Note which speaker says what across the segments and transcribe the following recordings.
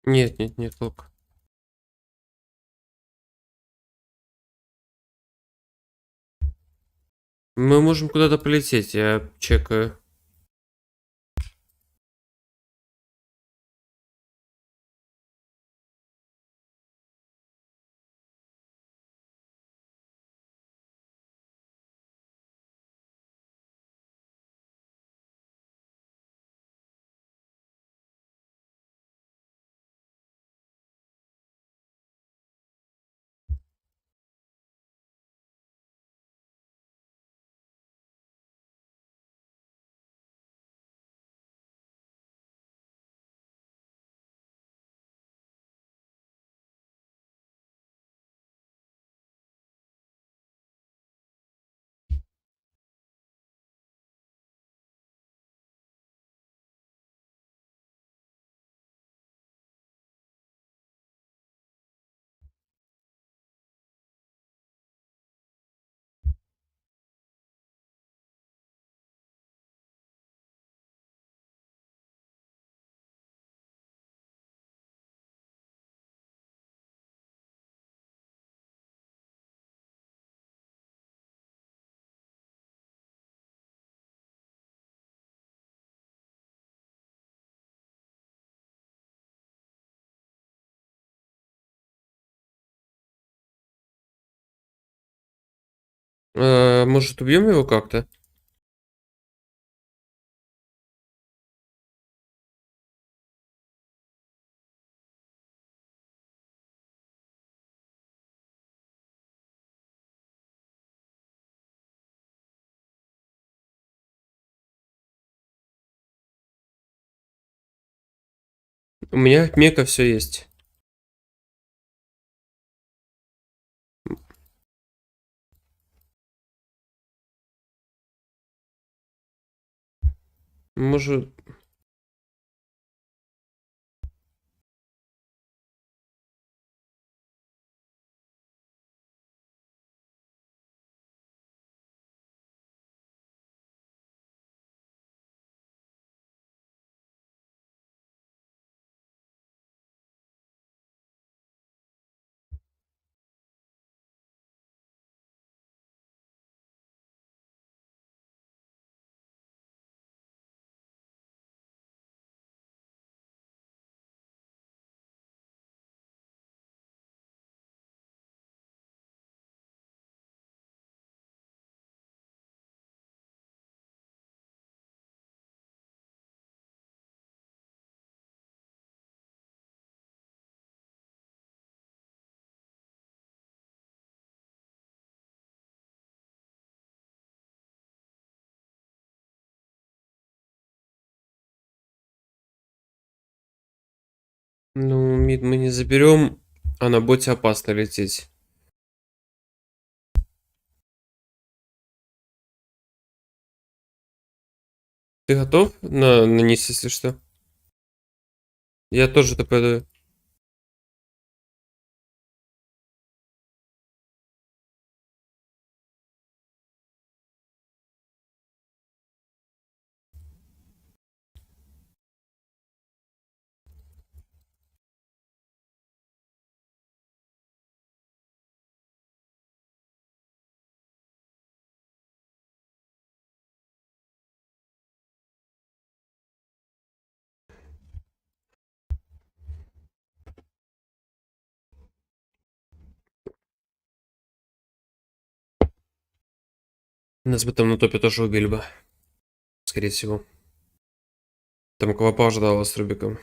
Speaker 1: Нет, нет, нет, лук. Мы можем куда-то полететь, я чекаю. Может, убьем его как-то? У меня мека все есть. Может, ну, мид мы не заберем, а на боте опасно лететь. Ты готов на низ, если что? Я тоже ТП. Нас бы там на топе тоже убили бы, скорее всего. Там Квапа ждала с Рубиком.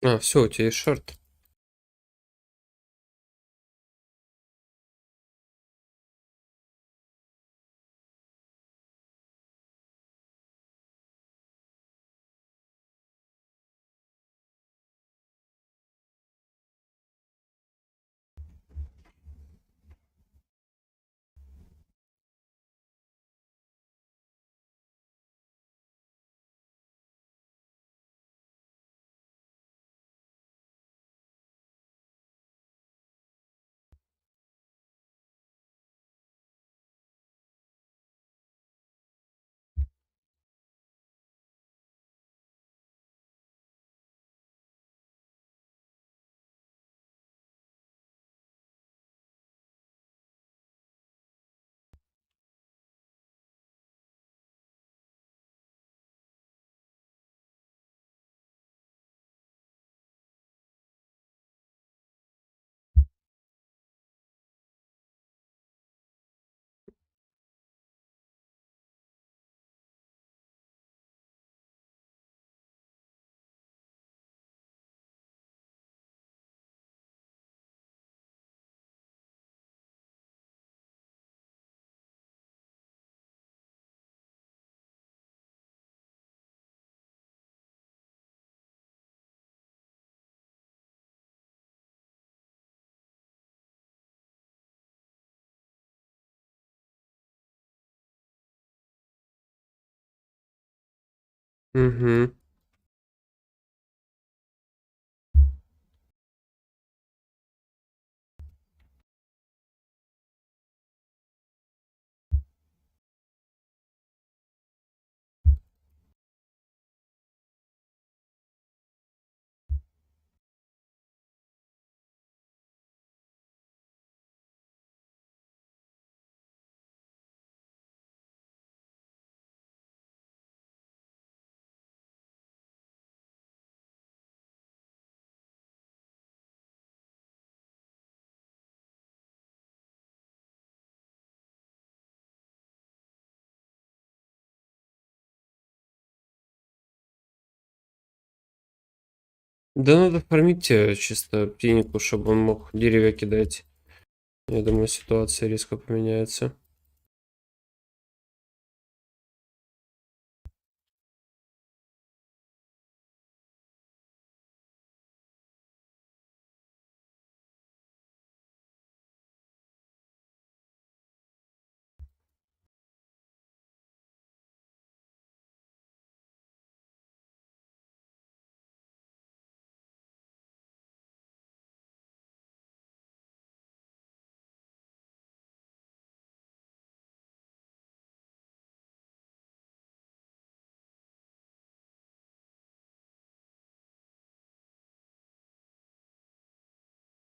Speaker 1: А, все, у тебя есть шорт. Угу. Да надо фармить чисто птеннику, чтобы он мог деревья кидать. Я думаю, ситуация резко поменяется.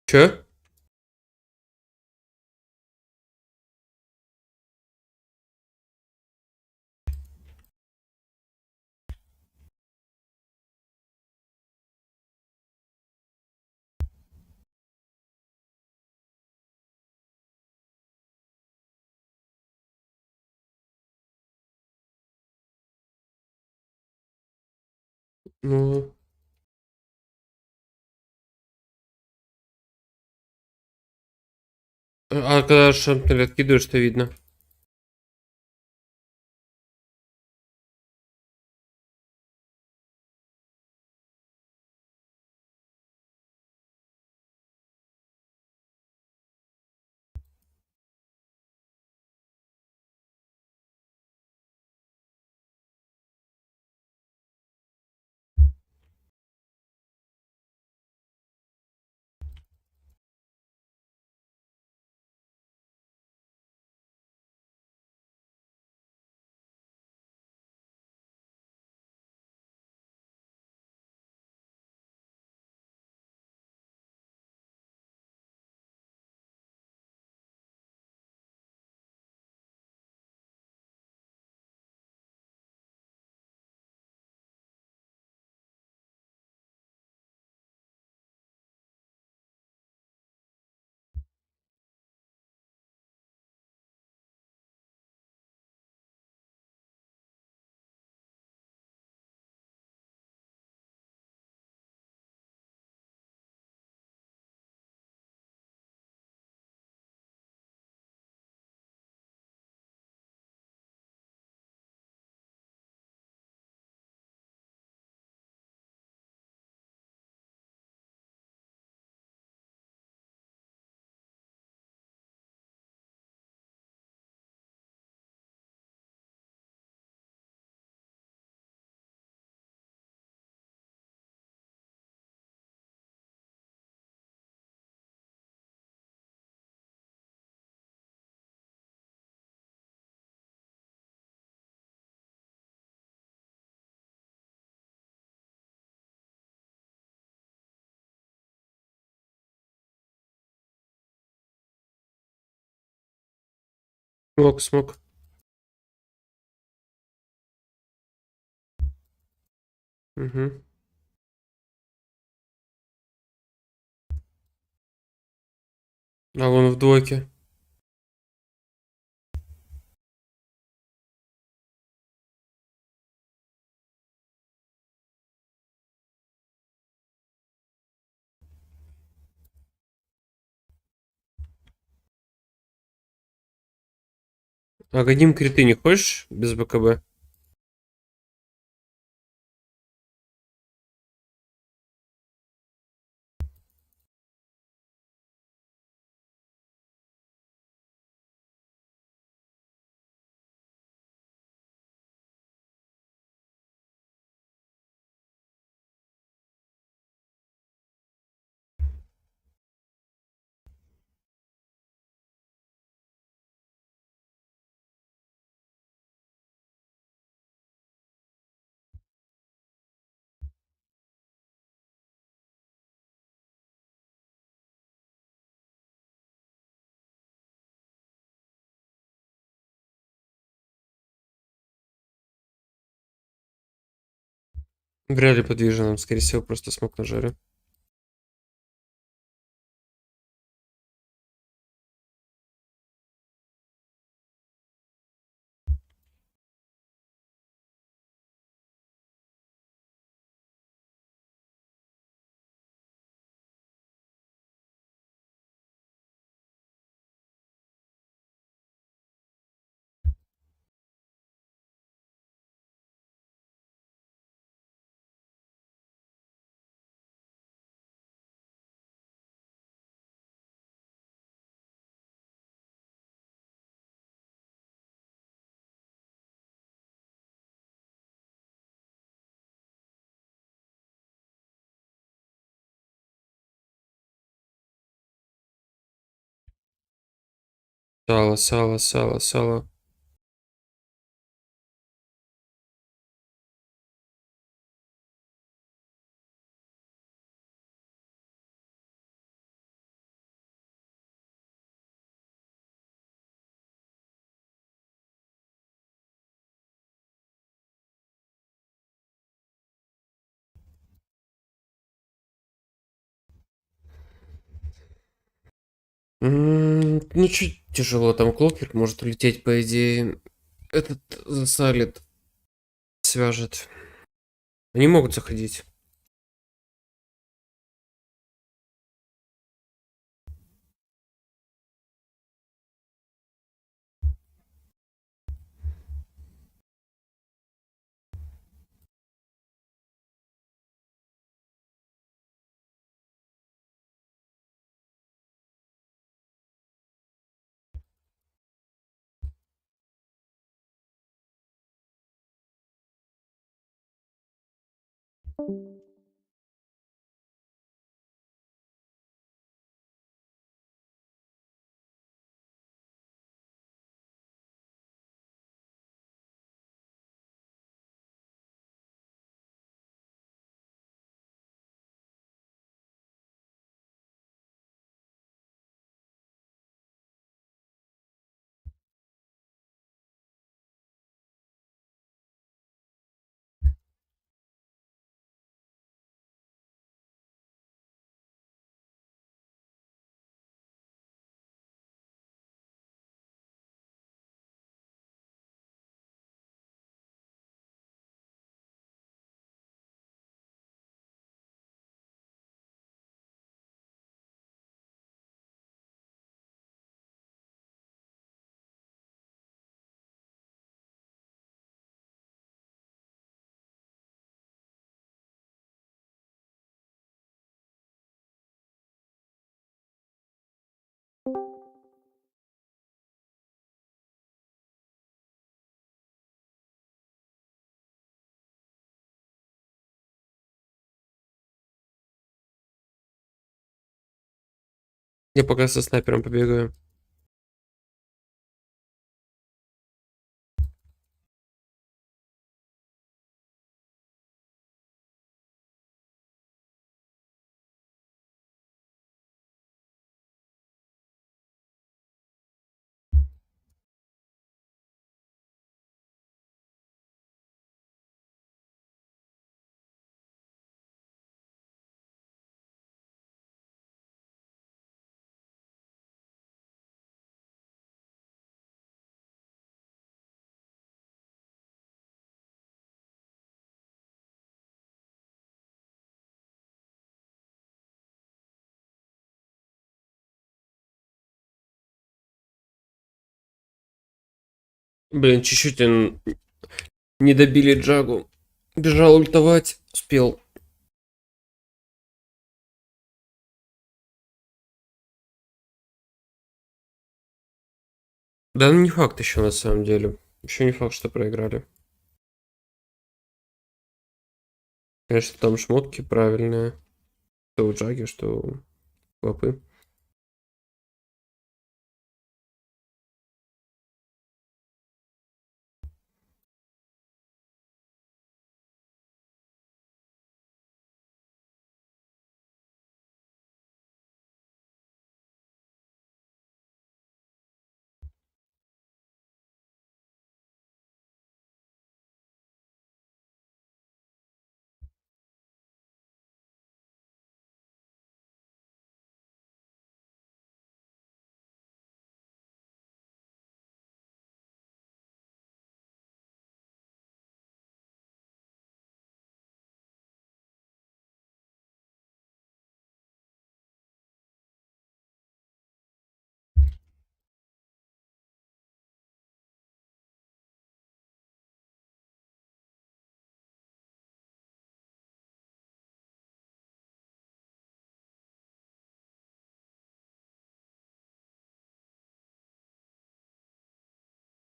Speaker 1: Чё? Ну, а когда шампель откидываешь, что видно? Смог, смог. Угу. А вон в двойке. А годим криты не хочешь без БКБ? Вряд ли подвижен, скорее всего, просто смог на жаре. Сало, сало, сало, сало. Ну, чуть тяжело. Там клокер может улететь, по идее. Этот засалит, свяжет. Они могут заходить. Я пока со снайпером побегаю. Блин, чуть-чуть не добили Джагу. Бежал ультовать, успел. Да, ну не факт еще на самом деле. Еще не факт, что проиграли. Конечно, там шмотки правильные. Что у Джаги, что у Лапы.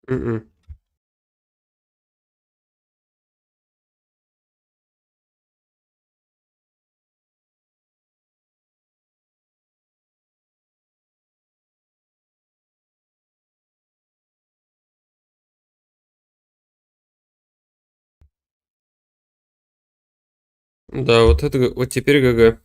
Speaker 1: Мгм. Да, вот это, вот теперь ГГ.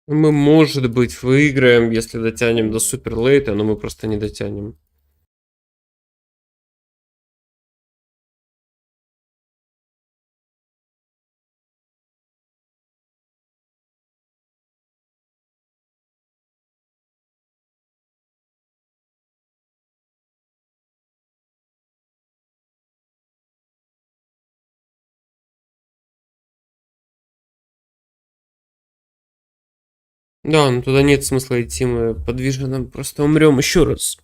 Speaker 1: Мы, может быть, выиграем, если дотянем до супер лейта, но мы просто не дотянем. Да, ну туда нет смысла идти, мы подвижно просто умрем еще раз.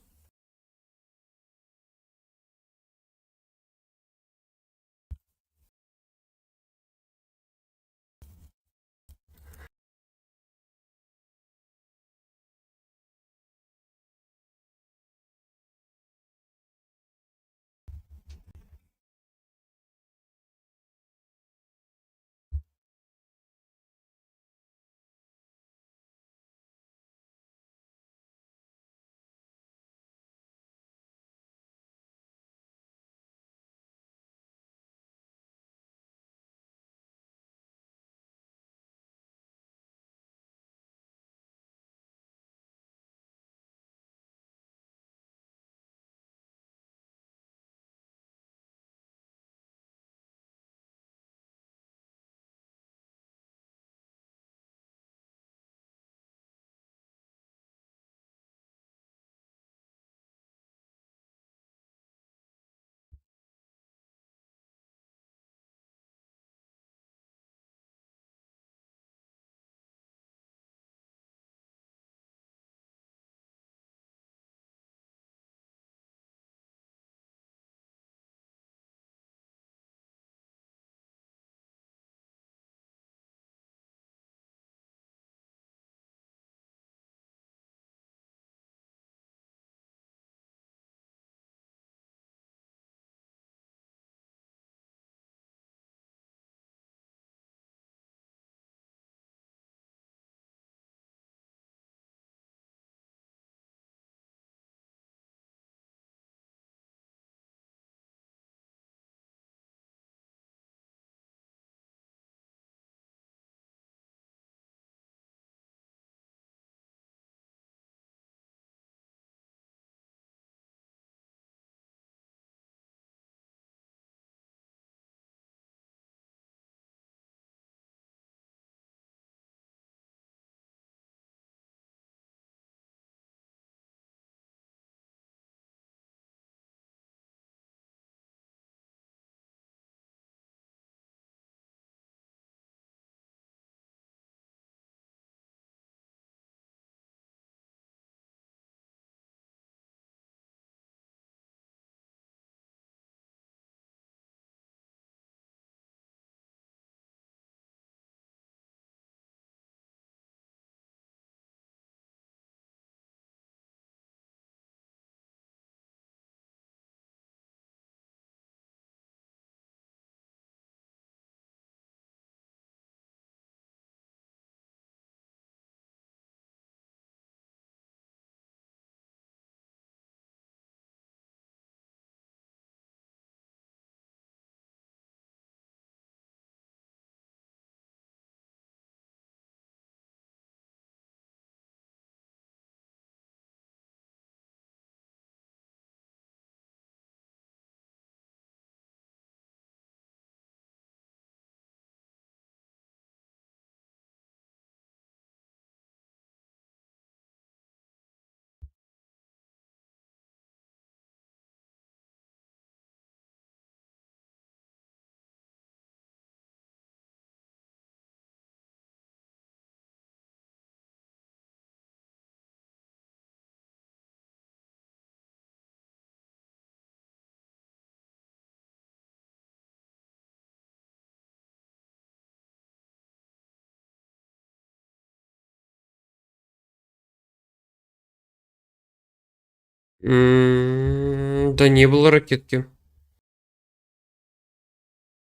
Speaker 1: Да не было ракетки.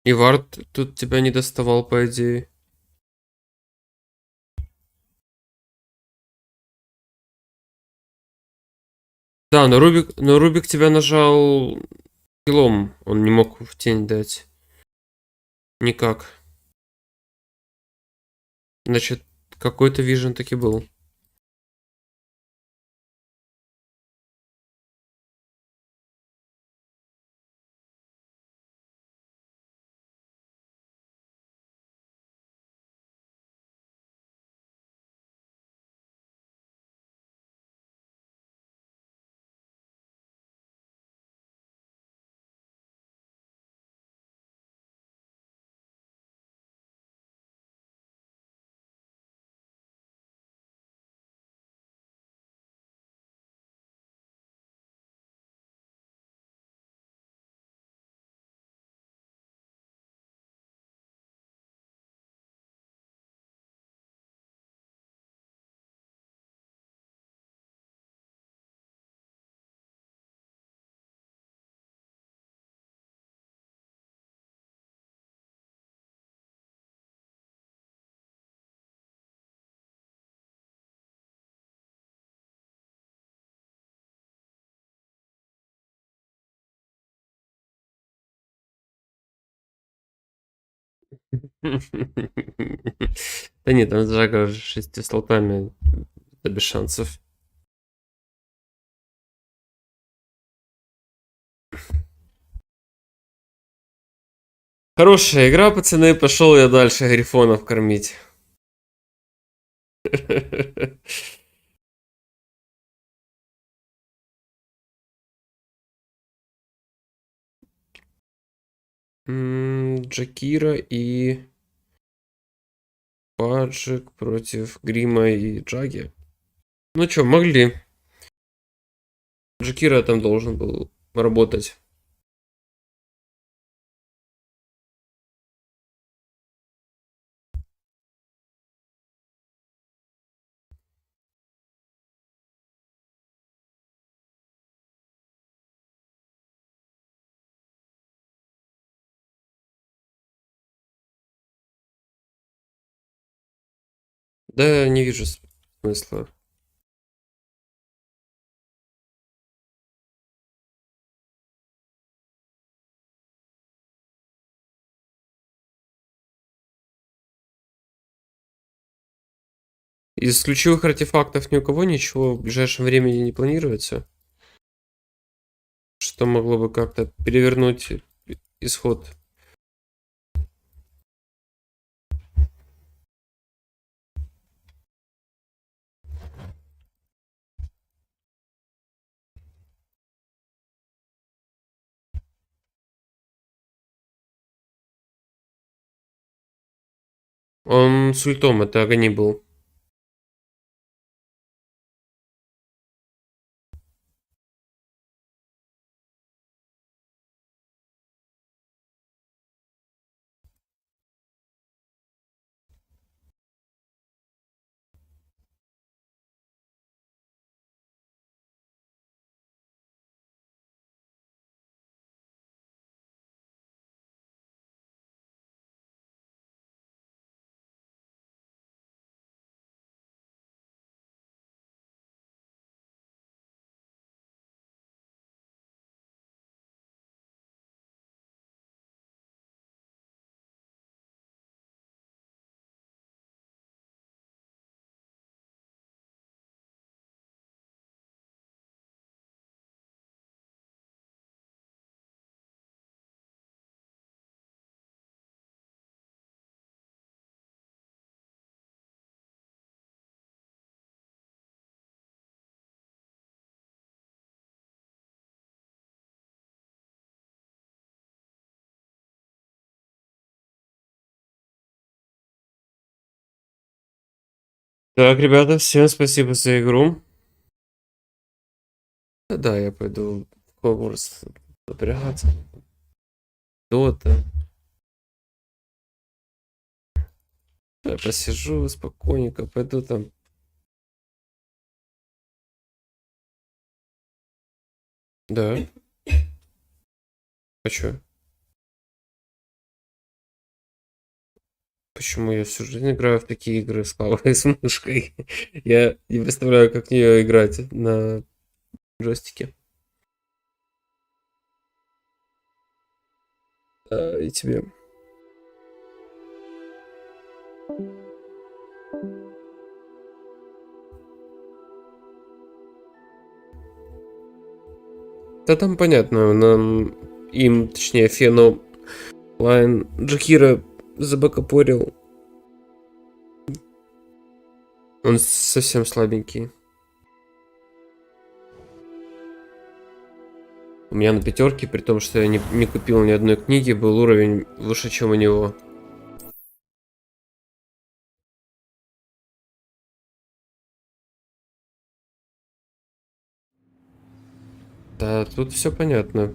Speaker 1: И вард тут тебя не доставал, по идее. Да, но Рубик тебя нажал килом. Он не мог в тень дать. Никак. Значит, Какой-то вижен таки был. Да нет, там Джага 6 слотами. Это без шансов. Хорошая игра, пацаны. Пошел я дальше грифонов кормить. Джакира и Паджик против Грима и Джаги. Ну чё, могли. Джакира там должен был работать. Да, не вижу смысла. Из ключевых артефактов ни у кого ничего в ближайшем времени не планируется, что могло бы как-то перевернуть исход. Он с ультом, это Агани был. Так, ребята, всем спасибо за игру. Да, я пойду в Хогвартс напрягаться. Дота. Я посижу спокойненько, пойду там. Да. А чё? Почему я всю жизнь играю в такие игры с клавой и с мышкой? Я не представляю, как в нее играть на джойстике. И тебе. Да там понятно, нам им, точнее, Фену Лайн Джахира забакапорил. Он совсем слабенький. У меня на пятерке, при том, что я не купил ни одной книги, был уровень выше, чем у него. Да, тут все понятно.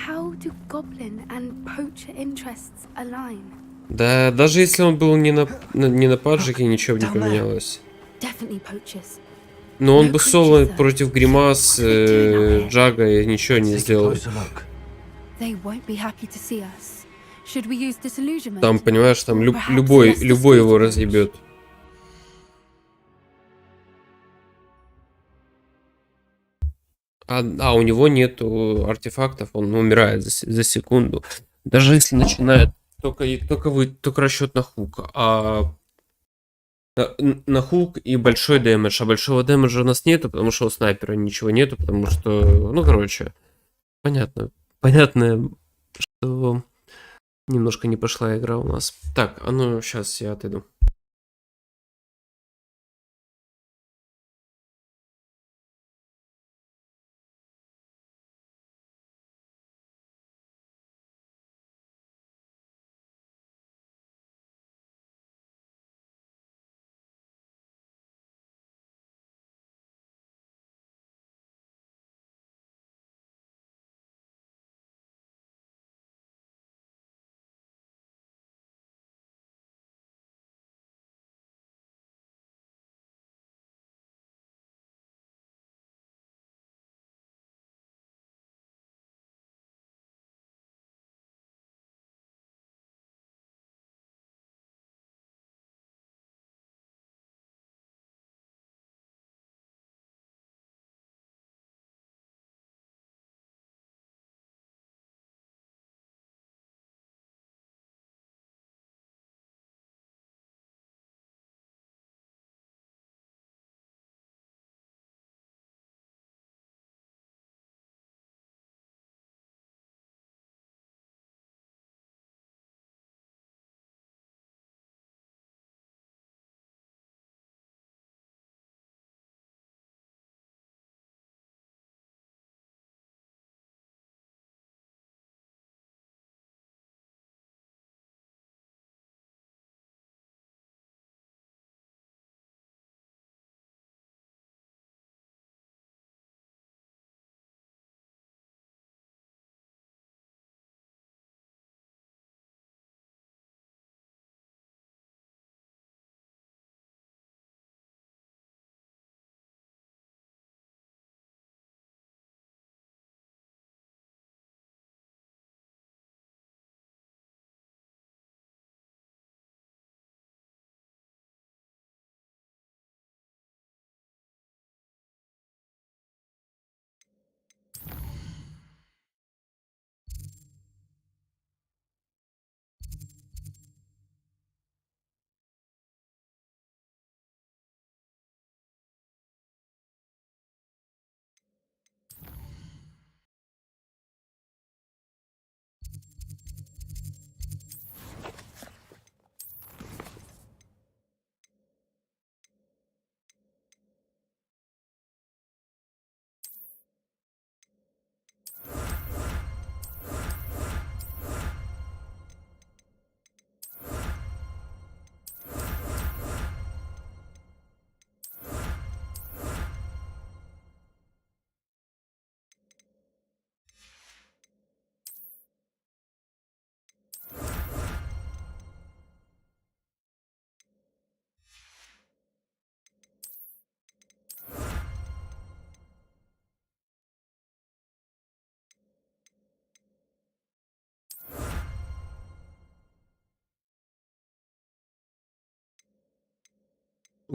Speaker 2: How do goblin and poacher interests align?
Speaker 1: Да, даже если он был не на паджике, ничего бы не поменялось.
Speaker 2: Definitely poachers.
Speaker 1: Но он
Speaker 2: No
Speaker 1: бы
Speaker 2: creature
Speaker 1: соло
Speaker 2: served.
Speaker 1: против Гримас,
Speaker 2: What are they doing out here?
Speaker 1: Джага и ничего не
Speaker 3: Take a
Speaker 1: сделал.
Speaker 3: closer look.
Speaker 2: They won't be happy to see us. Should we use disillusionment?
Speaker 1: Там, понимаешь, там
Speaker 2: Or perhaps
Speaker 1: любой
Speaker 2: less
Speaker 1: его
Speaker 2: discreet approach?
Speaker 1: разъебет. У него нету артефактов, он умирает за секунду. Даже если начинает только расчет на хук, на хук и большой дэмэдж. А большого дэмэджа у нас нету, потому что у снайпера ничего нету, потому что, ну, короче, понятно. Понятно, что немножко не пошла игра у нас. Так, а ну, сейчас я отойду.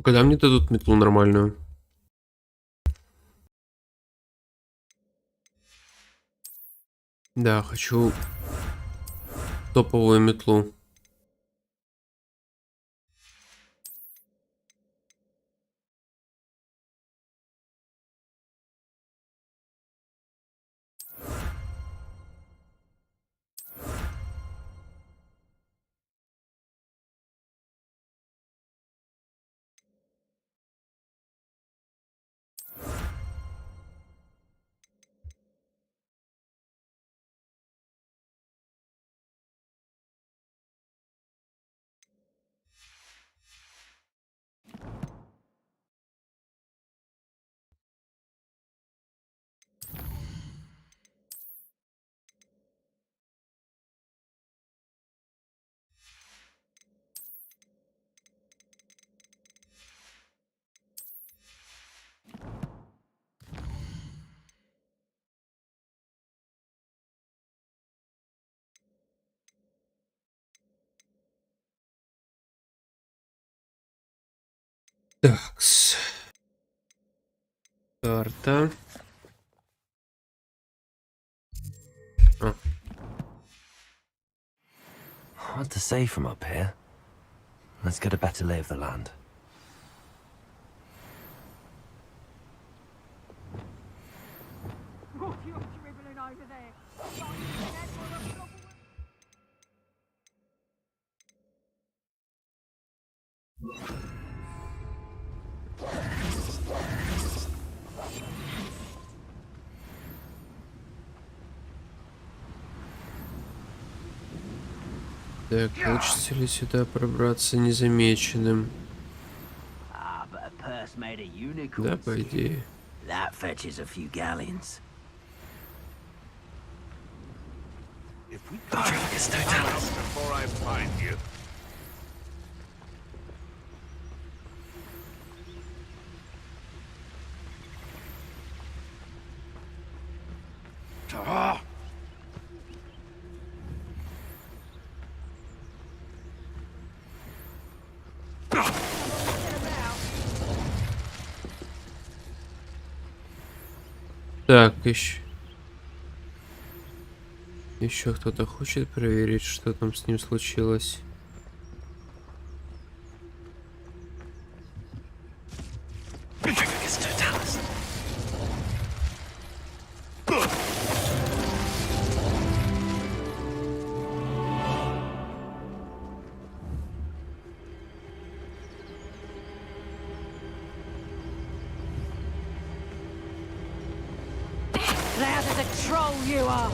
Speaker 1: Когда мне дадут метлу нормальную? Да, хочу топовую метлу. Такс. Карта. А.
Speaker 3: Hard to say from up here. Let's get a better lay of the land.
Speaker 1: Так, получится ли сюда пробраться незамеченным?
Speaker 4: But a purse made of unicorns.
Speaker 1: Да, по идее.
Speaker 4: That fetches a few galleons.
Speaker 5: If we
Speaker 3: Totalus.
Speaker 5: before I find you.
Speaker 1: Так, еще кто-то хочет проверить, что там с ним случилось.
Speaker 3: Totalus.
Speaker 2: Loud as a troll you are!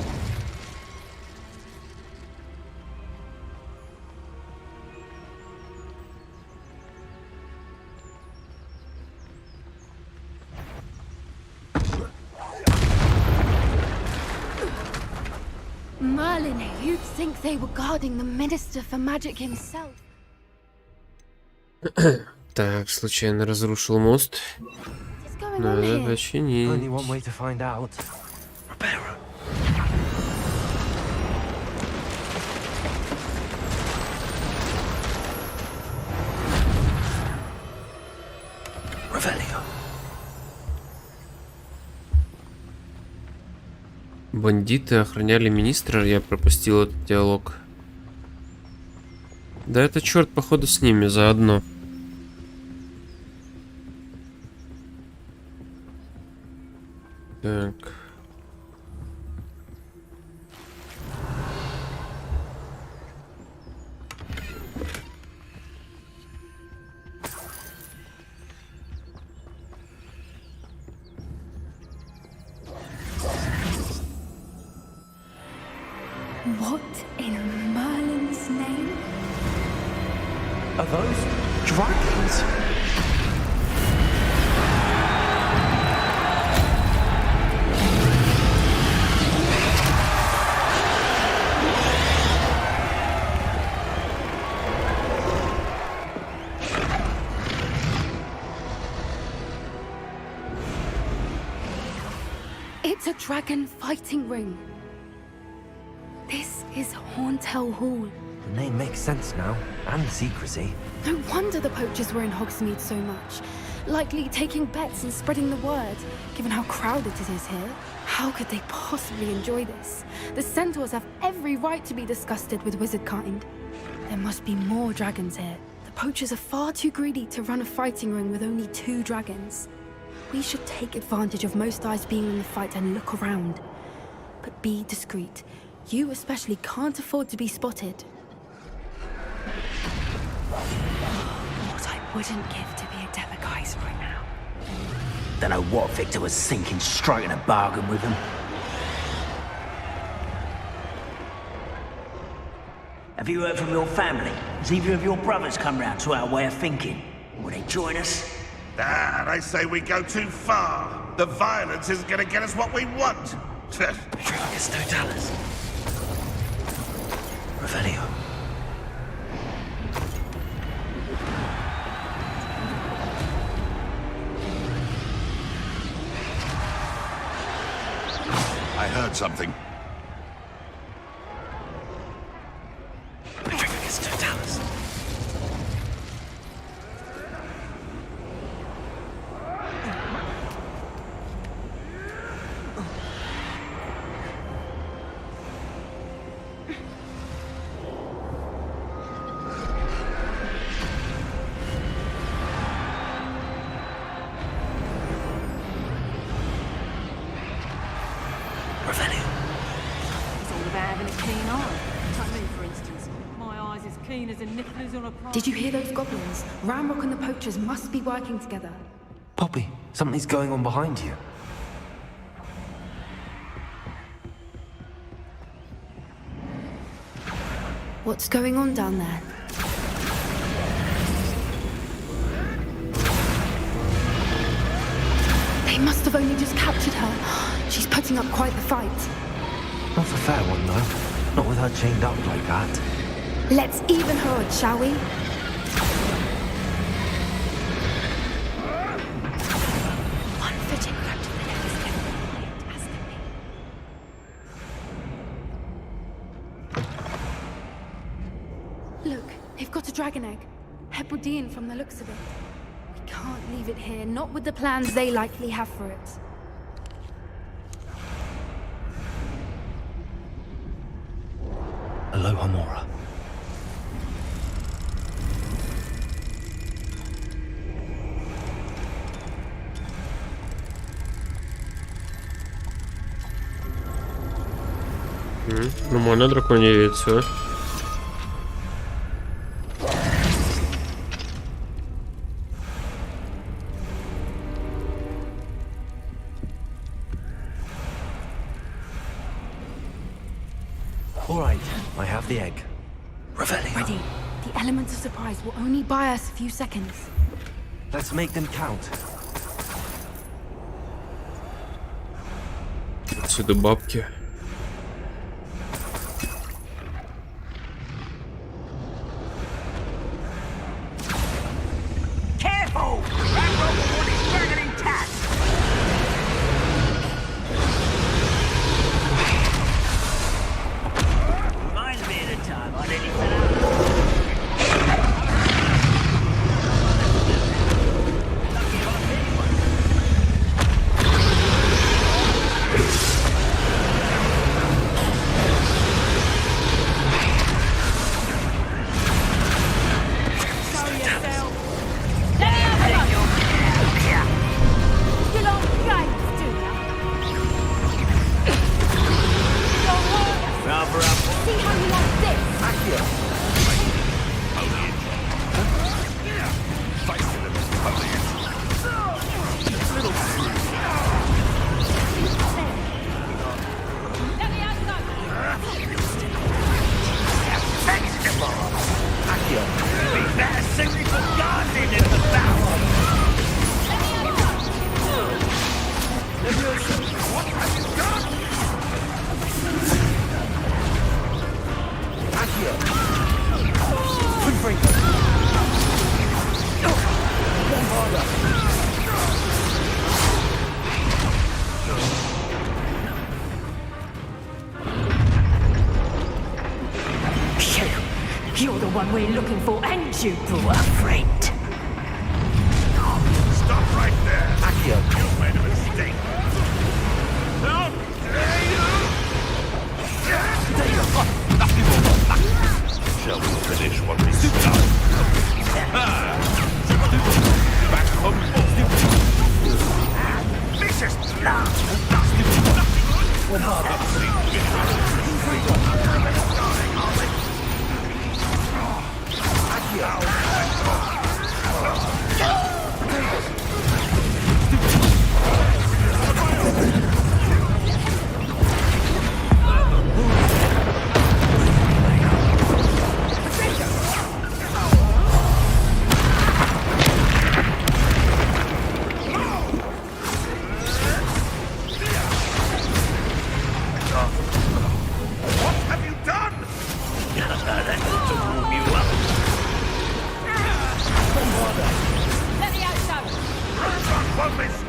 Speaker 2: Merlin, you'd think they were guarding the Minister for Magic himself.
Speaker 1: Так, случайно разрушил мост.
Speaker 2: What's going on
Speaker 1: Надо
Speaker 2: here?
Speaker 3: Only
Speaker 1: починить.
Speaker 3: one way to find out. Reparo. Revelio.
Speaker 1: Бандиты охраняли министра, я пропустил этот диалог. Да это черт, походу, с ними заодно. Так.
Speaker 2: What in Merlin's name?
Speaker 3: Are those dragons?
Speaker 2: It's a dragon fighting ring. This is Hauntel Hall.
Speaker 3: The name makes sense now, and the secrecy.
Speaker 2: No wonder the poachers were in Hogsmeade so much. Likely taking bets and spreading the word, given how crowded it is here. How could they possibly enjoy this? The centaurs have every right to be disgusted with wizard kind. There must be more dragons here. The poachers are far too greedy to run a fighting ring with only 2 dragons. We should take advantage of most eyes being in the fight and look around. But be discreet. You especially can't afford to be spotted. What I wouldn't give to be a Debegeist right now.
Speaker 4: Don't know what Victor was thinking, striking a bargain with them. Have you heard from your family? Has either of your brothers come round to our way of thinking? Will they join us?
Speaker 5: I say we go too far. The violence isn't going to get us what we want.
Speaker 3: It's Totalus. Revelio.
Speaker 5: I heard something.
Speaker 3: It's Totalus.
Speaker 6: keen as a nippers on a prize.
Speaker 2: Did you hear those goblins? Ramrock and the poachers must be working together.
Speaker 3: Poppy, something's going on behind you.
Speaker 2: What's going on down there? They must have only just captured her. She's putting up quite the fight.
Speaker 3: Not a fair one, though. Not with her chained up like that.
Speaker 2: Let's even her odds, shall we? One footed grabbed to the neck is getting as can be. Look, they've got a dragon egg. Hebridean from the looks of it. We can't leave it here, not with the plans they likely have for it.
Speaker 3: Aloha Mora.
Speaker 1: Нормально, драконье яйцо.
Speaker 3: All right, I have the egg. Revelio.
Speaker 2: Ready. The elements of surprise will only buy us a few seconds.
Speaker 3: Let's make them count.
Speaker 1: Отсюда бабки.
Speaker 4: Careful! Ramrock will want his dragon intact! Reminds me of the time I nearly fell out. Lucky if I'm anyone.
Speaker 6: Show yourself.
Speaker 2: You don't games, do ya?
Speaker 4: Rather up.
Speaker 2: See how you like this?
Speaker 6: Let me out
Speaker 4: Vegetable! Be better suited for gardening than the barrel!
Speaker 6: You're the one we're looking for, and you brought a friend.
Speaker 5: Stop right there! Akio, you made a mistake! How dare you! Shall we finish what we started? Back home for vicious blood! What have you done?
Speaker 4: That ought to warm you up.
Speaker 6: Let me out, son.
Speaker 5: Won't listen.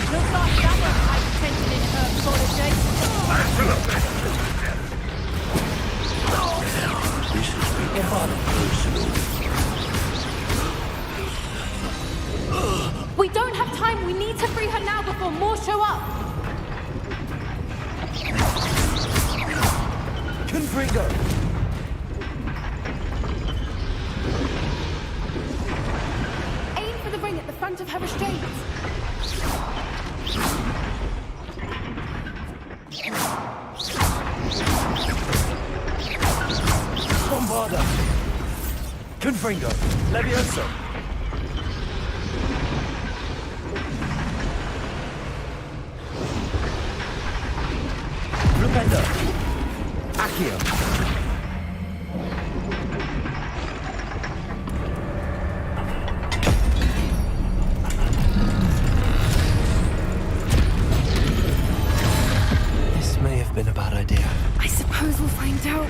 Speaker 6: Looks like someone paid attention in herpetology.
Speaker 3: This has become personal.
Speaker 2: We don't have time. We need to free her now before more show up.
Speaker 3: Confringo!
Speaker 2: Aim for the ring at the front of her restraints.
Speaker 3: Armada! Confringo! Levioso! Flupendo! Accio! Been a bad idea.
Speaker 2: I suppose we'll find out.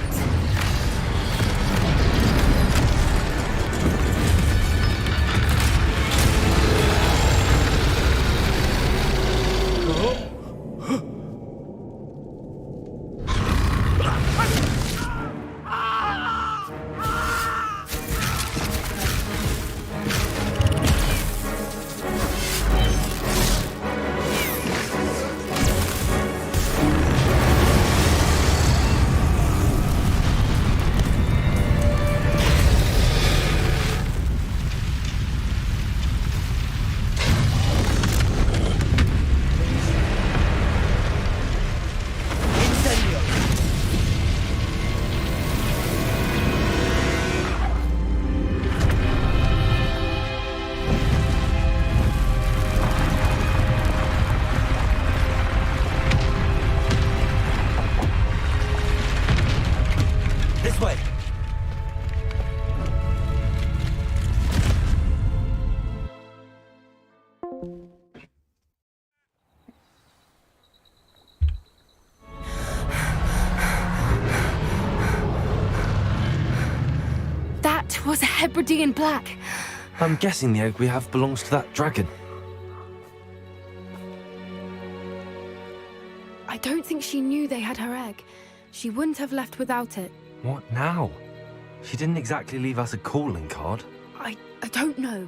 Speaker 2: That was a Hebridean black.
Speaker 3: I'm guessing the egg we have belongs to that dragon.
Speaker 2: I don't think she knew they had her egg. She wouldn't have left without it.
Speaker 3: What now? She didn't exactly leave us a calling card.
Speaker 2: I don't know.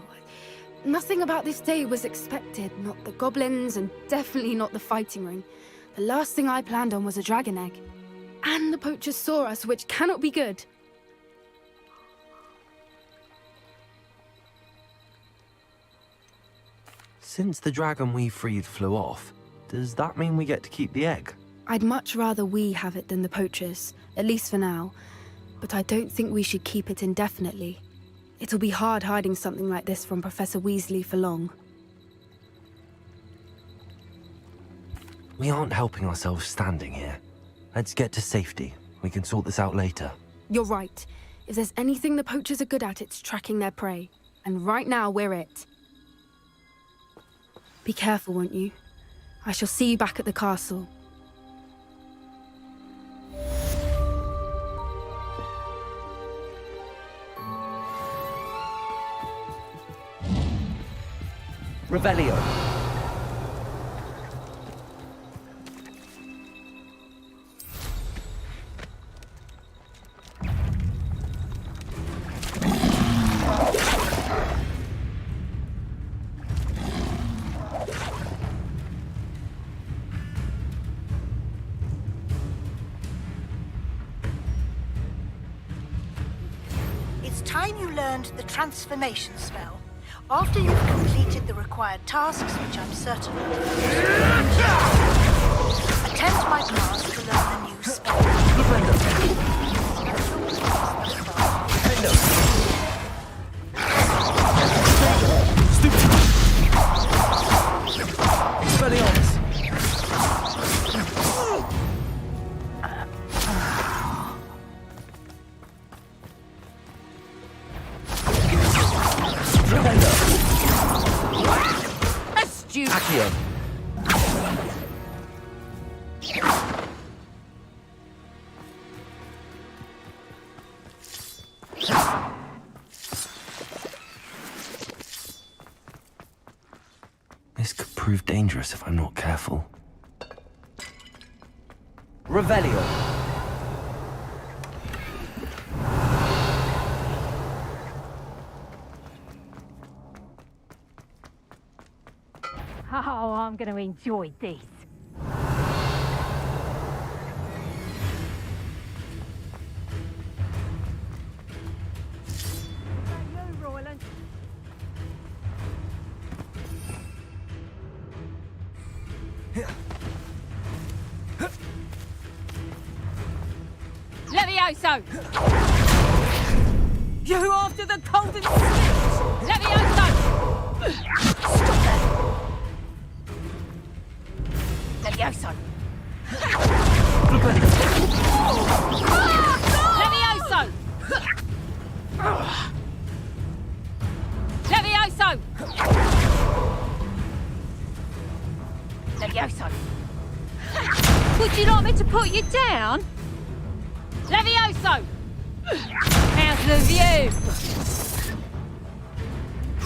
Speaker 2: Nothing about this day was expected. Not the goblins, and definitely not the fighting ring. The last thing I planned on was a dragon egg. And the poachers saw us, which cannot be good.
Speaker 3: Since the dragon we freed flew off, does that mean we get to keep the egg?
Speaker 2: I'd much rather we have it than the poachers, at least for now. But I don't think we should keep it indefinitely. It'll be hard hiding something like this from Professor Weasley for long.
Speaker 3: We aren't helping ourselves standing here. Let's get to safety. We can sort this out later.
Speaker 2: You're right. If there's anything the poachers are good at, it's tracking their prey. And right now, we're it. Be careful, won't you? I shall see you back at the castle.
Speaker 3: Revelio.
Speaker 7: It's time you learned the transformation spell. After you've completed the required tasks, which I'm certain of, attempt my class to learn the new spell.
Speaker 3: This could prove dangerous if I'm not careful. Revelio.
Speaker 6: Oh, I'm going to enjoy this. Levioso! You after the cold and snitch! Levioso! Stop that! Levioso! Levioso! Levioso! Levioso! Would you like me to put you down? Levioso! How's the view?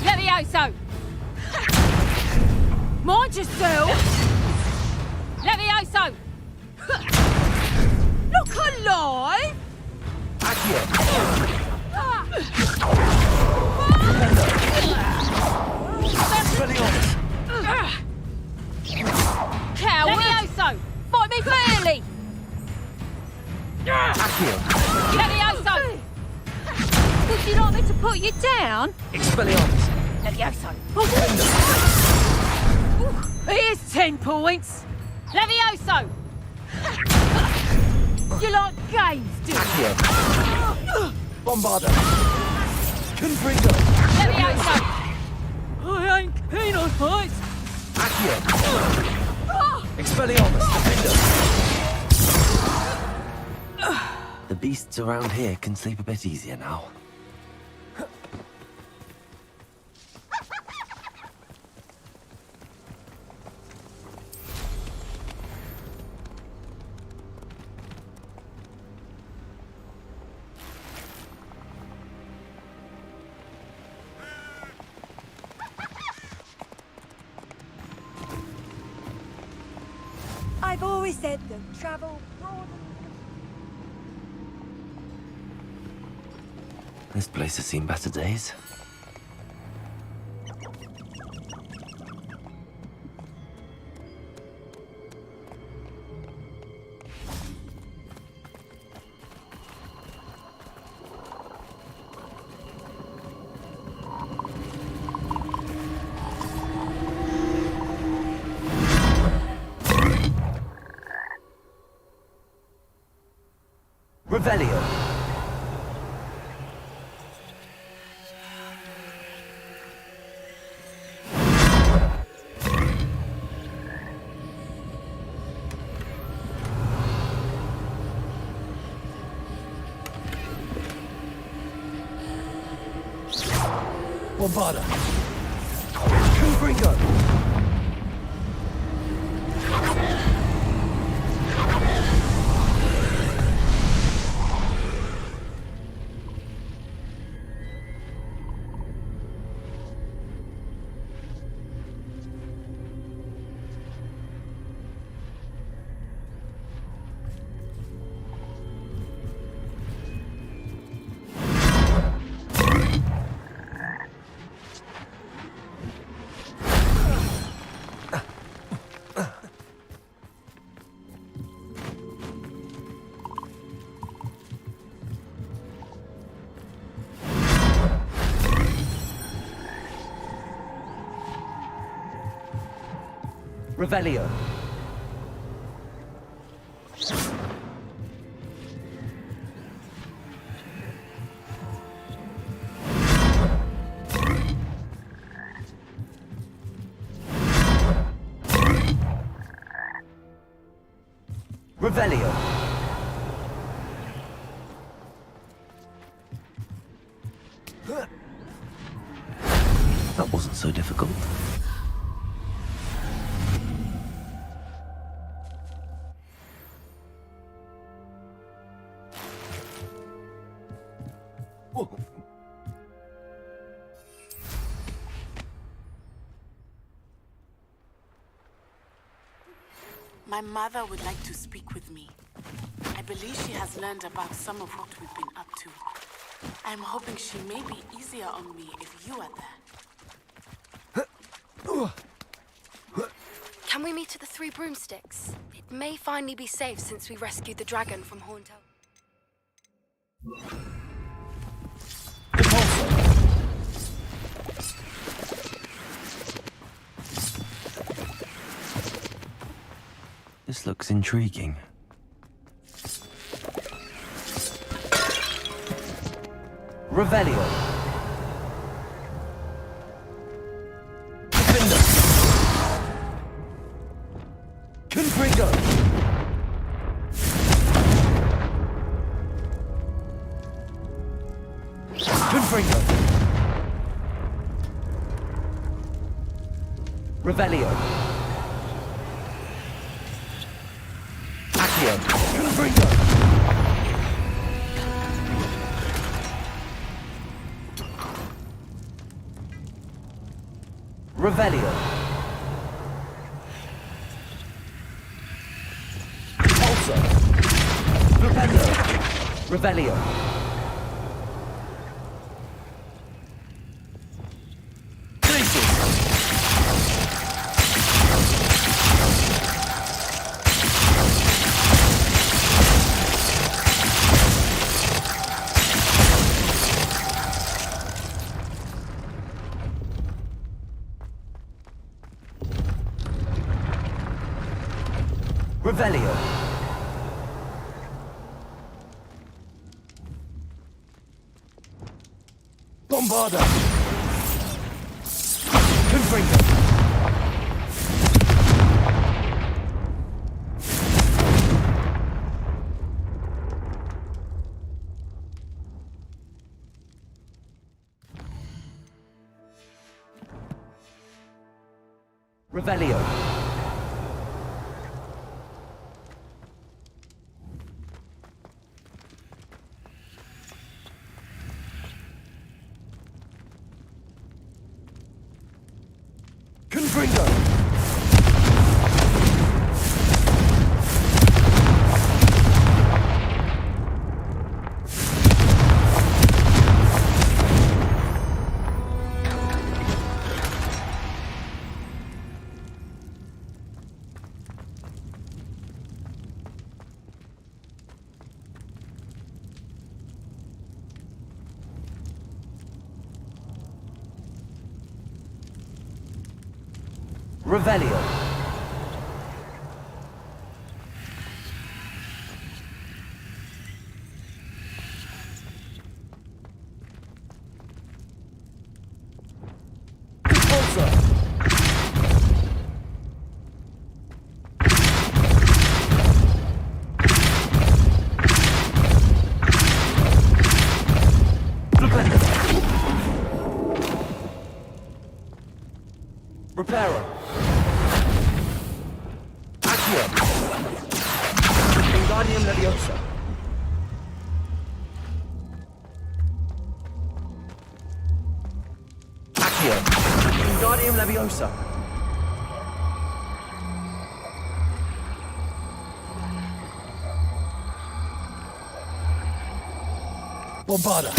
Speaker 6: Levioso! Mind yourself! Levioso! Look alive! Coward! Levioso! Fight me fairly! Levioso! Would you like me to put you down?
Speaker 3: Expelliarmus.
Speaker 6: Levioso! Here's 10 points! Levioso! You like games, do you?
Speaker 3: Bombarda. Confringo.
Speaker 6: Levioso! I ain't keen on fights!
Speaker 3: Accio. Expelliarmus. Defender. The beasts around here can sleep a bit easier now.
Speaker 7: I've always said that travel broad.
Speaker 3: This place has seen better days. Revelio. Bombarda. Confringo. Revelio. Revelio. That wasn't so difficult.
Speaker 8: My mother would like to speak with me. I believe she has learned about some of what we've been up to. I'm hoping she may be easier on me if you are there.
Speaker 2: Can we meet at the Three Broomsticks? It may finally be safe since we rescued the dragon from Horntail.
Speaker 3: This looks intriguing. Revelio. Defender. Confringo. Confringo. Revelio. Accio. Confringo. Revelio. Pulsar. Flipendo. Revelio. Glacius. Revelio. Bombarda. Confringo. Revelio. Confringo. Revelio. Repulsor. Flipendo. Reparo. Wingardium Leviosa. Accio. Wingardium Leviosa. Bombarda.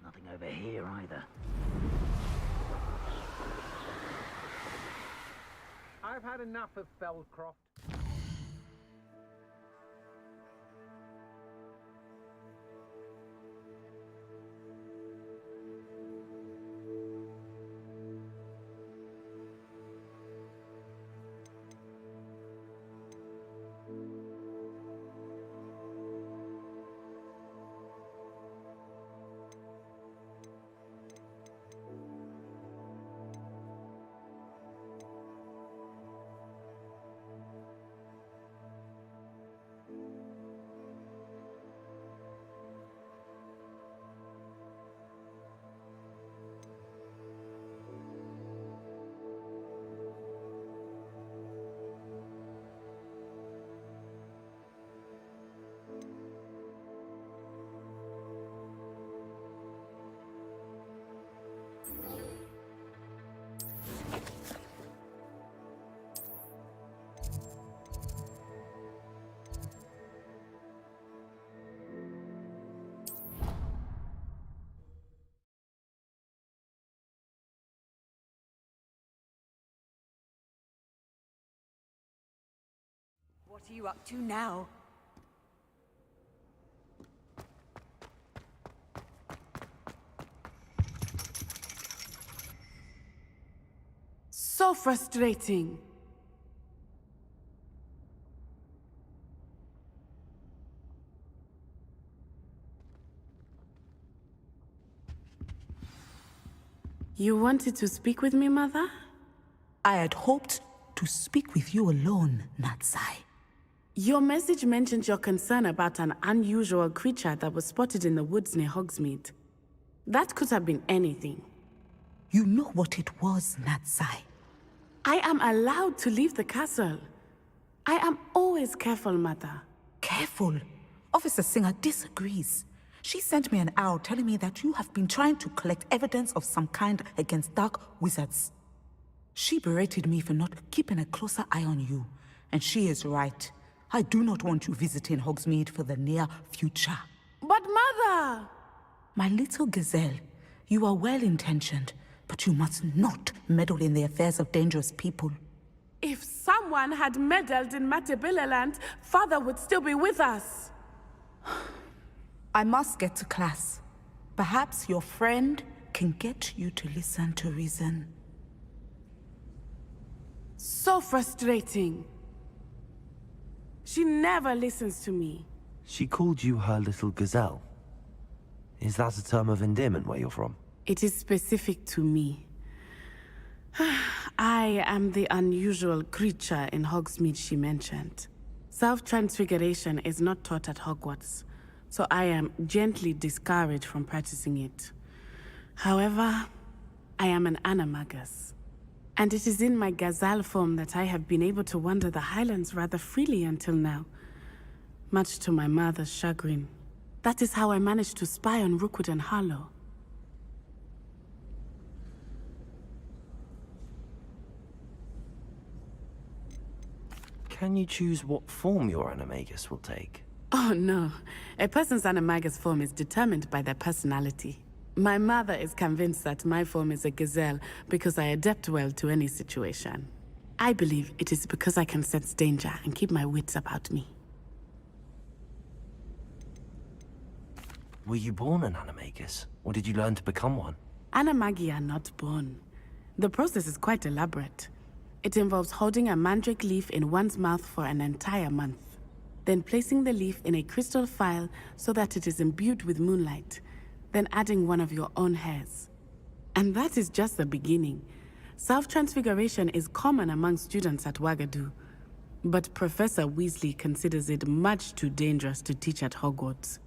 Speaker 4: Nothing over here either.
Speaker 9: I've had enough of Feldcroft.
Speaker 10: What are you up to now?
Speaker 11: So frustrating. You wanted to speak with me, Mother?
Speaker 12: I had hoped to speak with you alone, Natsai.
Speaker 11: Your message mentioned your concern about an unusual creature that was spotted in the woods near Hogsmeade. That could have been anything.
Speaker 12: You know what it was, Natsai.
Speaker 11: I am allowed to leave the castle. I am always careful, Mother.
Speaker 12: Careful? Officer Singer disagrees. She sent me an owl telling me that you have been trying to collect evidence of some kind against dark wizards. She berated me for not keeping a closer eye on you, and she is right. I do not want you visiting Hogsmeade for the near future.
Speaker 11: But Mother!
Speaker 12: My little gazelle, you are well-intentioned, but you must not meddle in the affairs of dangerous people.
Speaker 11: If someone had meddled in Matabeleland, Father would still be with us.
Speaker 12: I must get to class. Perhaps your friend can get you to listen to reason.
Speaker 11: So frustrating. She never listens to me.
Speaker 3: She called you her little gazelle. Is that a term of endearment where you're from?
Speaker 11: It is specific to me. I am the unusual creature in Hogsmeade she mentioned. Self-transfiguration is not taught at Hogwarts, so I am gently discouraged from practicing it. However, I am an animagus, and it is in my gazelle form that I have been able to wander the Highlands rather freely until now, much to my mother's chagrin. That is how I managed to spy on Rookwood and Harlow.
Speaker 3: Can you choose what form your animagus will take?
Speaker 11: Oh no, a person's animagus form is determined by their personality. My mother is convinced that my form is a gazelle because I adapt well to any situation. I believe it is because I can sense danger and keep my wits about me.
Speaker 3: Were you born an animagus, or did you learn to become one?
Speaker 11: Animagi are not born. The process is quite elaborate. It involves holding a mandrake leaf in one's mouth for an entire month, then placing the leaf in a crystal phial so that it is imbued with moonlight, then adding one of your own hairs. And that is just the beginning. Self-transfiguration is common among students at Wagadu, but Professor Weasley considers it much too dangerous to teach at Hogwarts.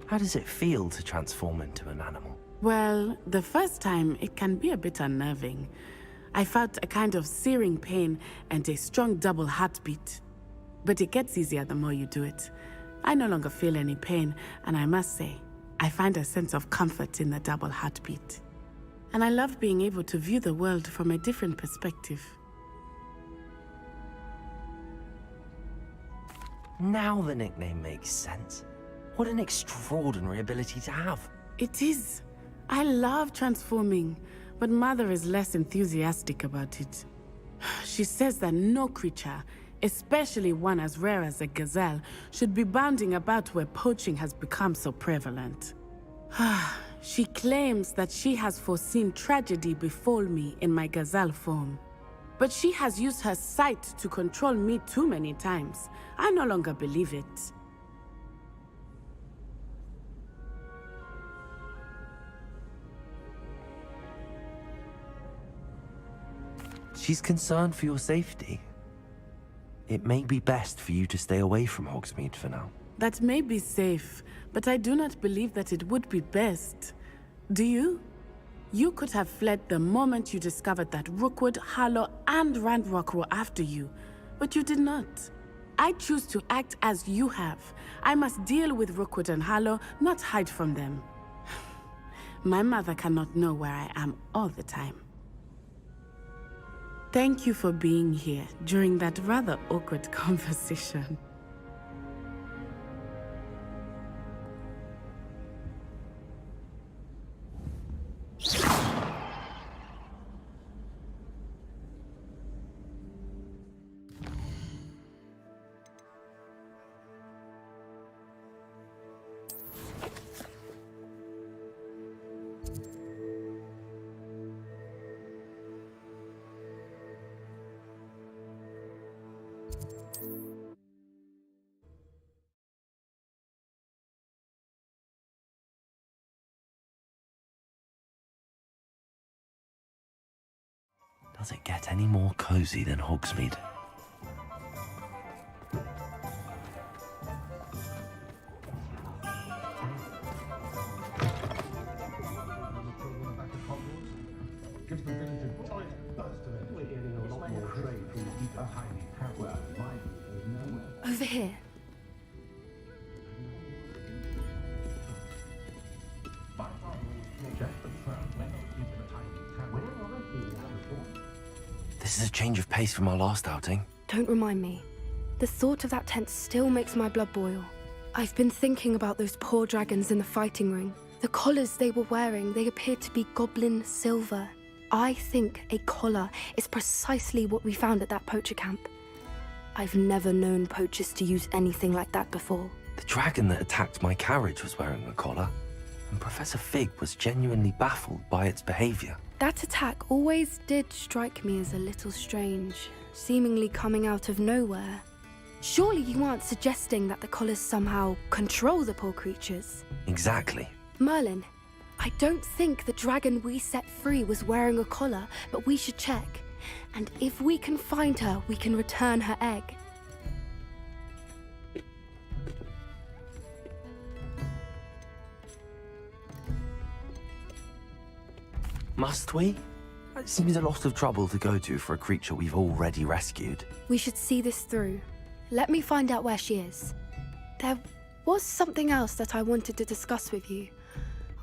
Speaker 3: How does it feel to transform into an animal?
Speaker 11: Well, the first time, it can be a bit unnerving. I felt a kind of searing pain and a strong double heartbeat. But it gets easier the more you do it. I no longer feel any pain, and I must say, I find a sense of comfort in the double heartbeat. And I love being able to view the world from a different perspective.
Speaker 3: Now the nickname makes sense. What an extraordinary ability to have.
Speaker 11: It is. I love transforming, but Mother is less enthusiastic about it. She says that no creature, especially one as rare as a gazelle, should be bounding about where poaching has become so prevalent. She claims that she has foreseen tragedy befall me in my gazelle form. But she has used her sight to control me too many times. I no longer believe it.
Speaker 3: She's concerned for your safety. It may be best for you to stay away from Hogsmeade for now.
Speaker 11: That may be safe, but I do not believe that it would be best. Do you? You could have fled the moment you discovered that Rookwood, Harlow, and Ranrock were after you, but you did not. I choose to act as you have. I must deal with Rookwood and Harlow, not hide from them. My mother cannot know where I am all the time. Thank you for being here during that rather awkward conversation.
Speaker 3: Does it get any more cozy than Hogsmeade?
Speaker 2: Over here.
Speaker 3: This is a change of pace from our last outing.
Speaker 2: Don't remind me. The thought of that tent still makes my blood boil. I've been thinking about those poor dragons in the fighting ring. The collars they were wearing, they appeared to be goblin silver. I think a collar is precisely what we found at that poacher camp. I've never known poachers to use anything like that before.
Speaker 3: The dragon that attacked my carriage was wearing a collar, and Professor Fig was genuinely baffled by its behavior.
Speaker 2: That attack always did strike me as a little strange, seemingly coming out of nowhere. Surely you aren't suggesting that the collars somehow control the poor creatures?
Speaker 3: Exactly.
Speaker 2: Merlin, I don't think the dragon we set free was wearing a collar, but we should check. And if we can find her, we can return her egg.
Speaker 3: Must we? It seems a lot of trouble to go to for a creature we've already rescued.
Speaker 2: We should see this through. Let me find out where she is. There was something else that I wanted to discuss with you.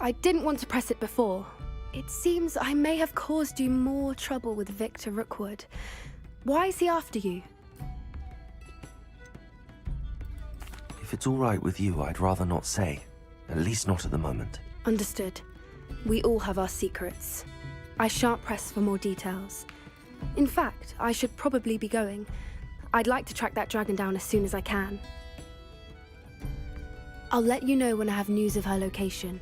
Speaker 2: I didn't want to press it before. It seems I may have caused you more trouble with Victor Rookwood. Why is he after you?
Speaker 3: If it's all right with you, I'd rather not say. At least not at the moment.
Speaker 2: Understood. We all have our secrets. I shan't press for more details. In fact, I should probably be going. I'd like to track that dragon down as soon as I can. I'll let you know when I have news of her location.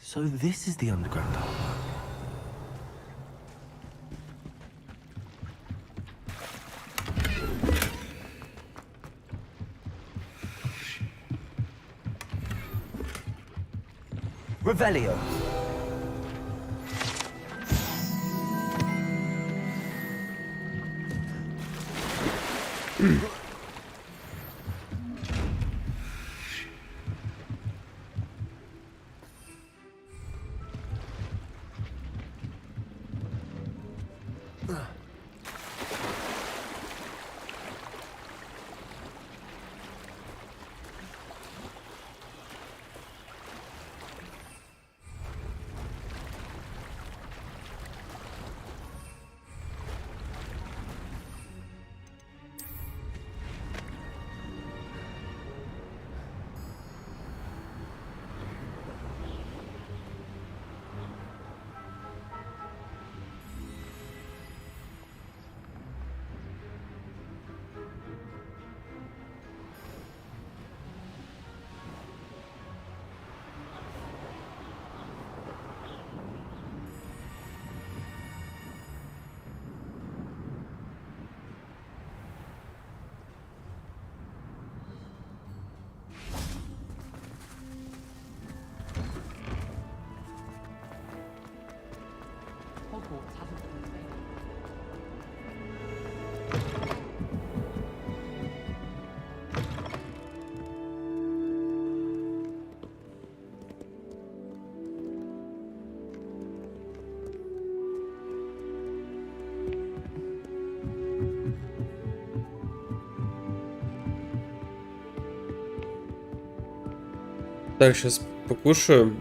Speaker 3: So this is the underground harbor. Revelio.
Speaker 1: Так, сейчас покушаю.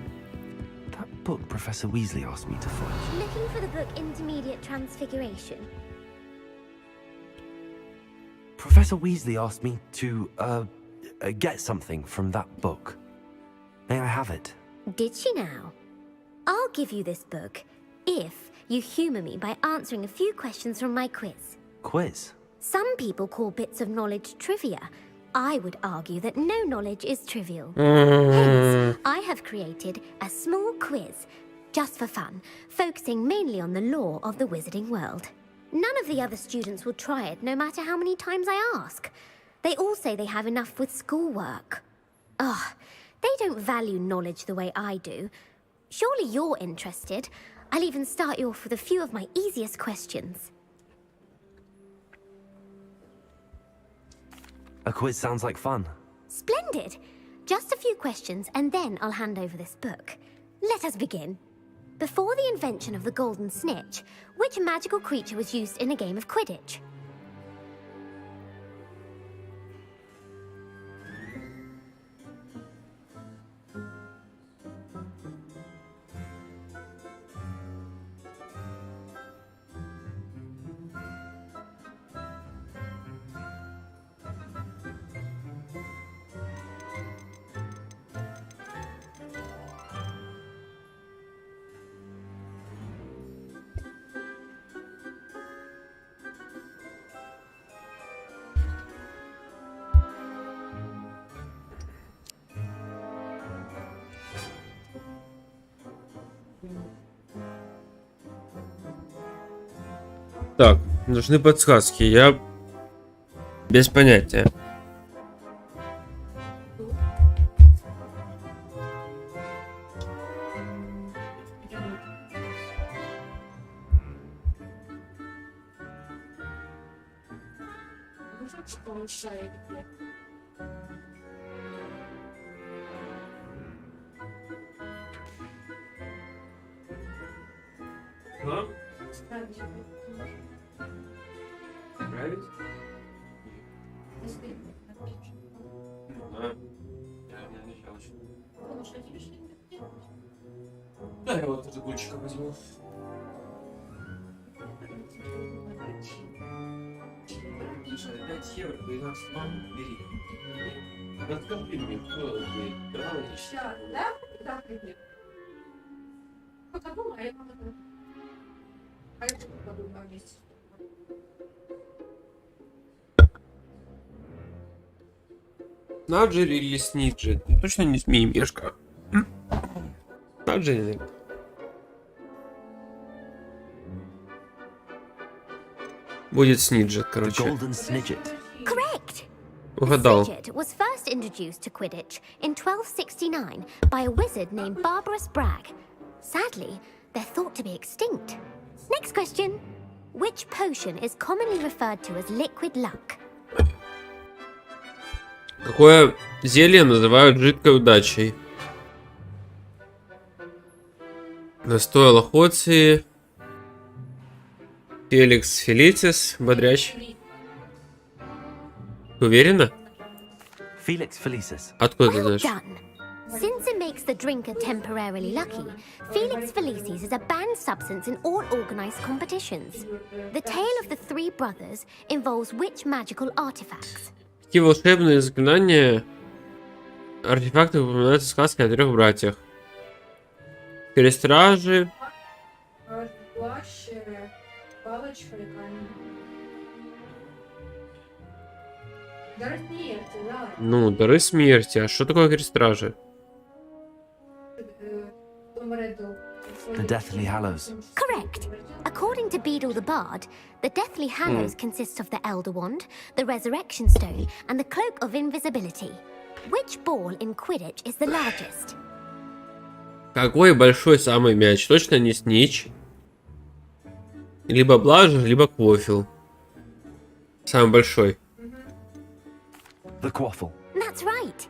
Speaker 3: That book Professor Weasley asked me to find.
Speaker 10: Looking for the book Intermediate Transfiguration.
Speaker 3: Professor Weasley asked me to, get something from that book. May I have it?
Speaker 10: Did she now? I'll give you this book if you humour me by answering a few questions from my quiz.
Speaker 3: Quiz?
Speaker 10: Some people call bits of knowledge trivia. I would argue that no knowledge is trivial.
Speaker 1: Mm.
Speaker 10: Hence, I have created a small quiz, just for fun, focusing mainly on the lore of the wizarding world. None of the other students will try it, no matter how many times I ask. They all say they have enough with schoolwork. Ugh, they don't value knowledge the way I do. Surely you're interested. I'll even start you off with a few of my easiest questions.
Speaker 3: A quiz sounds like fun.
Speaker 10: Splendid! Just a few questions, and then I'll hand over this book. Let us begin. Before the invention of the golden snitch, which magical creature was used in a game of Quidditch?
Speaker 1: Так, нужны подсказки. Я без понятия. Да, я вот эту гучку возьму. Расскажи мне, кто Наджер или Сниджет? Точно не Змеи-Мешка. Наджер. Будет Сниджет, короче.
Speaker 10: Correct.
Speaker 1: Угадал.
Speaker 10: Snidget was first introduced to Quidditch in 1269 by a wizard named Barbarous Bragg. Sadly, they're thought to be extinct. Next question. Which potion is commonly referred to as liquid luck?
Speaker 1: Какое зелье называют жидкой удачей? Настой лохоции. Феликс Фелицис, бодрящий. Уверена?
Speaker 3: Felix Felicis.
Speaker 1: Откуда ты знаешь?
Speaker 10: Done. Since it makes the drinker temporarily lucky, Felix Felicis is a banned substance in all organized competitions. The tale of the three brothers involves which magical artifacts?
Speaker 1: Какие волшебные заклинания, артефакты упоминаются в сказке о трех братьях? Перестражи. Ну, дары смерти. А что такое крестражи?
Speaker 3: The Deathly Hallows.
Speaker 10: Correct. According to Beedle the Bard, the Deathly Hallows consists of the Elder Wand, the Resurrection Stone, and the Cloak of Invisibility. Which ball in Quidditch is the largest?
Speaker 1: Какой большой самый мяч? Точно не снич. Либо блажер, либо квофел. Самый большой.
Speaker 3: The Quaffle.
Speaker 10: That's right.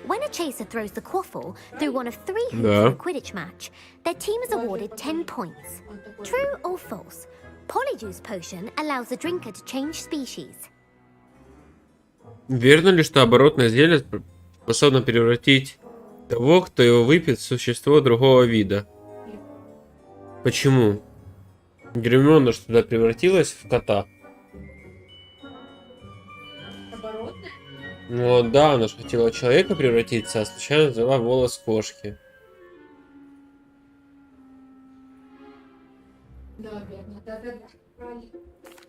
Speaker 10: When a chaser throws the quaffle through one of three hoops in a Quidditch match, their team is awarded 10 points. True or false? Polyjuice potion allows the drinker to change species.
Speaker 1: Верно ли, что оборотное зелье способно превратить Того, кто его выпьет, существо другого вида. Почему? Гермиона что туда превратилась в кота? Ну да, она же хотела в человека превратиться, а случайно взяла волос кошки.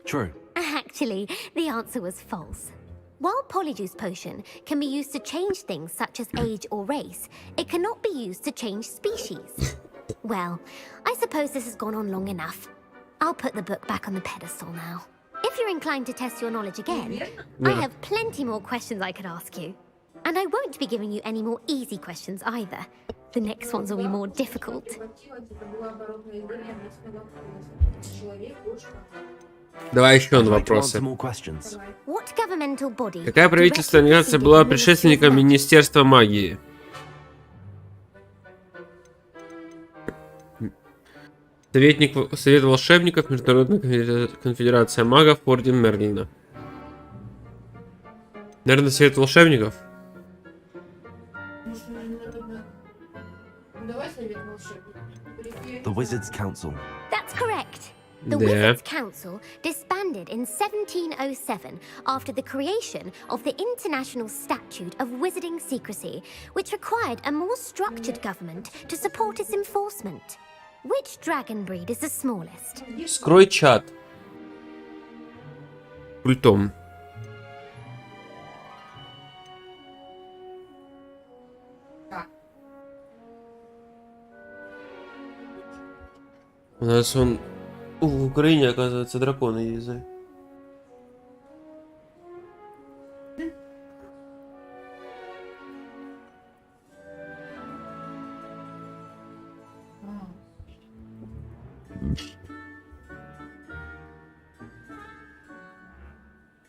Speaker 3: True.
Speaker 10: Actually, the answer was false. While Polyjuice Potion can be used to change things such as age or race, it cannot be used to change species. Well, I suppose this has gone on long enough. I'll put the book back on the pedestal now. If you're inclined to test your knowledge again, I have plenty more questions I could ask you. And I won't be giving you any more easy questions either. The next ones will be more difficult.
Speaker 1: Давай еще
Speaker 3: I'd like to
Speaker 1: вопросы.
Speaker 3: answer more questions.
Speaker 10: What governmental body
Speaker 1: Какая правительственная организация была предшественником Министерства магии? Совет волшебников, Международная конфедерация магов, Орден Мерлина. Наверное, Совет волшебников?
Speaker 3: The Wizards' Council.
Speaker 10: That's correct. The
Speaker 1: Да.
Speaker 10: Wizards' Council disbanded in 1707 after the creation of the International Statute of Wizarding Secrecy, which required a more structured government to support its enforcement. Which dragon breed is the smallest?
Speaker 1: Скрой чат. Пультом. У нас он в Украине, оказывается, драконы ездят.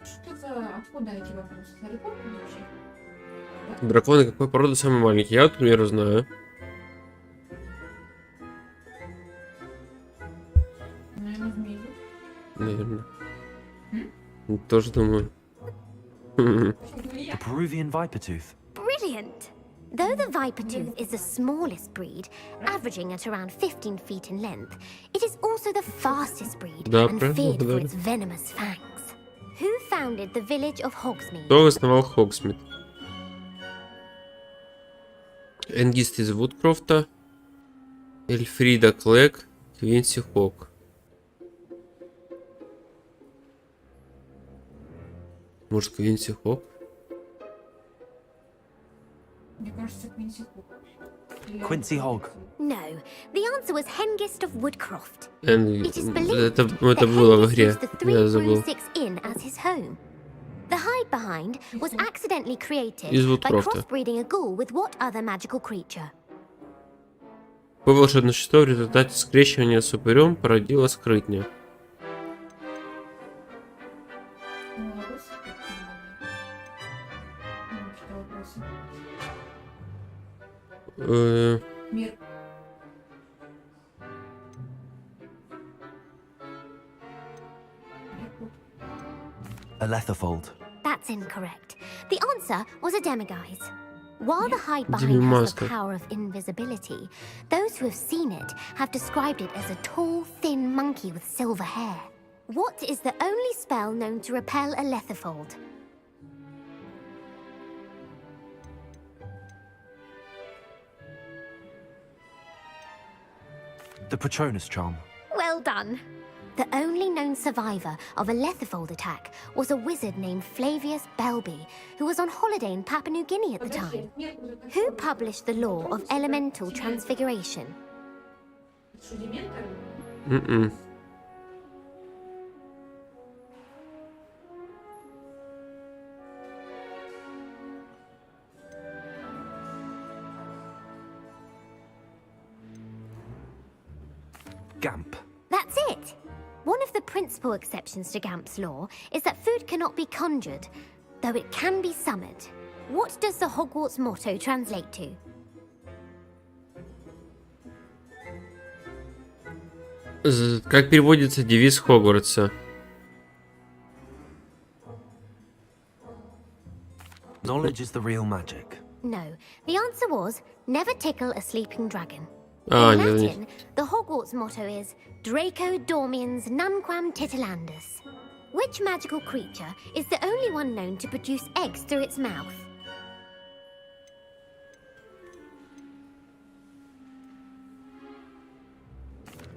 Speaker 13: Что за... Откуда эти вопросы? Далеко вообще?
Speaker 1: Драконы какой породы самый маленький? Я вот, к примеру, знаю.
Speaker 13: Наверное, змеи.
Speaker 1: Наверное. Тоже думаю.
Speaker 3: The Peruvian Vipertooth.
Speaker 10: Brilliant! Though the Vipertooth is the smallest breed, averaging at around 15 feet in length, it is also the fastest breed
Speaker 1: Да,
Speaker 10: and
Speaker 1: правильно,
Speaker 10: feared for
Speaker 1: да.
Speaker 10: its venomous fangs. Who founded the village of Hogsmeade?
Speaker 1: Кто основал Хогсмит? Энгист из Вудкрофта, Эльфрида Клэг, Квинси Хок. Может, Квинси Хок?
Speaker 13: Мне кажется, Квинси Хук.
Speaker 3: Quincy Hogg.
Speaker 10: No, the answer was Hengist of Woodcroft.
Speaker 1: It
Speaker 10: is believed
Speaker 1: это
Speaker 10: that
Speaker 1: было в
Speaker 10: Hengist
Speaker 1: игре.
Speaker 10: used the Three
Speaker 1: Я забыл.
Speaker 10: Broomsticks Inn as his home. The hide behind was accidentally created
Speaker 1: Из
Speaker 10: by
Speaker 1: Вудкрофта.
Speaker 10: crossbreeding a ghoul with what other magical creature?
Speaker 1: Какое волшебное существо в результате скрещивания с упырем породило скрытня?
Speaker 13: Мир.
Speaker 3: A Letherfold.
Speaker 10: That's incorrect. The answer was a demiguise. While the hide behind has the
Speaker 1: Demi-masker.
Speaker 10: power of invisibility, those who have seen it have described it as a tall, thin monkey with silver hair. What is the only spell known to repel a Letherfold?
Speaker 3: The Patronus Charm.
Speaker 10: Well done. The only known survivor of a Letherfold attack was a wizard named Flavius Belby, who was on holiday in Papua New Guinea at the time. Who published the law of elemental transfiguration?
Speaker 3: Gamp.
Speaker 10: That's it! One of the principal exceptions to Gamp's law is that food cannot be conjured, though it can be summoned. What does the Hogwarts motto translate to?
Speaker 1: Как переводится девиз Хогвартса?
Speaker 3: Knowledge is the real magic.
Speaker 10: No, the answer was never tickle a sleeping dragon.
Speaker 1: А,
Speaker 10: In
Speaker 1: нет,
Speaker 10: Latin, the Hogwarts motto is Draco Dormiens Nunquam Titilandus. Which magical creature is the only one known to produce eggs through its mouth?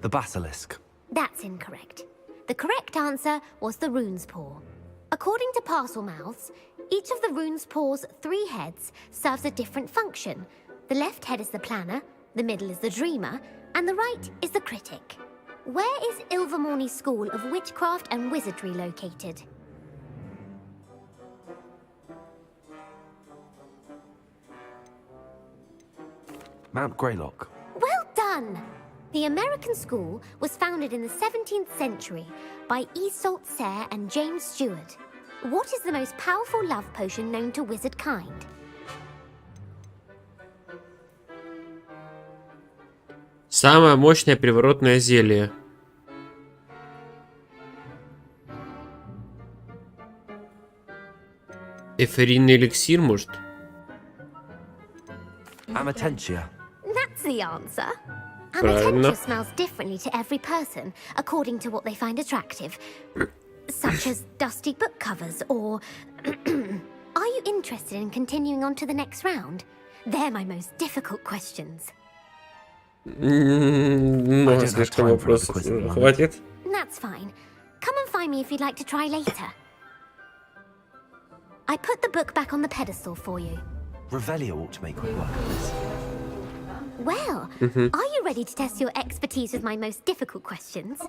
Speaker 3: The basilisk.
Speaker 10: That's incorrect. The correct answer was the rune's paw. According to parcel mouths, each of the rune's paw's 3 heads serves a different function. The left head is the planner, the middle is the dreamer, and the right is the critic. Where is Ilvermorny's School of Witchcraft and Wizardry located?
Speaker 3: Mount Greylock.
Speaker 10: Well done! The American school was founded in the 17th century by Isolde Sayre and James Stewart. What is the most powerful love potion known to wizard kind?
Speaker 1: Самое мощное приворотное зелье. Эфирный эликсир, может?
Speaker 3: Amatentia.
Speaker 10: That's the answer.
Speaker 1: Правильно.
Speaker 10: Amatentia smells differently to every person, according to what they find attractive. Such as dusty book covers or... Are you interested in continuing on to the next round? They're my most difficult questions.
Speaker 1: Много слишком вопросов. Хватит?
Speaker 10: That's fine. Come and find me if you'd like to try later. I put the book back on the pedestal for you.
Speaker 3: Revelio ought to make quick work of this.
Speaker 10: Well, are you ready to test your expertise with my most difficult questions?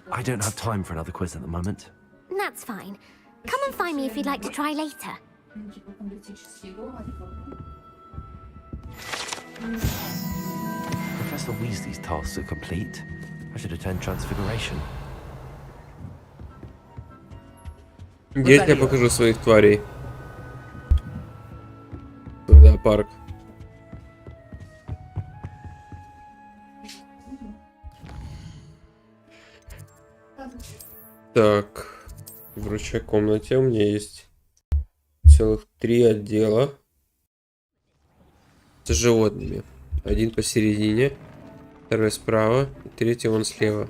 Speaker 3: I don't have time for another quiz at the moment.
Speaker 10: That's fine. Come and find me if you'd like to try later.
Speaker 3: Professor Weasley's tasks are complete. I should attend Transfiguration.
Speaker 1: Я тебе покажу своих тварей. Да, парк. Так, в врачебной комнате у меня есть целых 3 отдела с животными. Один посередине, второй справа, и третий вон слева.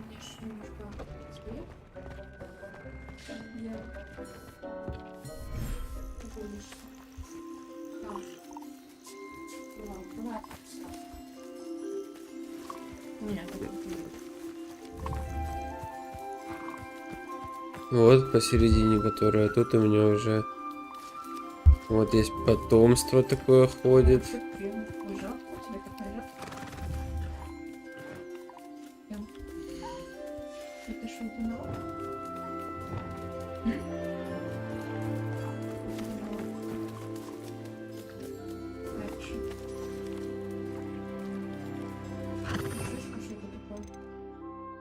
Speaker 1: Вот посередине, которая тут у меня уже вот есть потомство такое ходит.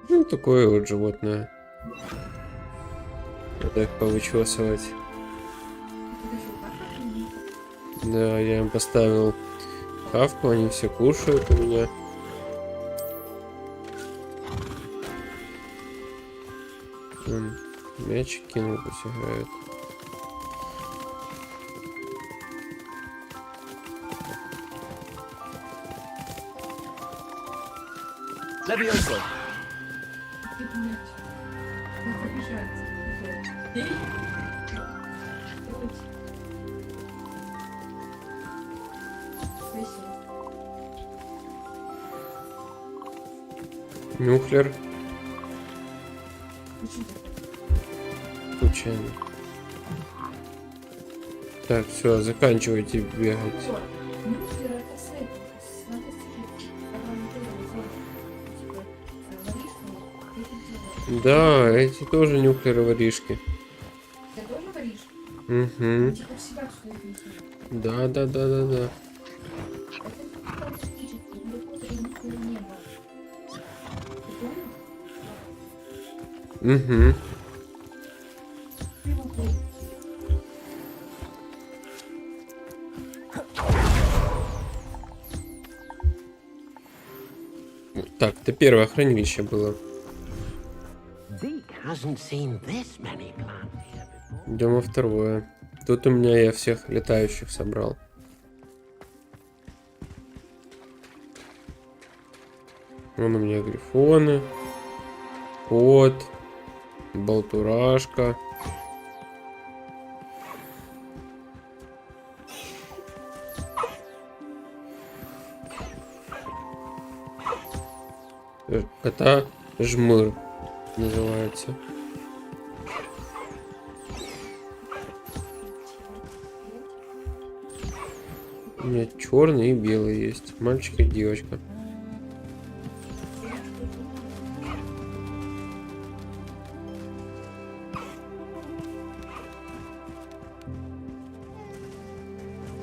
Speaker 1: Ну, такое вот животное. Надо их повычесывать. Да, я им поставил хавку, они все кушают у меня. Мячик кинул, пусть играют.
Speaker 3: Levioso.
Speaker 1: Нюхлер. Случайно. Так, все, заканчивайте бегать. Да, эти тоже нюхлеры воришки. Угу. Да. Угу. Так, это первое хранилище было.
Speaker 14: Deke hasn't seen this many plants here before.
Speaker 1: Идем во второе. Тут у меня я всех летающих собрал. Вон у меня грифоны. Кот. Болтурашка. Кота жмыр называется. У меня черный и белый есть. Мальчик и девочка.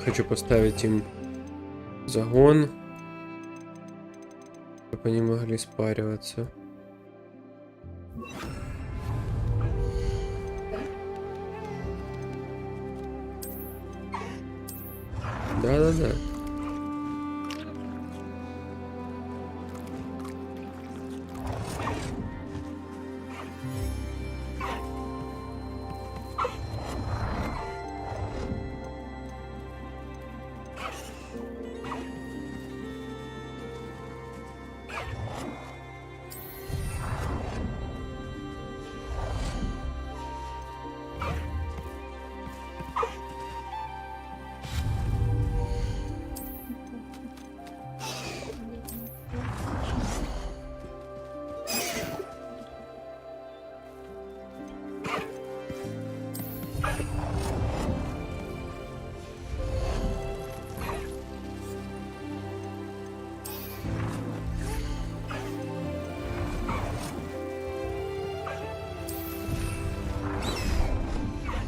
Speaker 1: Хочу поставить им загон, чтобы они могли спариваться. Да-да-да.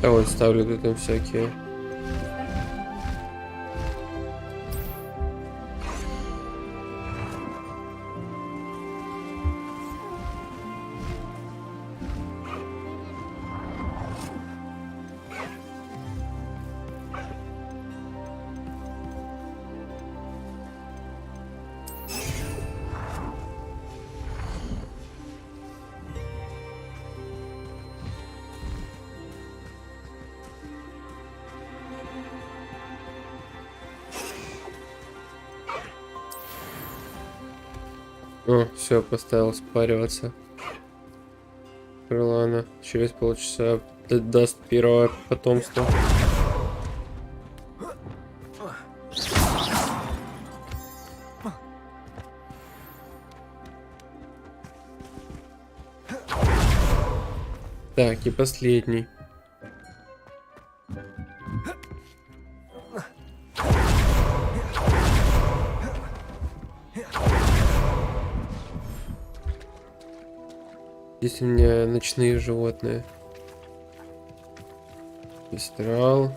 Speaker 1: А вот ставлю тут им всякие. О, все, поставил спариваться. Крылана. Через полчаса даст первое потомство. Так, и последний. Здесь у меня ночные животные. Пестрал.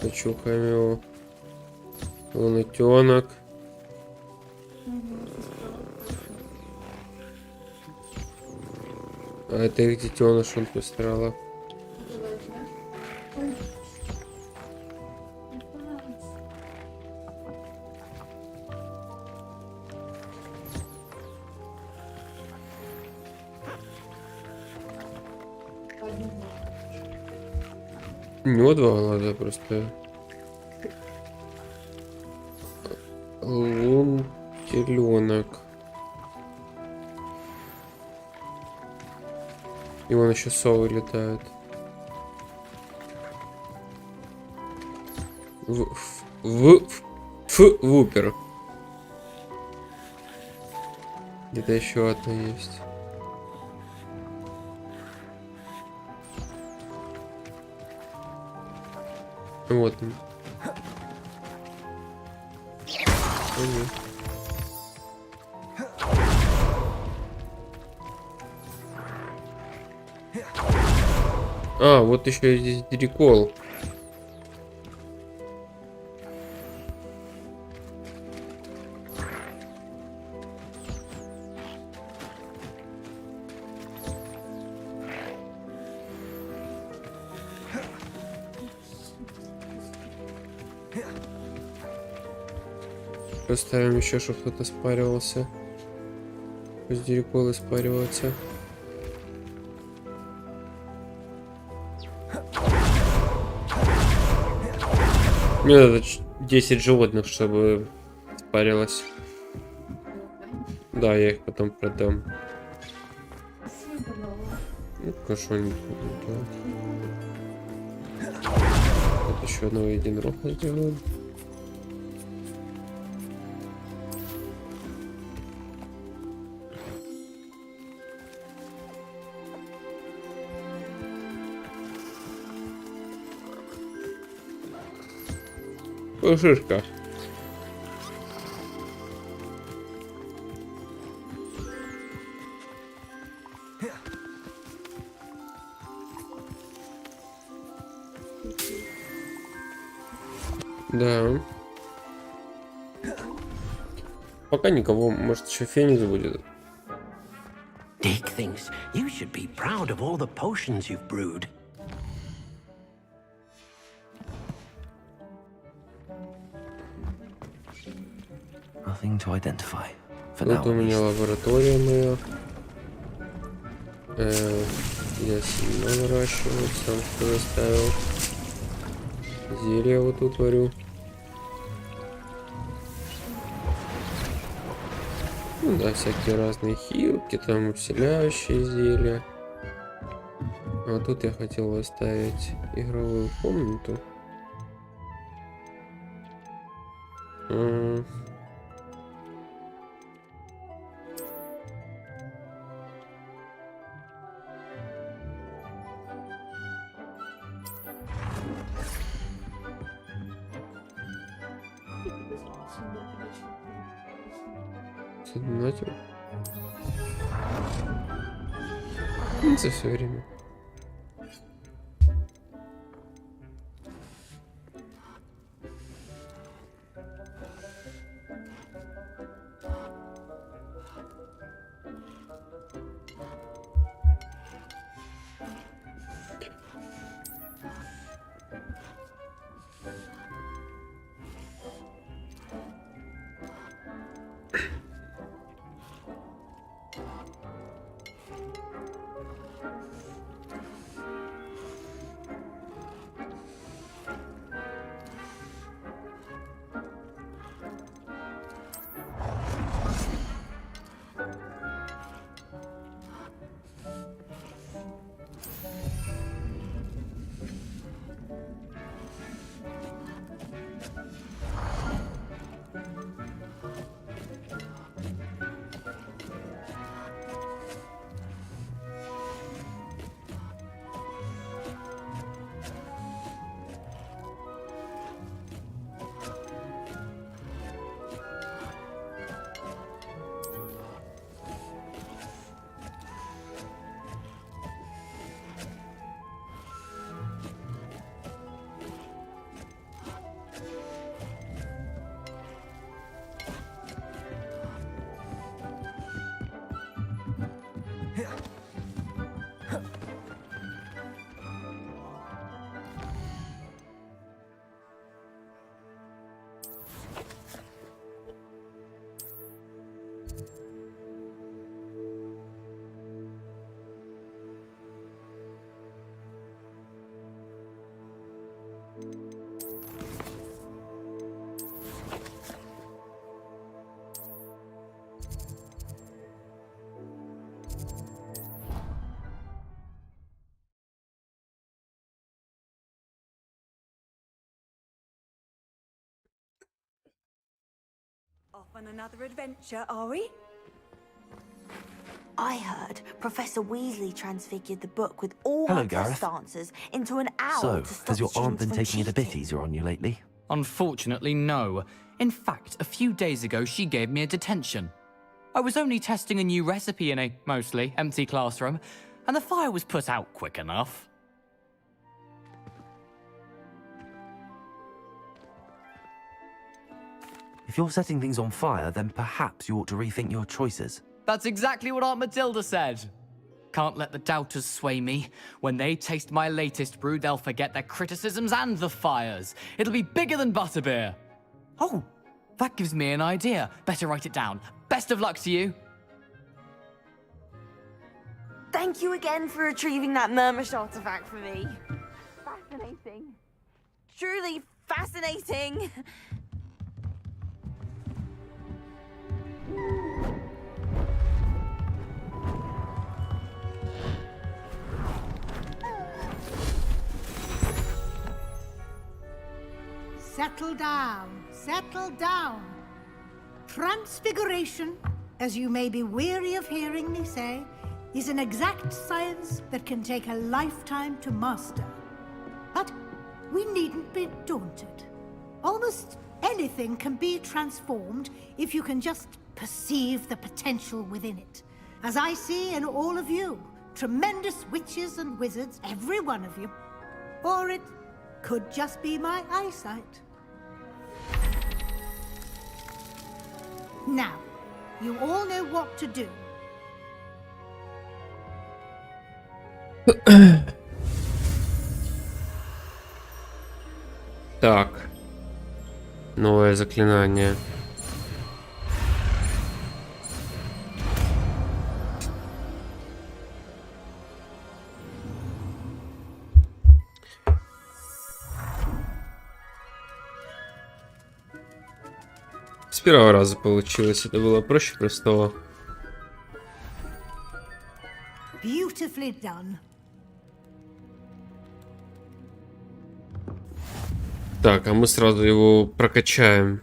Speaker 1: Почухаем его. Лунатенок. А это их детеныш, он пестрала. У него два глаза просто. Лун-теленок. И вон еще совы летают. Вупер. Где-то еще одна есть. Вот он. А, вот еще здесь дирикол. Поставим еще, чтобы кто-то спаривался. Пусть дириколы спариваются. Мне надо 10 животных, чтобы спарилось. Да, я их потом продам. Ну, что они будут делать? Вот еще одного единорога сделаем. Шишка. Да. Пока никого, может еще Феникс будет.
Speaker 14: Dick thinks you should be proud of all the potions you've brewed.
Speaker 3: Nothing to identify. For
Speaker 1: Тут
Speaker 3: now,
Speaker 1: у
Speaker 3: at
Speaker 1: меня
Speaker 3: least.
Speaker 1: лаборатория моя. Я семена выращиваю, сам что заставил. Зелья вот тут варю. Ну да, всякие разные хилки, там усиляющие зелья. А тут я хотел оставить игровую комнату. Знаете? За все время.
Speaker 15: Off on another adventure, are we?
Speaker 16: I heard Professor Weasley transfigured the book with all
Speaker 3: Hello,
Speaker 16: her test
Speaker 3: Gareth.
Speaker 16: answers into an owl
Speaker 3: So,
Speaker 16: to stop
Speaker 3: has your aunt
Speaker 16: students
Speaker 3: been
Speaker 16: from
Speaker 3: taking it a bit
Speaker 16: cheating.
Speaker 3: easier on you lately?
Speaker 17: Unfortunately, no. In fact, a few days ago, she gave me a detention. I was only testing a new recipe in a mostly empty classroom, and the fire was put out quick enough.
Speaker 3: If you're setting things on fire, then perhaps you ought to rethink your choices.
Speaker 17: That's exactly what Aunt Matilda said. Can't let the doubters sway me. When they taste my latest brew, they'll forget their criticisms and the fires. It'll be bigger than butterbeer. Oh, that gives me an idea. Better write it down. Best of luck to you.
Speaker 16: Thank you again for retrieving that Murmish artifact for me. Fascinating. Truly Fascinating.
Speaker 7: Settle down, settle down. Transfiguration, as you may be weary of hearing me say, is an exact science that can take a lifetime to master. But we needn't be daunted. Almost anything can be transformed if you can just perceive the potential within it. As I see in all of you, tremendous witches and wizards, every one of you. Or it could just be my eyesight. Now, you all know what to do.
Speaker 1: Так. Новое заклинание. С первого раза получилось. Это было проще простого.
Speaker 7: Beautifully done.
Speaker 1: Так, а мы сразу его прокачаем.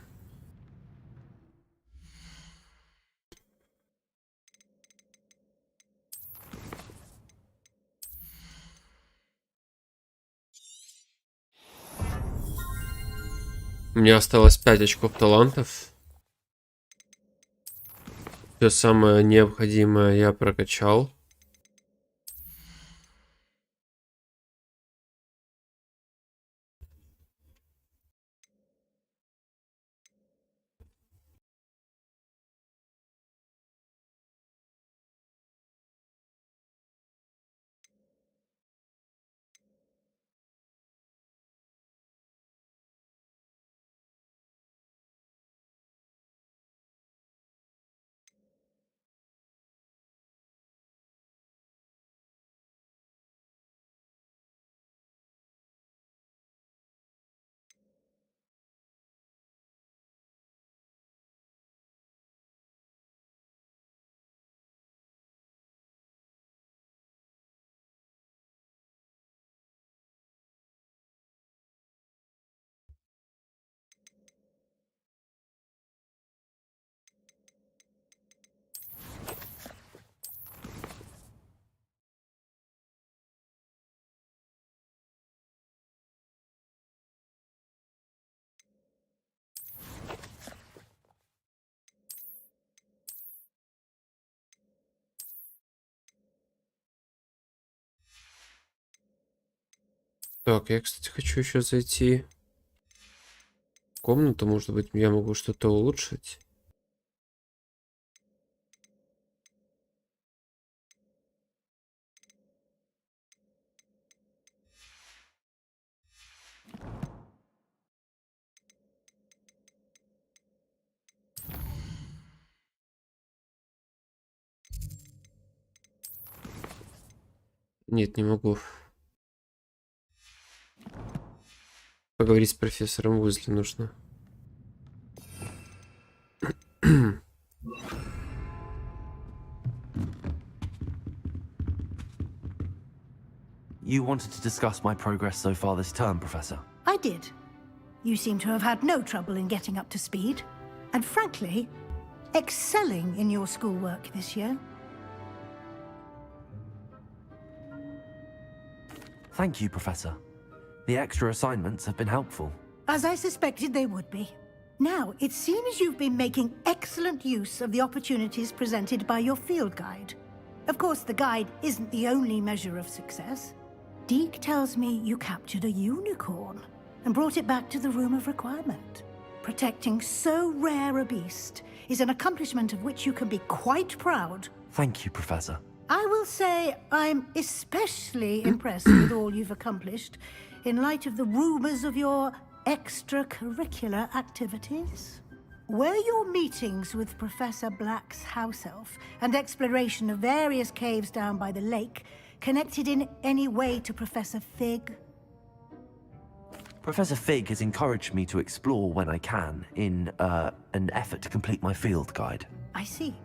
Speaker 1: У меня осталось 5 очков талантов. Все самое необходимое я прокачал. Так, я, кстати, хочу еще зайти в комнату. Может быть, я могу что-то улучшить. Нет, не могу. Поговорить с профессором Уизли нужно.
Speaker 3: You wanted to discuss my progress so far this term, Professor?
Speaker 7: I did. You seem to have had no trouble in getting up to speed. And frankly, excelling in your schoolwork this year.
Speaker 3: Thank you, Professor. The extra assignments have been helpful.
Speaker 7: As I suspected they would be. Now, it seems you've been making excellent use of the opportunities presented by your field guide. Of course, the guide isn't the only measure of success. Deke tells me you captured a unicorn and brought it back to the Room of Requirement. Protecting so rare a beast is an accomplishment of which you can be quite proud.
Speaker 3: Thank you, Professor.
Speaker 7: I will say I'm especially impressed with all you've accomplished in light of the rumors of your extracurricular activities. Were your meetings with Professor Black's house elf and exploration of various caves down by the lake connected in any way to Professor Fig?
Speaker 3: Professor Fig has encouraged me to explore when I can in an effort to complete my field guide.
Speaker 7: I see.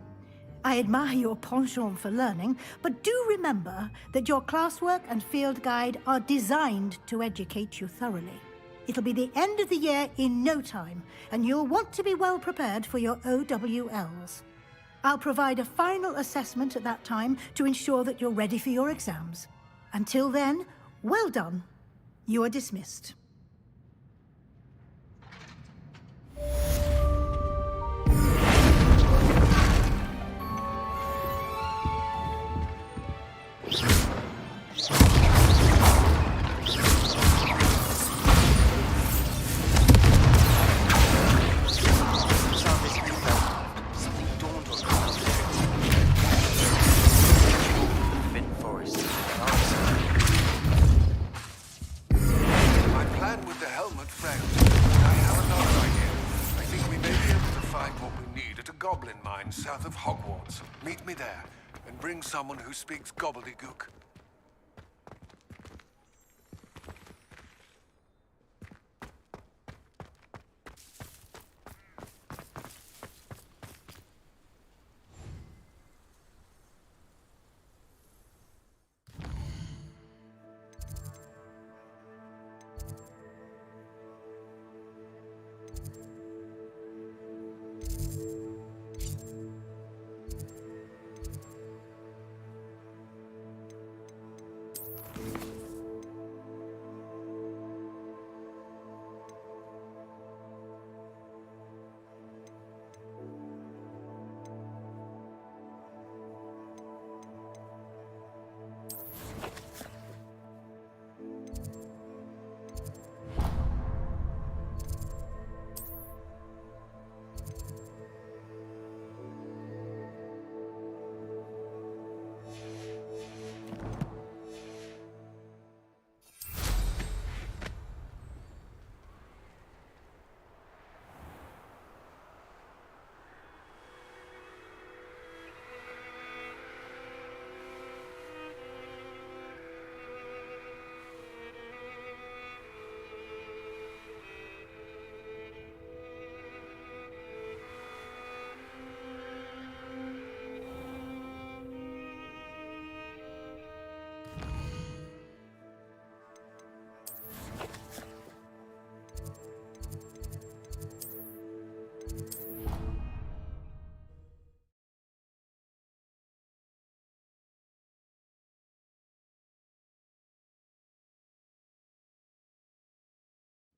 Speaker 7: I admire your penchant for learning, but do remember that your classwork and field guide are designed to educate you thoroughly. It'll be the end of the year in no time, and you'll want to be well prepared for your OWLs. I'll provide a final assessment at that time to ensure that you're ready for your exams. Until then, well done. You are dismissed.
Speaker 18: South of Hogwarts. Meet me there, and bring someone who speaks gobbledygook.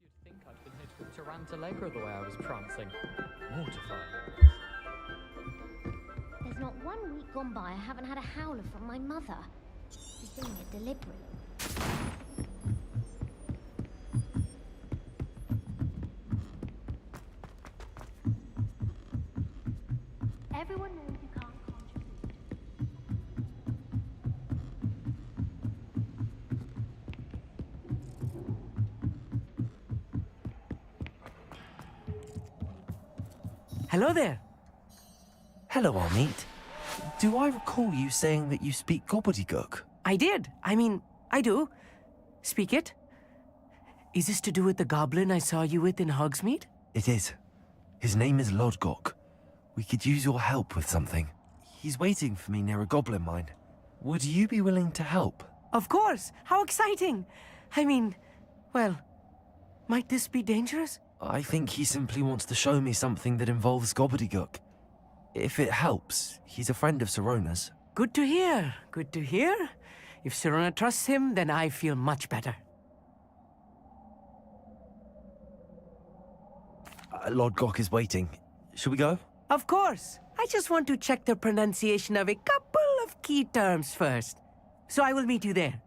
Speaker 17: You'd think I'd been hit with Tarantallegra the way I was prancing. Mortifying.
Speaker 10: There's not 1 week gone by I haven't had a howler from my mother. She's doing it deliberately. Everyone knows you can't contribute.
Speaker 3: Hello there. Hello, Amit. Do I recall you saying that you speak gobbledygook?
Speaker 19: I did. I mean, I do. Speak it. Is this to do with the goblin I saw you with in Hogsmeade?
Speaker 3: It is. His name is Lodgok. We could use your help with something. He's waiting for me near a goblin mine. Would you be willing to help?
Speaker 19: Of course. How exciting. I mean, well, might this be dangerous?
Speaker 3: I think he simply wants to show me something that involves gobbledygook. If it helps, he's a friend of Sirona's.
Speaker 19: Good to hear. Good to hear. If Sirona trusts him, then I feel much better.
Speaker 3: Lodgok is waiting. Shall we go?
Speaker 19: Of course. I just want to check the pronunciation of a couple of key terms first. So I will meet you there.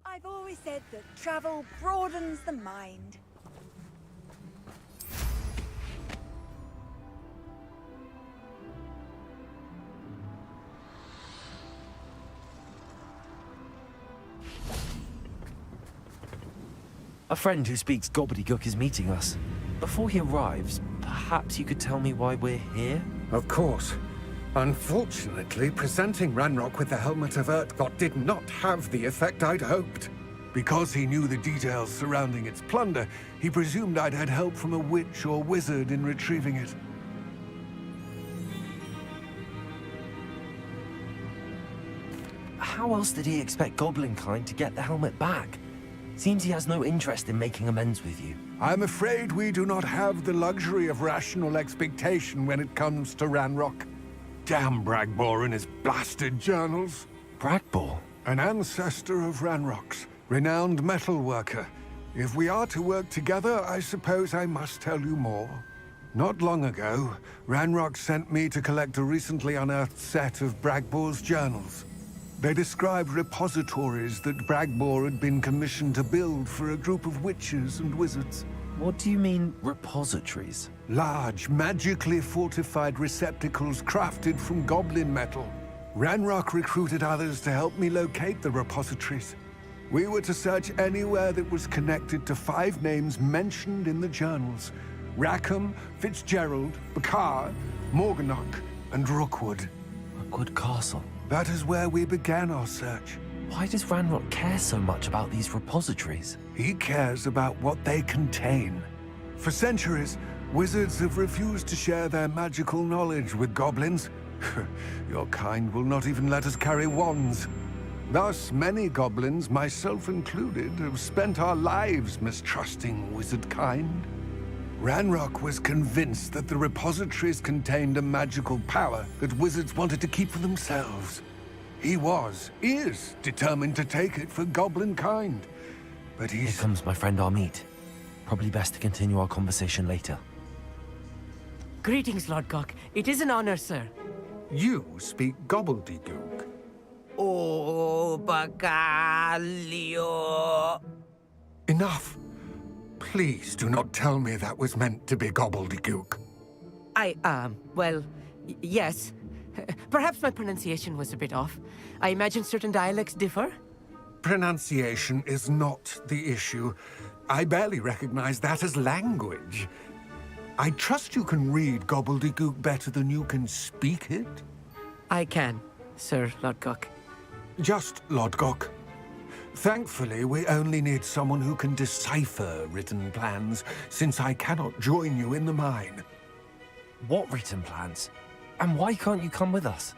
Speaker 15: I've always said that travel broadens the mind.
Speaker 3: A friend who speaks gobbledygook is meeting us. Before he arrives, perhaps you could tell me why we're here?
Speaker 18: Of course. Unfortunately, presenting Ranrock with the Helmet of Urtkot did not have the effect I'd hoped. Because he knew the details surrounding its plunder, he presumed I'd had help from a witch or wizard in retrieving it.
Speaker 3: How else did he expect Goblinkind to get the helmet back? Seems he has no interest in making amends with you.
Speaker 18: I'm afraid we do not have the luxury of rational expectation when it comes to Ranrock. Damn Bragbor and his blasted journals.
Speaker 3: Bragbor?
Speaker 18: An ancestor of Ranrock's, renowned metal worker. If we are to work together, I suppose I must tell you more. Not long ago, Ranrock sent me to collect a recently unearthed set of Bragbor's journals. They described repositories that Bragbor had been commissioned to build for a group of witches and wizards.
Speaker 3: What do you mean, repositories?
Speaker 18: Large, magically fortified receptacles crafted from goblin metal. Ranrock recruited others to help me locate the repositories. We were to search anywhere that was connected to 5 names mentioned in the journals: Rackham, Fitzgerald, Bakar, Morganach, and Rookwood.
Speaker 3: Rookwood Castle.
Speaker 18: That is where we began our search.
Speaker 3: Why does Ranrock care so much about these repositories?
Speaker 18: He cares about what they contain. For centuries, wizards have refused to share their magical knowledge with goblins. Your kind will not even let us carry wands. Thus, many goblins, myself included, have spent our lives mistrusting wizard kind. Ranrock was convinced that the repositories contained a magical power that wizards wanted to keep for themselves. He is determined to take it for goblin kind. But
Speaker 3: Here comes my friend Amit. Probably best to continue our conversation later.
Speaker 19: Greetings, Lord Gok. It is an honor, sir.
Speaker 18: You speak gobbledygook.
Speaker 19: Oh, Bagalio.
Speaker 18: Enough. Please do not tell me that was meant to be gobbledygook.
Speaker 19: Well, yes. Perhaps my pronunciation was a bit off. I imagine certain dialects differ?
Speaker 18: Pronunciation is not the issue. I barely recognize that as language. I trust you can read gobbledygook better than you can speak it?
Speaker 19: I can, Sir Lodgok.
Speaker 18: Just Lodgok. Thankfully, we only need someone who can decipher written plans, since I cannot join you in the mine.
Speaker 3: What written plans? And why can't you come with us?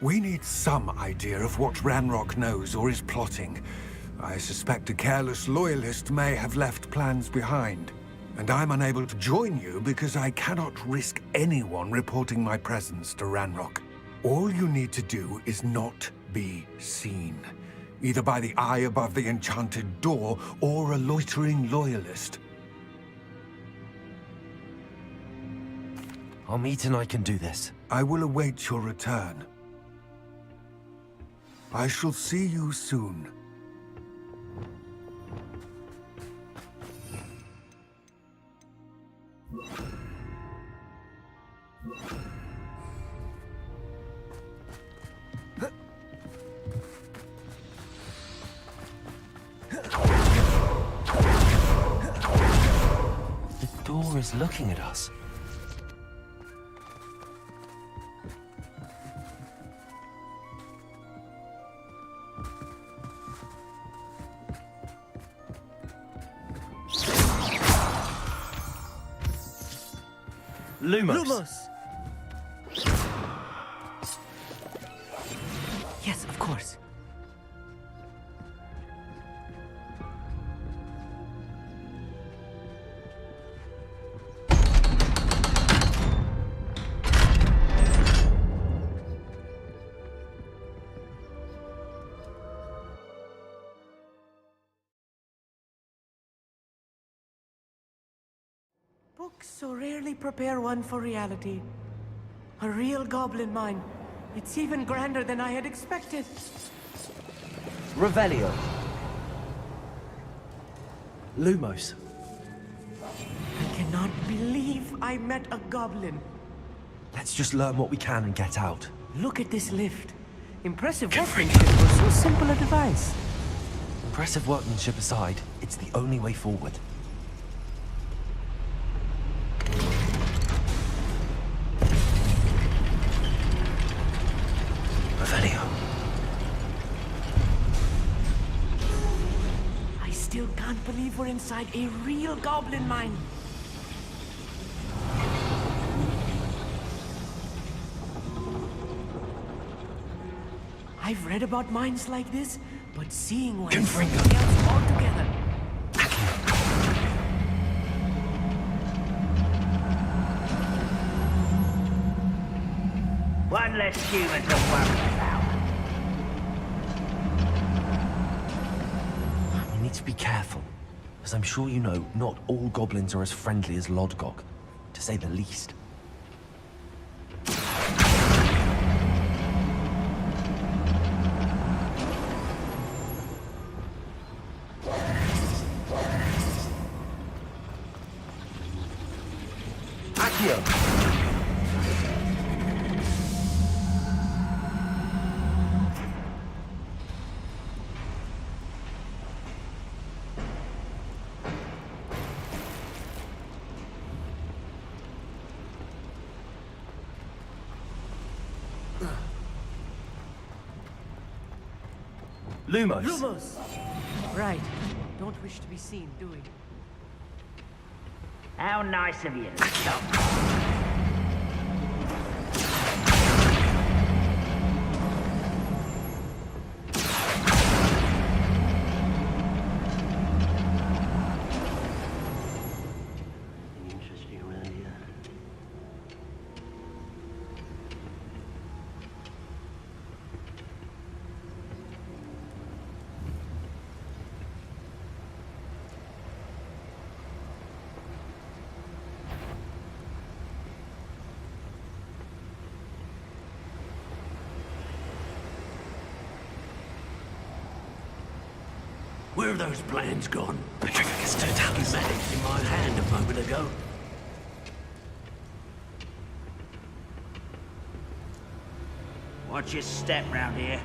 Speaker 18: We need some idea of what Ranrock knows or is plotting. I suspect a careless loyalist may have left plans behind. And I'm unable to join you because I cannot risk anyone reporting my presence to Ranrock. All you need to do is not be seen. Either by the eye above the enchanted door, or a loitering loyalist.
Speaker 3: Amit and I can do this.
Speaker 18: I will await your return. I shall see you soon.
Speaker 3: The door is looking at us.
Speaker 19: Lumos! Yes, of course. Books so rarely prepare one for reality. A real goblin mine. It's even grander than I had expected.
Speaker 3: Revelio. Lumos.
Speaker 19: I cannot believe I met a goblin.
Speaker 3: Let's just learn what we can and get out.
Speaker 19: Look at this lift. Impressive workmanship for so simple a device.
Speaker 3: Impressive workmanship aside, it's It's the only way forward. Revelio.
Speaker 19: I still can't believe we're inside a real goblin mine. I've read about mines like this, but seeing one is something else altogether.
Speaker 4: One less human to worry about.
Speaker 3: We need to be careful, as I'm sure you know, not all goblins are as friendly as Lodgok, to say the least. Lumos.
Speaker 19: Lumos! Right. Don't wish to be seen, do we?
Speaker 4: How nice of you.
Speaker 14: Interesting around here. Where have those plans gone?
Speaker 3: It's totally
Speaker 14: Schematics in my hand a moment ago.
Speaker 4: Watch your step round here.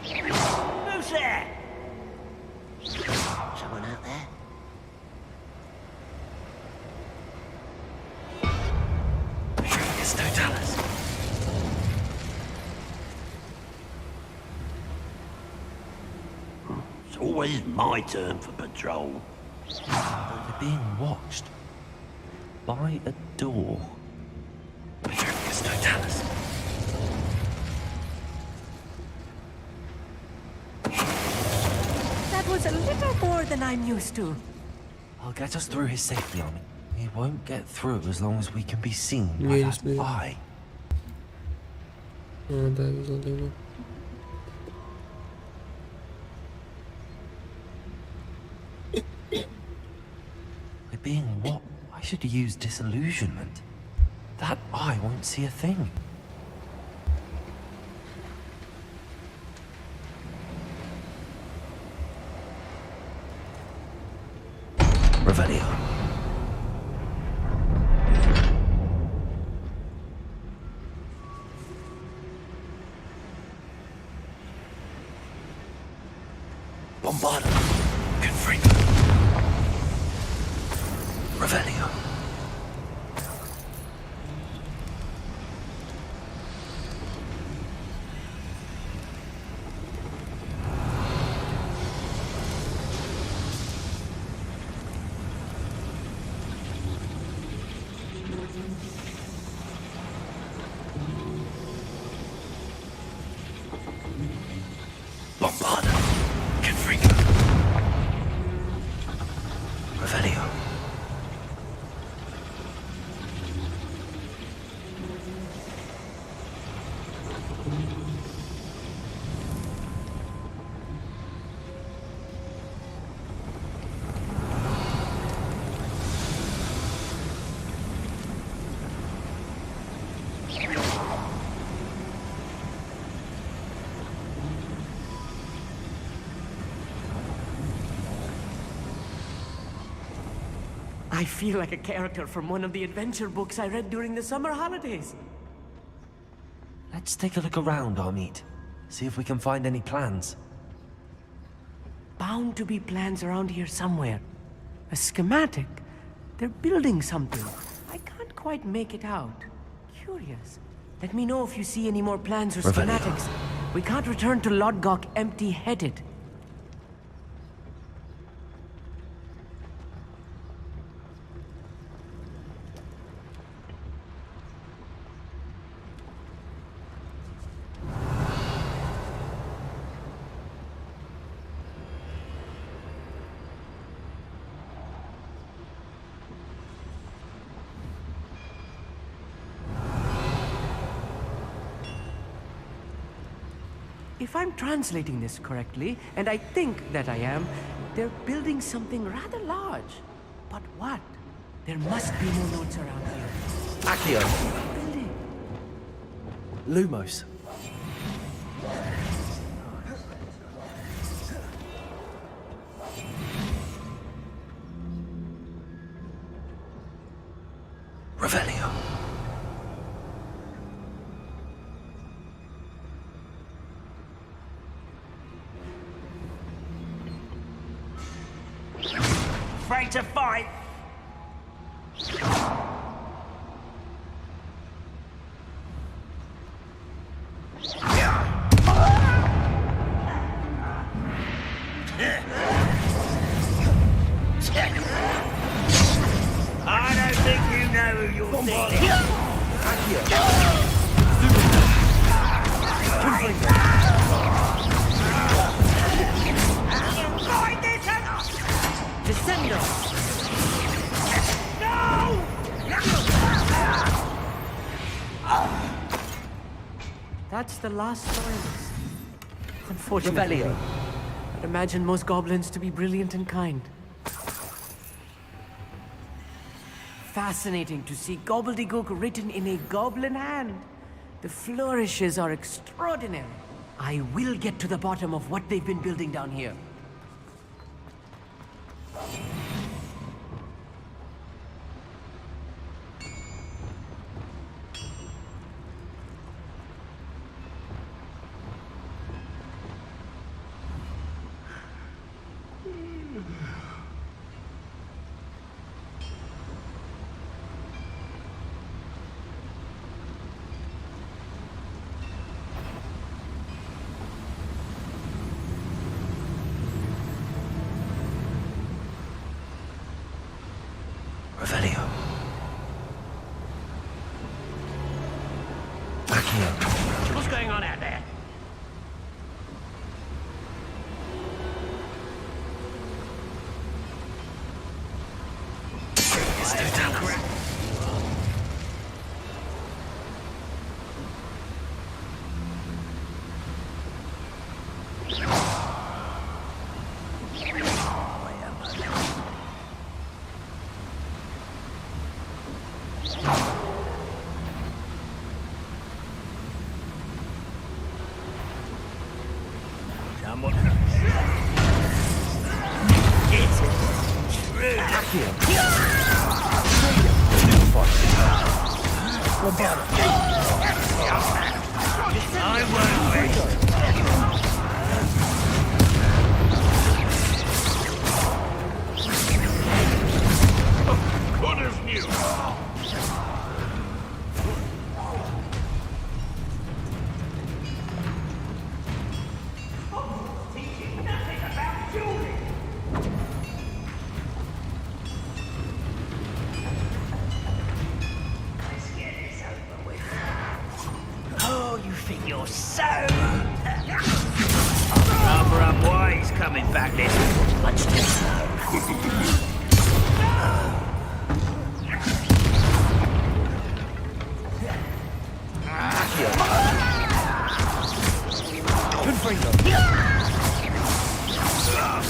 Speaker 4: Who's there?
Speaker 14: Someone out there?
Speaker 3: It's totalis.
Speaker 14: It's always my turn for patrol.
Speaker 3: We're being watched. By a door. It's totalis.
Speaker 19: That was a little more than I'm used to.
Speaker 3: I'll get us through his safety army. He won't get through as long as we can be seen by
Speaker 1: Не, не
Speaker 3: that
Speaker 1: смею.
Speaker 3: eye.
Speaker 1: Да, взял его.
Speaker 3: We're being what? I should use disillusionment. That eye won't see a thing. Revelio. Bombarda. Confringo. Revelio. Bombarda. Confringo. Revelio.
Speaker 19: I feel like a character from one of the adventure books I read during the summer holidays.
Speaker 3: Let's take a look around, Amit. See if we can find any plans.
Speaker 19: Bound to be plans around here somewhere. A schematic. They're building something. I can't quite make it out. Curious. Let me know if you see any more plans or schematics. We can't return to Lodgok empty-headed. If I'm translating this correctly, and I think that I am, they're building something rather large. But what? There must be more notes around here.
Speaker 3: Accio.
Speaker 19: Building.
Speaker 3: Lumos. Revelio.
Speaker 4: Afraid to fight? I don't think you know who you're thinking.
Speaker 19: Descendo! That's the last loyalist. Unfortunately.
Speaker 3: Revelio.
Speaker 19: I'd imagine most goblins to be brilliant and kind. Fascinating to see gobbledygook written in a goblin hand. The flourishes are extraordinary. I will get to the bottom of what they've been building down here.
Speaker 3: Revelio. Accio.
Speaker 4: What's going on out there?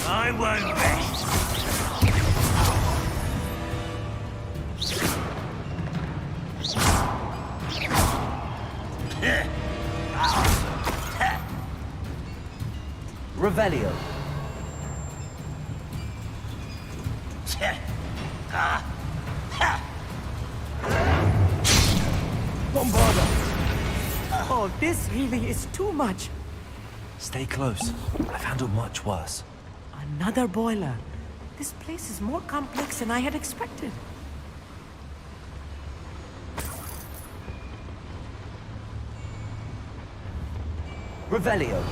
Speaker 4: I won't rest.
Speaker 3: Revelio.
Speaker 19: Bombarda! Oh, this really is too much.
Speaker 3: Stay close. I've handled much worse.
Speaker 19: Another boiler. This place is more complex than I had expected.
Speaker 3: Revelio.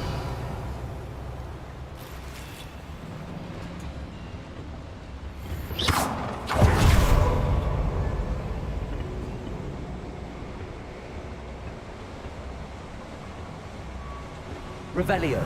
Speaker 3: Revelio.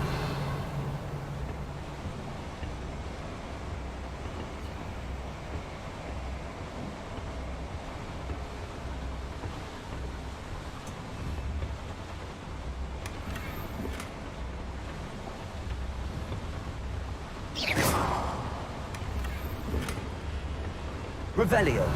Speaker 3: Revelio.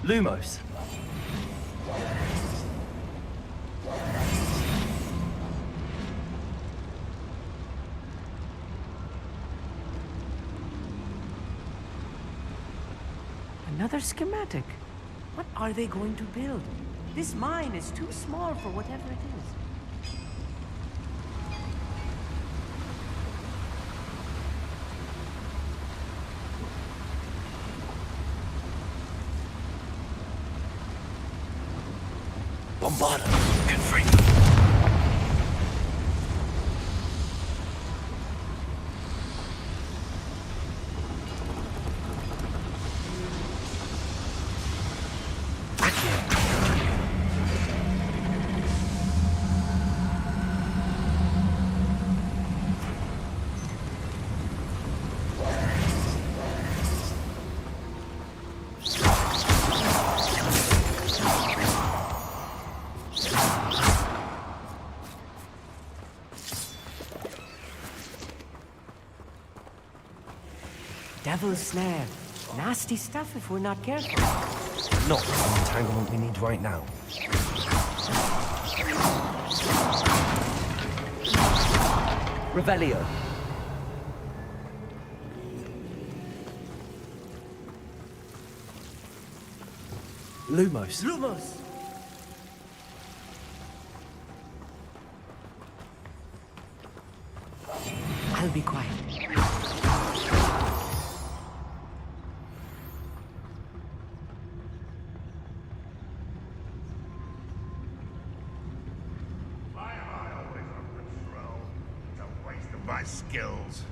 Speaker 3: Lumos.
Speaker 19: Another schematic. What are they going to build? This mine is too small for whatever it is.
Speaker 3: Bombarda. Can free.
Speaker 19: Devil's snare. Nasty stuff if we're not careful.
Speaker 3: Not the entanglement we need right now. Revelio. Lumos.
Speaker 19: Lumos! I'll be quiet.
Speaker 5: My skills.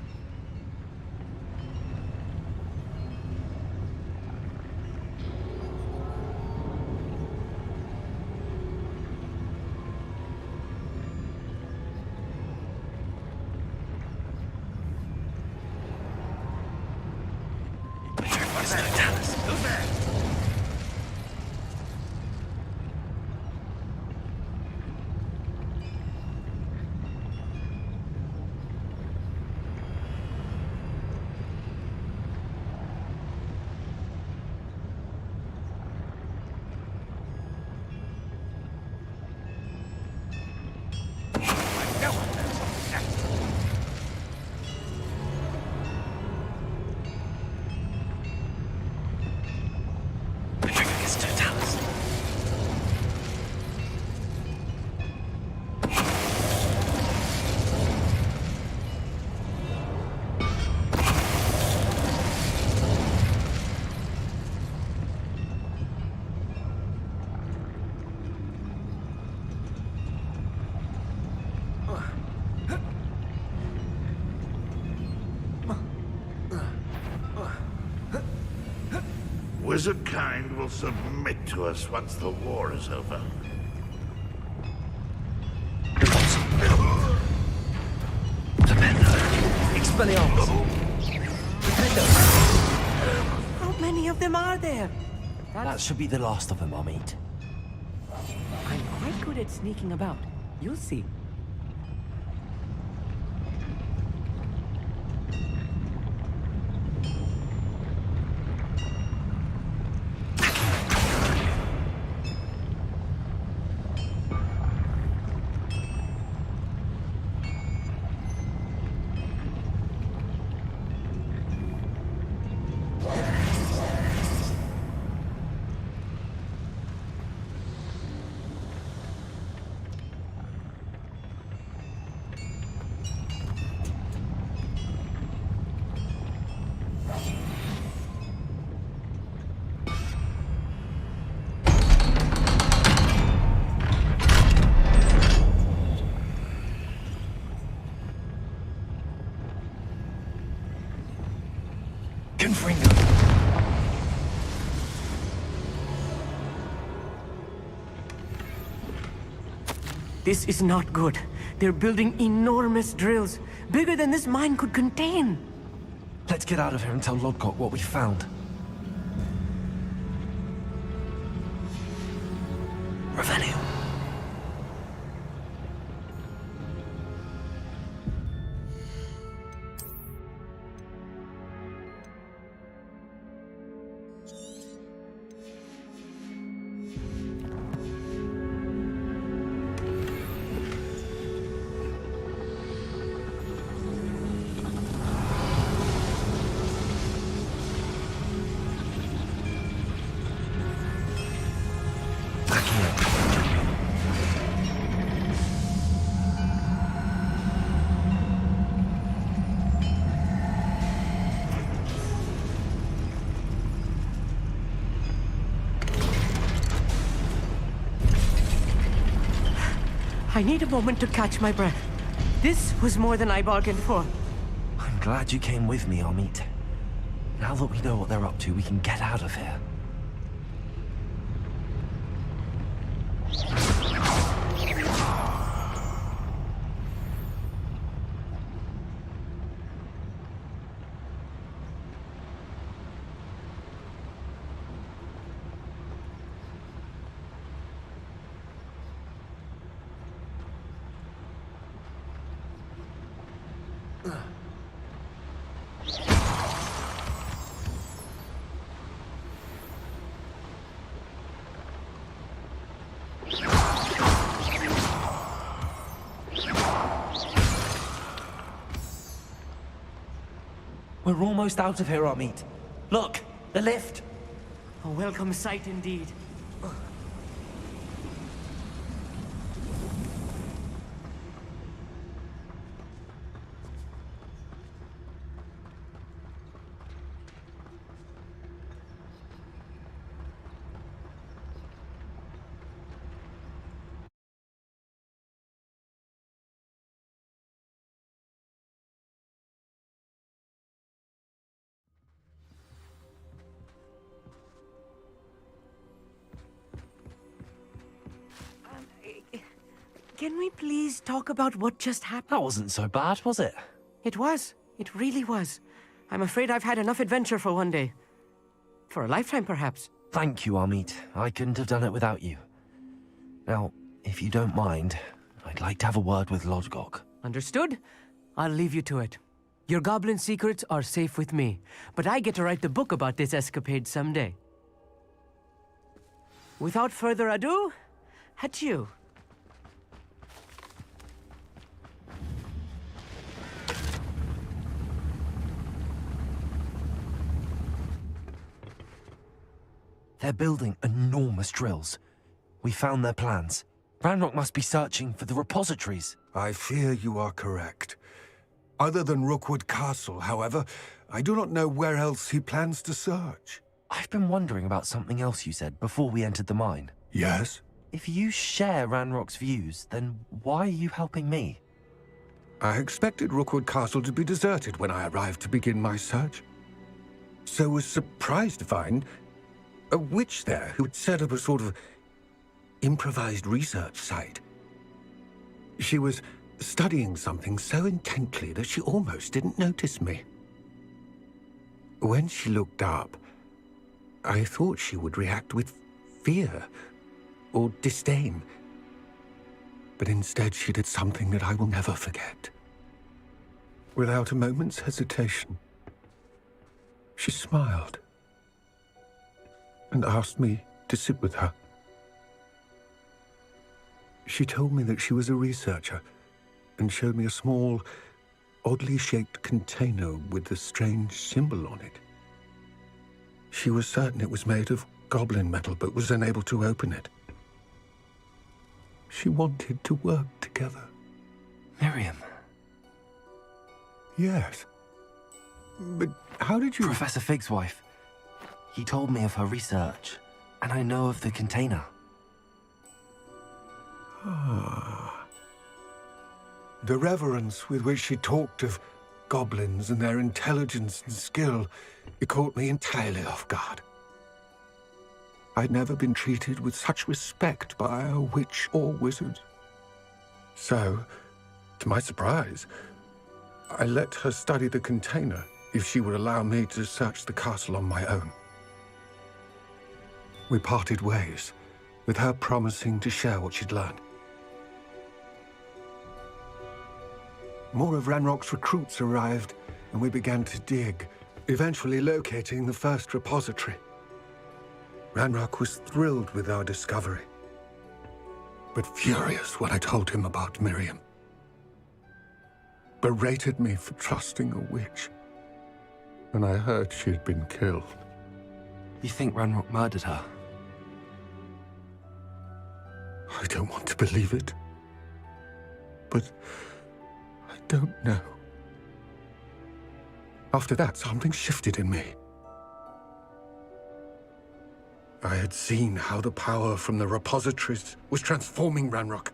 Speaker 5: Wizard kind will submit to us once the war is over.
Speaker 19: How many of them are there?
Speaker 3: That should be the last of them, I'll meet.
Speaker 19: I'm quite good at sneaking about. You'll see. This is not good. They're building enormous drills, bigger than this mine could contain.
Speaker 3: Let's get out of here and tell Lodgok what we found. Revelio.
Speaker 19: I need a moment to catch my breath. This was more than I bargained for.
Speaker 3: I'm glad you came with me, Amit. Now that we know what they're up to, we can get out of here. We're almost out of here, Amit. Look, the lift.
Speaker 19: A welcome sight indeed. Can we please talk about what just happened?
Speaker 3: That wasn't so bad, was it?
Speaker 19: It was. It really was. I'm afraid I've had enough adventure for one day. For a lifetime, perhaps.
Speaker 3: Thank you, Amit. I couldn't have done it without you. Now, if you don't mind, I'd like to have a word with Lodgok.
Speaker 19: Understood? I'll leave you to it. Your goblin secrets are safe with me, but I get to write the book about this escapade someday. Without further ado, adieu.
Speaker 3: They're building enormous drills. We found their plans. Ranrock must be searching for the repositories.
Speaker 18: I fear you are correct. Other than Rookwood Castle, however, I do not know where else he plans to search.
Speaker 3: I've been wondering about something else you said before we entered the mine.
Speaker 18: Yes?
Speaker 3: If you share Ranrock's views, then why are you helping me?
Speaker 18: I expected Rookwood Castle to be deserted when I arrived to begin my search. So was surprised to find a witch there who had set up a sort of improvised research site. She was studying something so intently that she almost didn't notice me. When she looked up, I thought she would react with fear or disdain. But instead she did something that I will never forget. Without a moment's hesitation, she smiled and asked me to sit with her. She told me that she was a researcher and showed me a small, oddly shaped container with a strange symbol on it. She was certain it was made of goblin metal, but was unable to open it. She wanted to work together.
Speaker 3: Miriam.
Speaker 18: Yes. But how did you...
Speaker 3: Professor Fig's wife. He told me of her research, and I know of the container.
Speaker 18: Ah. The reverence with which she talked of goblins and their intelligence and skill, it caught me entirely off guard. I'd never been treated with such respect by a witch or wizard. So, to my surprise, I let her study the container if she would allow me to search the castle on my own. We parted ways, with her promising to share what she'd learned. More of Ranrock's recruits arrived, and we began to dig, eventually locating the first repository. Ranrock was thrilled with our discovery, but furious when I told him about Miriam. Berated me for trusting a witch, and I heard she had been killed.
Speaker 3: You think Ranrock murdered her?
Speaker 18: I don't want to believe it, but I don't know. After that, something shifted in me. I had seen how the power from the repositories was transforming Ranrock,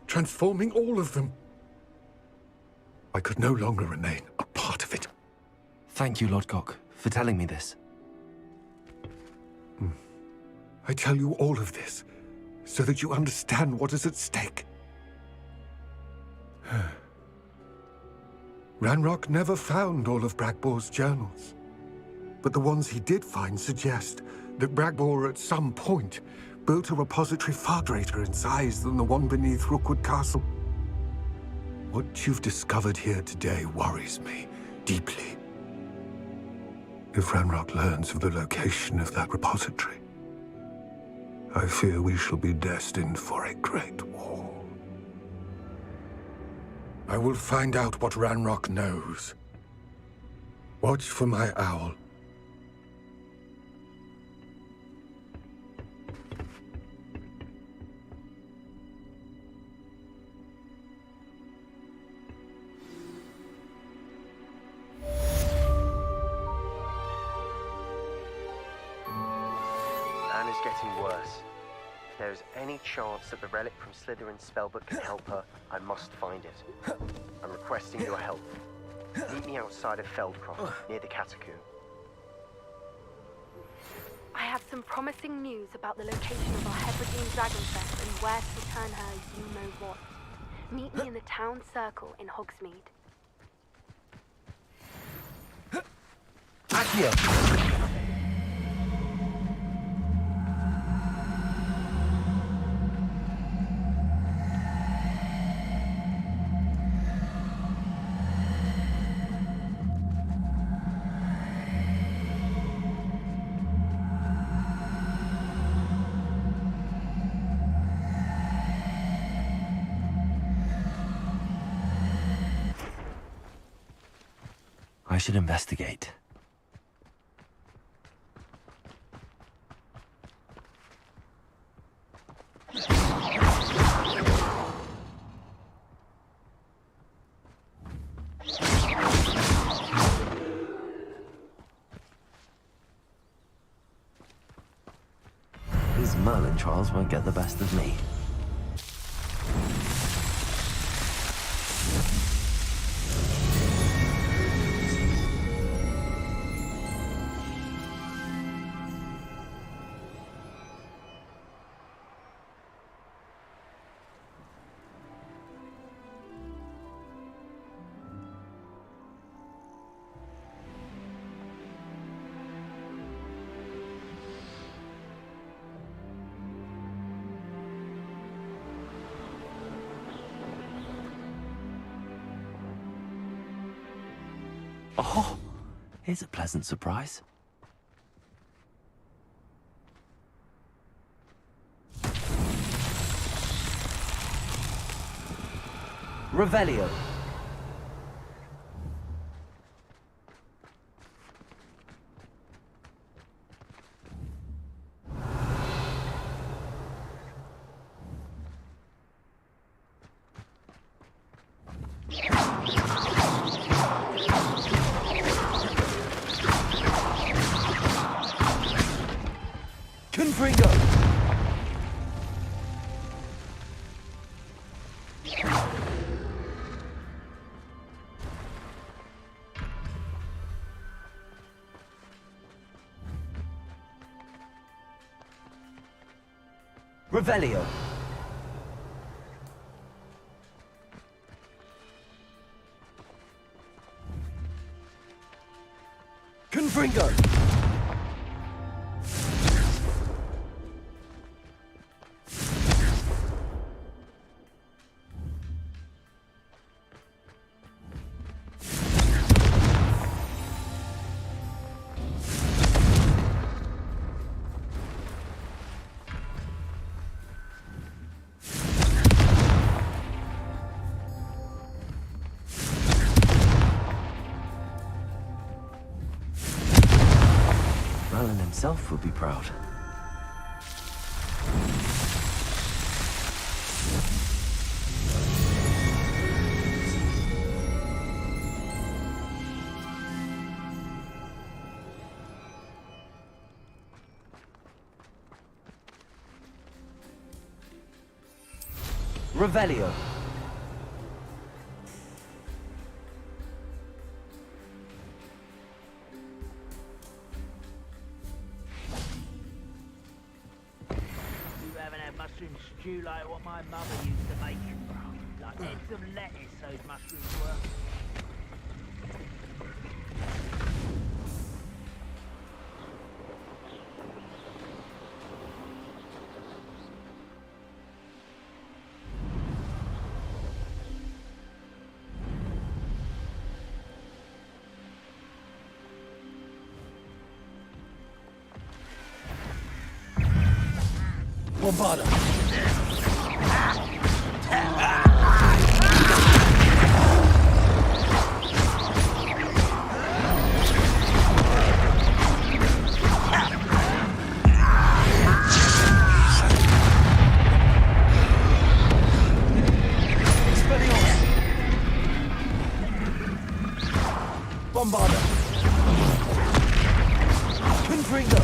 Speaker 18: transforming all of them. I could no longer remain a part of it.
Speaker 3: Thank you, Lodgok, for telling me this.
Speaker 18: I tell you all of this so that you understand what is at stake. Ranrock never found all of Bragbor's journals, but the ones he did find suggest that Bragbor at some point built a repository far greater in size than the one beneath Rookwood Castle. What you've discovered here today worries me deeply. If Ranrock learns of the location of that repository, I fear we shall be destined for a great war. I will find out what Ranrock knows. Watch for my owl.
Speaker 20: Anna's getting worse. If there is any chance that the relic from Slytherin's spellbook can help her, I must find it. I'm requesting your help. Meet me outside of Feldcroft, near the Catacomb.
Speaker 2: I have some promising news about the location of our Hebridean Dragonfest and where to return her you-know-what. Meet me in the town circle in Hogsmeade.
Speaker 3: Accio! I should investigate. These Merlin trials won't get the best of me. Oh, here's a pleasant surprise. Revelio. Confringo. Revelio. Confringo! Merlin himself would be proud. Revelio.
Speaker 4: Mushroom stew like what my mother used to make. Like heads of lettuce, those mushrooms were.
Speaker 3: Bombarda. Bombarda. Confringo.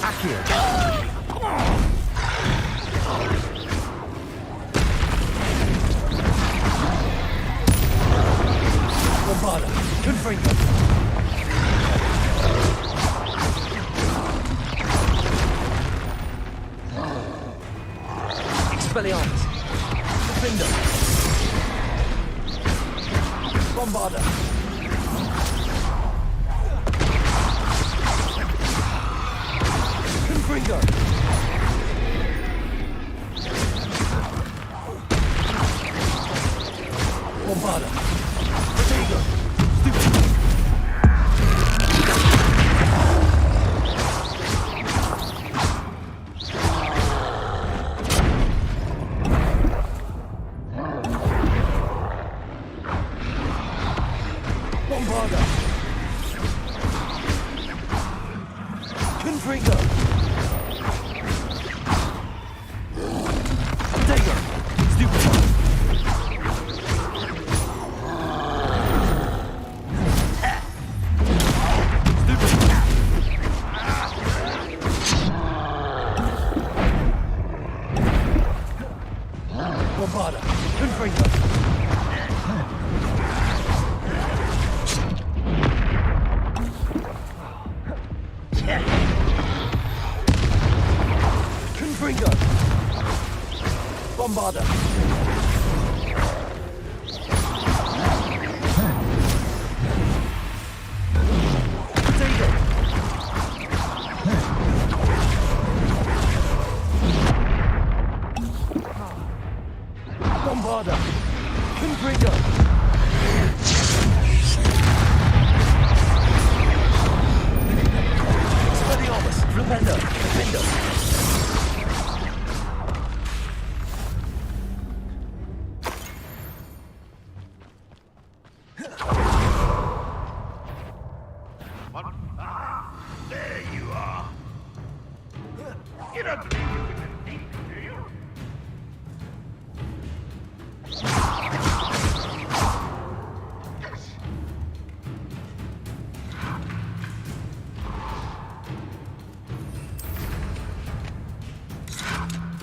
Speaker 3: Accio. Bombarda. Confringo. Expelliarmus. Defender. Bombarda. Confringo. Bombarda. Protego. Stupid. Bombarda. Confringo. Protego. Stupid. Bombarda. Confringo. Confringo. Bombarda. Potato. Bombarda. Confringo. Expelliarmus. Flipendo. Defender.
Speaker 5: There you are. You don't believe you can defeat me, do you?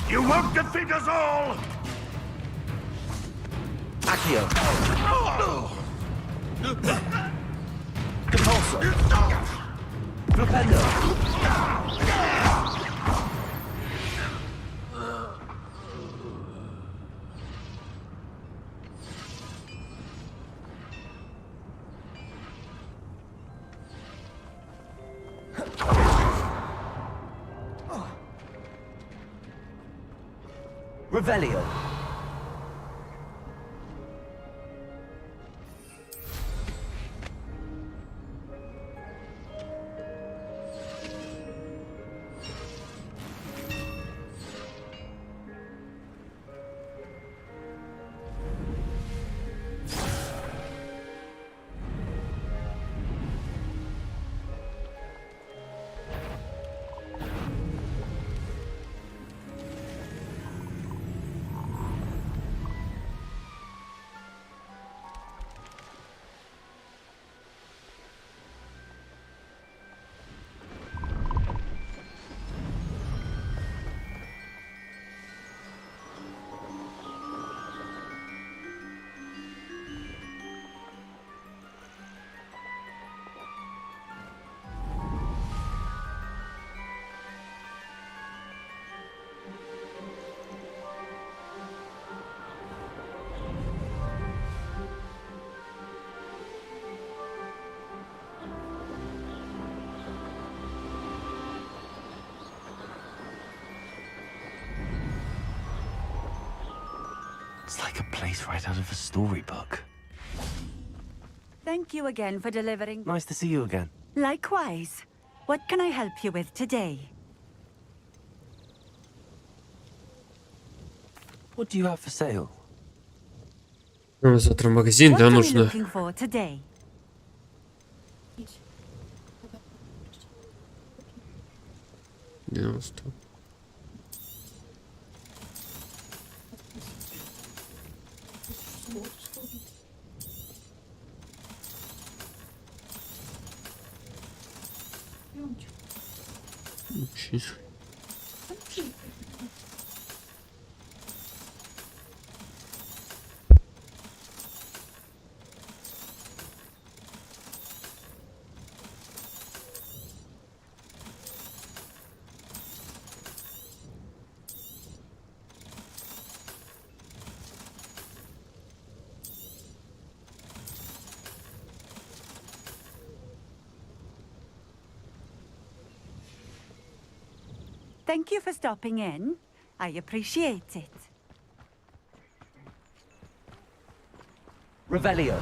Speaker 5: You won't defeat us all!
Speaker 3: Accio. Compulsor. Flipendo.
Speaker 20: Revelio. It's like a place right out of a storybook.
Speaker 15: Thank you again for delivering.
Speaker 20: Nice to see you again.
Speaker 15: Likewise. What can I help you with today?
Speaker 20: What do you have for sale?
Speaker 1: Завтра в магазин,
Speaker 15: What
Speaker 1: да,
Speaker 15: are we
Speaker 1: нужно.
Speaker 15: looking for today?
Speaker 1: Девяносто. Учись.
Speaker 15: Thank you for stopping in. I appreciate it.
Speaker 20: Revelio.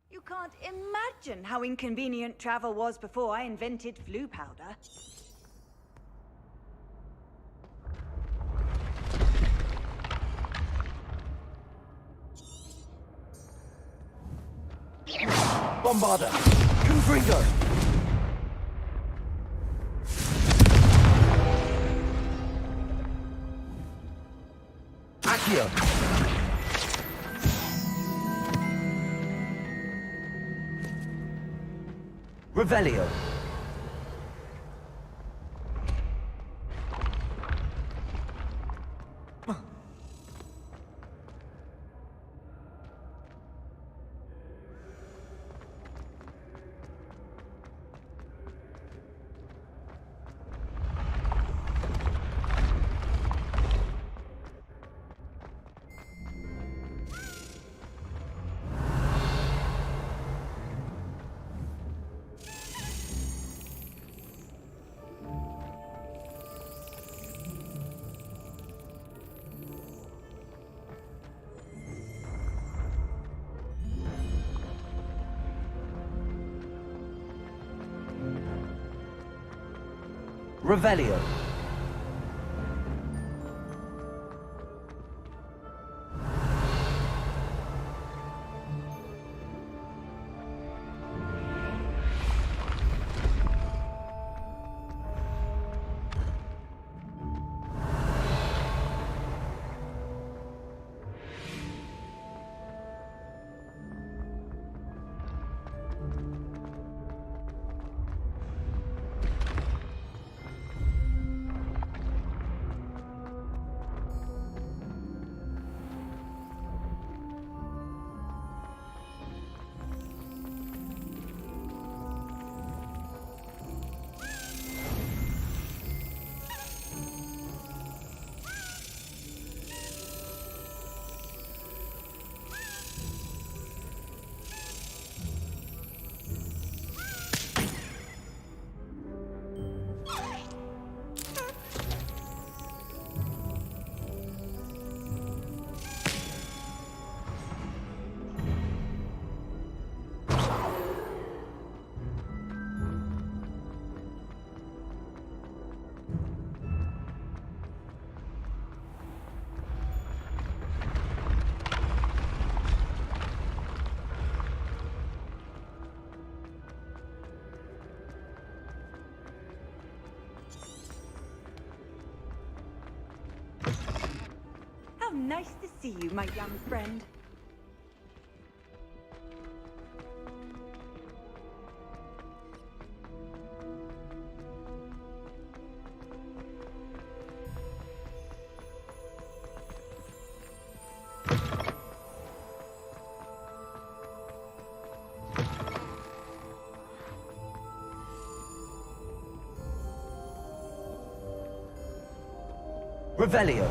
Speaker 15: You can't imagine how inconvenient travel was before I invented flu powder.
Speaker 3: Bombarder! Confringo! Accio! Revelio! Revelio.
Speaker 15: How nice to see you, my young friend.
Speaker 3: Revelio.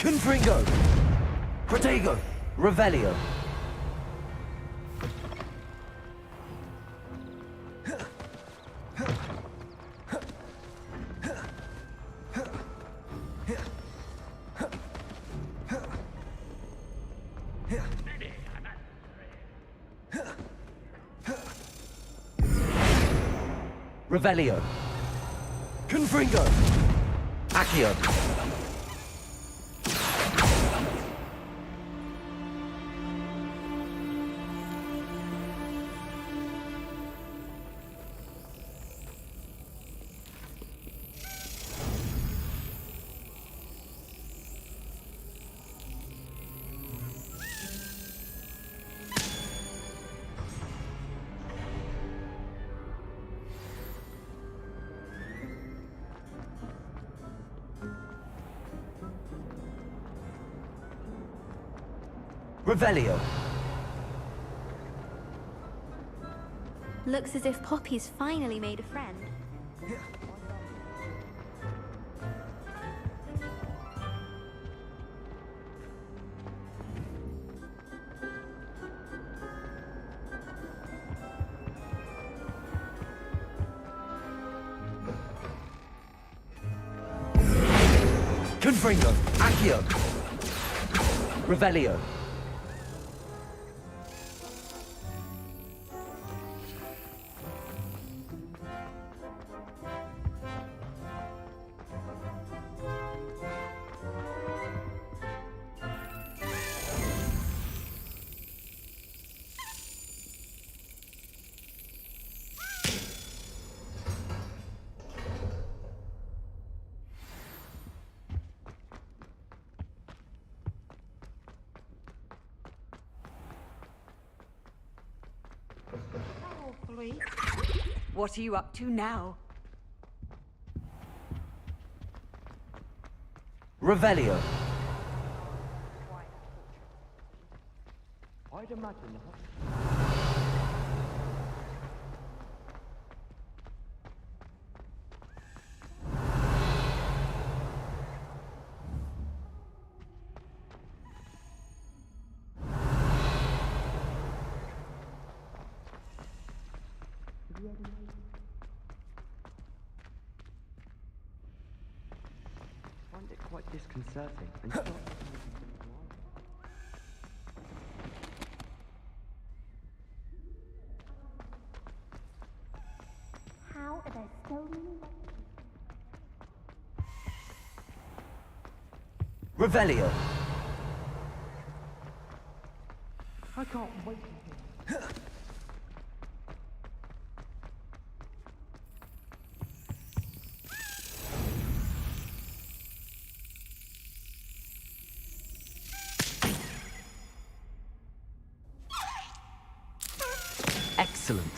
Speaker 3: Confringo! Protego! Revelio! Revelio! Confringo! Accio!
Speaker 21: Revelio.
Speaker 10: Looks as if Poppy's finally made a friend.
Speaker 21: Confringo. Accio. Revelio.
Speaker 15: What are you up to now?
Speaker 21: Revelio.
Speaker 9: I'd imagine. I find it quite disconcerting and not
Speaker 10: How are there so many?
Speaker 21: Revelio.
Speaker 9: I can't wait to hear.
Speaker 21: Excellent.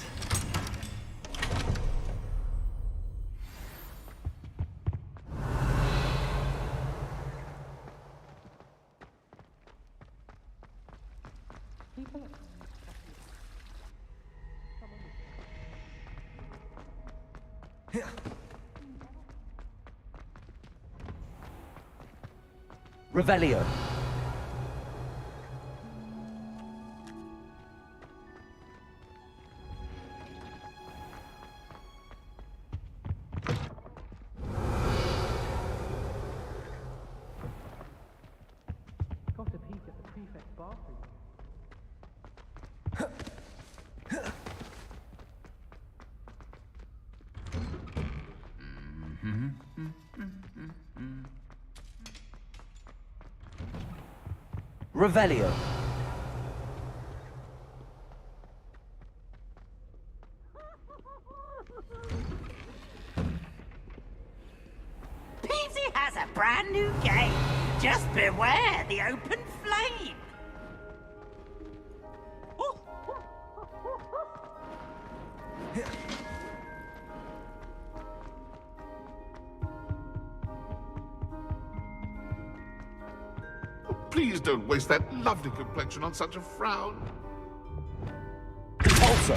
Speaker 21: Revelio.
Speaker 9: Got a peek at the prefect's bathroom.
Speaker 21: Revelio.
Speaker 4: Peasy has a brand new game. Just beware the open flame.
Speaker 5: Please don't waste that lovely complexion on such a frown.
Speaker 21: Also.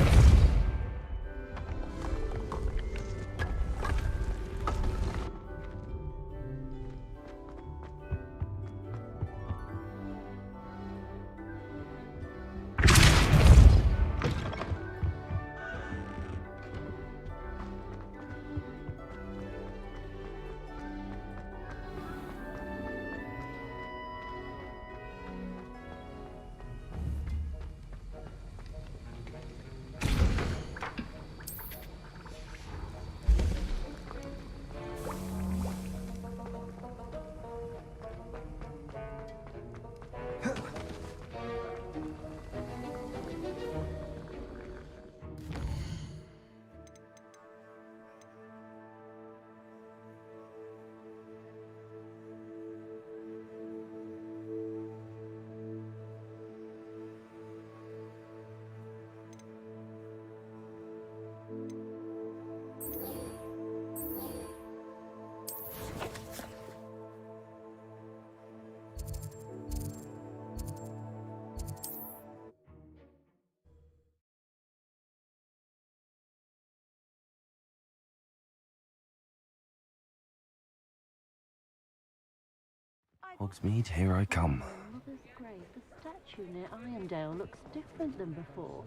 Speaker 3: Hogsmeade, here I come.
Speaker 6: Mother's grave, the statue near Irondale looks different than before.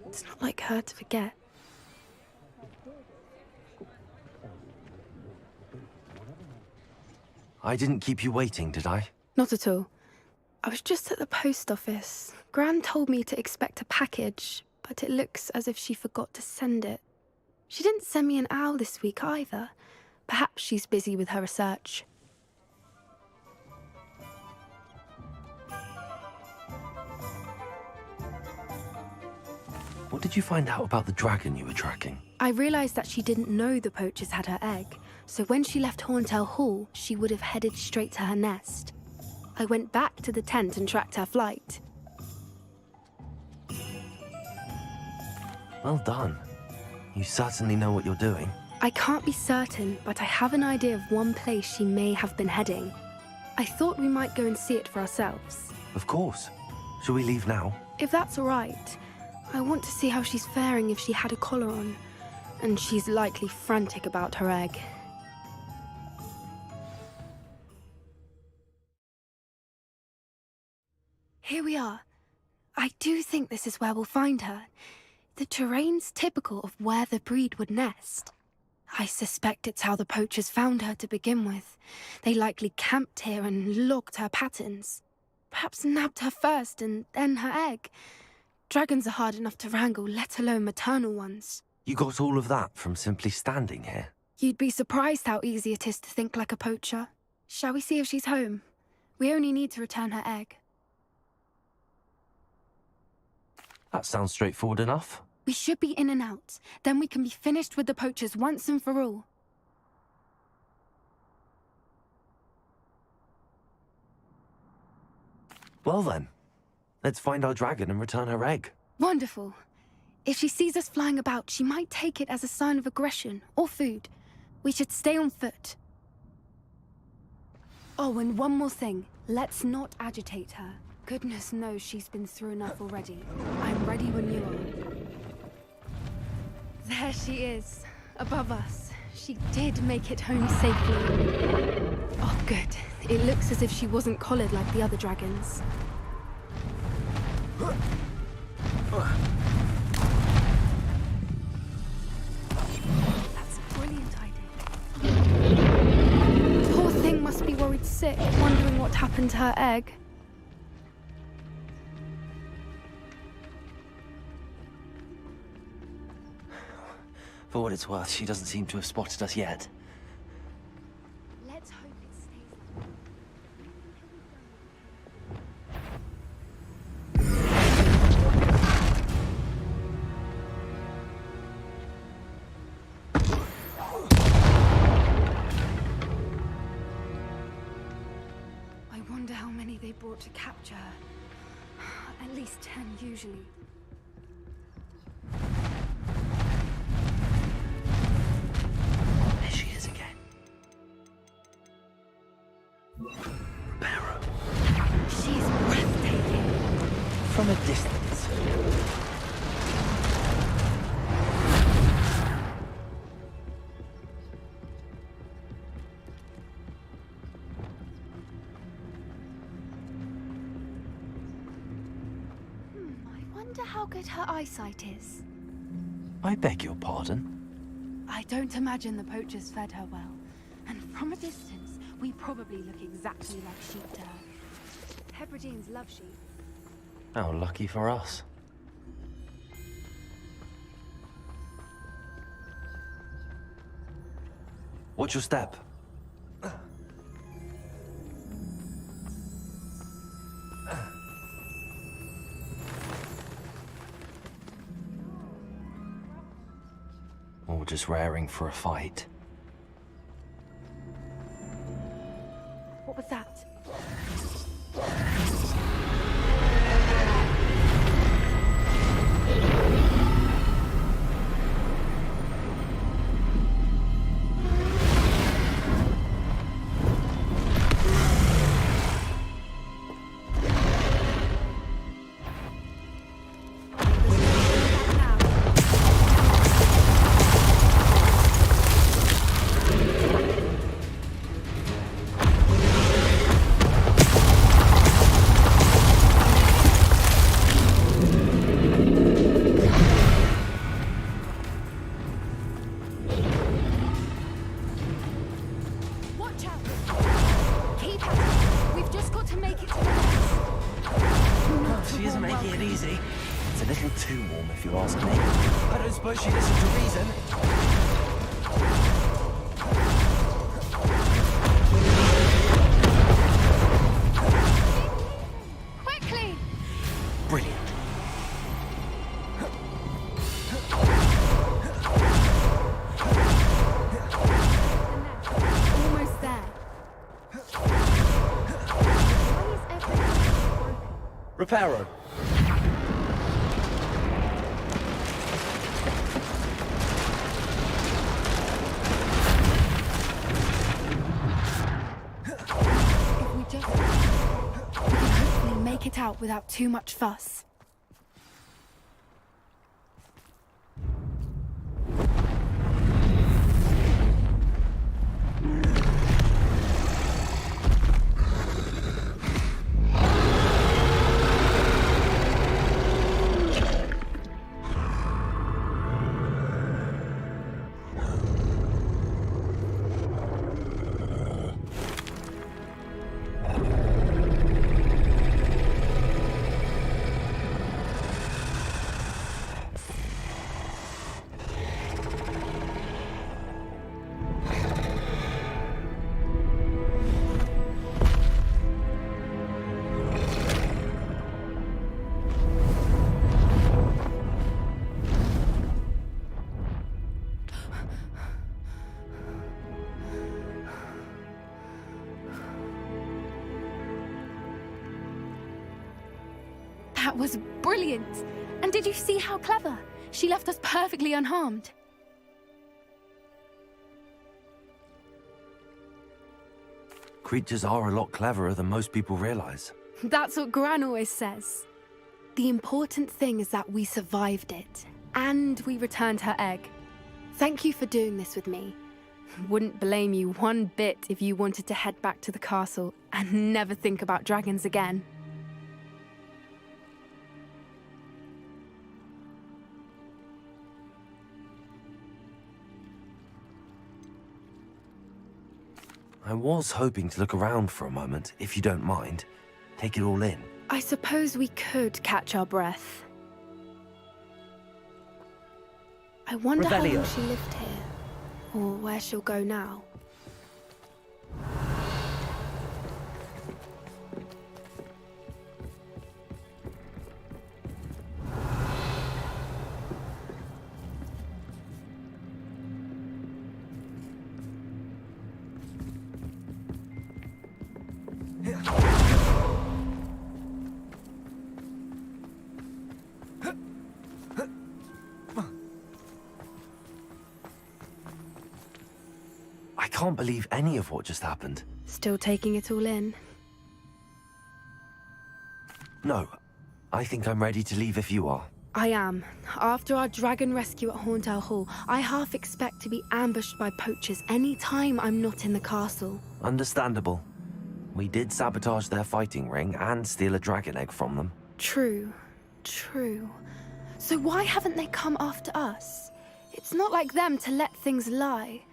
Speaker 2: It's not like her to forget.
Speaker 3: I didn't keep you waiting, did I?
Speaker 2: Not at all. I was just at the post office. Gran told me to expect a package, but it looks as if she forgot to send it. She didn't send me an owl this week either. Perhaps she's busy with her research.
Speaker 3: What did you find out about the dragon you were tracking?
Speaker 2: I realised that she didn't know the poachers had her egg, so when she left Horntail Hall, she would have headed straight to her nest. I went back to the tent and tracked her flight.
Speaker 3: Well done. You certainly know what you're doing.
Speaker 2: I can't be certain, but I have an idea of one place she may have been heading. I thought we might go and see it for ourselves.
Speaker 3: Of course. Shall we leave now?
Speaker 2: If that's all right. I want to see how she's faring if she had a collar on. And she's likely frantic about her egg. Here we are. I do think this is where we'll find her. The terrain's typical of where the breed would nest. I suspect it's how the poachers found her to begin with. They likely camped here and logged her patterns. Perhaps nabbed her first and then her egg. Dragons are hard enough to wrangle, let alone maternal ones.
Speaker 3: You got all of that from simply standing here?
Speaker 2: You'd be surprised how easy it is to think like a poacher. Shall we see if she's home? We only need to return her egg.
Speaker 3: That sounds straightforward enough.
Speaker 2: We should be in and out. Then we can be finished with the poachers once and for all.
Speaker 3: Well then, let's find our dragon and return her egg.
Speaker 2: Wonderful. If she sees us flying about, she might take it as a sign of aggression or food. We should stay on foot. Oh, and one more thing. Let's not agitate her. Goodness knows she's been through enough already. I'm ready when you are. There she is, above us. She did make it home safely. Oh, good. It looks as if she wasn't collared like the other dragons. That's brilliant idea. Poor thing must be worried sick, wondering what happened to her egg.
Speaker 3: For what it's worth, she doesn't seem to have spotted us yet.
Speaker 2: Let's hope it stays. I wonder how many they brought to capture her. At least 10 usually.
Speaker 3: There she is again. Barrow.
Speaker 2: She's breathtaking.
Speaker 3: From a distance.
Speaker 2: I wonder how good her eyesight is.
Speaker 3: I beg your pardon?
Speaker 2: I don't imagine the poachers fed her well. And from a distance, we probably look exactly like sheep to her. Hebrideans love sheep.
Speaker 3: How lucky for us. Watch your step. Or just raring for a fight.
Speaker 2: What was that?
Speaker 3: I don't suppose she listened to reason.
Speaker 2: Quickly!
Speaker 3: Brilliant.
Speaker 2: Almost there.
Speaker 3: Reparo.
Speaker 2: If we just... we can hopefully make it out without too much fuss. That was brilliant! And did you see how clever? She left us perfectly unharmed.
Speaker 3: Creatures are a lot cleverer than most people realize.
Speaker 2: That's what Gran always says. The important thing is that we survived it, and we returned her egg. Thank you for doing this with me. Wouldn't blame you one bit if you wanted to head back to the castle and never think about dragons again.
Speaker 3: I was hoping to look around for a moment, if you don't mind. Take it all in.
Speaker 2: I suppose we could catch our breath. I wonder how long she lived here, or where she'll go now.
Speaker 3: I can't believe any of what just happened.
Speaker 2: Still taking it all in?
Speaker 3: No, I think I'm ready to leave if you are.
Speaker 2: I am. After our dragon rescue at Horndale Hall, I half expect to be ambushed by poachers any time I'm not in the castle.
Speaker 3: Understandable. We did sabotage their fighting ring and steal a dragon egg from them.
Speaker 2: True. True. So why haven't they come after us? It's not like them to let things lie.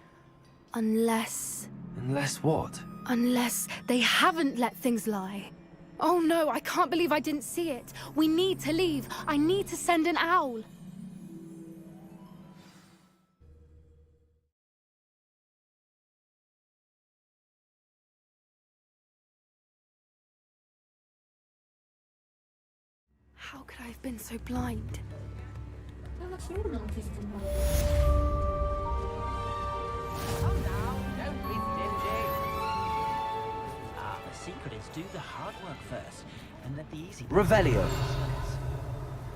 Speaker 2: Unless...
Speaker 3: Unless what?
Speaker 2: Unless they haven't let things lie. Oh no, I can't believe I didn't see it. We need to leave. I need to send an owl. How could I have been so blind?
Speaker 4: The secret is do the hard work first, and let the easy...
Speaker 3: Revelio.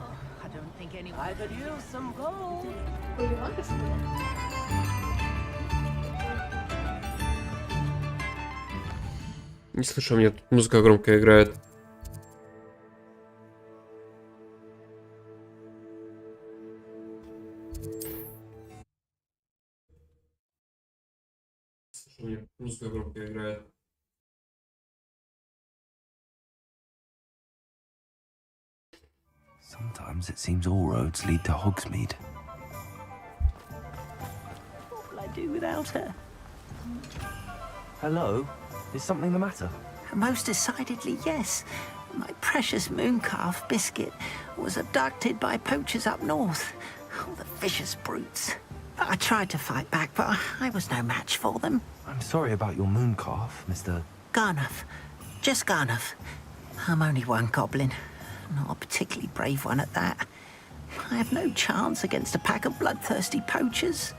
Speaker 4: Oh, I don't think anyone... I could use some gold.
Speaker 1: Не слышу, у меня тут музыка громко играет. Музыка громко играет.
Speaker 3: Sometimes it seems all roads lead to Hogsmeade.
Speaker 4: What will I do without her?
Speaker 3: Hello? Is something the matter?
Speaker 4: Most decidedly, yes. My precious mooncalf, Biscuit, was abducted by poachers up north. vicious brutes. I tried to fight back, but I was no match for them.
Speaker 3: I'm sorry about your moon calf, Mr.
Speaker 4: Garnuff. Just Garnuff. I'm only one goblin. Not a particularly brave one at that. I have no chance against a pack of bloodthirsty poachers.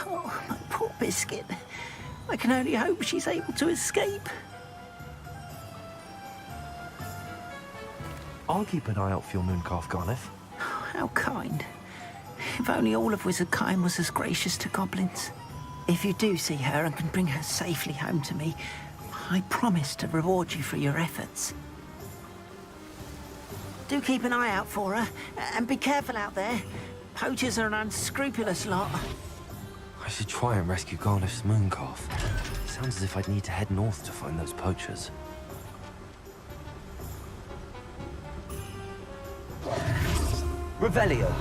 Speaker 4: Oh, my poor biscuit. I can only hope she's able to escape.
Speaker 3: I'll keep an eye out for your moon calf, Garnuff.
Speaker 4: How kind. If only all of Wizardkind was as gracious to goblins. If you do see her and can bring her safely home to me, I promise to reward you for your efforts. Do keep an eye out for her, and be careful out there. Poachers are an unscrupulous lot.
Speaker 3: I should try and rescue Garnuff's moon calf. Sounds as if I'd need to head north to find those poachers.
Speaker 21: Revelio.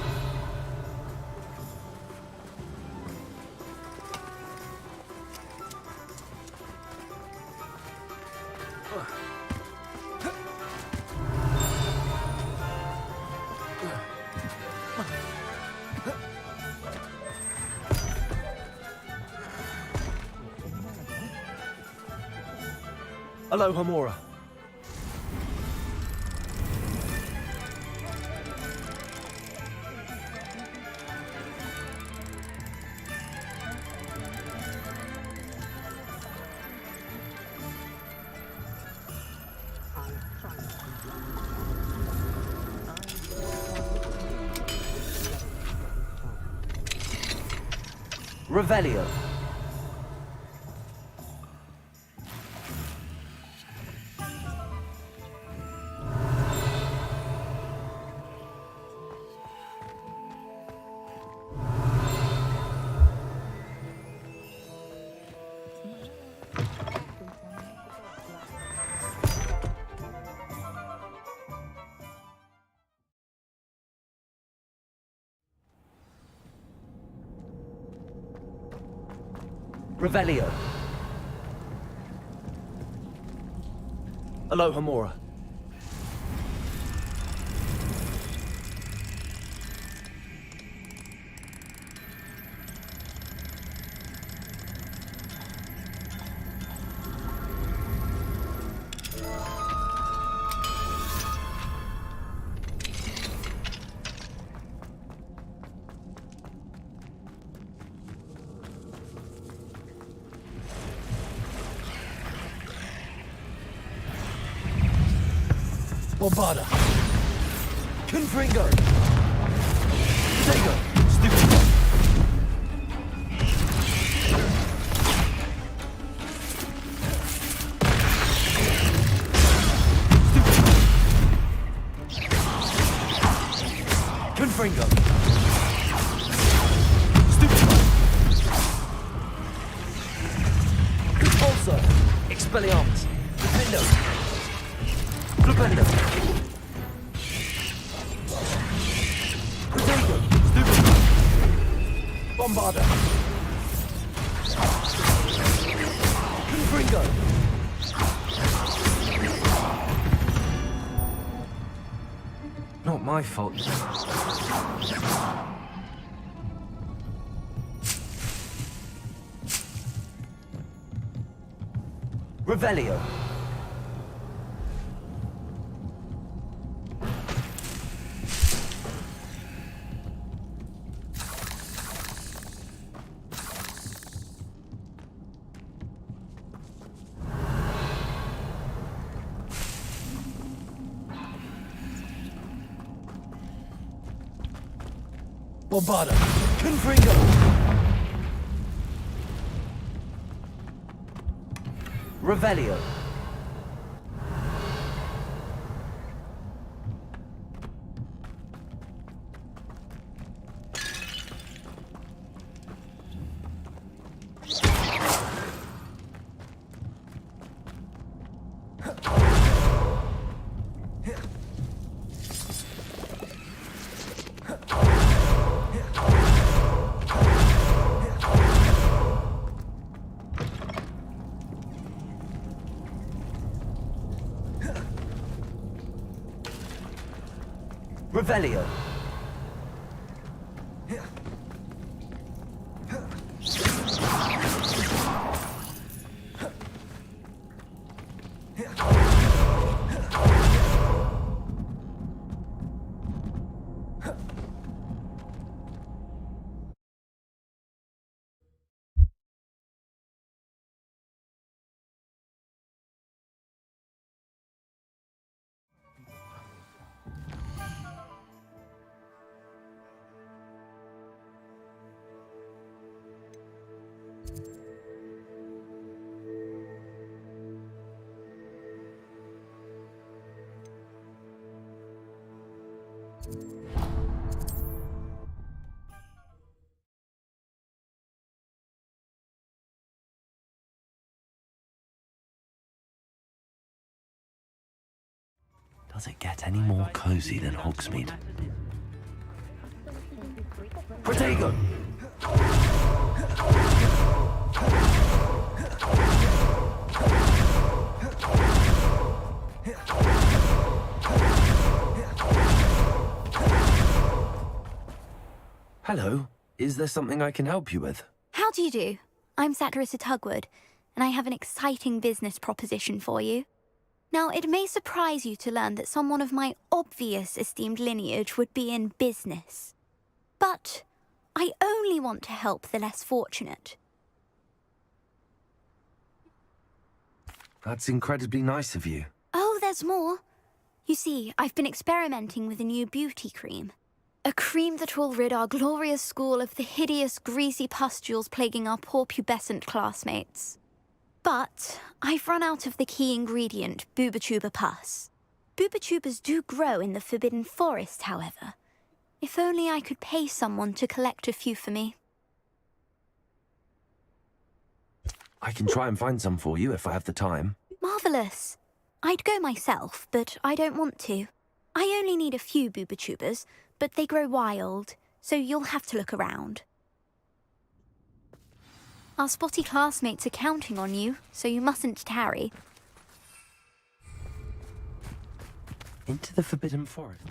Speaker 3: Aloha, Mora.
Speaker 21: Revelio. Revelio.
Speaker 3: Aloha, Mora.
Speaker 21: Bombada. Confringo. Sego. Stupid. Confringo. Stupid. Expulso. Expelliarmus. Defendo. Flipendo. Protego. Stupid. Bombada. Confringo.
Speaker 3: Not my fault.
Speaker 21: Revelio. Bombada. Confringo. Revelio. Revelio.
Speaker 3: Does it get any more cozy than Hogsmeade?
Speaker 21: Protego!
Speaker 3: Hello. Is there something I can help you with?
Speaker 8: How do you do? I'm Satirissa Tugwood, and I have an exciting business proposition for you. Now, it may surprise you to learn that someone of my obvious esteemed lineage would be in business. But I only want to help the less fortunate.
Speaker 3: That's incredibly nice of you.
Speaker 8: Oh, there's more. You see, I've been experimenting with a new beauty cream. A cream that will rid our glorious school of the hideous, greasy pustules plaguing our poor pubescent classmates. But I've run out of the key ingredient, Booba-Tuba pus. Booba-Tubas do grow in the Forbidden Forest, however. If only I could pay someone to collect a few for me.
Speaker 3: I can try and find some for you if I have the time.
Speaker 8: Marvellous. I'd go myself, but I don't want to. I only need a few Booba-Tubas, but they grow wild, so you'll have to look around. Our spotty classmates are counting on you, so you mustn't tarry.
Speaker 3: Into the Forbidden Forest.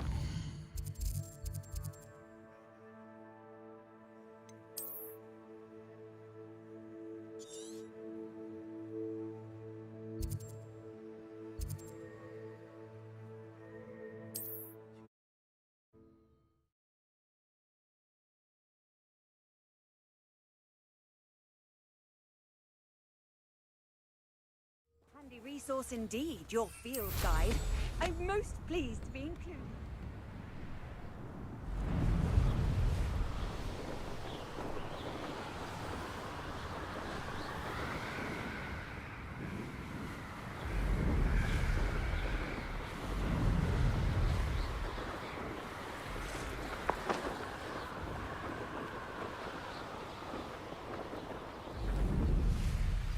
Speaker 15: Handy resource indeed, your field guide. I'm most pleased to be included.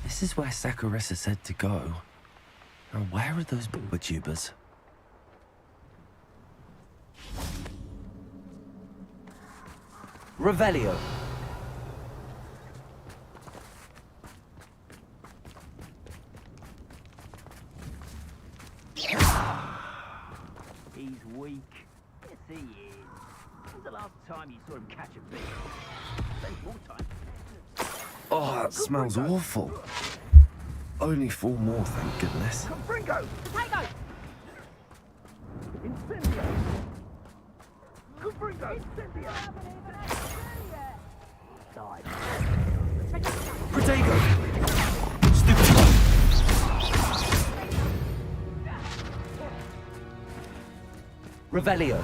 Speaker 3: This is where Saccharissa said to go. Now, where are those Booba-Tubas?
Speaker 21: Revelio.
Speaker 22: He's weak. Yes, he is. When's the last time you saw him catch a fish? Spends more time.
Speaker 3: Oh, that smells awful. Only 4 more, thank goodness.
Speaker 22: Confringo!
Speaker 15: Potato!
Speaker 22: Incendio! Confringo! Incendio! Die.
Speaker 3: Protego!
Speaker 21: Revelio.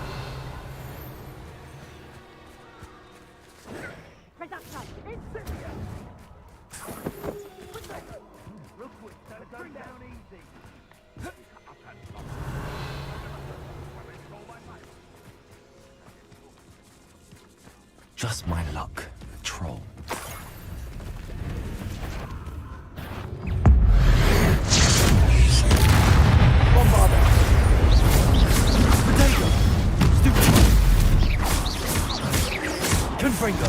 Speaker 3: Just my luck, troll.
Speaker 21: Bombarder.
Speaker 3: Potato! Stupid!
Speaker 21: Confringo.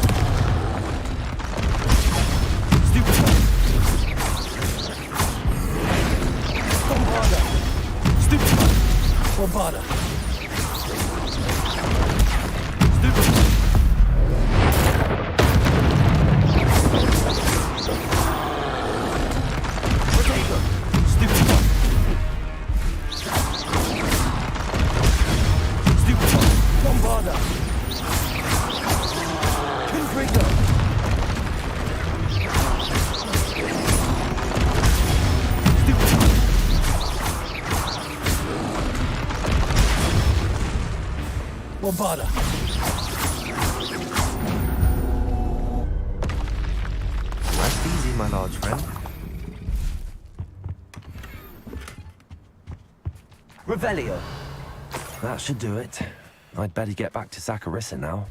Speaker 3: Stupid!
Speaker 21: Bombarder.
Speaker 3: Stupid!
Speaker 21: Bombarder.
Speaker 3: Stupid!
Speaker 21: Potato.
Speaker 3: Stupid! Stupid!
Speaker 21: Bombarder. Confringo. Bombarder.
Speaker 3: Rest easy, my large friend.
Speaker 21: Revelio.
Speaker 3: That should do it. I'd better get back to Saccharissa now.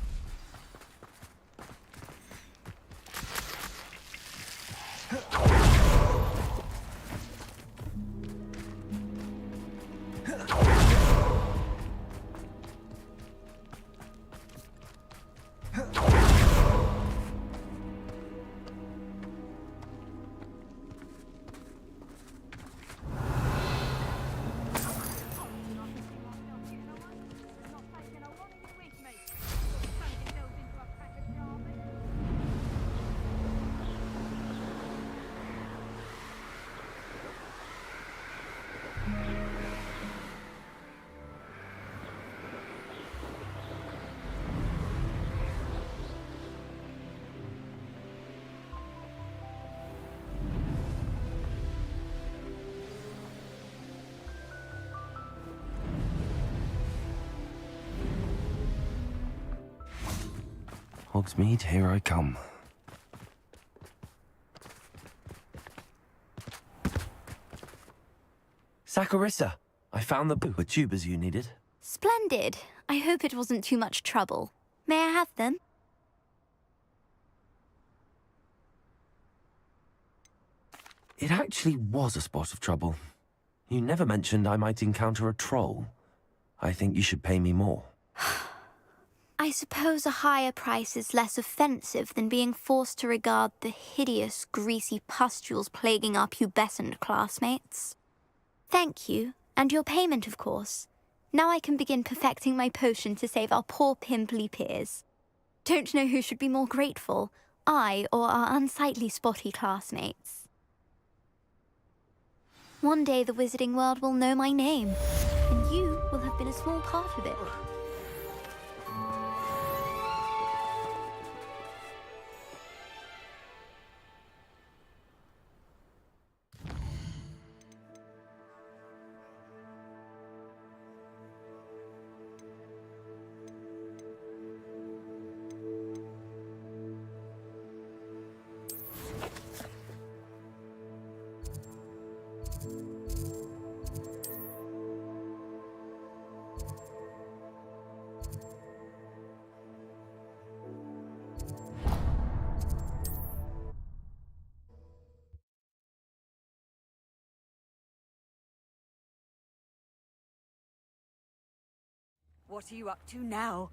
Speaker 3: Hogsmeade, here I come. Saccharissa, I found the tubers you needed.
Speaker 8: Splendid. I hope it wasn't too much trouble. May I have them?
Speaker 3: It actually was a spot of trouble. You never mentioned I might encounter a troll. I think you should pay me more.
Speaker 8: I suppose a higher price is less offensive than being forced to regard the hideous, greasy pustules plaguing our pubescent classmates. Thank you, and your payment, of course. Now I can begin perfecting my potion to save our poor pimply peers. Don't know who should be more grateful, I or our unsightly spotty classmates. One day the wizarding world will know my name, and you will have been a small part of it.
Speaker 15: What are you up to now?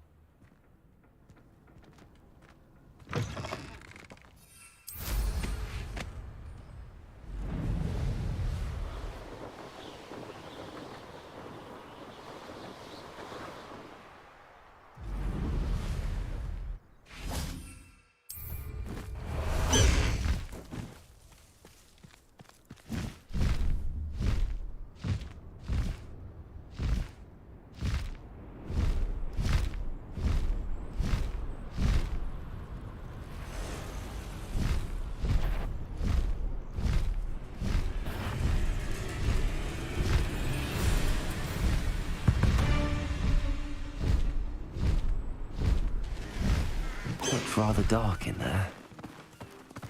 Speaker 3: Looked rather dark in there.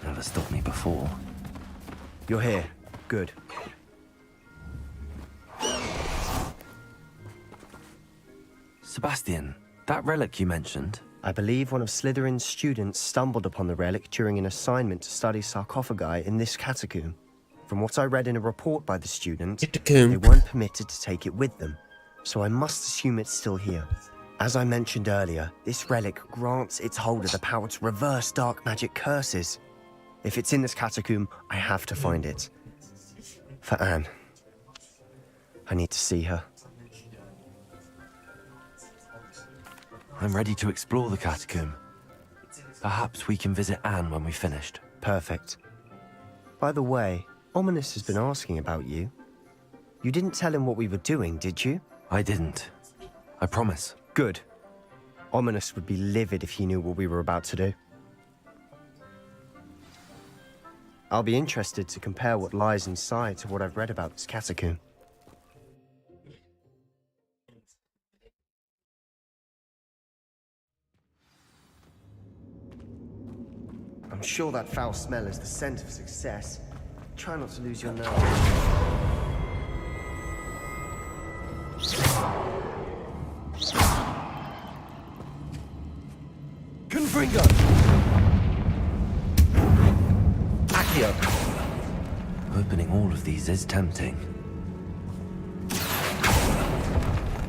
Speaker 3: Never stopped me before.
Speaker 11: You're here. Good.
Speaker 3: Sebastian, that relic you mentioned.
Speaker 11: I believe one of Slytherin's students stumbled upon the relic during an assignment to study sarcophagi in this catacomb. From what I read in a report by the student, they weren't permitted to take it with them, so I must assume it's still here. As I mentioned earlier, this relic grants its holder the power to reverse dark magic curses. If it's in this catacomb, I have to find it. For Anne. I need to see her.
Speaker 3: I'm ready to explore the catacomb. Perhaps we can visit Anne when we've finished.
Speaker 11: Perfect. By the way, Ominous has been asking about you. You didn't tell him what we were doing, did you?
Speaker 3: I didn't. I promise.
Speaker 11: Good. Ominous would be livid if he knew what we were about to do. I'll be interested to compare what lies inside to what I've read about this catacomb. I'm sure that foul smell is the scent of success. Try not to lose your nerve.
Speaker 3: Accio! Opening all of these is tempting.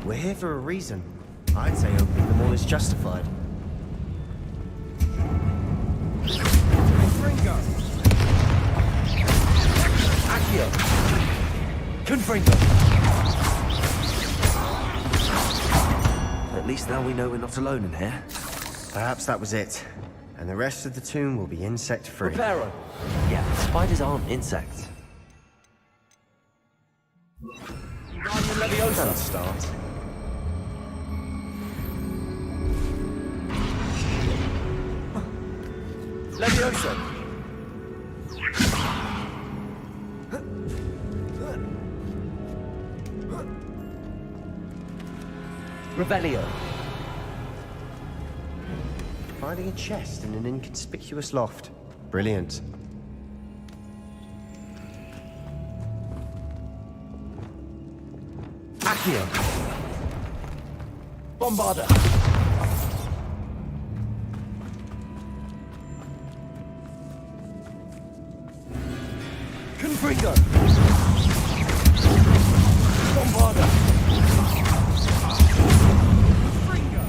Speaker 11: We're here for a reason. I'd say opening them all is justified.
Speaker 3: Confringo! Accio! Confringo! At least now we know we're not alone in here.
Speaker 11: Perhaps that was it. And the rest of the tomb will be insect-free.
Speaker 3: Reparo! Yeah, spiders aren't insects.
Speaker 11: Don't start.
Speaker 3: Leviosa! Revelio!
Speaker 11: Finding a chest in an inconspicuous loft. Brilliant.
Speaker 3: Accio! Bombarda! Confringo! Bombarda! Confringo!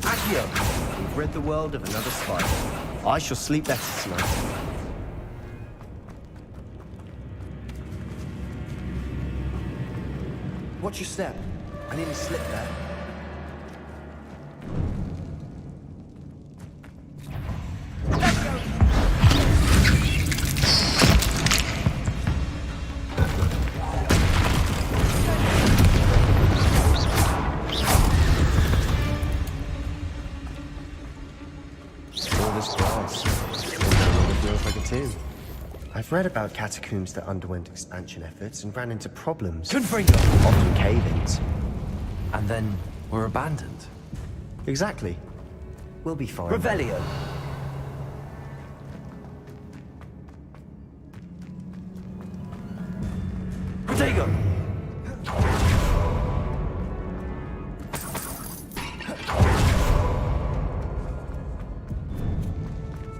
Speaker 11: Accio! We've rid the world of another spider. I shall sleep better tonight. Watch your step. I nearly slipped there. All this grass. It feels like a tomb. I've read about catacombs that underwent expansion efforts and ran into problems.
Speaker 3: Confringo!
Speaker 11: Often cave-ins.
Speaker 3: And then were abandoned.
Speaker 11: Exactly. We'll be fine.
Speaker 3: Revelio! Protego!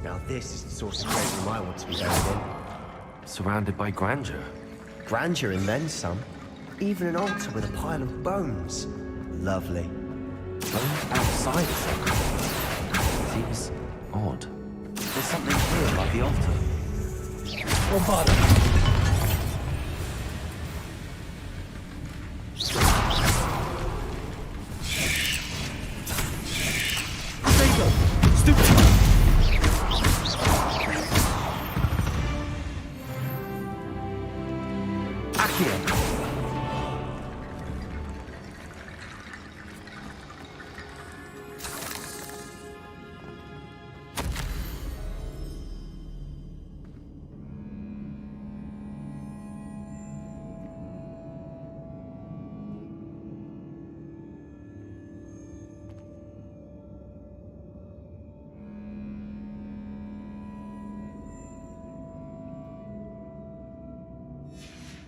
Speaker 11: Now this is the sort of great room I want to be buried in.
Speaker 3: Surrounded by grandeur.
Speaker 11: Grandeur and then some. Even an altar with a pile of bones. Lovely.
Speaker 3: Bones outside of something. Seems odd. There's something here by the altar. Bombarda!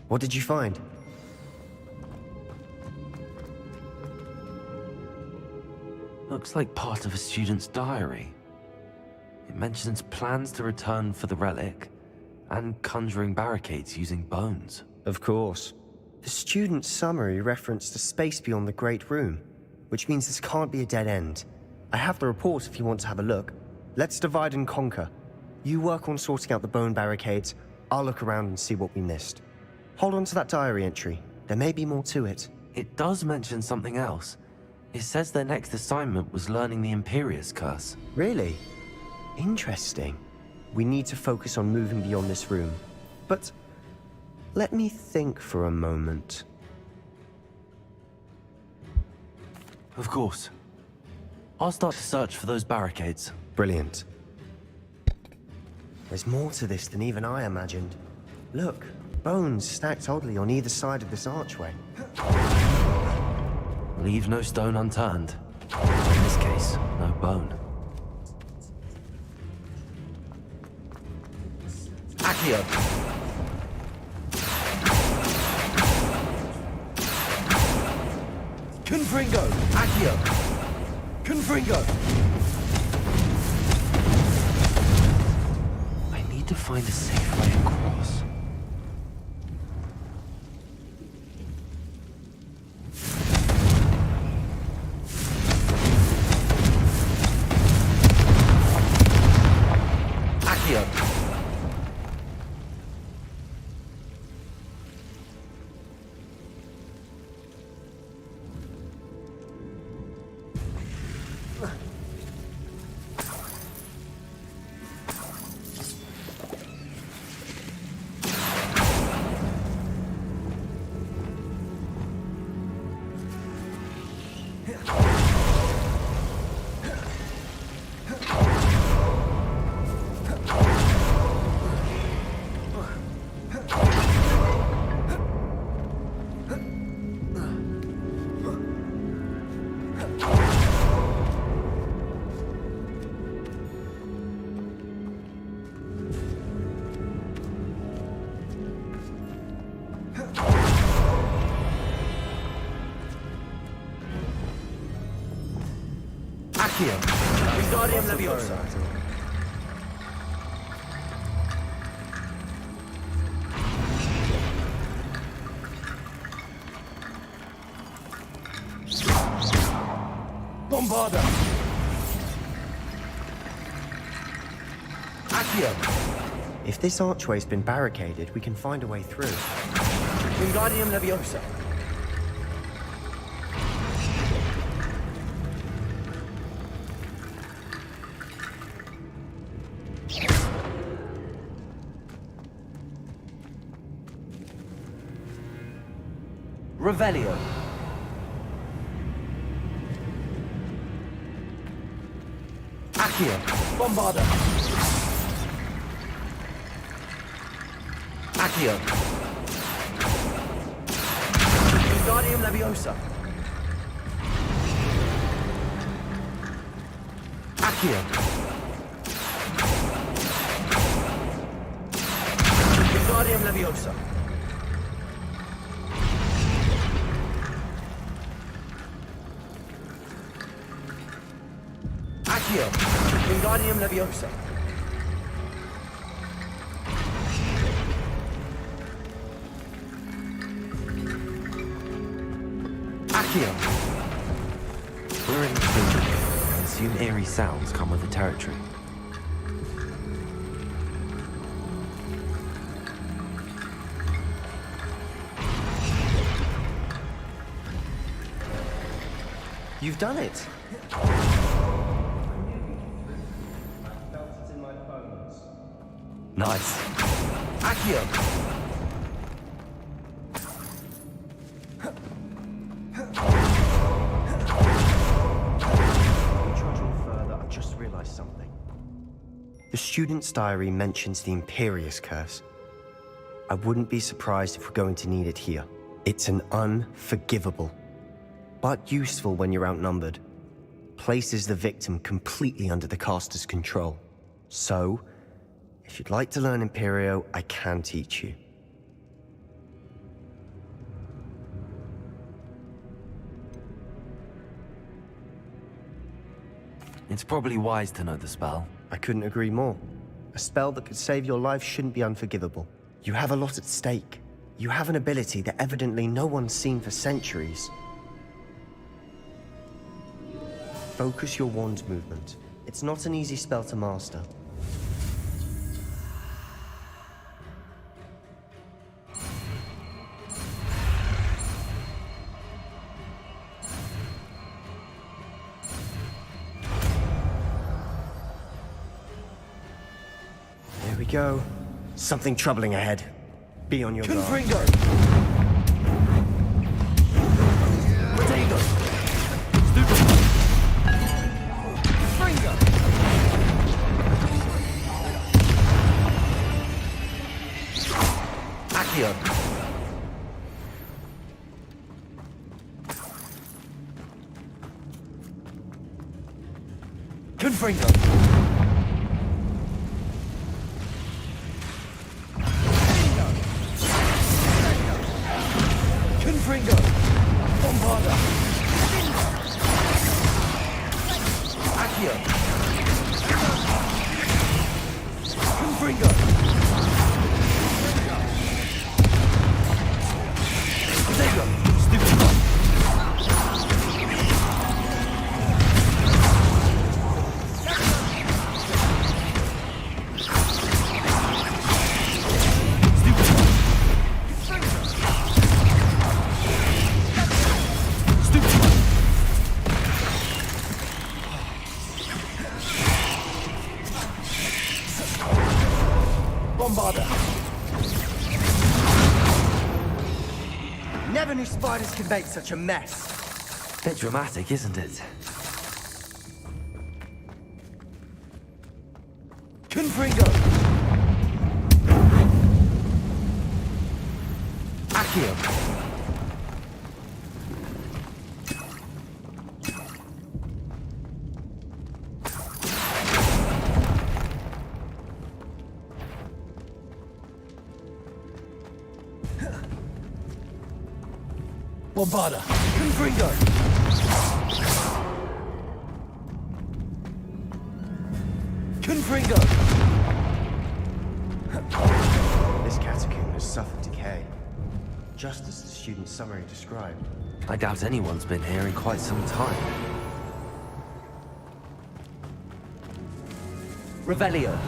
Speaker 11: What did you find?
Speaker 3: Looks like part of a student's diary. It mentions plans to return for the relic and conjuring barricades using bones.
Speaker 11: Of course. The student's summary referenced a space beyond the Great Room, which means this can't be a dead end. I have the report if you want to have a look. Let's divide and conquer. You work on sorting out the bone barricades, I'll look around and see what we missed. Hold on to that diary entry. There may be more to it.
Speaker 3: It does mention something else. It says their next assignment was learning the Imperius Curse.
Speaker 11: Really? Interesting. We need to focus on moving beyond this room. But let me think for a moment.
Speaker 3: Of course. I'll start to search for those barricades.
Speaker 11: Brilliant. There's more to this than even I imagined. Look, bones stacked oddly on either side of this archway.
Speaker 3: Leave no stone unturned. In this case, no bone. Accio!
Speaker 21: Confringo! Accio! Confringo!
Speaker 3: I need to find a safe way across.
Speaker 21: Accio! Accio! Wingardium Leviosa! Bombarda! Accio!
Speaker 11: If this archway's been barricaded, we can find a way through.
Speaker 21: Wingardium Leviosa! Revelio. Accio. Bombarda. Accio. Wingardium Leviosa. Accio. Wingardium Leviosa. Accio. Wingardium Leviosa.
Speaker 3: Accio. We're in the city. I assume eerie sounds come with the territory.
Speaker 11: You've done it!
Speaker 3: Nice.
Speaker 21: Accio.
Speaker 11: Trudging further, I've just realized something. The student's diary mentions the Imperious Curse. I wouldn't be surprised if we're going to need it here. It's an unforgivable, but useful when you're outnumbered. Places the victim completely under the caster's control. So, if you'd like to learn Imperio, I can teach you.
Speaker 3: It's probably wise to know the spell.
Speaker 11: I couldn't agree more. A spell that could save your life shouldn't be unforgivable. You have a lot at stake. You have an ability that evidently no one's seen for centuries. Focus your wand movement. It's not an easy spell to master. There we go. Something troubling ahead. Be on your guard.
Speaker 21: Confringo. Protego. Stupid. Fringo. Accio. Confringo. Confringo! Bombarda! Accio! Confringo! Potato! Stupid one! Bombarder!
Speaker 11: Never knew spiders could make such a mess.
Speaker 3: Bit dramatic, isn't it?
Speaker 21: Confringo! Accio! Bombarder! Confringo! Confringo!
Speaker 11: This catacomb has suffered decay, just as the student's summary described.
Speaker 3: I doubt anyone's been here in quite some time.
Speaker 21: Revelio!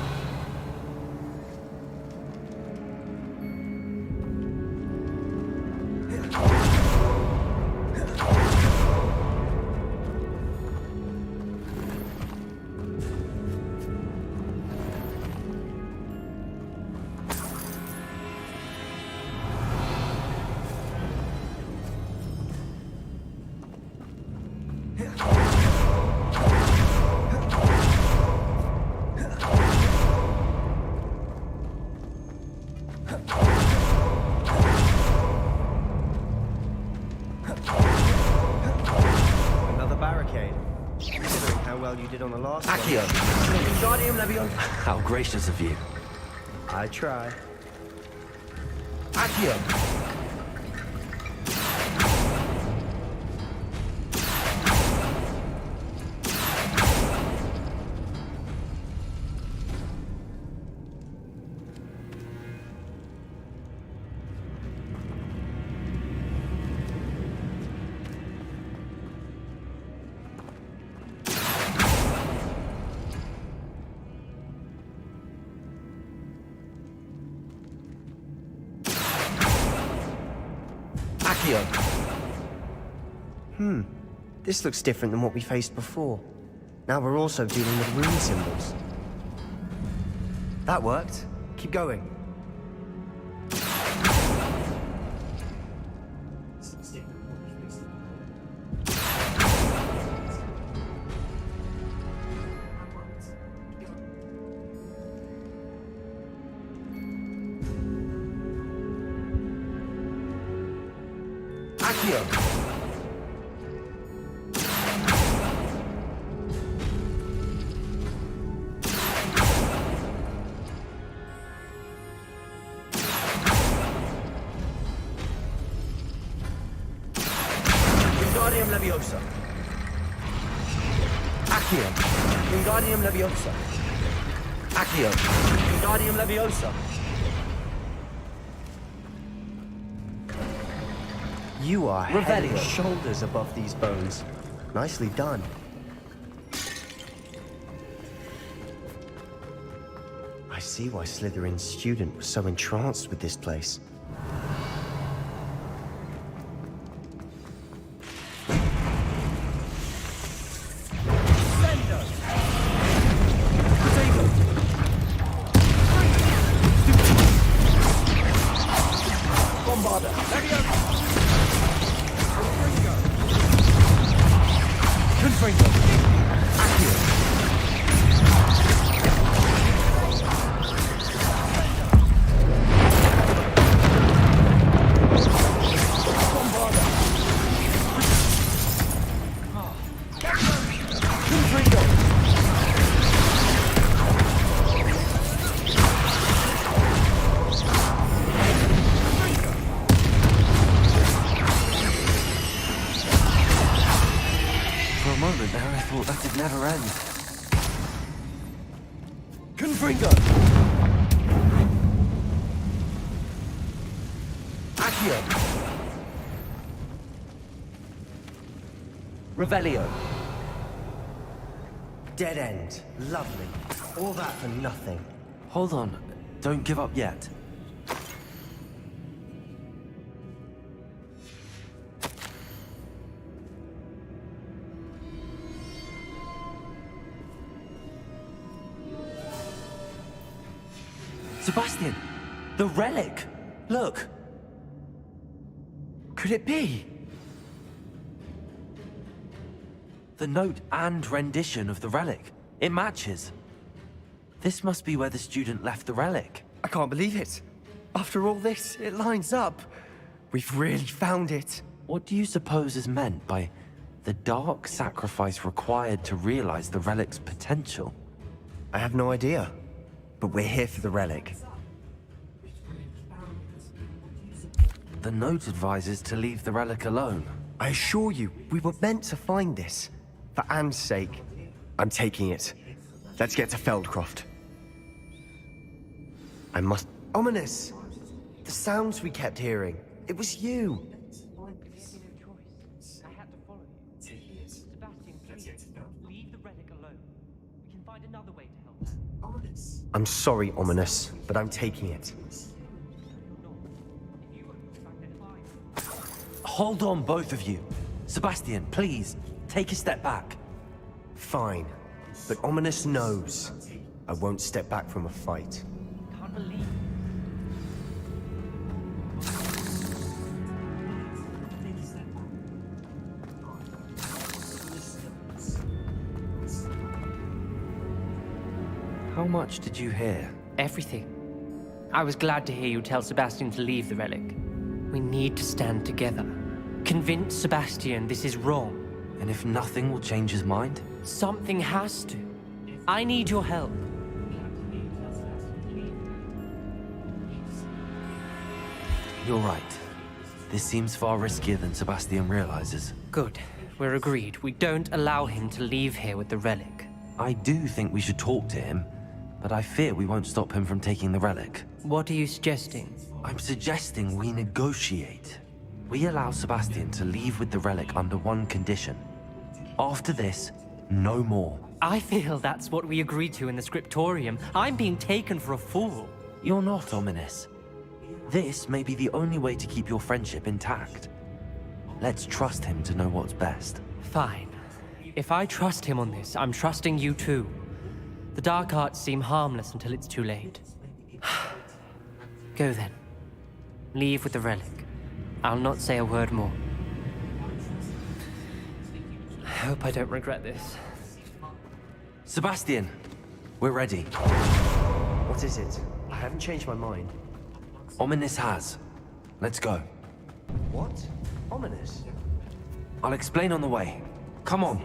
Speaker 11: Another barricade. Considering how well you did on the last
Speaker 21: Accio! Wingardium Leviosa!
Speaker 3: How gracious of you.
Speaker 11: I try.
Speaker 21: Accio!
Speaker 11: This looks different than what we faced before. Now we're also dealing with rune symbols. That worked. Keep going.
Speaker 21: Accio! Wingardium Leviosa! Accio! Wingardium Leviosa! Accio! Wingardium Leviosa!
Speaker 11: You are head and
Speaker 21: Revelio.
Speaker 11: shoulders above these bones. Nicely done. I see why Slytherin's student was so entranced with this place.
Speaker 21: Bombarder! Confringo! Accio! Bombarder! Confringo!
Speaker 3: For a moment there, I thought that would never end.
Speaker 21: Confringo! Accio! Revelio!
Speaker 11: Dead end. Lovely. All that for nothing.
Speaker 3: Hold on. Don't give up yet. Sebastian! The relic! Look!
Speaker 21: Could it be?
Speaker 3: The note and rendition of the relic. It matches. This must be where the student left the relic.
Speaker 21: I can't believe it. After all this, it lines up. We've really found it.
Speaker 3: What do you suppose is meant by the dark sacrifice required to realize the relic's potential?
Speaker 11: I have no idea. But we're here for the relic.
Speaker 3: The note advises to leave the relic alone.
Speaker 11: I assure you, we were meant to find this. For Anne's sake, I'm taking it. Let's get to Feldcroft. I must... Ominous! The sounds we kept hearing. It was you. I'm sorry, Ominous, but I'm taking it.
Speaker 3: Hold on, both of you. Sebastian, please, take a step back.
Speaker 11: Fine. But Ominous knows I won't step back from a fight.
Speaker 17: Can't believe
Speaker 3: How much did you hear?
Speaker 19: Everything. I was glad to hear you tell Sebastian to leave the relic. We need to stand together. Convince Sebastian this is wrong.
Speaker 3: And if nothing will change his mind?
Speaker 19: Something has to. I need your help.
Speaker 3: You're right. This seems far riskier than Sebastian realizes.
Speaker 19: Good. We're agreed. We don't allow him to leave here with the relic.
Speaker 3: I do think we should talk to him, but I fear we won't stop him from taking the relic.
Speaker 19: What are you suggesting?
Speaker 3: I'm suggesting we negotiate. We allow Sebastian to leave with the relic under one condition. After this, no more.
Speaker 19: I feel that's what we agreed to in the scriptorium. I'm being taken for a fool.
Speaker 3: You're not, Ominous. This may be the only way to keep your friendship intact. Let's trust him to know what's best.
Speaker 19: Fine. If I trust him on this, I'm trusting you too. The dark arts seem harmless until it's too late. Go then. Leave with the relic. I'll not say a word more. I hope I don't regret this.
Speaker 3: Sebastian, we're ready.
Speaker 11: What is it? I haven't changed my mind.
Speaker 3: Ominous has. Let's go.
Speaker 11: What? Ominous?
Speaker 3: I'll explain on the way. Come on.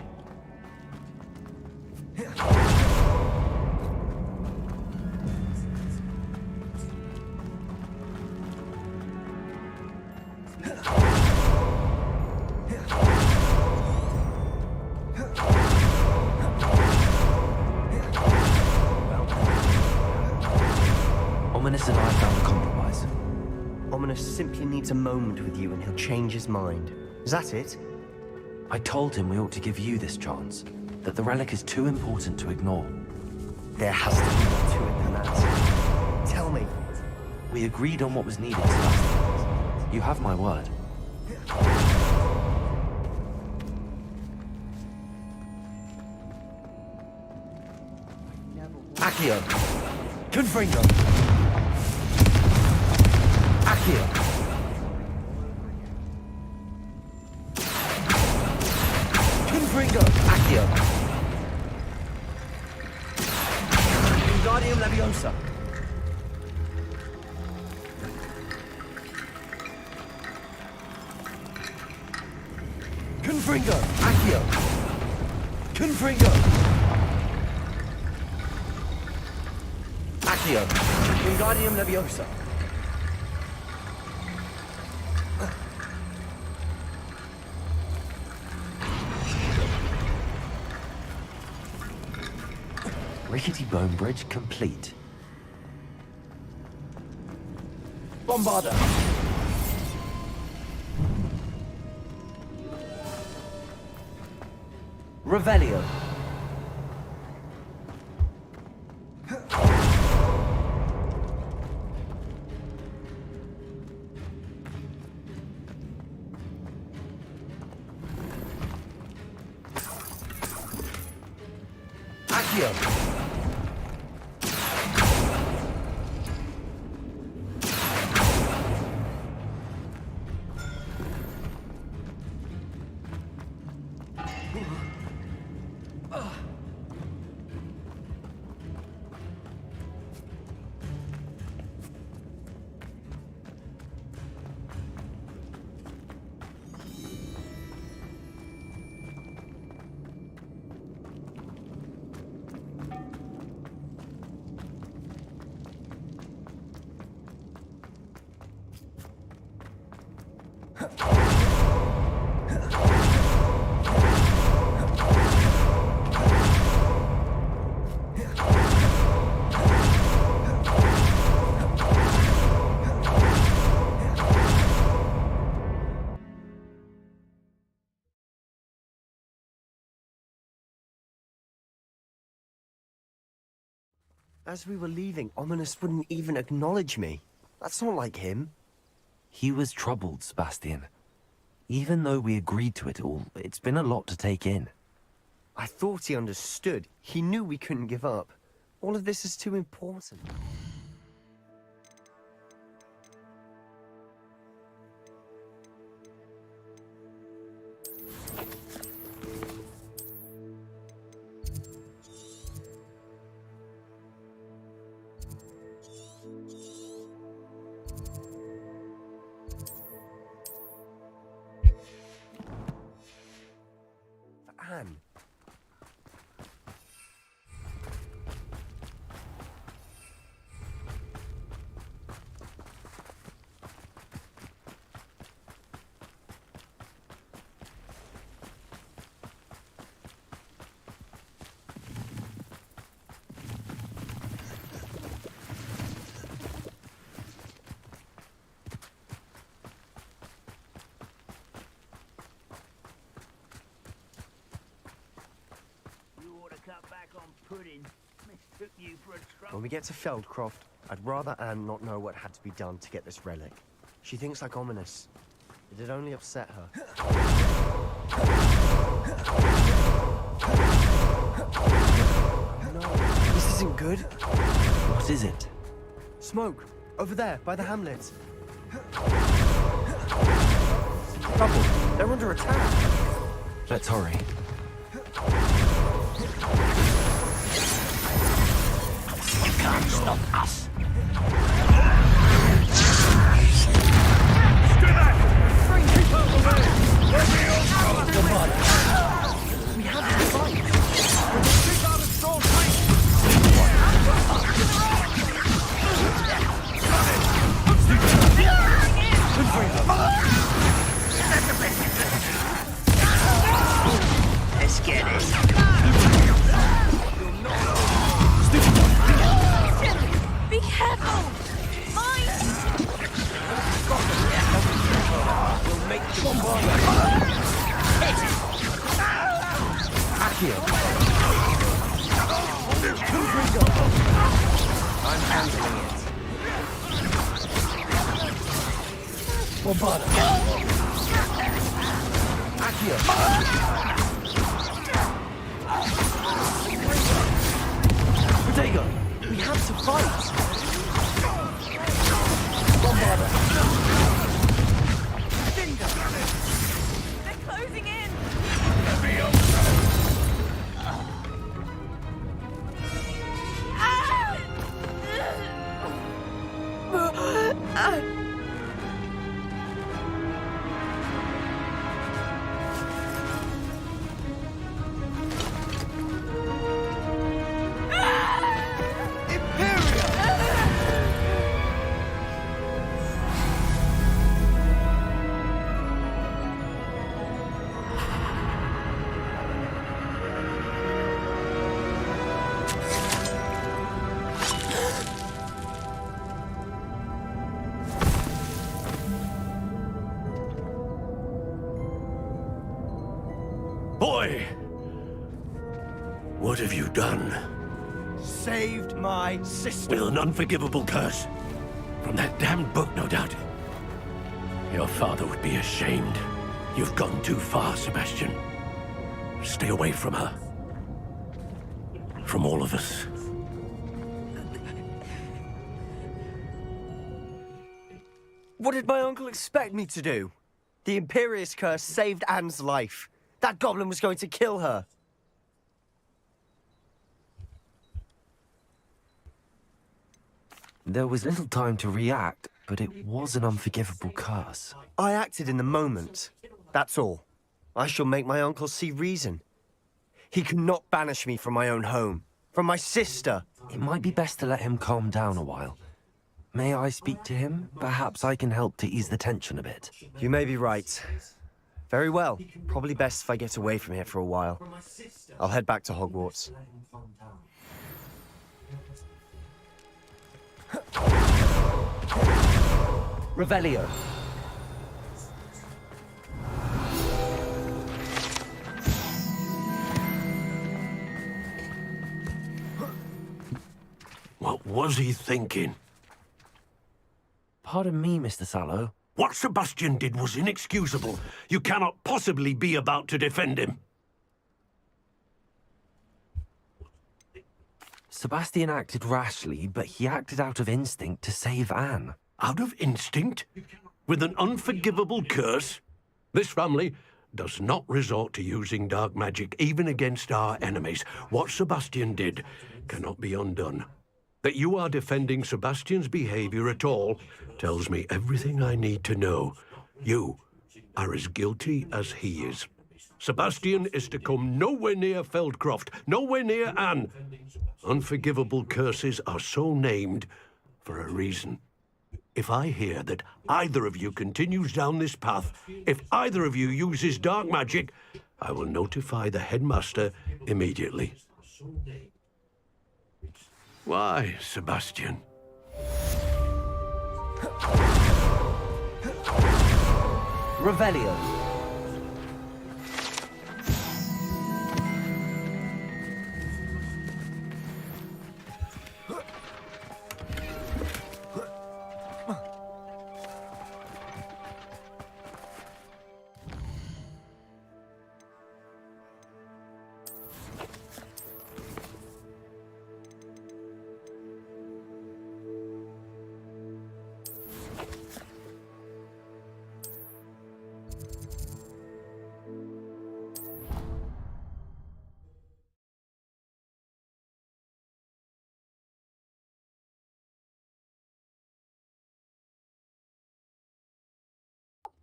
Speaker 3: Ominous and I found a compromise.
Speaker 11: Ominous simply needs a moment with you and he'll change his mind. Is that it?
Speaker 3: I told him we ought to give you this chance, that the relic is too important to ignore.
Speaker 11: There has to be more to it than that. Tell me.
Speaker 3: We agreed on what was needed, Sebastian. You have my word.
Speaker 21: Accio! Confringo! Accio! Confringo! Accio! Wingardium Leviosa! Confringo! Accio! Confringo! Accio! Wingardium Leviosa!
Speaker 3: Rickety bone bridge complete.
Speaker 21: Bombarder! Revelio. Accio.
Speaker 11: As we were leaving, Ominous wouldn't even acknowledge me. That's not like him.
Speaker 3: He was troubled, Sebastian. Even though we agreed to it all, it's been a lot to take in.
Speaker 11: I thought he understood. He knew we couldn't give up. All of this is too important. Anne. When we get to Feldcroft, I'd rather Anne not know what had to be done to get this relic. She thinks like Ominous. It'd only upset her. No, this isn't good.
Speaker 3: What is it?
Speaker 11: Smoke, over there, by the hamlet. Trouble, they're under attack.
Speaker 3: Let's hurry.
Speaker 14: You can't stop us.
Speaker 21: We have to fight.
Speaker 14: Let's get it.
Speaker 15: Be careful! Mine!
Speaker 21: We'll make the bombardment. Accio. I'm handling it. Bombarda. Accio. Protego. We have to fight. Bombarda.
Speaker 15: They're closing in!
Speaker 14: Boy! What have you done?
Speaker 21: Saved my sister.
Speaker 14: With an unforgivable curse. From that damned book, no doubt. Your father would be ashamed. You've gone too far, Sebastian. Stay away from her. From all of us.
Speaker 21: What did my uncle expect me to do? The Imperious curse saved Anne's life. That goblin was going to kill her.
Speaker 3: There was little time to react, but it was an unforgivable curse.
Speaker 11: I acted in the moment. That's all. I shall make my uncle see reason. He cannot banish me from my own home, from my sister.
Speaker 3: It might be best to let him calm down a while. May I speak to him? Perhaps I can help to ease the tension a bit.
Speaker 11: You may be right. Very well. Probably best if I get away from here for a while. I'll head back to Hogwarts.
Speaker 21: Revelio.
Speaker 14: What was he thinking?
Speaker 3: Pardon me, Mr. Sallow.
Speaker 14: What Sebastian did was inexcusable. You cannot possibly be about to defend him.
Speaker 3: Sebastian acted rashly, but he acted out of instinct to save Anne.
Speaker 14: Out of instinct? With an unforgivable curse? This family does not resort to using dark magic, even against our enemies. What Sebastian did cannot be undone. That you are defending Sebastian's behavior at all tells me everything I need to know. You are as guilty as he is. Sebastian is to come nowhere near Feldcroft, nowhere near Anne. Unforgivable curses are so named for a reason. If I hear that either of you continues down this path, if either of you uses dark magic, I will notify the headmaster immediately. Why, Sebastian?
Speaker 21: Revelio.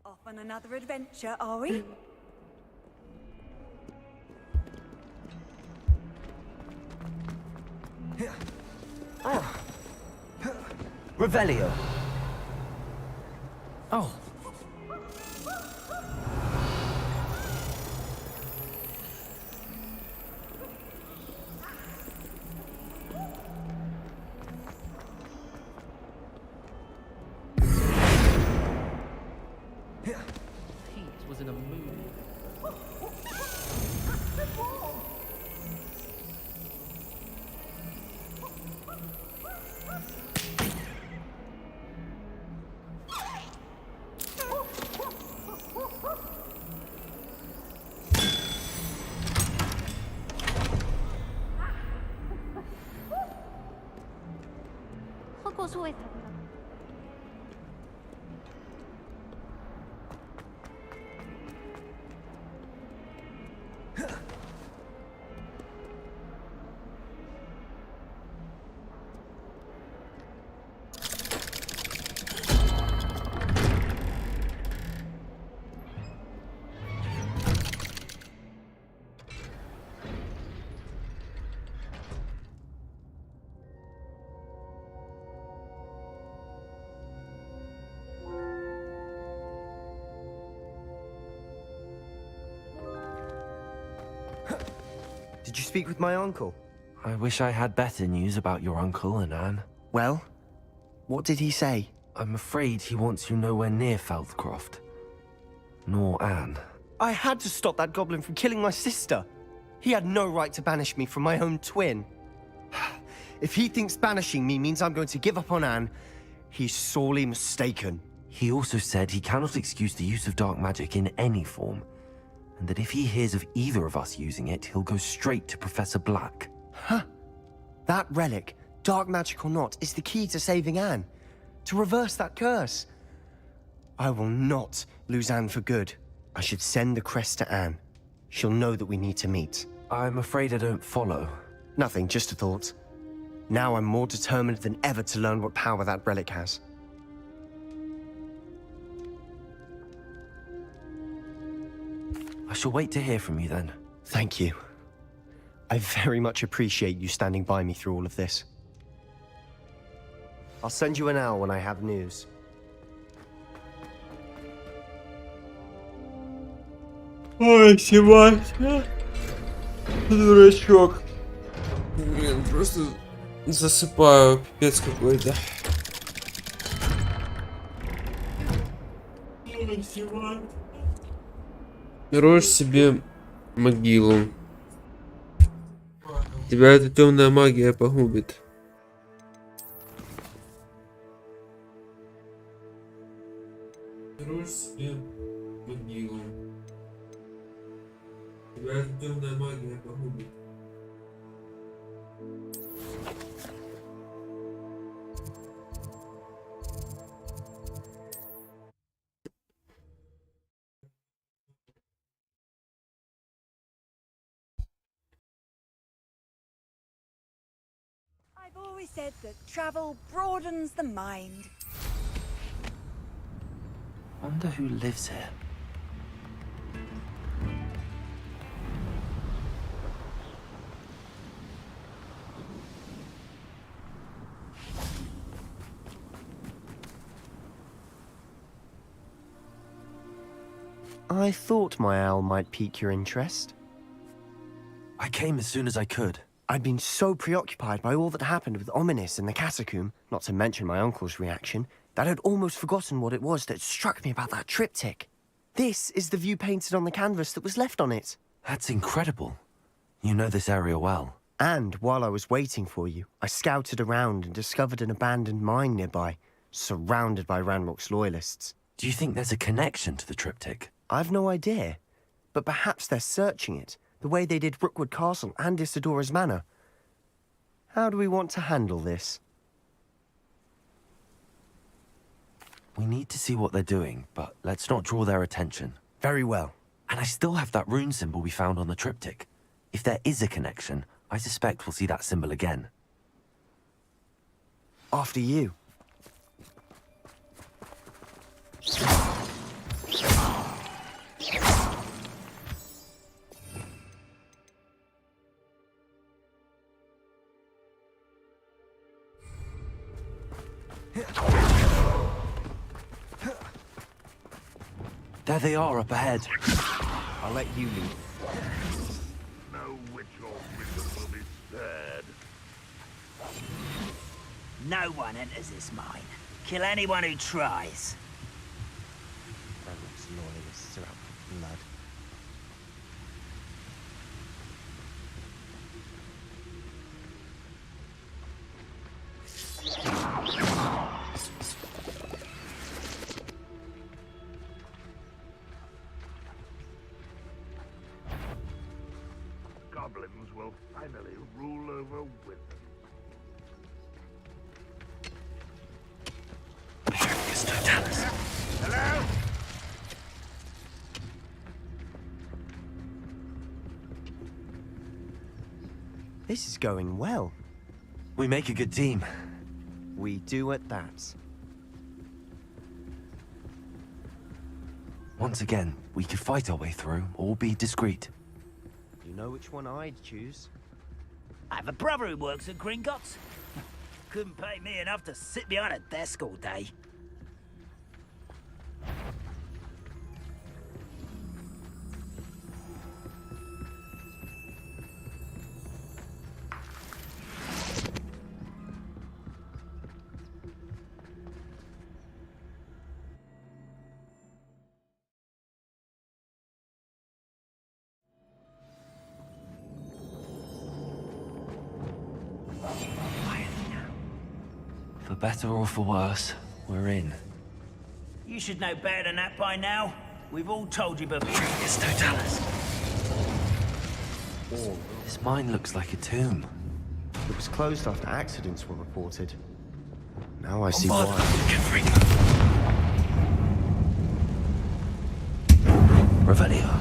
Speaker 15: Off on another adventure, are we?
Speaker 21: Oh. Revelio. Oh.
Speaker 17: Was in a mood.
Speaker 8: Hogwarts always has
Speaker 11: Did you speak with my uncle?
Speaker 3: I wish I had better news about your uncle and Anne.
Speaker 11: Well, what did he say?
Speaker 3: I'm afraid he wants you nowhere near Feldcroft. Nor Anne.
Speaker 11: I had to stop that goblin from killing my sister. He had no right to banish me from my own twin. If he thinks banishing me means I'm going to give up on Anne, he's sorely mistaken.
Speaker 3: He also said he cannot excuse the use of dark magic in any form, and that if he hears of either of us using it, he'll go straight to Professor Black.
Speaker 11: Huh. That relic, dark magic or not, is the key to saving Anne. To reverse that curse. I will not lose Anne for good. I should send the crest to Anne. She'll know that we need to meet.
Speaker 3: I'm afraid I don't follow.
Speaker 11: Nothing, just a thought. Now I'm more determined than ever to learn what power that relic has.
Speaker 3: I shall wait to hear from you then.
Speaker 11: Thank you. I very much appreciate you standing by me through all of this. I'll send you an owl when I have news.
Speaker 1: Ой, Себастьян. Дурачок. Блин, просто засыпаю. Пипец какой-то. Рожь себе могилу. Тебя эта темная магия погубит. Рожь себе могилу. Тебя эта темная магия погубит.
Speaker 15: I've always said that travel broadens the mind.
Speaker 3: Wonder who lives here.
Speaker 11: I thought my owl might pique your interest.
Speaker 3: I came as soon as I could.
Speaker 11: I'd been so preoccupied by all that happened with Ominis and the catacomb, not to mention my uncle's reaction, that I'd almost forgotten what it was that struck me about that triptych. This is the view painted on the canvas that was left on it.
Speaker 3: That's incredible. You know this area well.
Speaker 11: And while I was waiting for you, I scouted around and discovered an abandoned mine nearby, surrounded by Ranrock's loyalists.
Speaker 3: Do you think there's a connection to the triptych?
Speaker 11: I've no idea, but perhaps they're searching it, the way they did Rookwood Castle and Isidora's Manor. How do we want to handle this?
Speaker 3: We need to see what they're doing, but let's not draw their attention.
Speaker 11: Very well.
Speaker 3: And I still have that rune symbol we found on the triptych. If there is a connection, I suspect we'll see that symbol again.
Speaker 11: After you.
Speaker 3: There they are up ahead.
Speaker 11: I'll let you lead.
Speaker 5: No witch or wizard will be spared.
Speaker 22: No one enters this mine. Kill anyone who tries.
Speaker 11: Ranrock's loyalists are out for blood.
Speaker 5: Goblins will finally rule over wizards. Hello?
Speaker 11: This is going well.
Speaker 3: We make a good team.
Speaker 11: We do at that.
Speaker 3: Once again, we could fight our way through, or be discreet.
Speaker 11: You know which one I'd choose.
Speaker 22: I have a brother who works at Gringotts. Couldn't pay me enough to sit behind a desk all day.
Speaker 3: For better or for worse, we're in.
Speaker 22: You should know better than that by now. We've all told you before.
Speaker 3: It's Totalis. This mine looks like a tomb.
Speaker 11: It was closed after accidents were reported. Now I see
Speaker 3: Bombard.
Speaker 11: why.
Speaker 3: Revelio.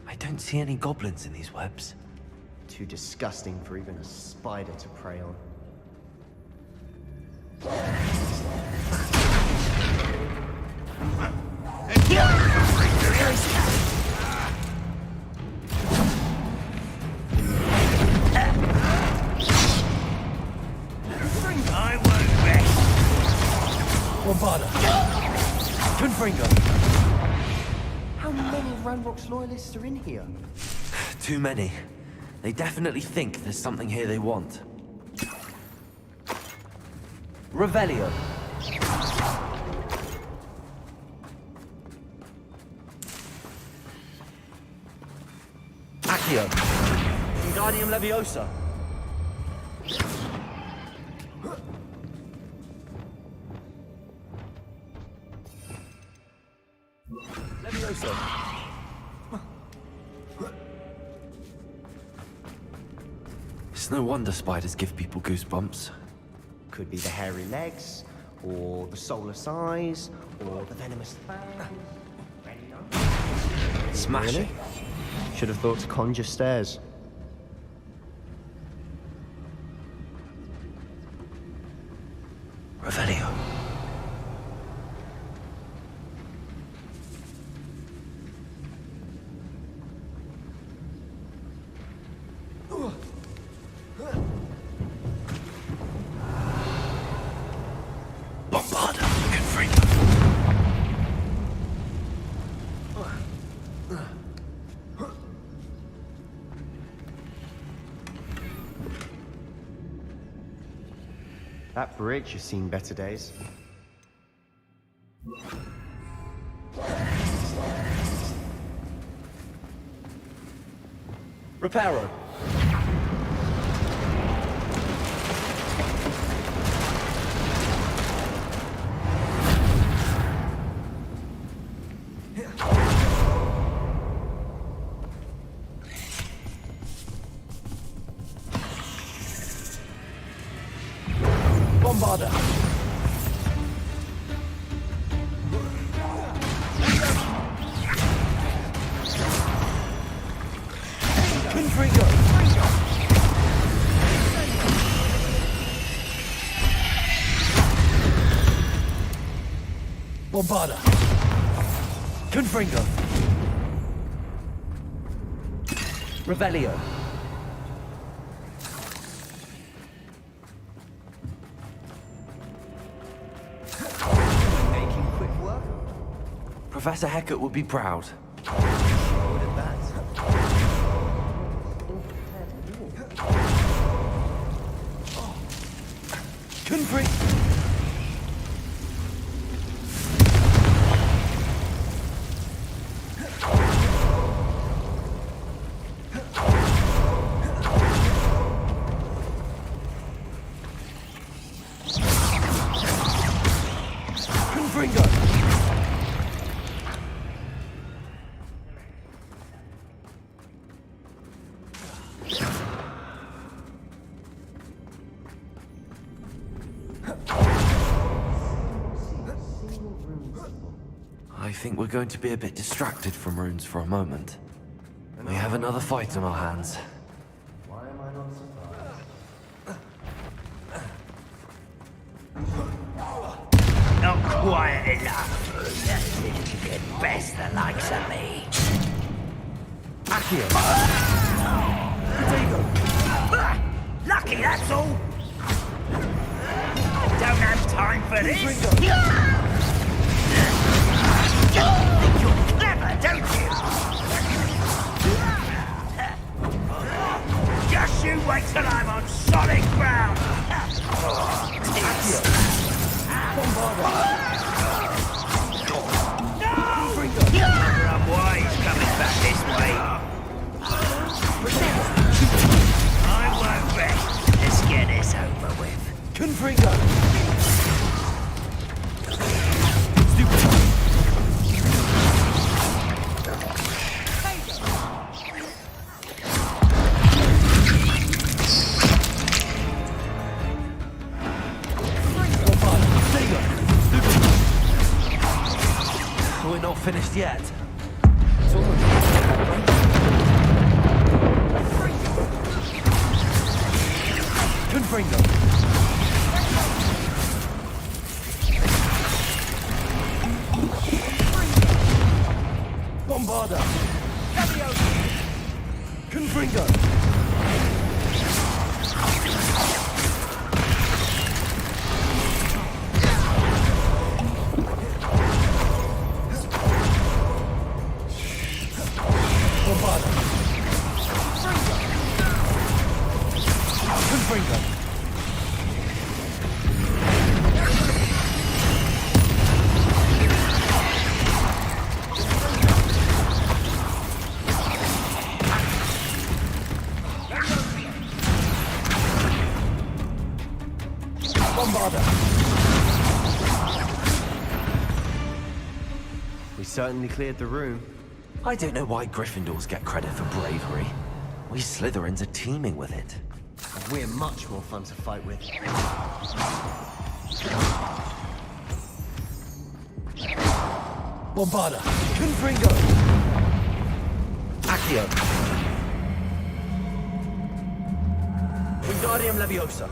Speaker 3: I don't see any goblins in these webs.
Speaker 11: Too disgusting for even a spider to prey on.
Speaker 22: I won't rest.
Speaker 21: Bombarda. Confringo. How many Roundrock's loyalists are in here?
Speaker 3: Too many. They definitely think there's something here they want.
Speaker 21: Revelio. Accio. Wingardium Leviosa. Leviosa.
Speaker 3: It's no wonder spiders give people goosebumps.
Speaker 11: Could be the hairy legs, or the soulless eyes, or the venomous fang.
Speaker 3: Smash it.
Speaker 11: Should have thought to conjure stairs.
Speaker 3: Revelio. Bombarda. Confringo.
Speaker 11: That bridge has seen better days.
Speaker 21: Reparo. Bombarda. Confringo. Bombarda. Confringo. Revelio. Making quick work.
Speaker 3: Professor Hecat would be proud.
Speaker 11: Good at that.
Speaker 21: Confringo. Confringo.
Speaker 3: I think we're going to be a bit distracted from runes for a moment. We have another fight on our hands.
Speaker 11: Why am I not surprised?
Speaker 22: Not quiet enough. Best the likes of me.
Speaker 21: Accio.
Speaker 22: Lucky, that's all. Don't have time for this. Think you're clever, don't you? Just you wait till I'm on solid ground. I'm wise coming back this way. I won't bet. Let's get this over with.
Speaker 21: Confringo.
Speaker 3: We're not finished yet.
Speaker 21: Confringo. Bombarda. Confringo.
Speaker 11: We certainly cleared the room.
Speaker 3: I don't know why Gryffindors get credit for bravery. We Slytherins are teeming with it.
Speaker 11: We're much more fun to fight with.
Speaker 21: Bombarda. Confringo. Accio. Wingardium Leviosa.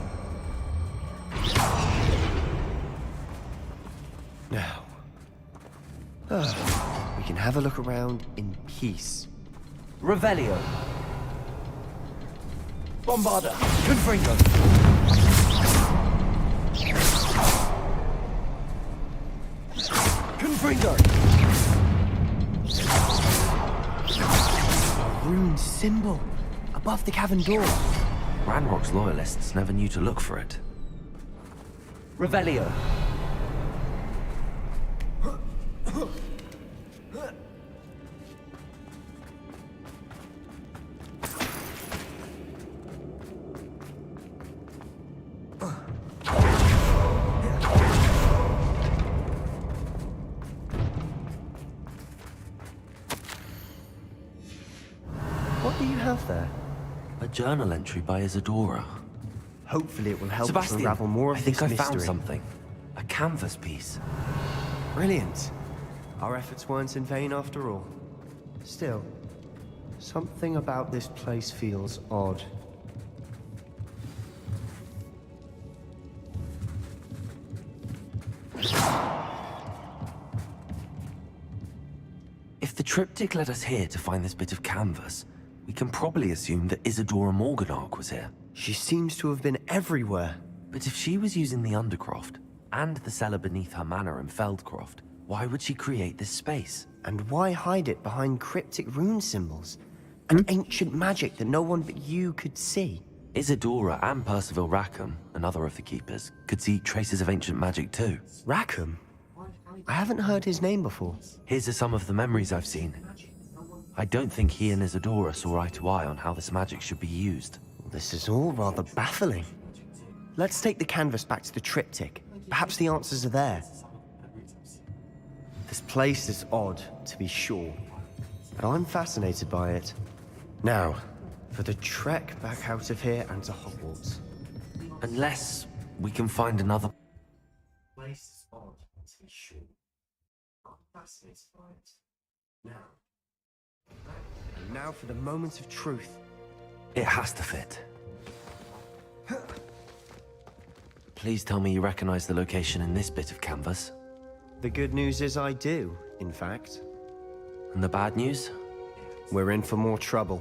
Speaker 11: Now, we can have a look around in peace.
Speaker 21: Revelio. Bombarda. Confringo. Confringo.
Speaker 11: A rune symbol above the cavern door.
Speaker 3: Ranrock's loyalists never knew to look for it.
Speaker 21: Revelio.
Speaker 11: What do you have there?
Speaker 3: A journal entry by Isadora.
Speaker 11: Hopefully it will help us
Speaker 3: Sebastian,
Speaker 11: unravel more of
Speaker 3: I think
Speaker 11: this
Speaker 3: I
Speaker 11: mystery.
Speaker 3: found something. A canvas piece.
Speaker 11: Brilliant. Our efforts weren't in vain after all. Still, something about this place feels odd.
Speaker 3: If the triptych led us here to find this bit of canvas, we can probably assume that Isadora Morganach was here.
Speaker 11: She seems to have been everywhere.
Speaker 3: But if she was using the Undercroft, and the cellar beneath her manor in Feldcroft, why would she create this space?
Speaker 11: And why hide it behind cryptic rune symbols? An ancient magic that no one but you could see.
Speaker 3: Isadora and Percival Rackham, another of the Keepers, could see traces of ancient magic too.
Speaker 11: Rackham? I haven't heard his name before.
Speaker 3: Here's some of the memories I've seen. I don't think he and Isadora saw eye to eye on how this magic should be used.
Speaker 11: This is all rather baffling. Let's take the canvas back to the triptych. Perhaps the answers are there. This place is odd, to be sure, but I'm fascinated by it. Now, for the trek back out of here and to Hogwarts.
Speaker 3: Unless we can find another...
Speaker 11: Place is odd, to be sure. I'm fascinated by it. Now. And now for the moment of truth.
Speaker 3: It has to fit. Please tell me you recognize the location in this bit of canvas.
Speaker 11: The good news is I do, in fact.
Speaker 3: And the bad news?
Speaker 11: We're in for more trouble.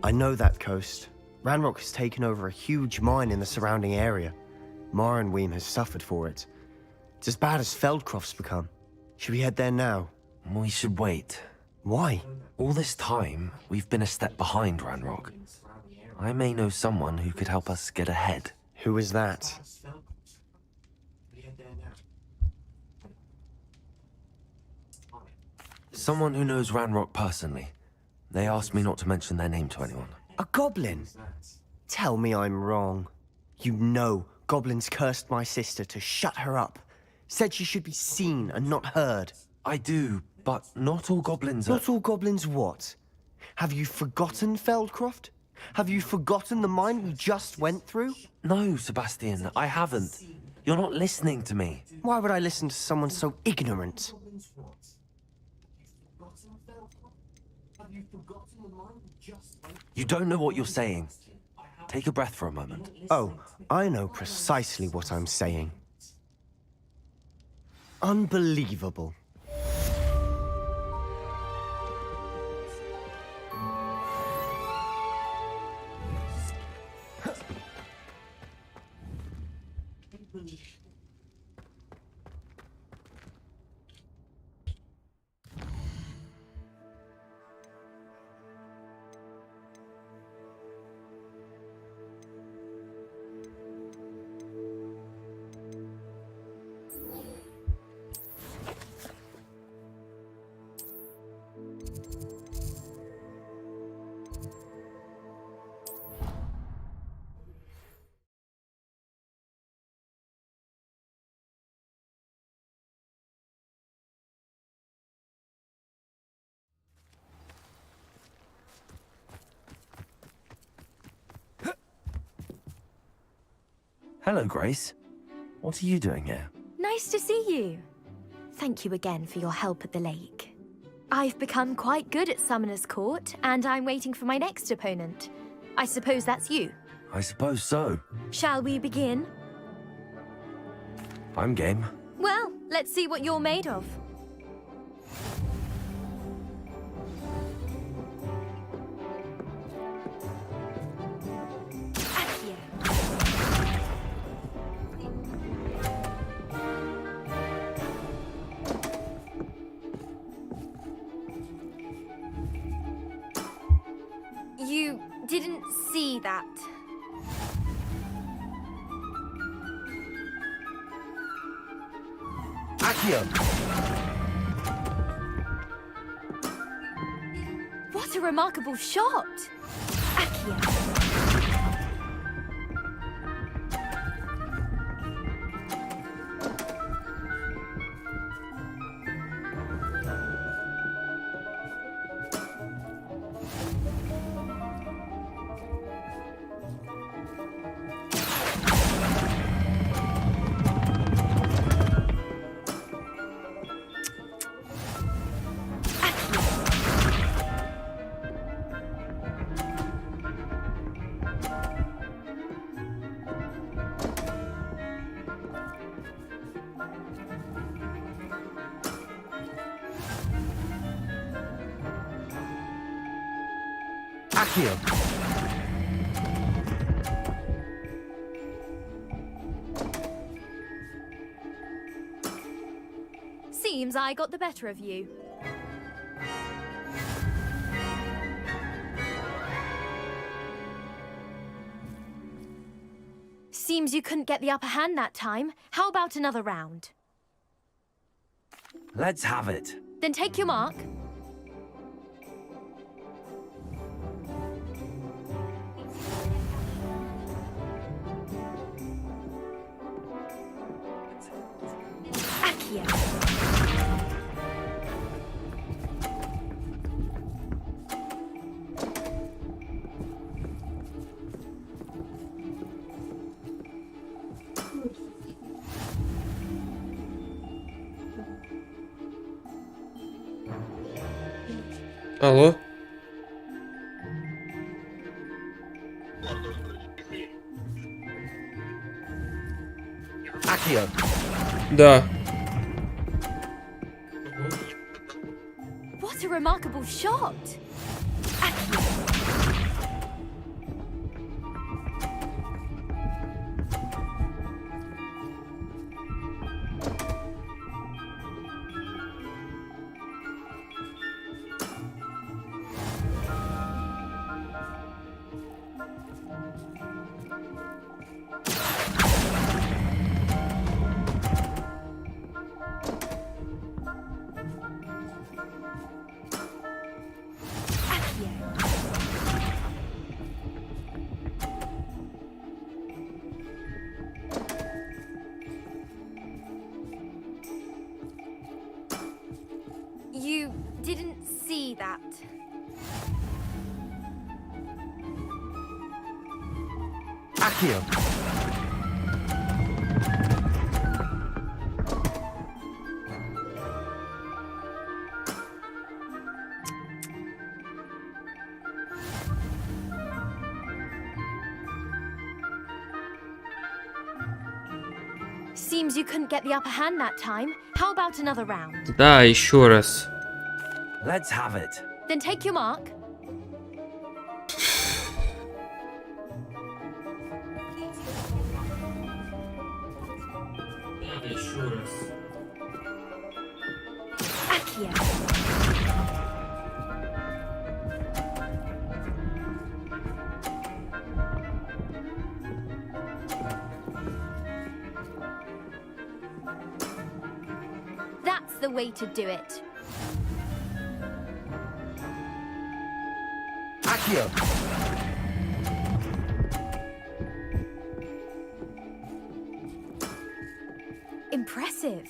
Speaker 11: I know that coast. Ranrock has taken over a huge mine in the surrounding area. Marenweem has suffered for it. It's as bad as Feldcroft's become. Should we head there now?
Speaker 3: We should wait.
Speaker 11: Why?
Speaker 3: All this time, we've been a step behind Ranrock. I may know someone who could help us get ahead.
Speaker 11: Who is that?
Speaker 3: Someone who knows Ranrock personally. They asked me not to mention their name to anyone.
Speaker 11: A goblin? Tell me I'm wrong. You know goblins cursed my sister to shut her up. Said she should be seen and not heard.
Speaker 3: I do, but not all goblins are...
Speaker 11: Not all goblins what? Have you forgotten Feldcroft? Have you forgotten the mine we just went through?
Speaker 3: No, Sebastian, I haven't. You're not listening to me.
Speaker 11: Why would I listen to someone so ignorant?
Speaker 3: You don't know what you're saying. Take a breath for a moment.
Speaker 11: Oh, I know precisely what I'm saying. Unbelievable.
Speaker 3: Hello, Grace. What are you doing here?
Speaker 12: Nice to see you. Thank you again for your help at the lake. I've become quite good at Summoner's Court, and I'm waiting for my next opponent. I suppose that's you.
Speaker 3: I suppose so.
Speaker 12: Shall we begin?
Speaker 3: I'm game.
Speaker 12: Well, let's see what you're made of. You didn't see that.
Speaker 3: Accio!
Speaker 12: What a remarkable shot! Accio.
Speaker 3: Accio!
Speaker 12: Seems I got the better of you. Seems you couldn't get the upper hand that time. How about another round?
Speaker 3: Let's have it.
Speaker 12: Then take your mark. Accio.
Speaker 1: Алло? Да.
Speaker 12: What a remarkable shot! You didn't see that.
Speaker 21: Accio.
Speaker 12: Seems you couldn't get the upper hand that time. How about another round?
Speaker 1: Да, еще раз.
Speaker 3: Let's have it.
Speaker 12: Then take your mark. Accio. That's the way to do it.
Speaker 21: Accio.
Speaker 12: Impressive.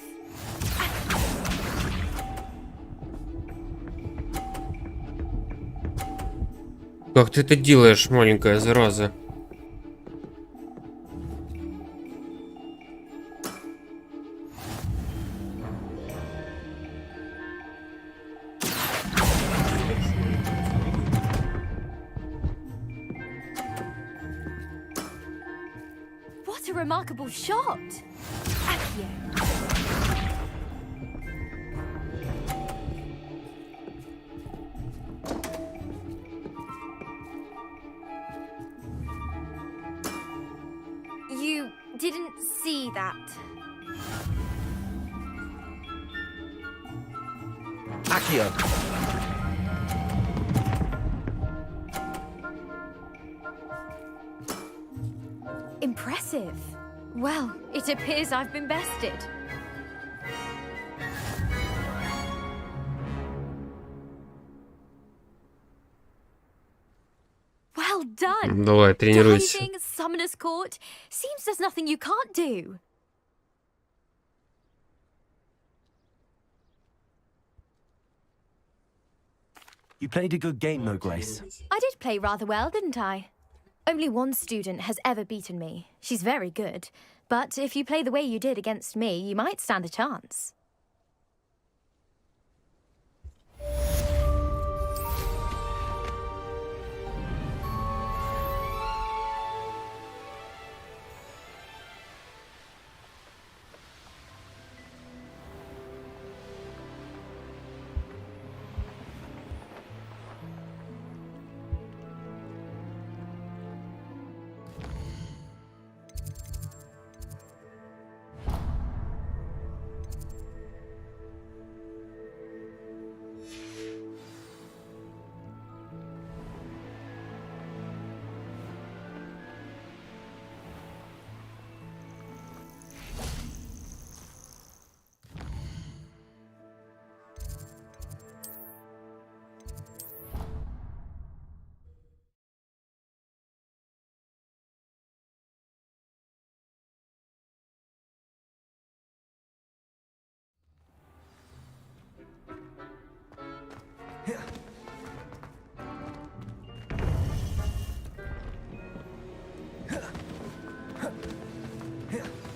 Speaker 1: Как ты это делаешь, маленькая зараза?
Speaker 12: What a remarkable shot! Accio. You didn't see that.
Speaker 21: Accio.
Speaker 12: Impressive. Well, it appears I've been bested. Well done.
Speaker 1: Давай, тренируйся.
Speaker 12: Diving, Summoner's Court. Seems there's nothing you can't do.
Speaker 3: You played a good game, though, Grace.
Speaker 12: I did play rather well, didn't I? Only one student has ever beaten me. She's very good. But if you play the way you did against me, you might stand a chance.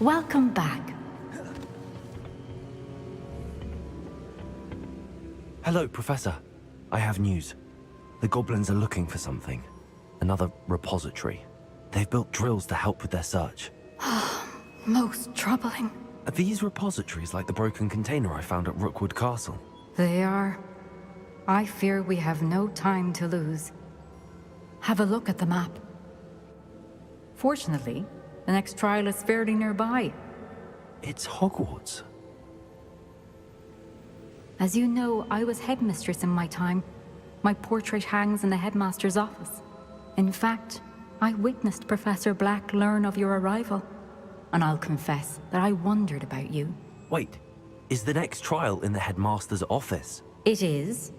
Speaker 13: Welcome back.
Speaker 3: Hello, Professor. I have news. The goblins are looking for something. Another repository. They've built drills to help with their search.
Speaker 2: Most troubling.
Speaker 3: Are these repositories like the broken container I found at Rookwood Castle?
Speaker 2: They are. I fear we have no time to lose. Have a look at the map. Fortunately, the next trial is fairly nearby.
Speaker 3: It's Hogwarts.
Speaker 2: As you know, I was headmistress in my time. My portrait hangs in the headmaster's office. In fact, I witnessed Professor Black learn of your arrival. And I'll confess that I wondered about you.
Speaker 3: Wait, is the next trial in the headmaster's office?
Speaker 2: It is.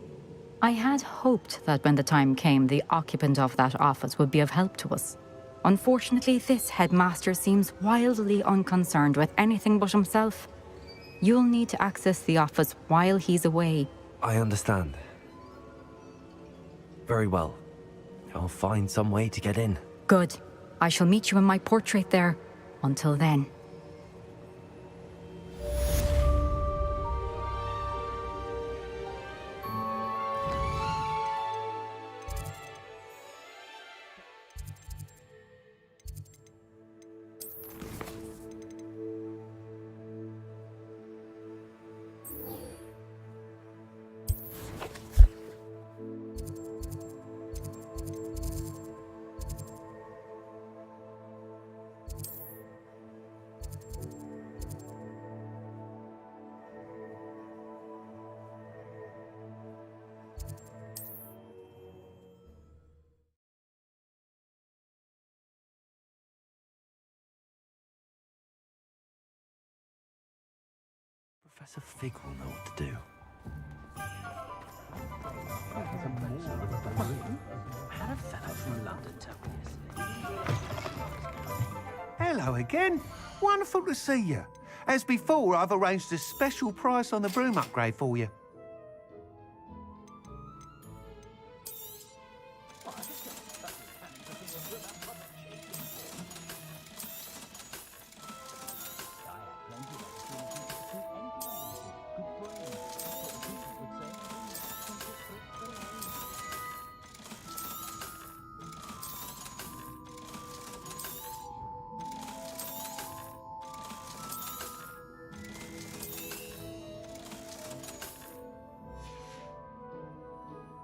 Speaker 2: I had hoped that when the time came, the occupant of that office would be of help to us. Unfortunately, this headmaster seems wildly unconcerned with anything but himself. You'll need to access the office while he's away.
Speaker 3: I understand. Very well. I'll find some way to get in.
Speaker 2: Good. I shall meet you in my portrait there. Until then.
Speaker 3: Professor Fig will know what to do.
Speaker 18: Hello again. Wonderful to see you. As before, I've arranged a special price on the broom upgrade for you.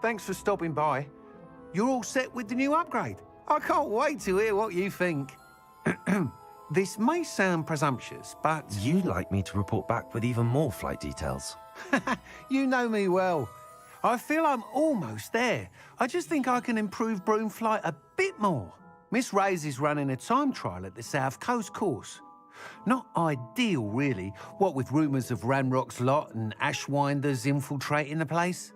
Speaker 18: Thanks for stopping by. You're all set with the new upgrade. I can't wait to hear what you think. This may sound presumptuous, but...
Speaker 3: You'd like me to report back with even more flight details?
Speaker 18: You know me well. I feel I'm almost there. I just think I can improve broom flight a bit more. Miss Ray's is running a time trial at the South Coast course. Not ideal, really, what with rumours of Ranrock's lot and Ashwinders infiltrating the place.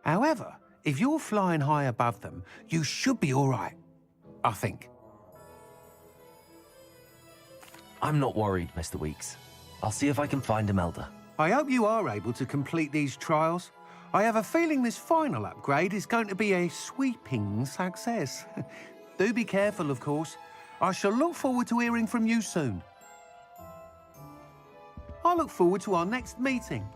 Speaker 18: However, if you're flying high above them, you should be all right, I think.
Speaker 3: I'm not worried, Mr. Weeks. I'll see if I can find Imelda.
Speaker 18: I hope you are able to complete these trials. I have a feeling this final upgrade is going to be a sweeping success. Do be careful, of course. I shall look forward to hearing from you soon. I look forward to our next meeting.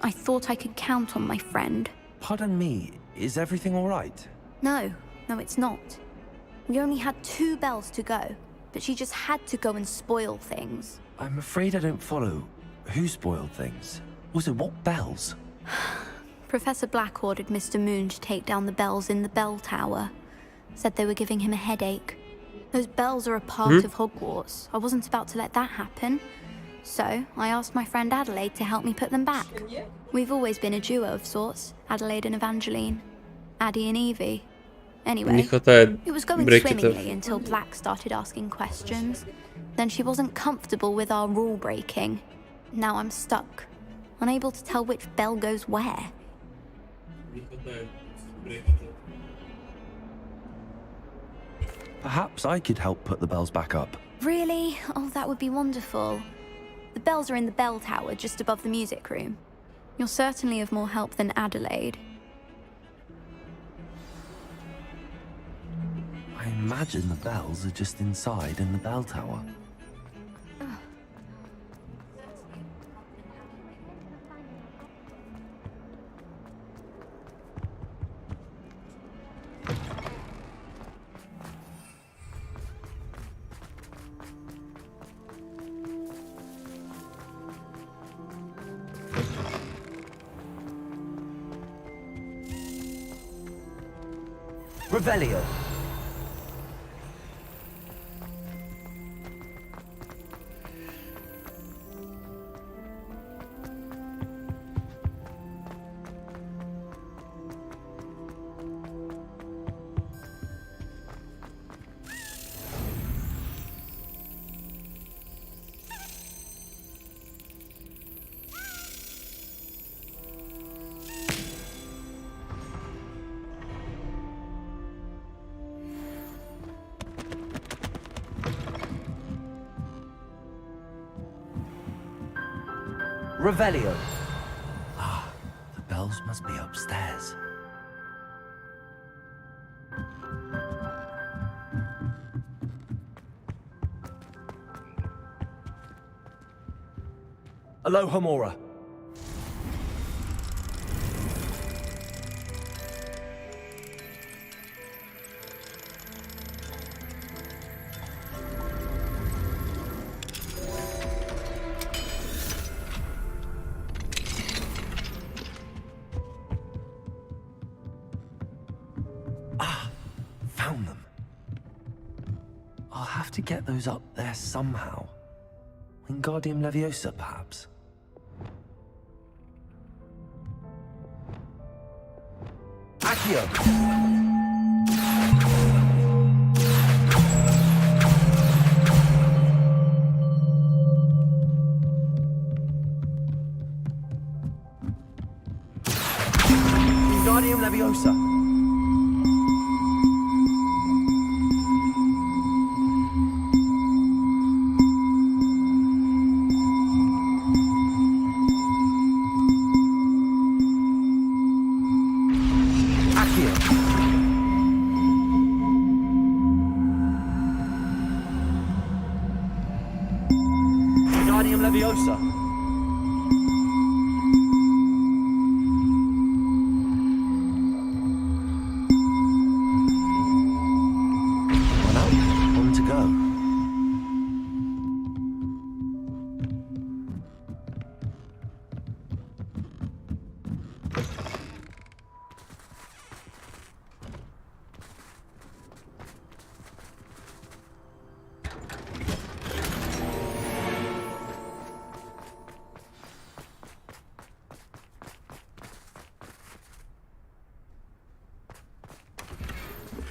Speaker 8: I thought I could count on my friend.
Speaker 3: Pardon me, is everything all right?
Speaker 8: No, it's not. We only had 2 bells to go, but she just had to go and spoil things.
Speaker 3: I'm afraid I don't follow. Who spoiled things? Also, what bells?
Speaker 8: Professor Black ordered Mr. Moon to take down the bells in the bell tower. Said they were giving him a headache. Those bells are a part of Hogwarts. I wasn't about to let that happen. So, I asked my friend Adelaide to help me put them back. We've always been a duo of sorts, Adelaide and Evangeline. Addie and Evie. Anyway, it was going swimmingly until Black started asking questions. Then she wasn't comfortable with our rule breaking. Now I'm stuck, unable to tell which bell goes where.
Speaker 3: Perhaps I could help put the bells back up.
Speaker 8: Really? Oh, that would be wonderful. The bells are in the bell tower just above the music room. You're certainly of more help than Adelaide.
Speaker 3: I imagine the bells are just inside in the bell tower.
Speaker 21: Revelio. Revelio.
Speaker 3: Ah, the bells must be upstairs.
Speaker 21: Aloha Mora.
Speaker 3: Found them. I'll have to get those up there somehow. Wingardium Leviosa, perhaps?
Speaker 21: Accio! Wingardium Leviosa. Wingardium Leviosa.
Speaker 3: One up, one to go.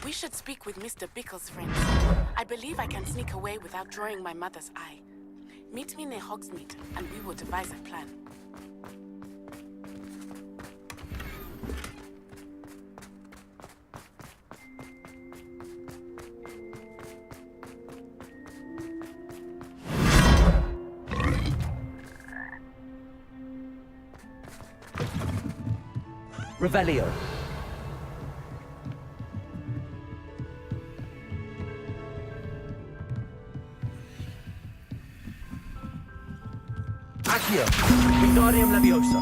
Speaker 13: We should speak with Mr. Bickle's friends. I believe I can sneak away without drawing my mother's eye. Meet me near Hogsmeade, and we will devise a plan.
Speaker 21: Revelio. Accio. Wingardium Leviosa.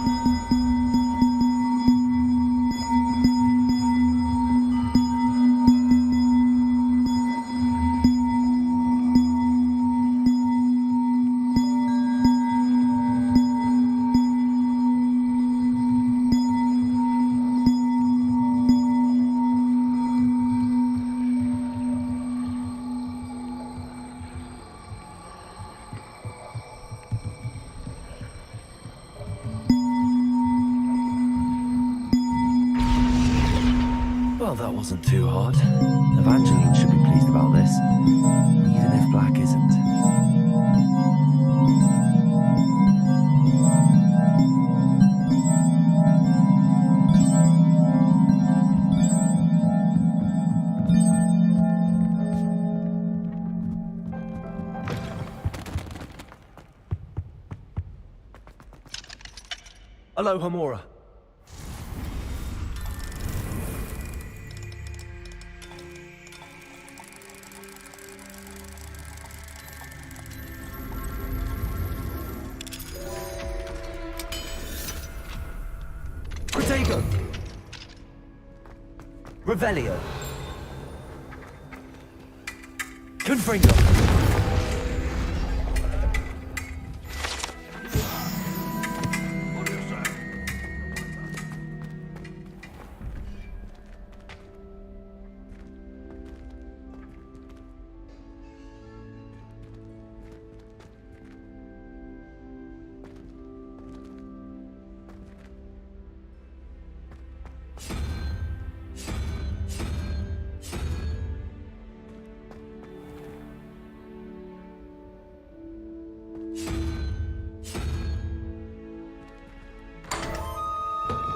Speaker 3: Well, that wasn't too hard. Evangeline should be pleased about this, even if Black isn't.
Speaker 21: Hello, Hamura. Protego! Revelio! Confringo!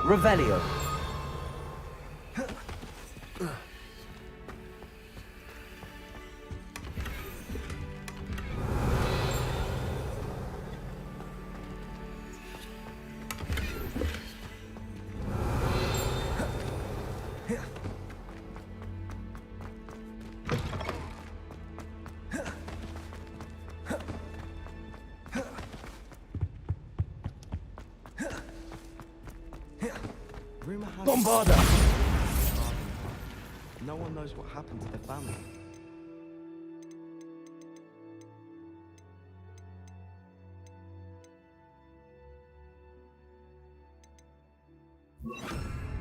Speaker 21: Revelio. Bombarda!
Speaker 9: No one knows what happened to the family.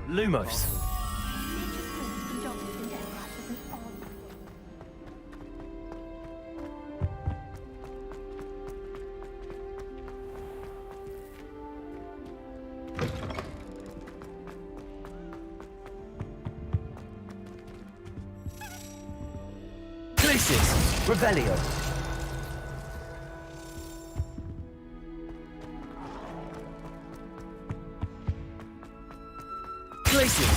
Speaker 21: Lumos. Revelio. Places.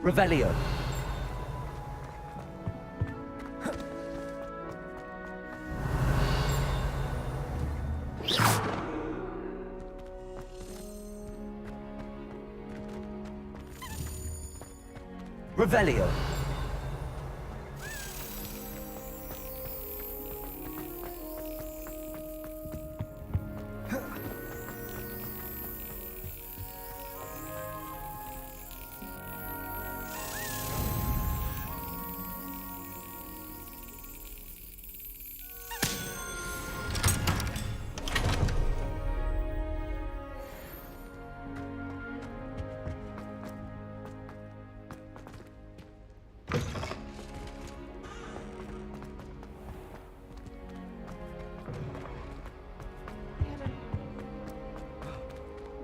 Speaker 21: Revelio. Revelio.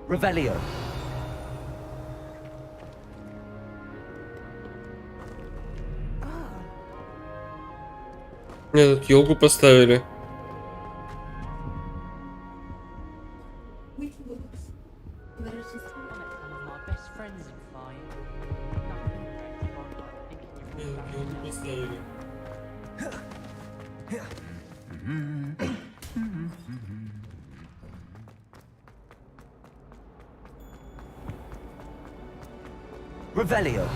Speaker 21: Revelio.
Speaker 1: Мне тут йогу поставили.
Speaker 21: Revelio.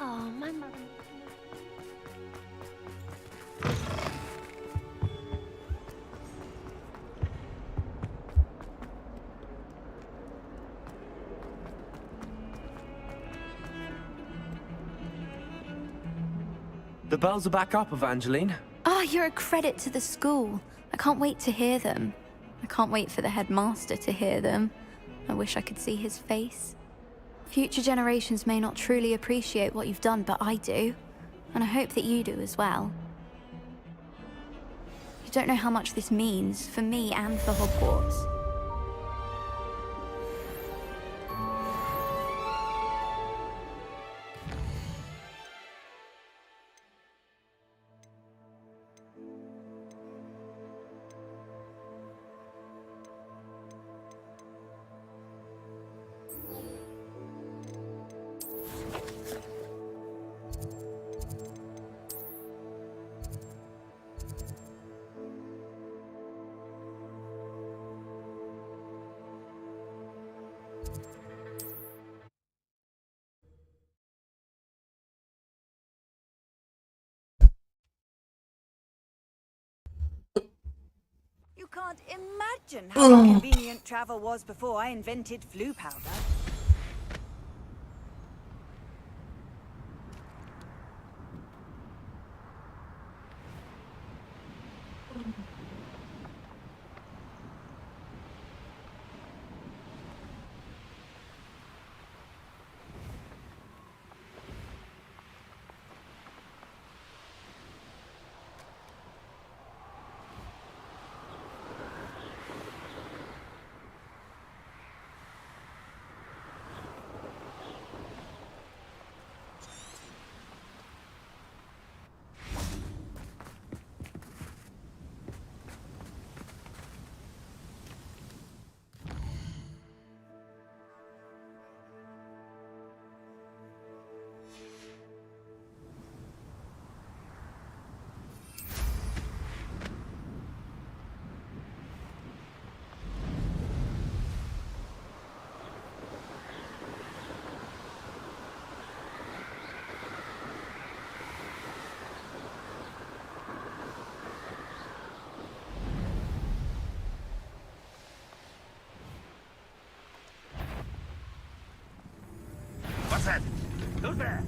Speaker 10: Oh, my mother.
Speaker 21: The bells are back up, Evangeline.
Speaker 8: Oh, you're a credit to the school. I can't wait to hear them. I can't wait for the headmaster to hear them. I wish I could see his face. Future generations may not truly appreciate what you've done, but I do. And I hope that you do as well. You don't know how much this means for me and for Hogwarts.
Speaker 15: You can't imagine how inconvenient travel was before I invented flu powder.
Speaker 5: What's that? Who's there?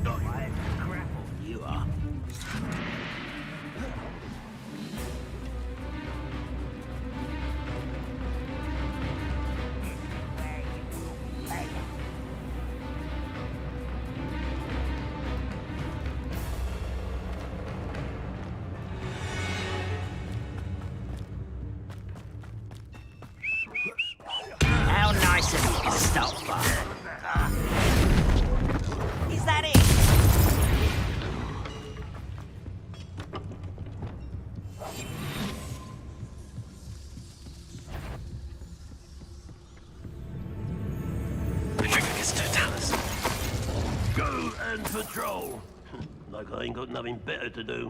Speaker 5: Oh, crap. You are.
Speaker 22: How nice of you to stop by.
Speaker 15: Is that it?
Speaker 7: Go and patrol. Like I ain't got nothing better to do.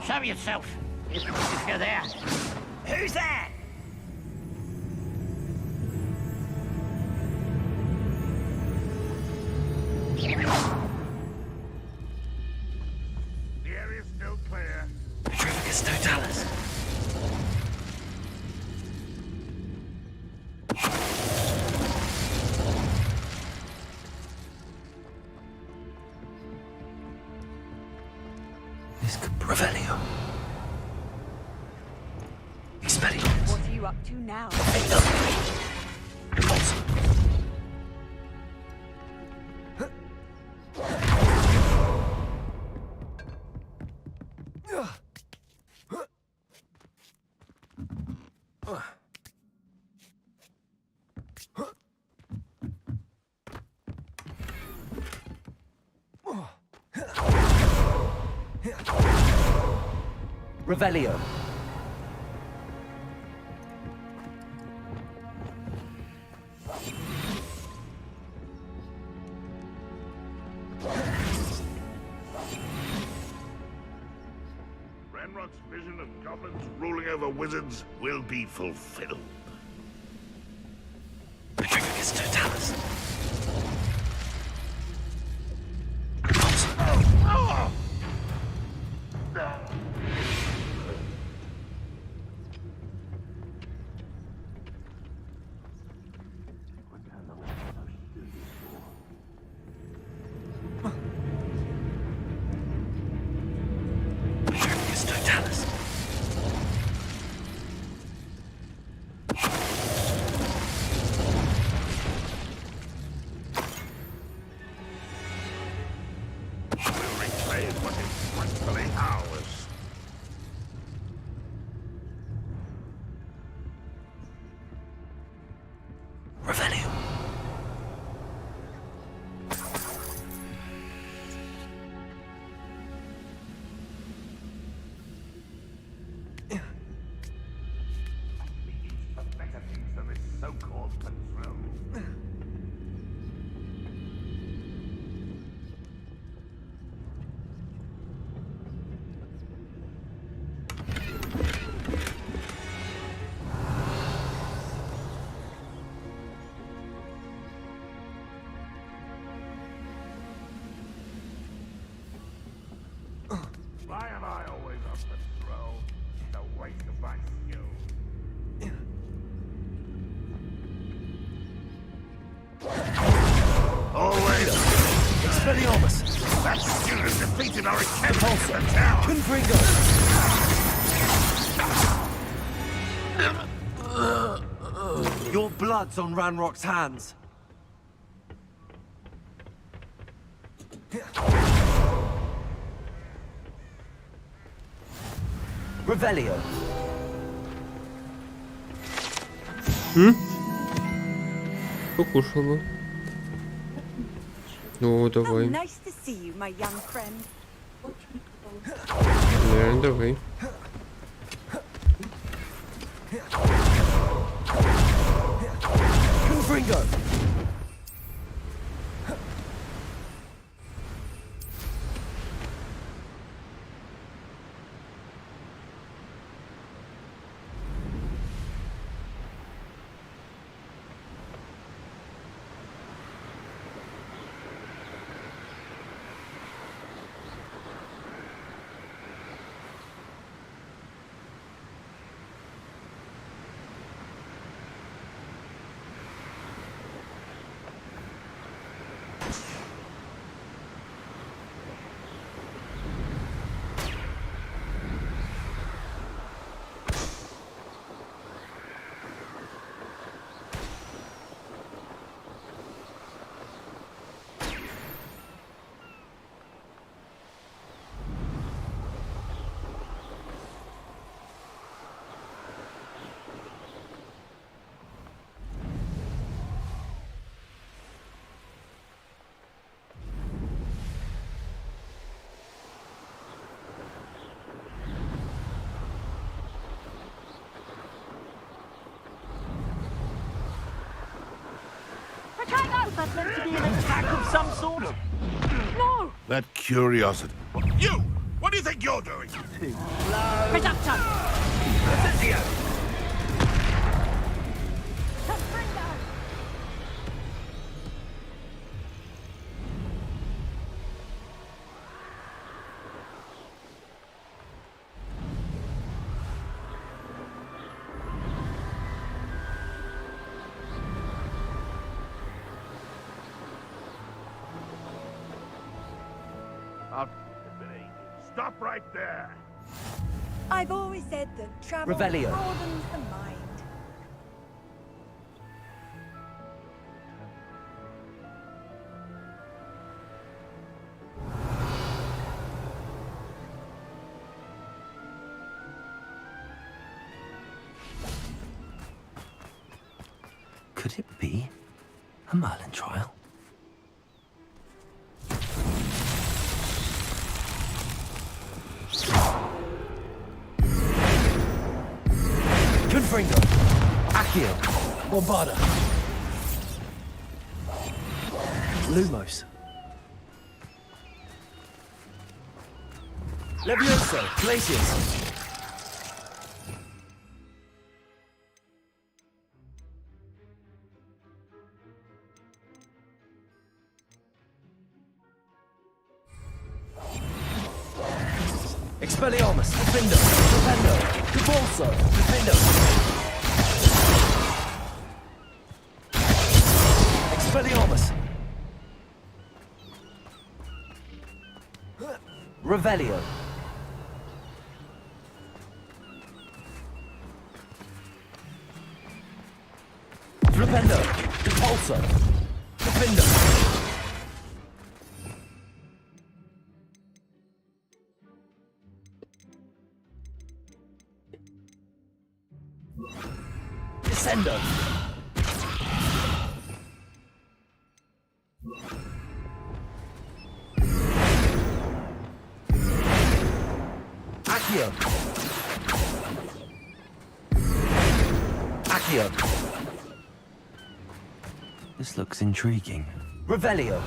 Speaker 22: Show yourself, if you're there.
Speaker 15: Who's that?
Speaker 5: The area's still clear.
Speaker 7: Patricus Totalis.
Speaker 3: This could Revelio.
Speaker 15: What are you up to now?
Speaker 21: Revelio.
Speaker 5: Ranrock's vision of goblins ruling over wizards will be fulfilled.
Speaker 7: Patricus Totalis.
Speaker 5: what is rightfully ours.
Speaker 21: Revelio.
Speaker 5: Better things than this so-called control. Why am I always on patrol? It's a waste of my skill. Always.
Speaker 21: Expelliarmus.
Speaker 5: That student defeated our encampment in the tower.
Speaker 21: Confringo. Your blood's on Ranrock's hands. Revelio.
Speaker 1: Покушал бы. Ну, давай.
Speaker 15: Nice to see you, my young friend.
Speaker 1: Да, давай.
Speaker 21: Confringo.
Speaker 22: That meant to be an attack of some sort? No!
Speaker 5: That curiosity. You! What do you think you're doing?
Speaker 22: Reducto!
Speaker 5: Stop right there.
Speaker 15: I've always said that travel
Speaker 21: Revelio.
Speaker 15: broadens the mind.
Speaker 3: Could it be a Merlin trial?
Speaker 21: Confringo. Accio. Bombarda. Lumos. Levioso. Glacius. Expelliarmus, Defendo, Defendo, Debolso, Defendo. Expelliarmus. Revelio. Flipendo, Depulso, Defendo. Incendio! Accio! Accio!
Speaker 3: This looks intriguing.
Speaker 21: Revelio!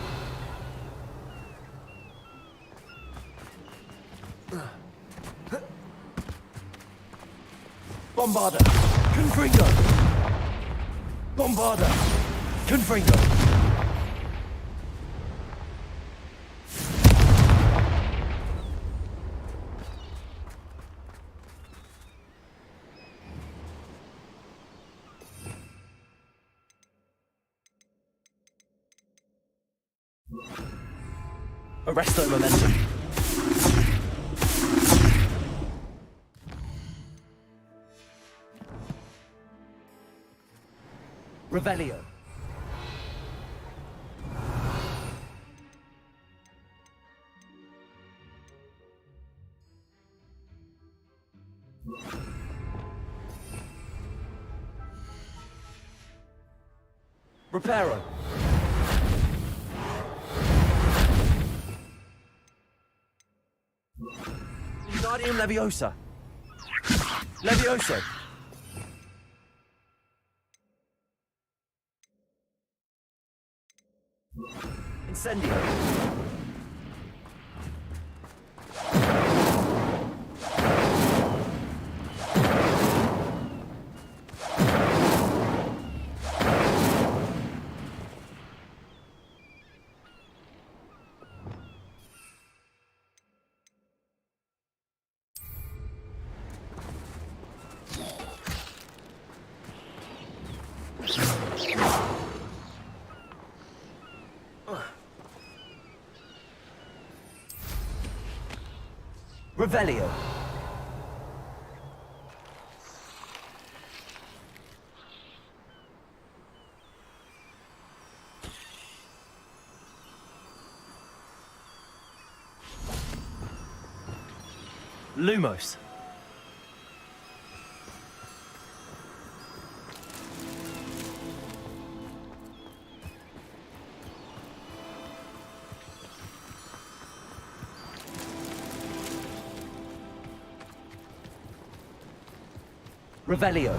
Speaker 21: Bombarda! Confringo! Bombarda! Confringo! Arresto momentum. Revelio. Reparo. Wingardium Leviosa. Levioso. Incendio. Revelio. Lumos. Revelio.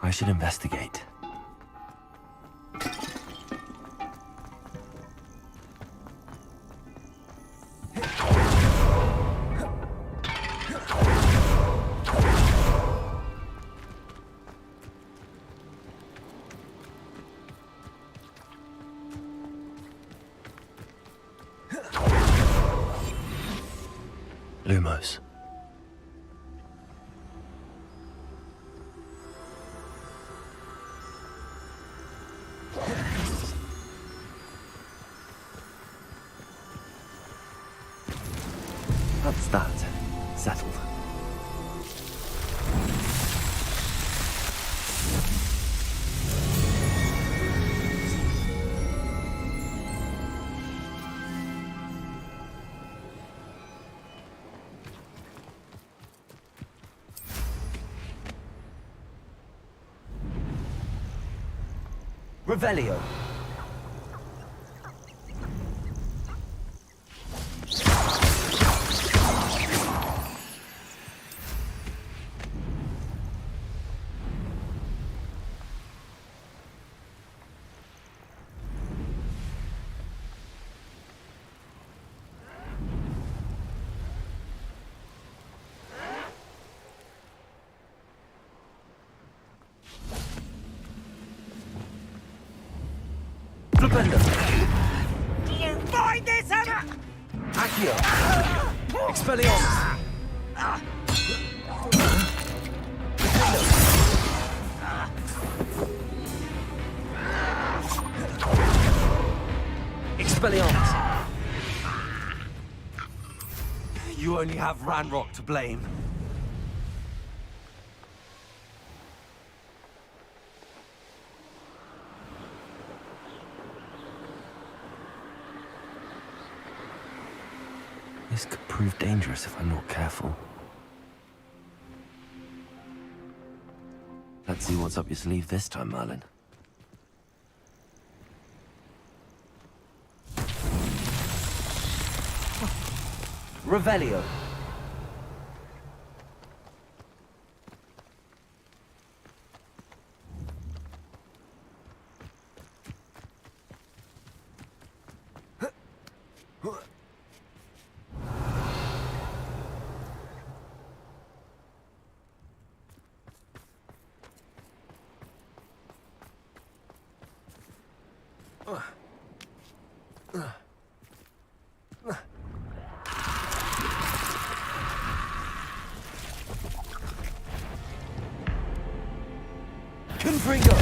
Speaker 3: I should investigate. Lumos. That's that. Settled.
Speaker 21: Revelio. Flipendo.
Speaker 15: Do you find this
Speaker 21: Accio. Expelliarmus. Expelliarmus! You only have Ranrock to blame.
Speaker 3: This could prove dangerous if I'm not careful. Let's see what's up your sleeve this time, Merlin.
Speaker 21: Revelio. Confringo!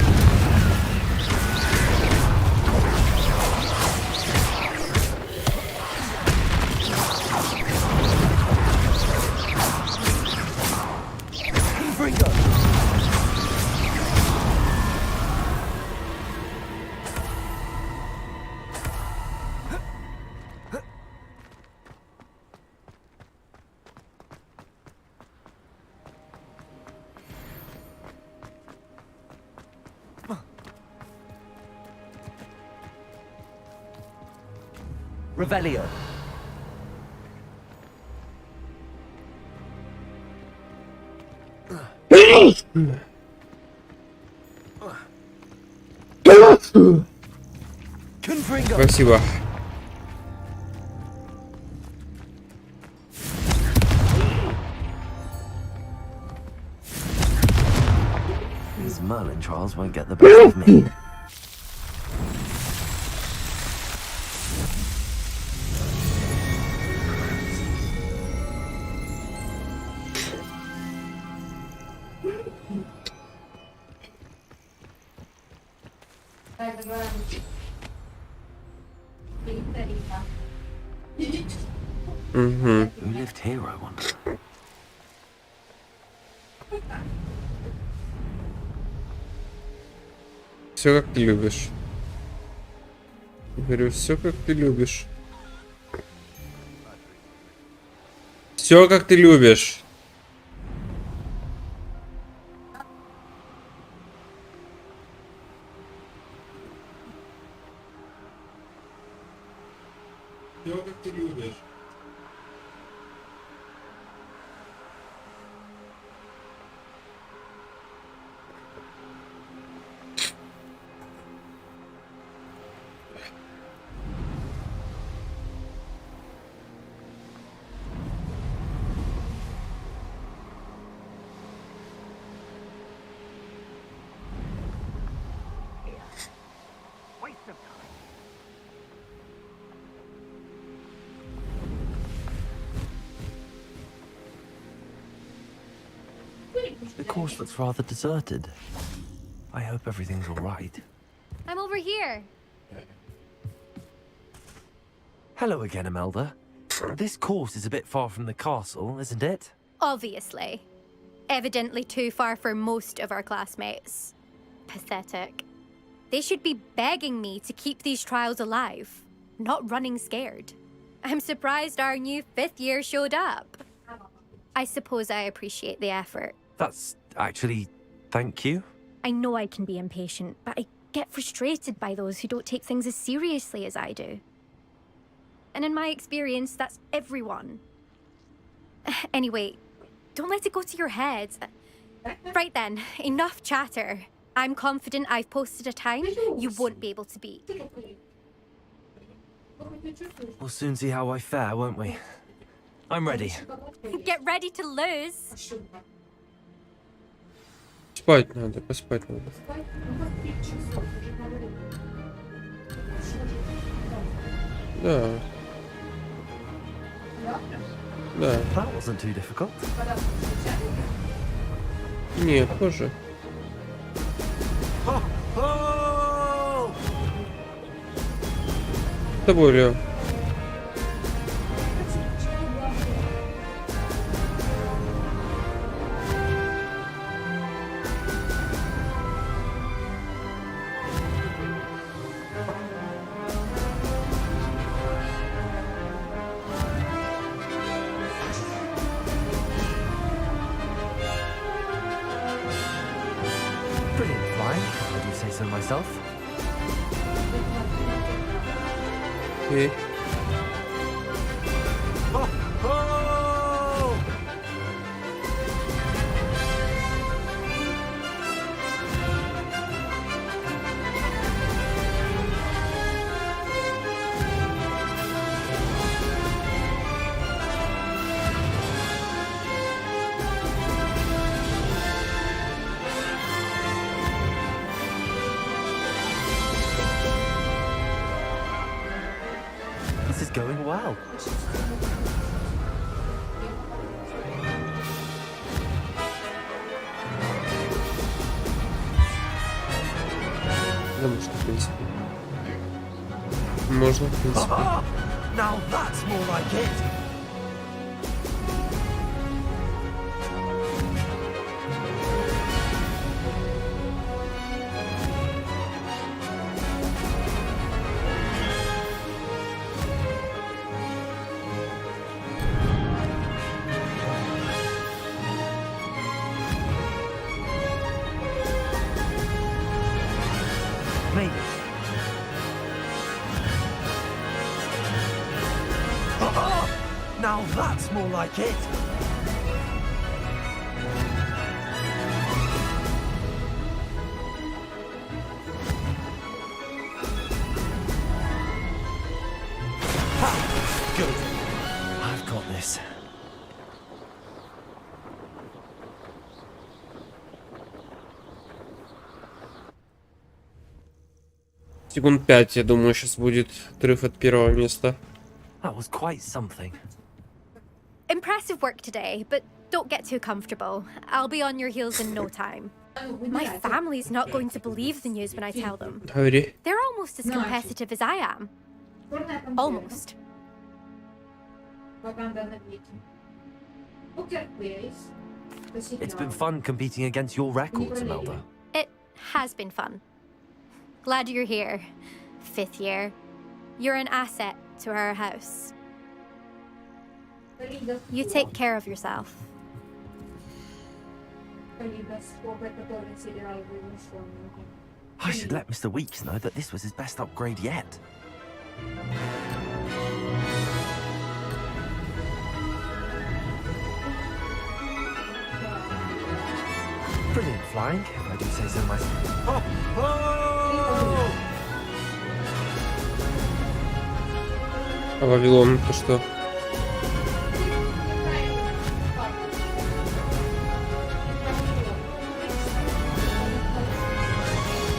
Speaker 21: Revelio.
Speaker 1: Спасибо.
Speaker 3: These Merlin trials won't get the best of me.
Speaker 1: Угу.
Speaker 3: Who lived here, I wonder?
Speaker 1: Все как ты любишь. Говорю, все как ты любишь. Все как ты любишь. Все как ты любишь.
Speaker 3: The course looks rather deserted. I hope everything's all right.
Speaker 10: I'm over here.
Speaker 3: Hello again, Imelda. This course is a bit far from the castle, isn't it?
Speaker 10: Obviously. Evidently too far for most of our classmates. Pathetic. They should be begging me to keep these trials alive, not running scared. I'm surprised our new 5th year showed up. I suppose I appreciate the effort.
Speaker 3: That's actually... thank you.
Speaker 10: I know I can be impatient, but I get frustrated by those who don't take things as seriously as I do. And in my experience, that's everyone. Anyway, don't let it go to your head. Right then, enough chatter. I'm confident I've posted a time you won't be able to beat.
Speaker 3: We'll soon see how I fare, won't we? I'm ready.
Speaker 10: Get ready to lose.
Speaker 1: Спать надо, поспать надо. Да. Да.
Speaker 3: That wasn't too difficult.
Speaker 1: Не, позже. С тобой, Лео.
Speaker 3: Brilliant flying, if I do say so myself.
Speaker 1: Окей.
Speaker 3: This is going well.
Speaker 1: Потому что, в принципе, можно, в принципе.
Speaker 3: Now that's more like it. Made it. Now that's more like it. Ha! Good. I've got this.
Speaker 1: Секунд 5, я думаю, сейчас будет отрыв от первого места.
Speaker 3: That was quite something.
Speaker 12: Impressive work today, but don't get too comfortable. I'll be on your heels in no time. My family's not going to believe the news when I tell them.
Speaker 1: Говори.
Speaker 12: They're almost as competitive as I am. Almost.
Speaker 3: It's been fun competing against your records, Imelda.
Speaker 12: It has been fun. Glad you're here. 5th year. You're an asset to our house. You take care of yourself.
Speaker 3: I should let Mr. Weeks know that this was his best upgrade yet. Brilliant flying, if I do say so myself. Oh! Oh!
Speaker 1: А Вавилон это что?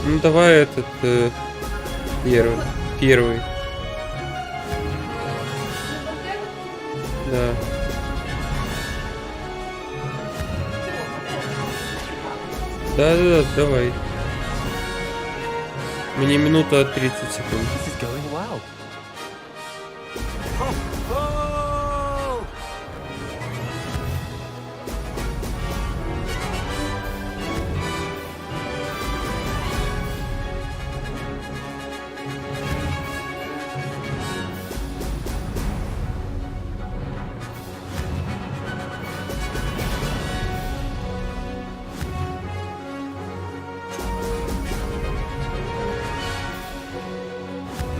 Speaker 1: Ну давай этот первый. Да. Да, давай. Мне минута 30 секунд.
Speaker 3: This is going well.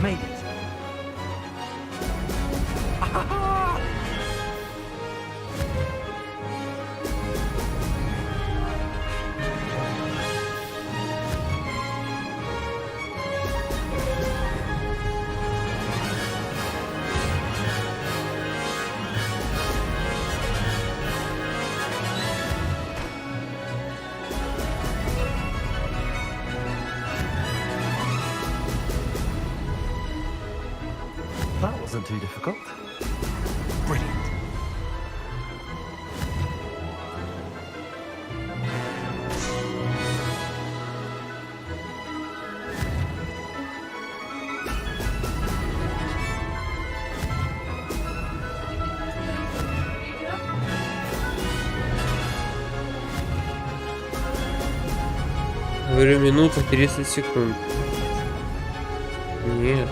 Speaker 3: Made it. That wasn't too difficult. Brilliant.
Speaker 1: Говорю, минута 30 секунд. Нет.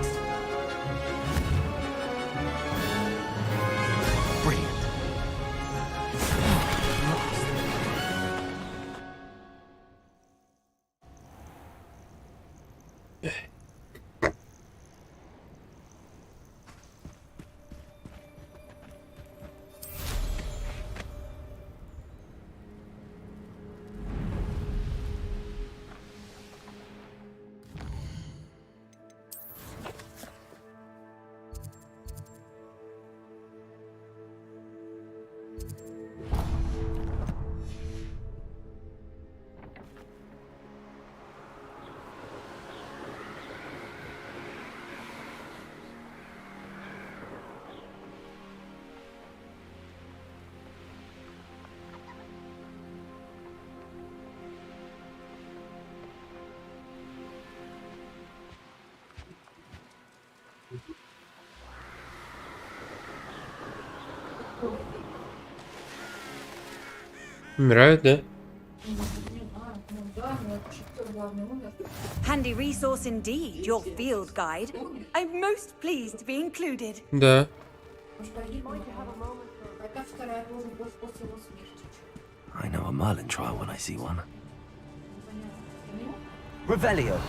Speaker 1: Умирают, да?
Speaker 15: Handy resource indeed, your field guide. I'm most pleased to be included.
Speaker 1: Да.
Speaker 3: I know a Merlin trial when I see one.
Speaker 21: Revelio.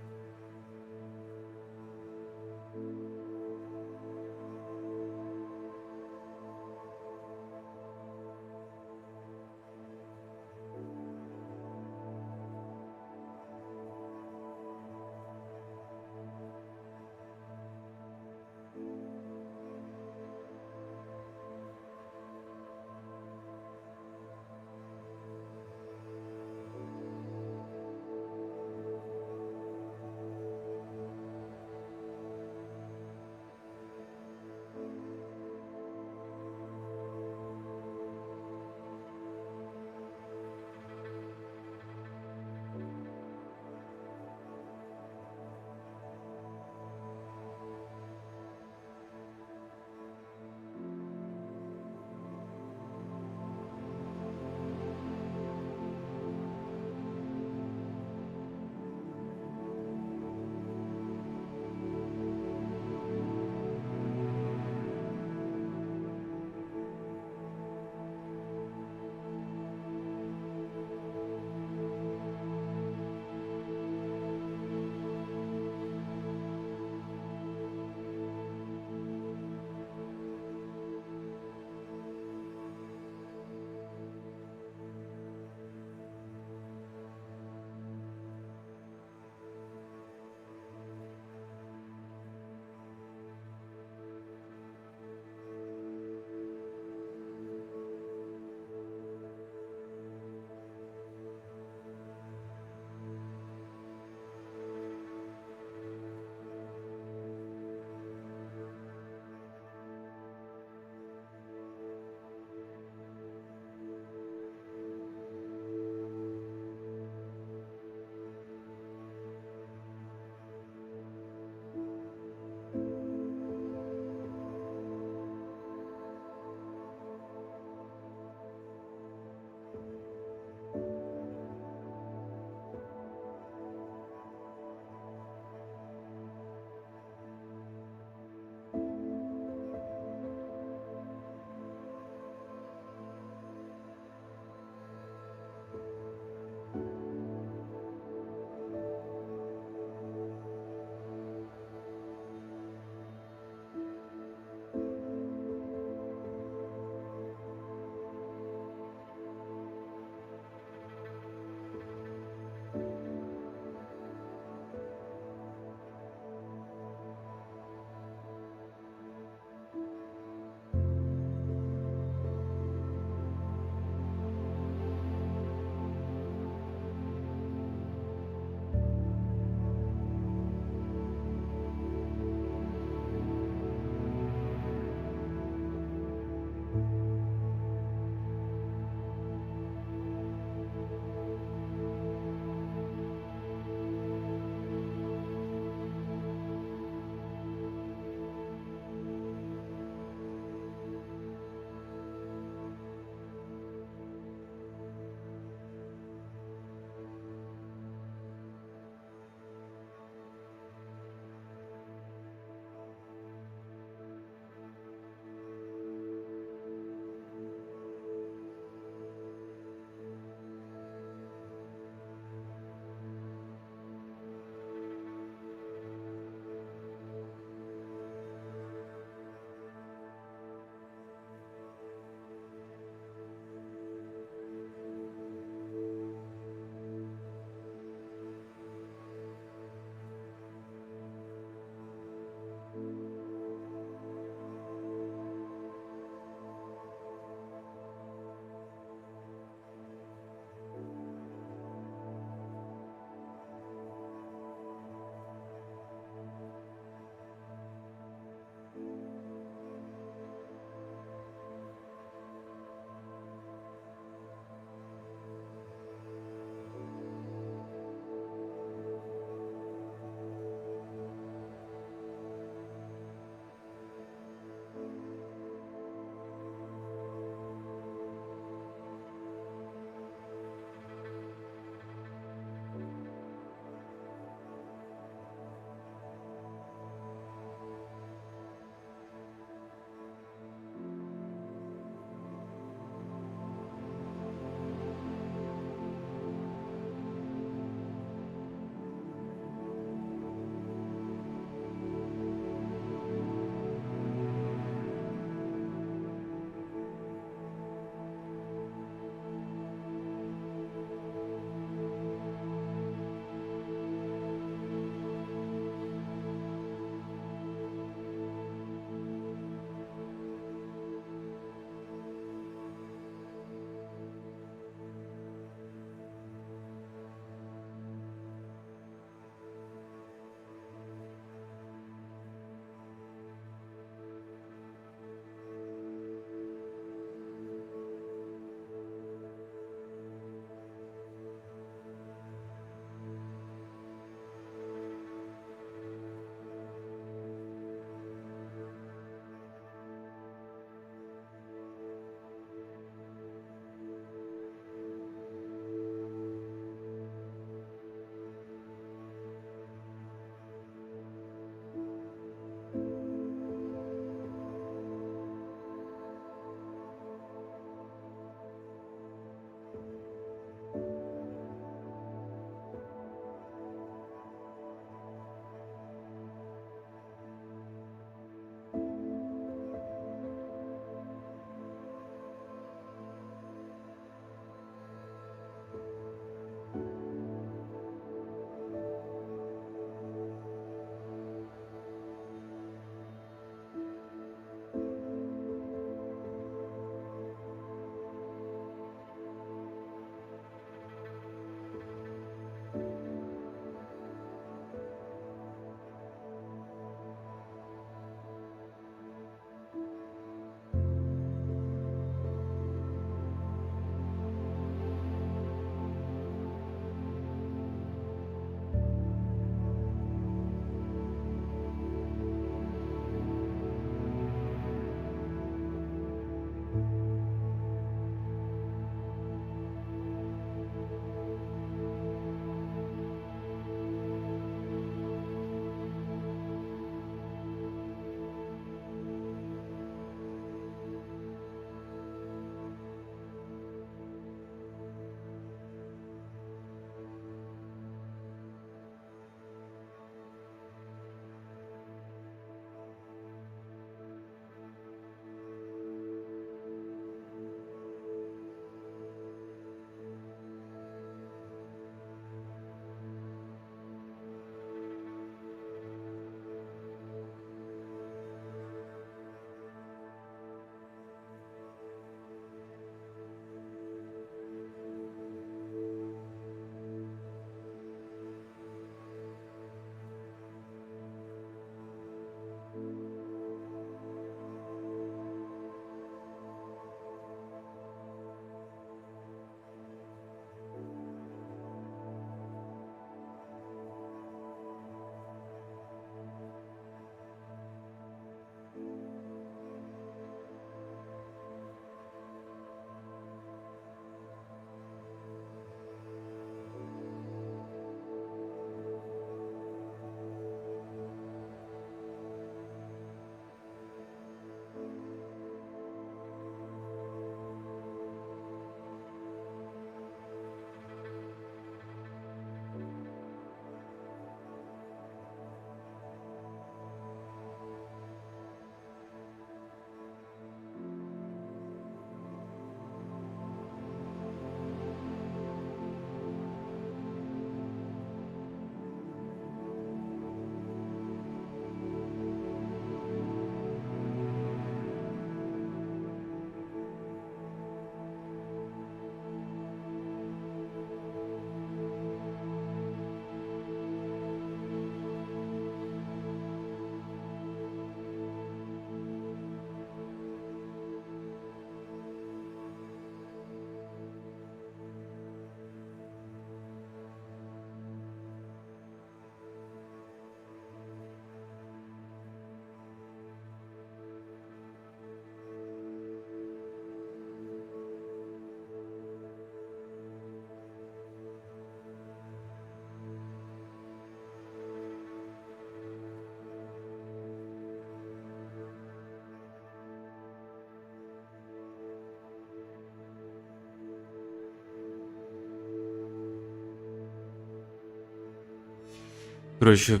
Speaker 1: Короче,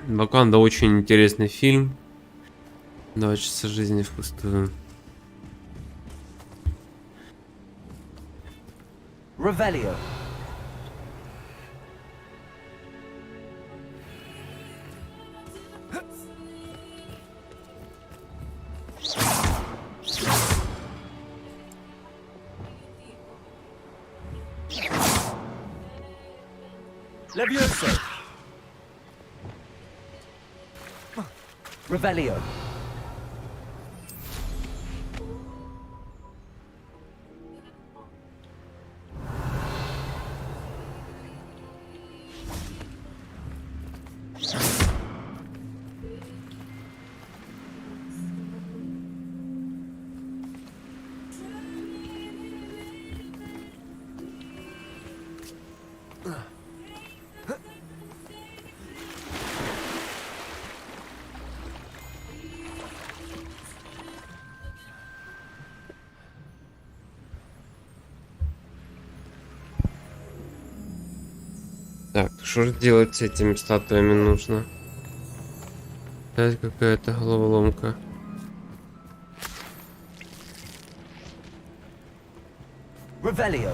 Speaker 1: Ваканда очень интересный фильм. 2 часа жизни впустую.
Speaker 21: Revelio. Levioso. Revelio.
Speaker 1: Так, что же делать с этими статуями нужно? Опять какая-то головоломка.
Speaker 21: Revelio.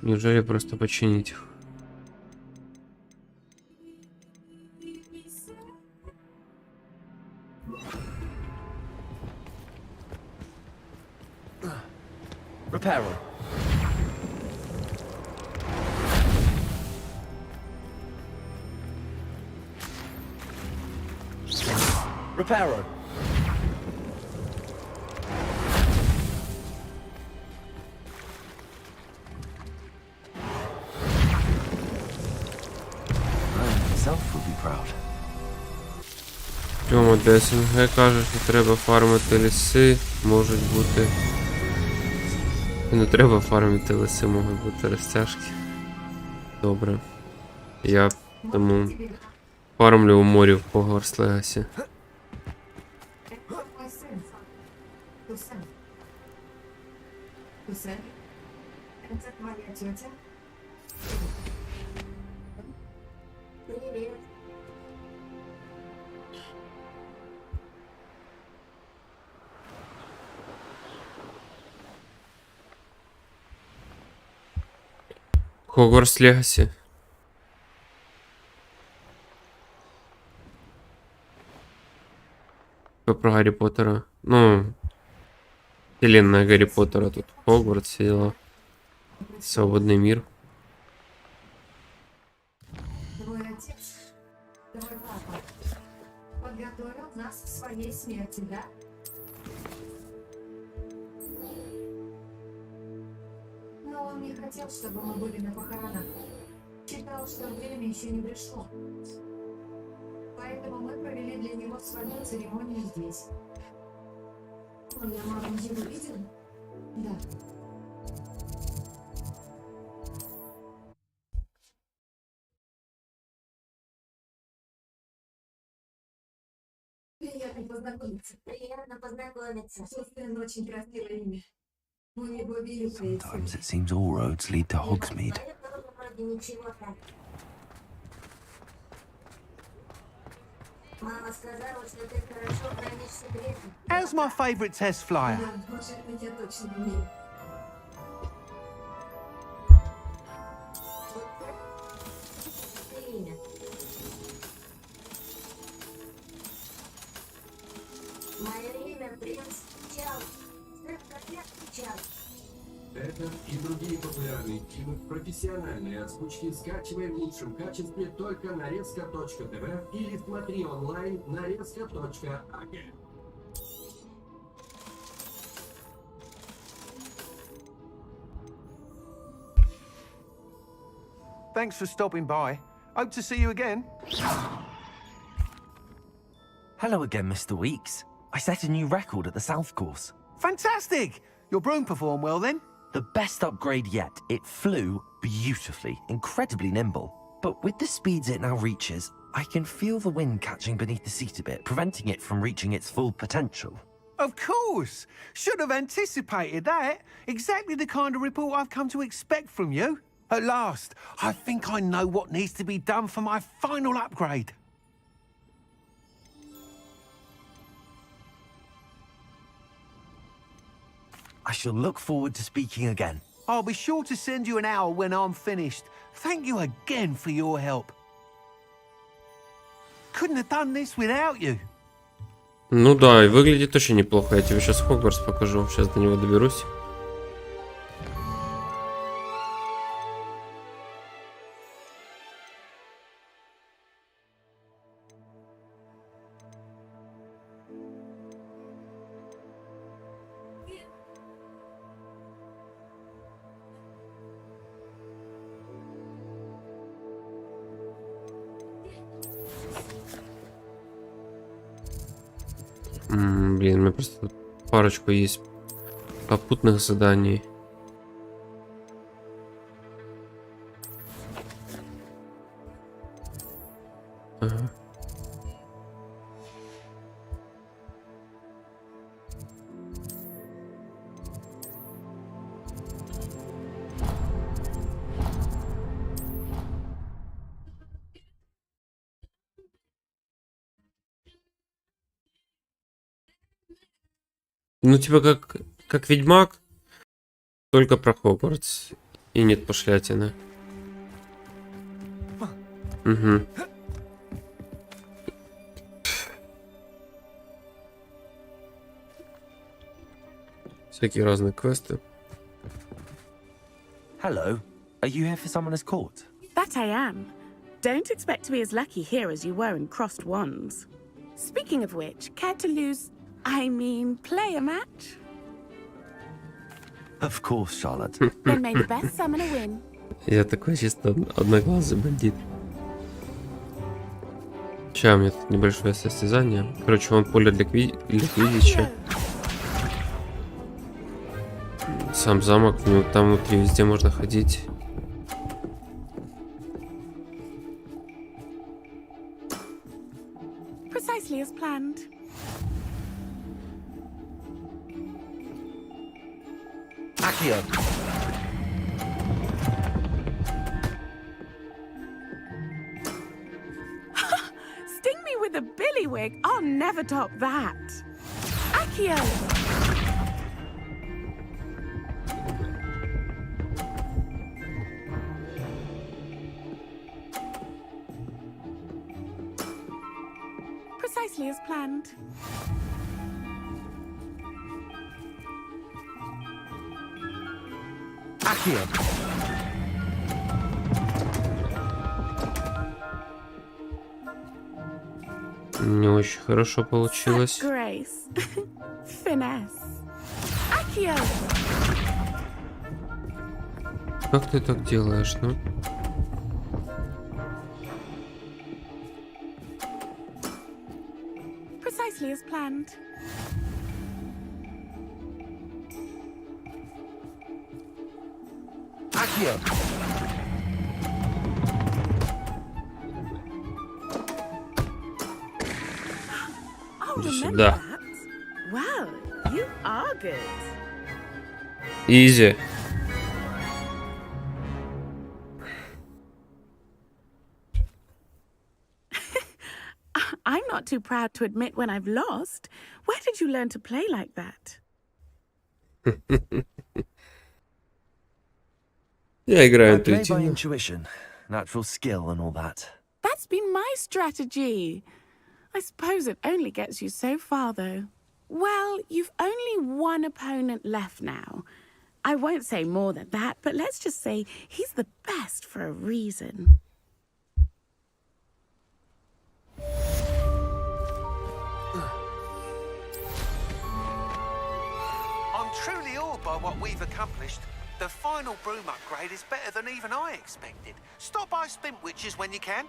Speaker 1: Неужели просто починить их?
Speaker 21: Reparo. Reparo.
Speaker 1: Тьома, де СНГ каже, що треба фармити ліси, можуть бути. Не треба фармити ліси, можуть бути розтяжки. Добре. Я тому фармлю у морі в Hogwarts Legacy.
Speaker 16: Это твоя тетя? Привет.
Speaker 1: Hogwarts Legacy. Про Гарри Поттера. Ну, вселенная Гарри Поттера. Тут Хогвартс, все дела. Свободный мир.
Speaker 16: Твой отец, твой папа, подготовил нас к своей смерти, да? Но он не хотел, чтобы мы были на похоронах. Считал, что время еще не пришло. Поэтому мы провели для него свою церемонию здесь. Он на малом деле видел? Да. Приятно познакомиться. Приятно познакомиться. Собственно, очень красивое имя. Мы его били.
Speaker 3: Sometimes it seems all roads lead to Hogsmeade.
Speaker 16: Мама сказала, что ты хорошо хранишь секреты.
Speaker 20: How's my favourite test flyer?
Speaker 16: Да, может, я точно умею. Имя. Мое имя принц Чал. Чал.
Speaker 23: Это и другие популярные фильмы в профессиональной озвучке скачивай в лучшем качестве только на резко.тв или смотри онлайн на резко.аг.
Speaker 20: Thanks for stopping by. Hope to see you again.
Speaker 3: Hello again, Mr. Weeks. I set a new record at the South Course.
Speaker 20: Fantastic! Your broom performed well then?
Speaker 3: The best upgrade yet. It flew beautifully, incredibly nimble. But with the speeds it now reaches, I can feel the wind catching beneath the seat a bit, preventing it from reaching its full potential.
Speaker 20: Of course! Should have anticipated that. Exactly the kind of report I've come to expect from you. At last, I think I know what needs to be done for my final upgrade.
Speaker 3: I shall look forward to speaking again.
Speaker 20: I'll be sure to send you an hour when I'm finished. Thank you again for your help. Couldn't have done this without you.
Speaker 1: Ну да, и выглядит очень неплохо. Я тебе сейчас Хогвартс покажу. Сейчас до него доберусь. Блин, у меня просто парочку есть попутных заданий. Ага. Ну, типа как Ведьмак, только про Хогвартс. И нет пошлятины. Угу. Всякие разные квесты.
Speaker 3: Hello. Are you here for Summoner's Court?
Speaker 13: That I am. Don't expect to be as lucky here as you were in Crossed Wands. Speaking of which, care to play a match?
Speaker 3: Of course, Charlotte.
Speaker 13: Then may the best summoner win.
Speaker 1: Я такой чисто одноглазый бандит. Сейчас у меня тут небольшое состязание. Короче, вон поле для квиддича. Сам замок, там внутри везде можно ходить.
Speaker 13: Precisely as planned.
Speaker 3: Accio.
Speaker 13: Sting me with a billywig. I'll never top that. Accio. Precisely as planned.
Speaker 3: Accio.
Speaker 1: Не очень хорошо получилось.
Speaker 13: Grace. Finesse. Accio.
Speaker 1: Как ты так делаешь, ну?
Speaker 13: Precisely as planned.
Speaker 3: Accio.
Speaker 13: I'll
Speaker 1: Иди
Speaker 13: remember
Speaker 1: сюда.
Speaker 13: that. Well, you are good.
Speaker 1: Изи.
Speaker 13: I'm not too proud to admit when I've lost. Where did you learn to play like that?
Speaker 1: Я играю
Speaker 3: I play by
Speaker 1: интуитивно.
Speaker 3: intuition, natural skill and all that.
Speaker 13: That's been my strategy. I suppose it only gets you so far, though. Well, you've only one opponent left now. I won't say more than that, but let's just say he's the best for a reason.
Speaker 20: I'm truly awed by what we've accomplished. The final broom upgrade is better than even I expected. Stop by Spintwitches when you can.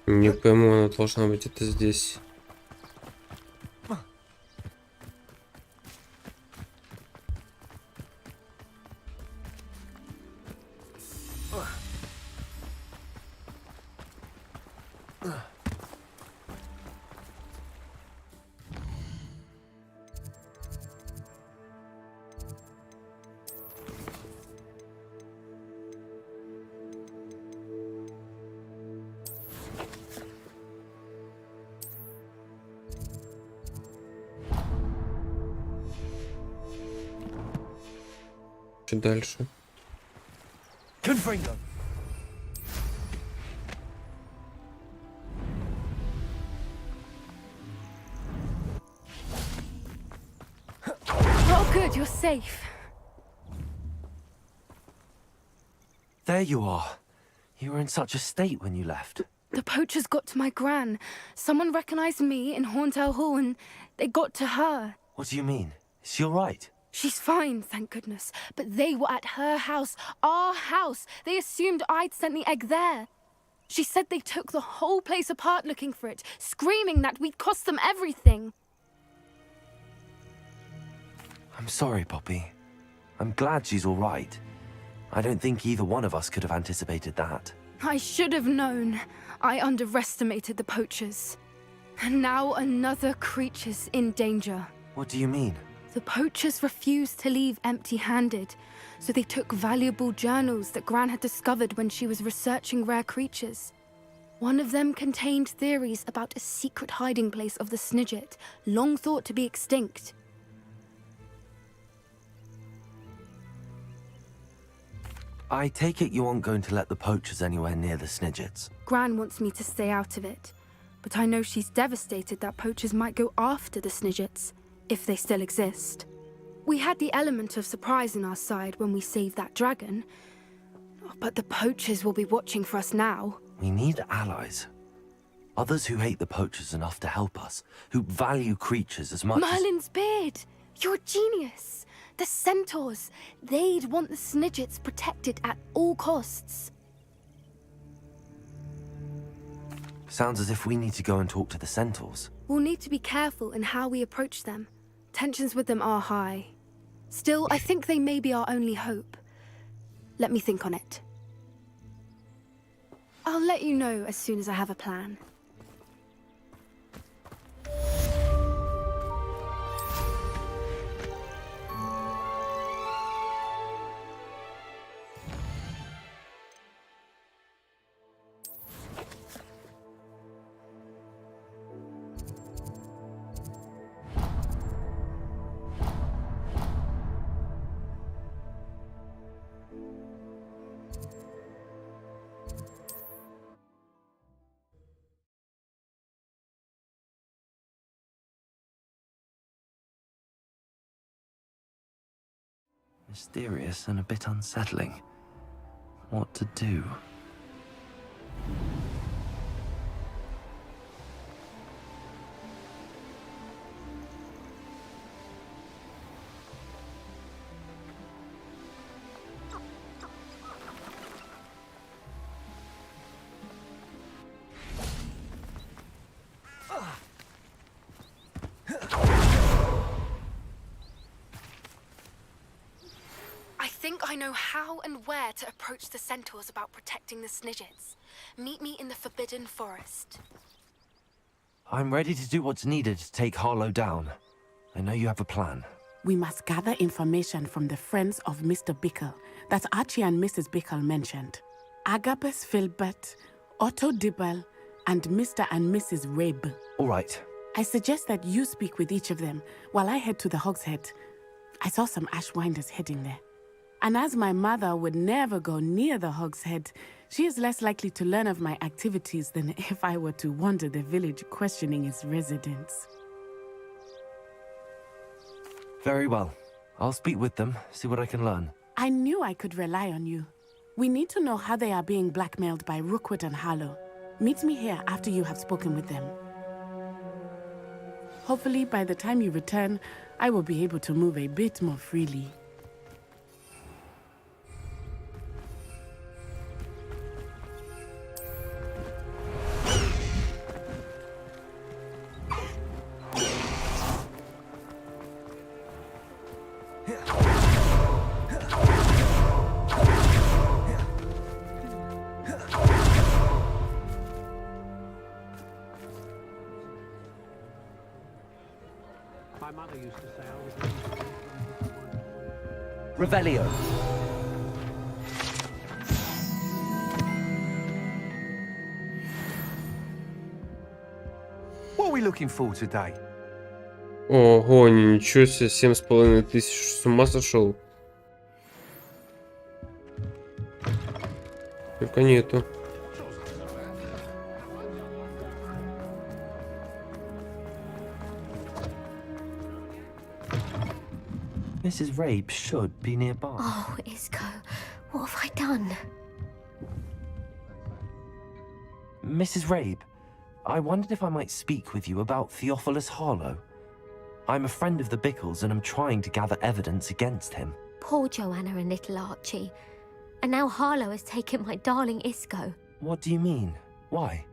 Speaker 1: Не пойму, она должна быть это здесь. Чуть дальше.
Speaker 2: Oh, good, you're safe.
Speaker 3: There you are. You were in such a state when you left.
Speaker 2: The poachers got to my gran. Someone recognized me in Horntail Hall and they got to her.
Speaker 3: What do you mean? Is she all right?
Speaker 2: She's fine, thank goodness. But they were at her house, our house. They assumed I'd sent the egg there. She said they took the whole place apart looking for it, screaming that we'd cost them everything.
Speaker 3: I'm sorry, Poppy. I'm glad she's all right. I don't think either one of us could have anticipated that.
Speaker 2: I should have known. I underestimated the poachers. And now another creature's in danger.
Speaker 3: What do you mean?
Speaker 2: The poachers refused to leave empty-handed, so they took valuable journals that Gran had discovered when she was researching rare creatures. One of them contained theories about a secret hiding place of the Snidget, long thought to be extinct.
Speaker 3: I take it you aren't going to let the poachers anywhere near the Snidgets.
Speaker 2: Gran wants me to stay out of it, but I know she's devastated that poachers might go after the Snidgets, if they still exist. We had the element of surprise on our side when we saved that dragon, but the poachers will be watching for us now.
Speaker 3: We need allies. Others who hate the poachers enough to help us, who value creatures as much
Speaker 2: Merlin's beard! You're a genius! The centaurs! They'd want the Snidgets protected at all costs.
Speaker 3: Sounds as if we need to go and talk to the centaurs.
Speaker 2: We'll need to be careful in how we approach them. Tensions with them are high. Still, I think they may be our only hope. Let me think on it. I'll let you know as soon as I have a plan.
Speaker 3: Mysterious and a bit unsettling. What to do?
Speaker 2: I think I know how and where to approach the centaurs about protecting the Snidgets. Meet me in the Forbidden Forest.
Speaker 3: I'm ready to do what's needed to take Harlow down. I know you have a plan.
Speaker 13: We must gather information from the friends of Mr. Bickle that Archie and Mrs. Bickle mentioned. Agapes Filbert, Otto Dibble, and Mr. and Mrs. Rabe.
Speaker 3: All right.
Speaker 13: I suggest that you speak with each of them while I head to the Hogshead. I saw some Ashwinders heading there. And as my mother would never go near the Hog's Head, she is less likely to learn of my activities than if I were to wander the village questioning its residents.
Speaker 3: Very well. I'll speak with them, see what I can learn.
Speaker 13: I knew I could rely on you. We need to know how they are being blackmailed by Rookwood and Harlow. Meet me here after you have spoken with them. Hopefully, by the time you return, I will be able to move a bit more freely.
Speaker 22: My mother used to say I was...
Speaker 21: Revelio.
Speaker 20: What are we looking for today?
Speaker 1: Ого, ничего себе, 7500, с ума сошел. Только нету.
Speaker 3: Mrs. Rabe should be nearby.
Speaker 10: Oh, Isco, what have I done?
Speaker 3: Mrs. Rabe, I wondered if I might speak with you about Theophilus Harlow. I'm a friend of the Bickles and I'm trying to gather evidence against him.
Speaker 10: Poor Joanna and little Archie. And now Harlow has taken my darling Isco.
Speaker 3: What do you mean? Why?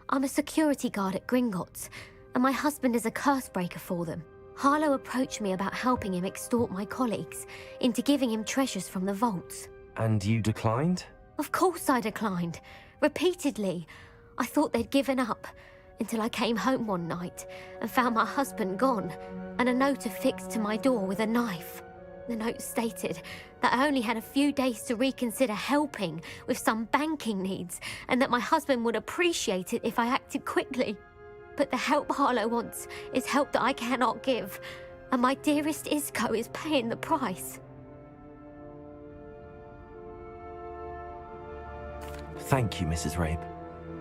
Speaker 10: I'm a security guard at Gringotts, and my husband is a curse breaker for them. Harlow approached me about helping him extort my colleagues into giving him treasures from the vaults.
Speaker 3: And you declined?
Speaker 10: Of course I declined. Repeatedly. I thought they'd given up, until I came home one night and found my husband gone, and a note affixed to my door with a knife. The note stated that I only had a few days to reconsider helping with some banking needs, and that my husband would appreciate it if I acted quickly. But the help Harlow wants is help that I cannot give, and my dearest Isco is paying the price.
Speaker 3: Thank you, Mrs. Rabe.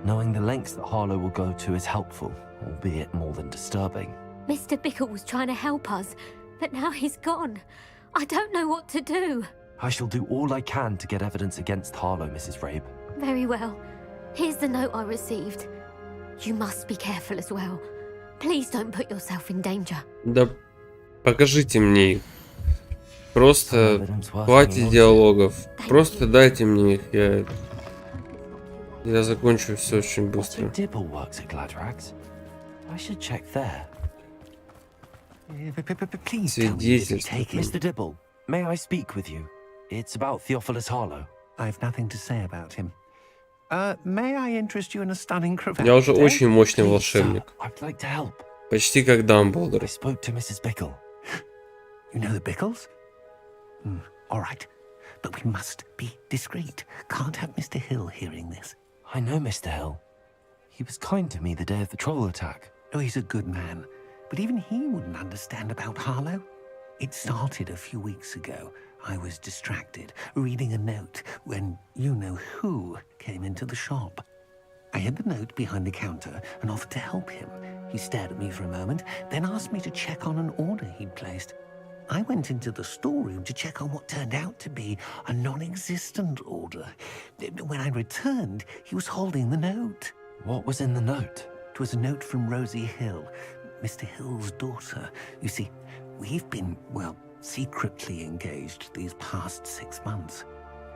Speaker 3: Knowing the lengths that Harlow will go to is helpful, albeit more than disturbing.
Speaker 10: Mr. Bickle was trying to help us, but now he's gone. I don't know what to do.
Speaker 3: I shall do all I can to get evidence against Harlow, Mrs. Rabe.
Speaker 10: Very well. Here's the note I received. You must be careful as well. Please don't put yourself in danger.
Speaker 1: Да покажите мне их. Просто хватит диалогов. Просто дайте мне их. Я закончу все очень быстро.
Speaker 3: Dibble works at Gladrags. I should check there.
Speaker 20: Please tell me if you take it.
Speaker 3: Mr. Dibble, may I speak with you? It's about Theophilus Harlow.
Speaker 20: I've nothing to say about him. May I interest you in a stunning cravat?
Speaker 1: Я уже очень мощный волшебник.
Speaker 3: I'd like to help.
Speaker 1: Почти как Дамблдор.
Speaker 3: I spoke to Mrs. Bickle.
Speaker 20: You know the Bickles? All right. But we must be discreet. Can't have Mr. Hill hearing this.
Speaker 3: I know Mr. Hill. He was kind to me the day of the troll attack.
Speaker 20: Oh, he's a good man. But even he wouldn't understand about Harlow. It started a few weeks ago. I was distracted, reading a note, when you-know-who came into the shop. I hid the note behind the counter and offered to help him. He stared at me for a moment, then asked me to check on an order he'd placed. I went into the storeroom to check on what turned out to be a non-existent order. When I returned, he was holding the note.
Speaker 3: What was in the note?
Speaker 20: It was a note from Rosie Hill, Mr. Hill's daughter. You see, we've been, well, secretly engaged these past 6 months.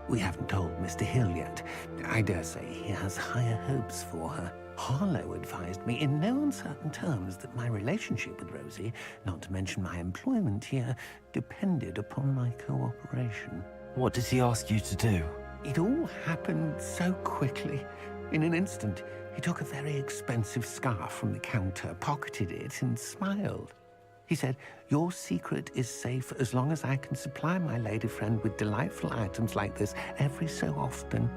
Speaker 20: We haven't told Mr. Hill yet. I dare say he has higher hopes for her. Harlow advised me in no uncertain terms that my relationship with Rosie, not to mention my employment here, depended upon my cooperation.
Speaker 3: What does he ask you to do?
Speaker 20: It all happened so quickly. In an instant, he took a very expensive scarf from the counter, pocketed it, and smiled. He said, "Your secret is safe as long as I can supply my lady friend with delightful items like this every so often."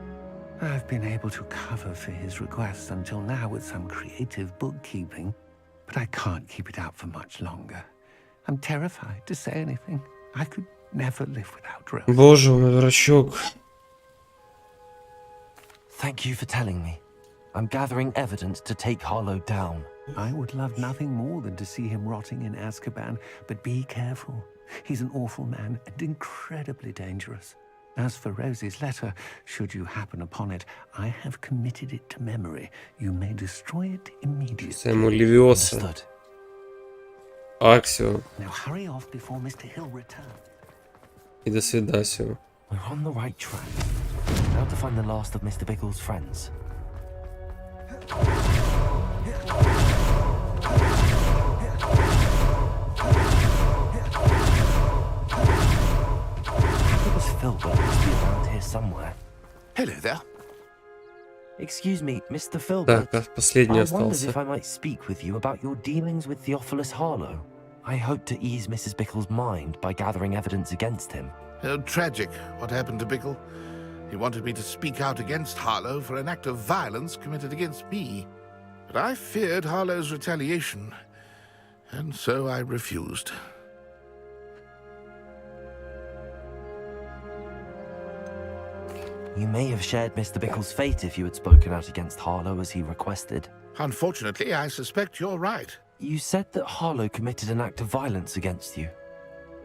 Speaker 20: I've been able to cover for his requests until now with some creative bookkeeping, but I can't keep it out for much longer. I'm terrified to say anything. I could never live without Rose.
Speaker 1: Боже мой, дурачок.
Speaker 3: Thank you for telling me. I'm gathering evidence to take Harlow down.
Speaker 20: I would love nothing more than to see him rotting in Azkaban, but be careful. He's an awful man and incredibly dangerous. As for Rosie's letter, should you happen upon it, I have committed it to memory. You may destroy it immediately.
Speaker 1: Сэму Левиоса. Аксио.
Speaker 20: Now hurry off before Mr. Hill returns.
Speaker 1: И до свидасио.
Speaker 3: We're on the right track. Now to find the last of Mr. Biggles' friends. Filbert must be around here somewhere.
Speaker 5: Hello there.
Speaker 3: Excuse me, Mr. Filbert.
Speaker 1: Так, последний
Speaker 3: I wondered
Speaker 1: остался.
Speaker 3: if I might speak with you about your dealings with Theophilus Harlow. I hope to ease Mrs. Bickle's mind by gathering evidence against him.
Speaker 5: Oh, tragic what happened to Bickle. He wanted me to speak out against Harlow for an act of violence committed against me. But I feared Harlow's retaliation, and so I refused.
Speaker 3: You may have shared Mr. Bickle's fate if you had spoken out against Harlow as he requested.
Speaker 5: Unfortunately, I suspect you're right.
Speaker 3: You said that Harlow committed an act of violence against you.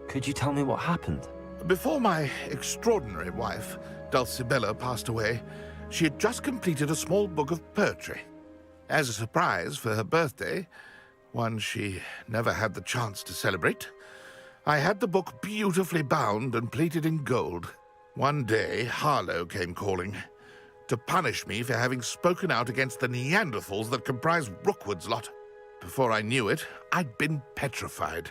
Speaker 3: Could you tell me what happened?
Speaker 5: Before my extraordinary wife, Dulcibella, passed away, she had just completed a small book of poetry. As a surprise for her birthday, one she never had the chance to celebrate, I had the book beautifully bound and plated in gold. One day, Harlow came calling to punish me for having spoken out against the Neanderthals that comprise Rookwood's lot. Before I knew it, I'd been petrified,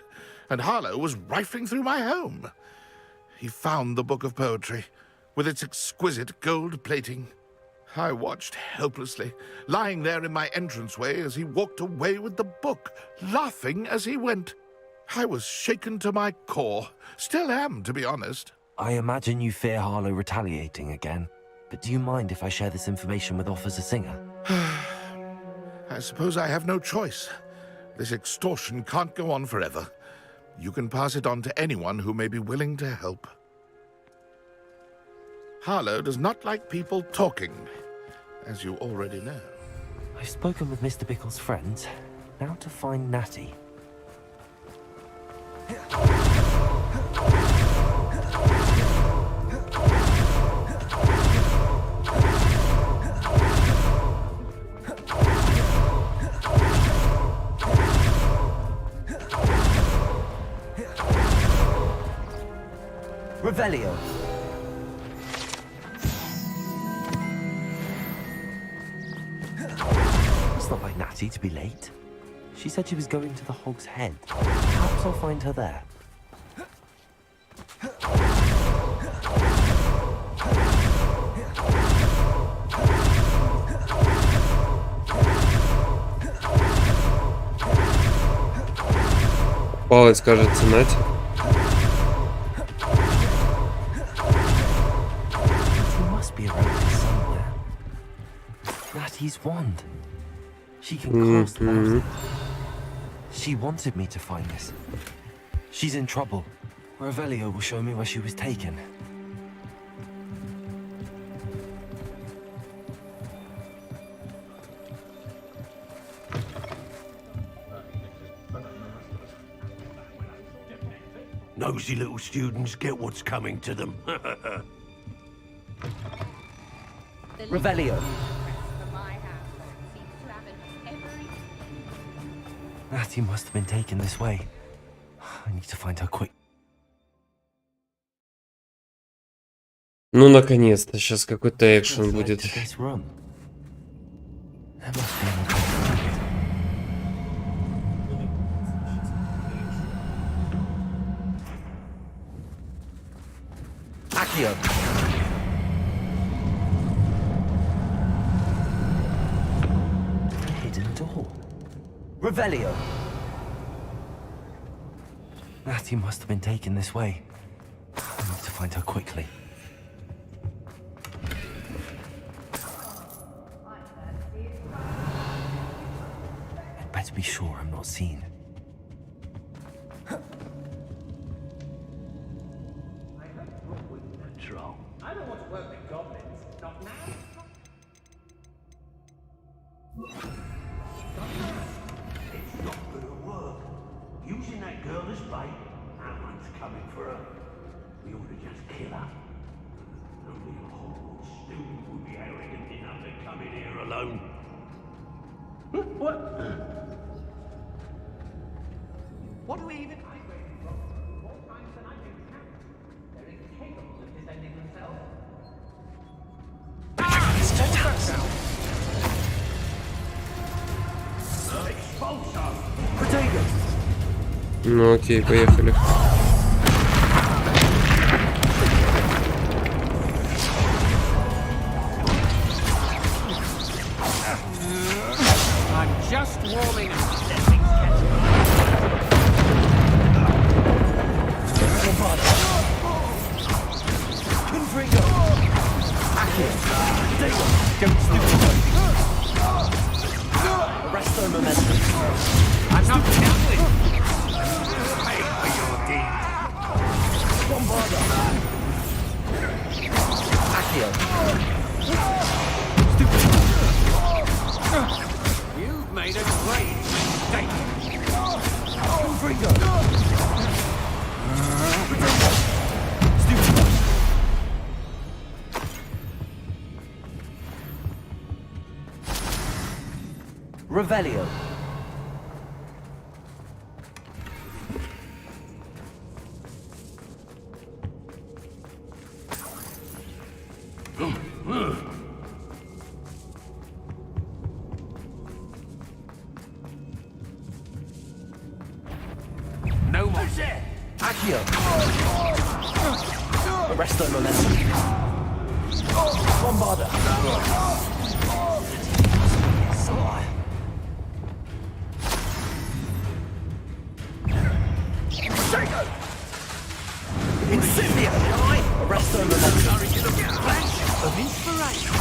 Speaker 5: and Harlow was rifling through my home. He found the book of poetry, with its exquisite gold plating. I watched helplessly, lying there in my entranceway as he walked away with the book, laughing as he went. I was shaken to my core. Still am, to be honest.
Speaker 3: I imagine you fear Harlow retaliating again, but do you mind if I share this information with Officer Singer?
Speaker 5: I suppose I have no choice. This extortion can't go on forever. You can pass it on to anyone who may be willing to help. Harlow does not like people talking, as you already know.
Speaker 3: I've spoken with Mr. Bickle's friends. Now to find Natty.
Speaker 21: Revelio.
Speaker 3: It's not like Natty to be late. She said she was going to the Hog's Head. Perhaps I'll find her there.
Speaker 1: Палец, кажется, Нати.
Speaker 3: Natty's wand. She can cast magic. She wanted me to find this. She's in trouble. Revelio will show me where she was taken.
Speaker 14: Nosy little students get what's coming to them.
Speaker 21: Revelio.
Speaker 3: Natty must have been taken this way. I need to find her quick.
Speaker 1: Ну, наконец-то, сейчас какой-то экшен будет.
Speaker 21: Accio.
Speaker 3: Hidden door.
Speaker 21: Revelio.
Speaker 3: Natty must have been taken this way. I need to find her quickly. I'd better be sure I'm not seen.
Speaker 22: I don't want to work with goblins. Not now.
Speaker 7: It's not gonna work. Using that girl as bait, no one's coming for her. We ought to just kill her. Only a Hogwarts student would be arrogant enough to come in here alone. What?
Speaker 22: What do we even... More times than I can count. They're incapable of defending themselves.
Speaker 1: Ну окей, поехали.
Speaker 22: I'm just warming up.
Speaker 21: Arrest their momentum.
Speaker 22: I'm not gambling.
Speaker 21: Pay for your deed. Bombarda. Accio.
Speaker 22: You've made a great mistake.
Speaker 21: Confringo. Revelio.
Speaker 22: No more.
Speaker 21: Accio. Arrest their momentum. Bombarda. Incendio! Arrest their momentum.
Speaker 22: Flash of inspiration.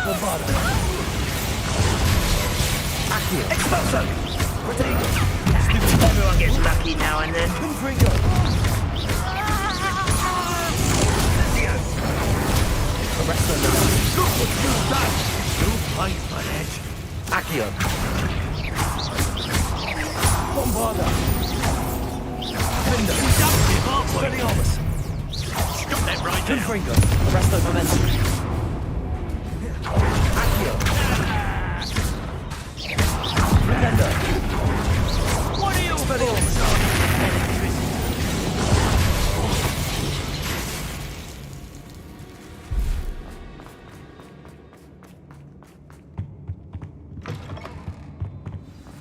Speaker 21: Bombarda. Accio. Expulso. Protego.
Speaker 22: Everyone gets lucky now and then.
Speaker 21: Confringo. Arrest their momentum.
Speaker 22: Look what you've done. You fight for it.
Speaker 21: Accio. Bombarda. Finder. Expelliarmus.
Speaker 22: Stop that right there.
Speaker 21: Confringo. Arrest their momentum. Accio. Pretender.
Speaker 22: What are you
Speaker 21: Expelliarmus.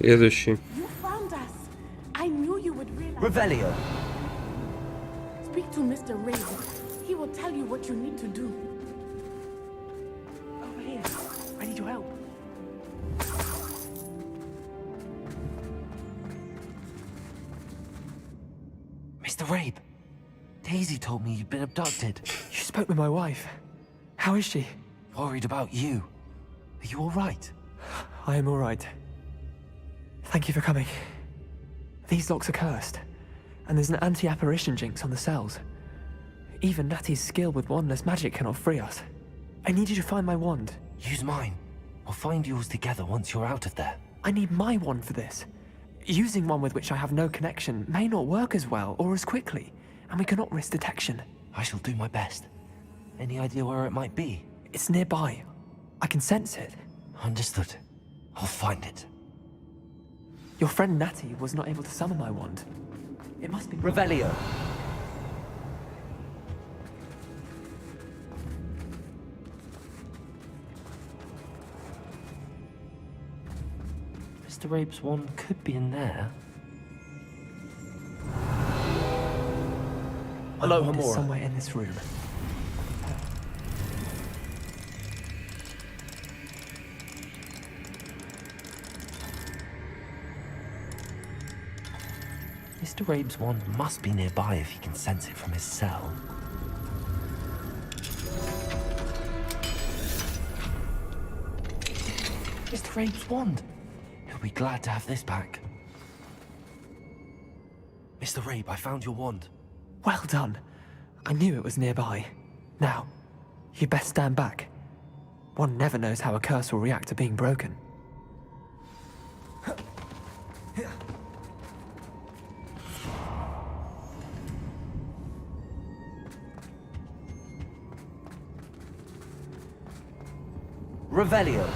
Speaker 1: Следующий.
Speaker 13: You found us. I knew you would realize.
Speaker 21: Revelio.
Speaker 13: Speak to Mr. Ray. He will tell you what you need to do.
Speaker 22: Over here. I need your help.
Speaker 3: Mr. Rabe, Daisy told me you'd been abducted.
Speaker 4: You spoke with my wife. How is she?
Speaker 3: Worried about you. Are you all right?
Speaker 4: I am all right. Thank you for coming. These locks are cursed, and there's an anti-apparition jinx on the cells. Even Natty's skill with wandless magic cannot free us. I need you to find my wand.
Speaker 3: Use mine. We'll find yours together once you're out of there.
Speaker 4: I need my wand for this. Using one with which I have no connection may not work as well or as quickly, and we cannot risk detection.
Speaker 3: I shall do my best. Any idea where it might be?
Speaker 4: It's nearby. I can sense it.
Speaker 3: Understood. I'll find it.
Speaker 4: Your friend Natty was not able to summon my wand. It must be...
Speaker 21: Revelio.
Speaker 3: Mr. Rabe's wand could be in there.
Speaker 4: Hello, Hamura. Somewhere in this room.
Speaker 3: Mr. Rabe's wand must be nearby if he can sense it from his cell. Mr. Rabe's wand! He'll be glad to have this back. Mr. Rabe, I found your wand.
Speaker 4: Well done. I knew it was nearby. Now, you best stand back. One never knows how a curse will react to being broken.
Speaker 21: Revelio.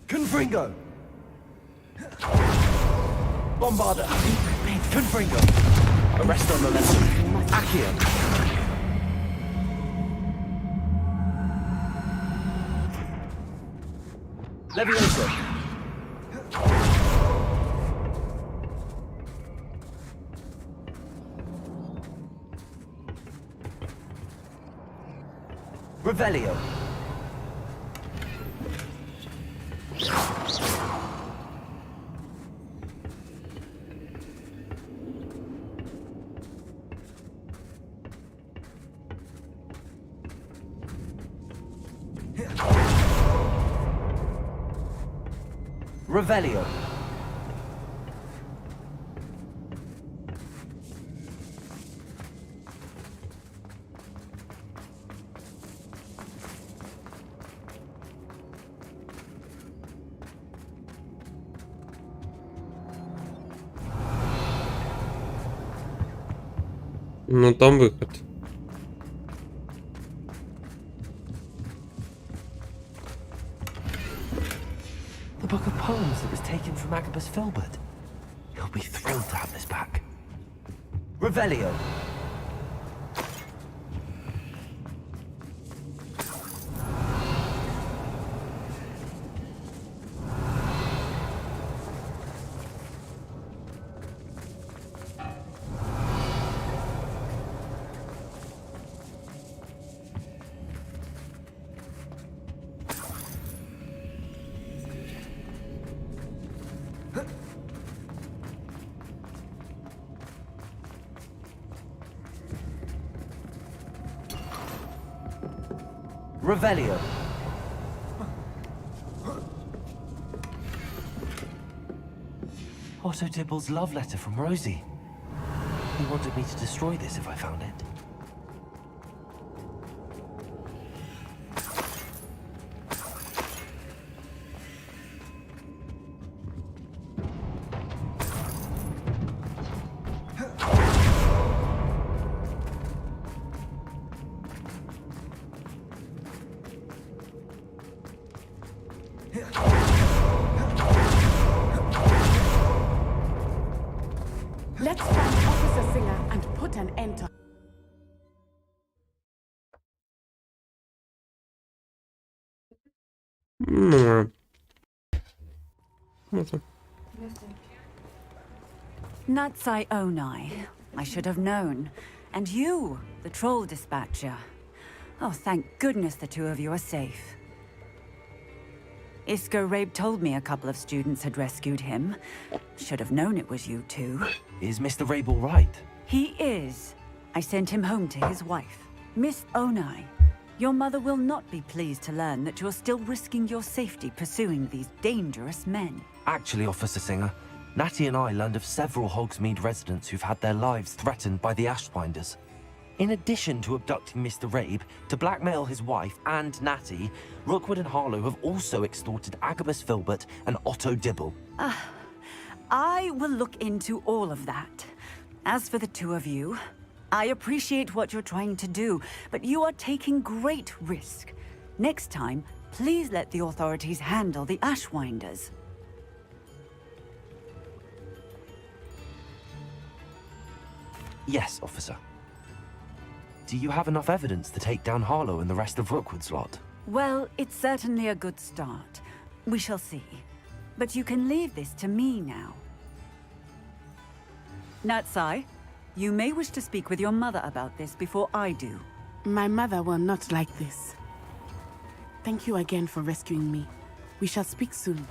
Speaker 21: Confringo! Bombarder! Confringo! Arrest on momentum. Accio! Levioso! Revelio! Revelio.
Speaker 1: Ну там выход.
Speaker 3: The book of poems that was taken from Agabus Filbert. He'll be thrilled to have this back.
Speaker 21: Revelio. Revelio.
Speaker 3: Otto Dibble's love letter from Rosie. He wanted me to destroy this if I found it.
Speaker 13: Let's find Officer Singer and put an end to.
Speaker 6: Natsai Onai. I should have known. And you, the troll dispatcher. Oh, thank goodness the two of you are safe. Isco Rabe told me a couple of students had rescued him. Should have known it was you two.
Speaker 3: Is Mr. Rabe all right?
Speaker 6: He is. I sent him home to his wife. Miss Onai, your mother will not be pleased to learn that you're still risking your safety pursuing these dangerous men.
Speaker 3: Actually, Officer Singer, Natty and I learned of several Hogsmeade residents who've had their lives threatened by the Ashwinders. In addition to abducting Mr. Rabe to blackmail his wife and Natty, Rookwood and Harlow have also extorted Agabus Filbert and Otto Dibble.
Speaker 6: I will look into all of that. As for the two of you, I appreciate what you're trying to do, but you are taking great risk. Next time, please let the authorities handle the Ashwinders.
Speaker 3: Yes, officer. Do you have enough evidence to take down Harlow and the rest of Rookwood's lot?
Speaker 6: Well, it's certainly a good start. We shall see. But you can leave this to me now. Natsai, you may wish to speak with your mother about this before I do.
Speaker 13: My mother will not like this. Thank you again for rescuing me. We shall speak soon.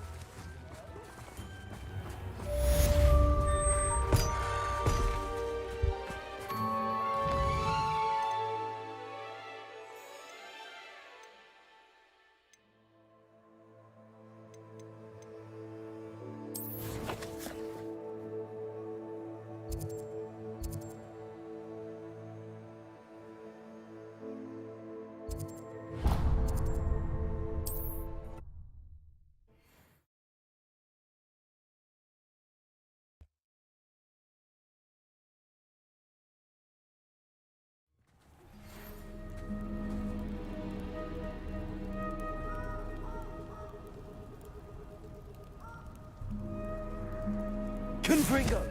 Speaker 21: Confringo!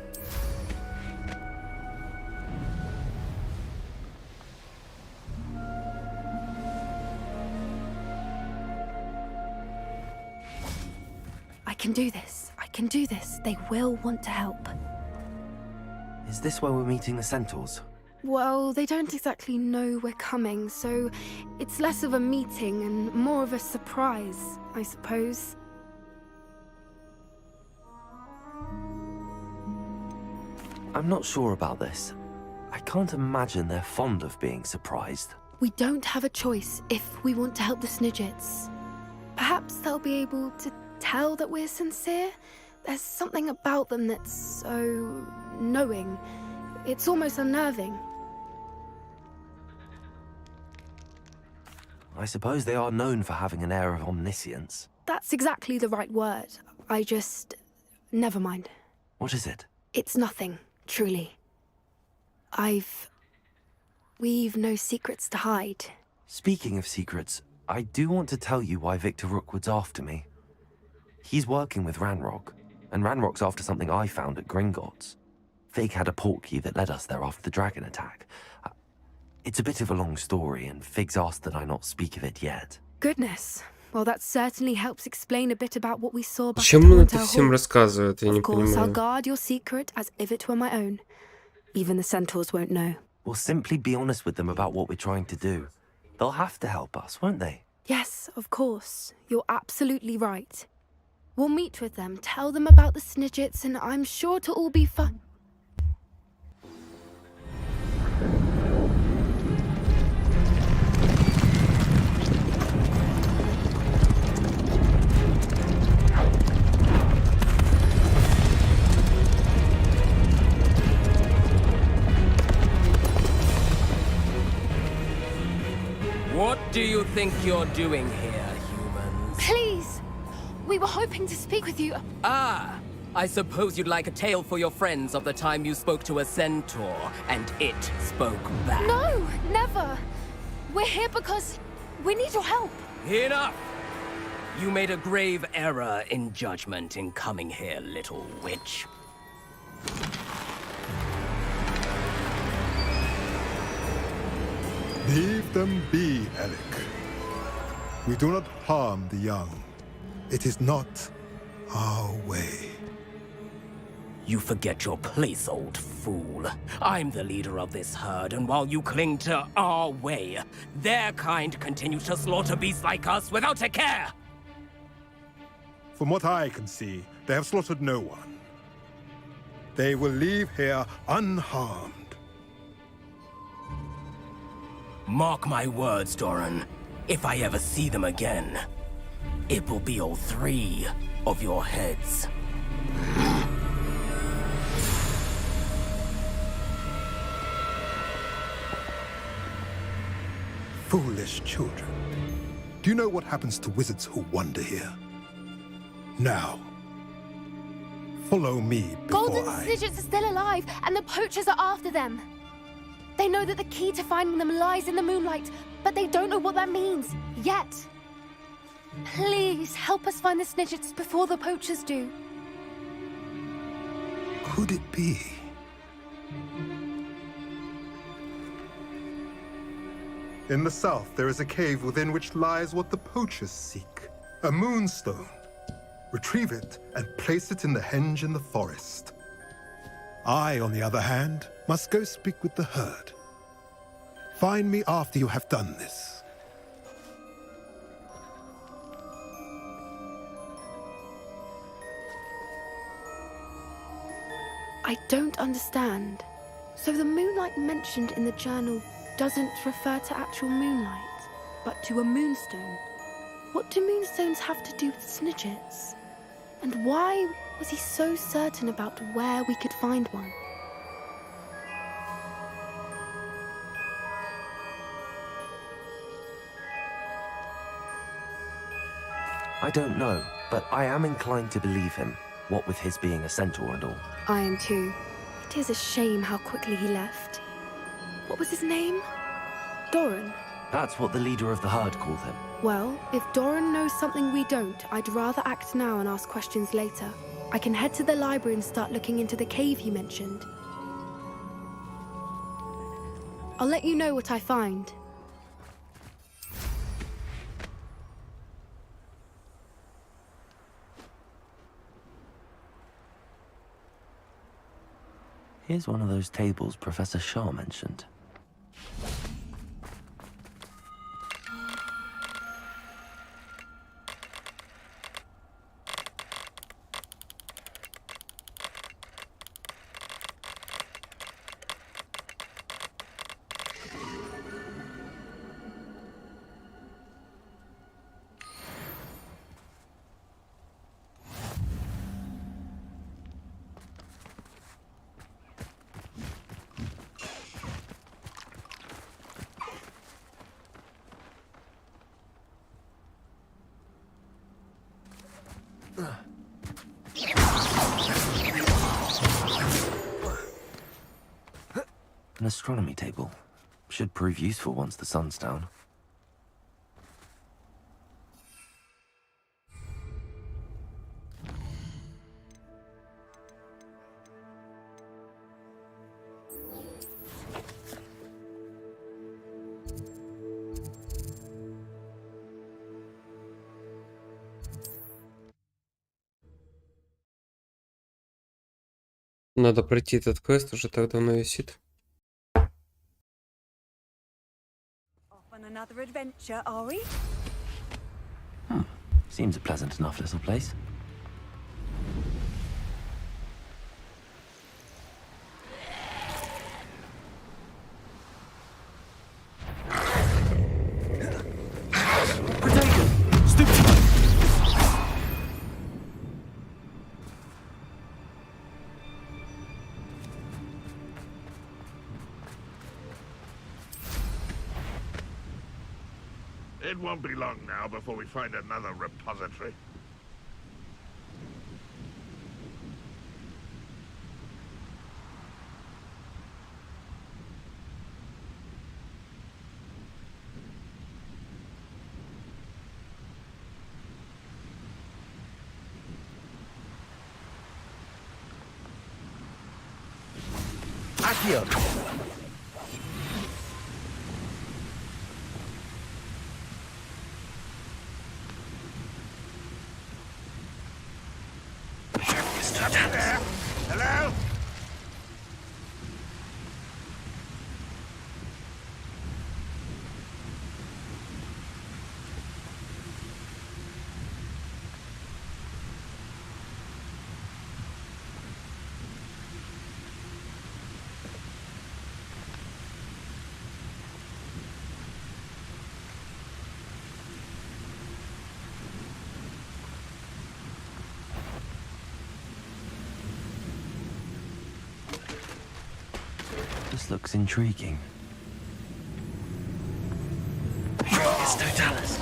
Speaker 2: I can do this. I can do this. They will want to help.
Speaker 3: Is this where we're meeting the centaurs?
Speaker 2: Well, they don't exactly know we're coming, so it's less of a meeting and more of a surprise, I suppose.
Speaker 3: I'm not sure about this. I can't imagine they're fond of being surprised.
Speaker 2: We don't have a choice if we want to help the Snidgets. Perhaps they'll be able to tell that we're sincere. There's something about them that's so knowing. It's almost unnerving.
Speaker 3: I suppose they are known for having an air of omniscience.
Speaker 2: That's exactly the right word. Never mind.
Speaker 3: What is it?
Speaker 2: It's nothing, truly. We've no secrets to hide.
Speaker 3: Speaking of secrets, I do want to tell you why Victor Rookwood's after me. He's working with Ranrock, and Ranrock's after something I found at Gringotts. Fig had a portkey that led us there after the dragon attack. It's a bit of a long story, and Fig's asked that I not speak of it yet.
Speaker 2: Goodness. Well, that certainly helps explain a bit about what we saw back
Speaker 1: Чем
Speaker 2: at
Speaker 1: он это
Speaker 2: Torrent
Speaker 1: всем
Speaker 2: Hall.
Speaker 1: рассказывает? Я не
Speaker 2: Of course, I'll
Speaker 1: понимаю.
Speaker 2: guard your secret as if it were my own. Even the centaurs won't know.
Speaker 3: We'll simply be honest with them about what we're trying to do. They'll have to help us, won't they?
Speaker 2: Yes, of course. You're absolutely right. We'll meet with them, tell them about the Snidgets, and I'm sure to all be fun.
Speaker 11: What do you think you're doing here, humans?
Speaker 2: Please! We were hoping to speak with you.
Speaker 11: Ah! I suppose you'd like a tale for your friends of the time you spoke to a centaur, and it spoke back.
Speaker 2: No, never! We're here because we need your help.
Speaker 11: Enough! You made a grave error in judgment in coming here, little witch.
Speaker 17: Leave them be, Alec. We do not harm the young. It is not our way.
Speaker 11: You forget your place, old fool. I'm the leader of this herd, and while you cling to our way, their kind continue to slaughter beasts like us without a care!
Speaker 17: From what I can see, they have slaughtered no one. They will leave here unharmed.
Speaker 11: Mark my words, Doran. If I ever see them again, it will be all 3 of your heads.
Speaker 17: Foolish children. Do you know what happens to wizards who wander here? Now, follow me before
Speaker 2: Golden
Speaker 17: I...
Speaker 2: Snidgets are still alive, and the poachers are after them. They know that the key to finding them lies in the moonlight, but they don't know what that means, yet. Please, help us find the Snidgets before the poachers do.
Speaker 17: Could it be? In the south, there is a cave within which lies what the poachers seek. A moonstone. Retrieve it and place it in the henge in the forest. I, on the other hand, must go speak with the herd. Find me after you have done this.
Speaker 2: I don't understand. So the moonlight mentioned in the journal doesn't refer to actual moonlight, but to a moonstone. What do moonstones have to do with snidgets? And why was he so certain about where we could find one?
Speaker 3: I don't know, but I am inclined to believe him, what with his being a centaur and all.
Speaker 2: I am too. It is a shame how quickly he left. What was his name? Doran?
Speaker 3: That's what the leader of the herd called him.
Speaker 2: Well, if Doran knows something we don't, I'd rather act now and ask questions later. I can head to the library and start looking into the cave you mentioned. I'll let you know what I find.
Speaker 3: Here's one of those tables Professor Shaw mentioned. An astronomy table. Should prove useful once the sun's down.
Speaker 1: Надо пройти этот квест, уже так давно висит.
Speaker 15: On another adventure, are we?
Speaker 3: Seems a pleasant enough little place.
Speaker 5: It won't be long now before we find another repository.
Speaker 21: Accio!
Speaker 5: Hello?
Speaker 3: This looks intriguing.
Speaker 21: It's Totalis.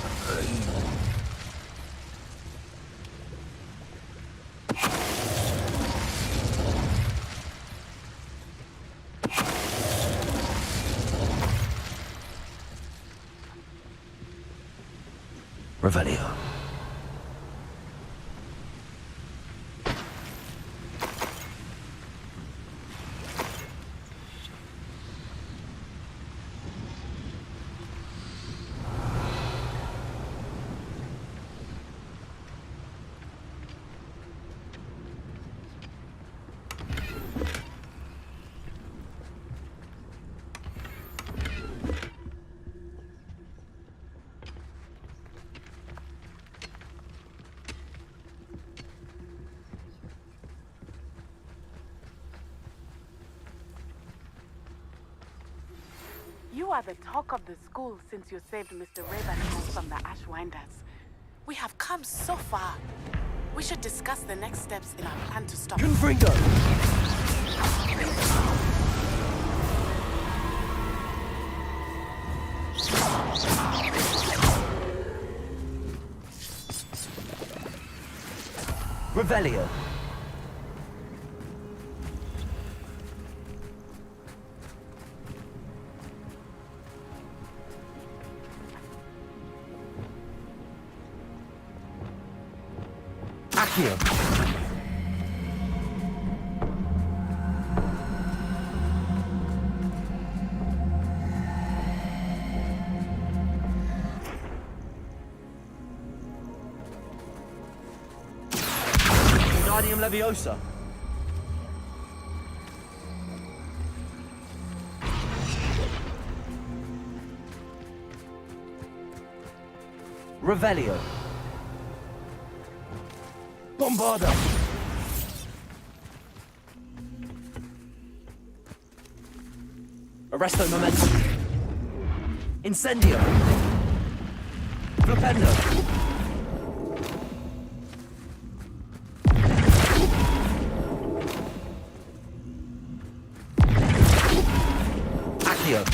Speaker 3: Revelio.
Speaker 13: You are the talk of the school since you saved Mr. Raven from the Ashwinders. We have come so far. We should discuss the next steps in our plan to stop.
Speaker 21: Confringo! Revelio. Accio. Wingardium Leviosa. Revelio. Bombarda. Arresto Momentum. Incendio. Flipendo. Accio.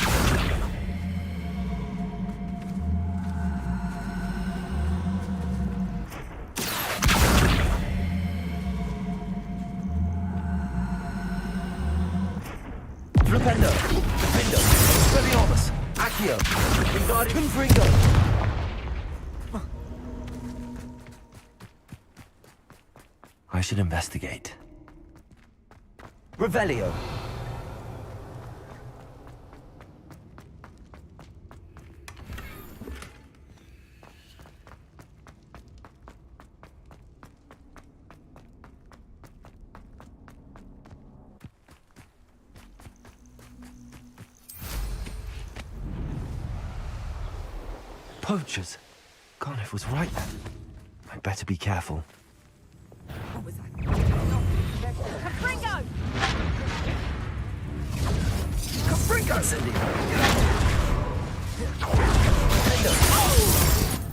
Speaker 21: Flipendo. Defendo. Expelliarmus. Accio. Wingardium Confringo. I should investigate. Revelio. Poachers. Garniff was right then. I'd better be careful.
Speaker 15: Confringo!
Speaker 21: Confringo! Incendio.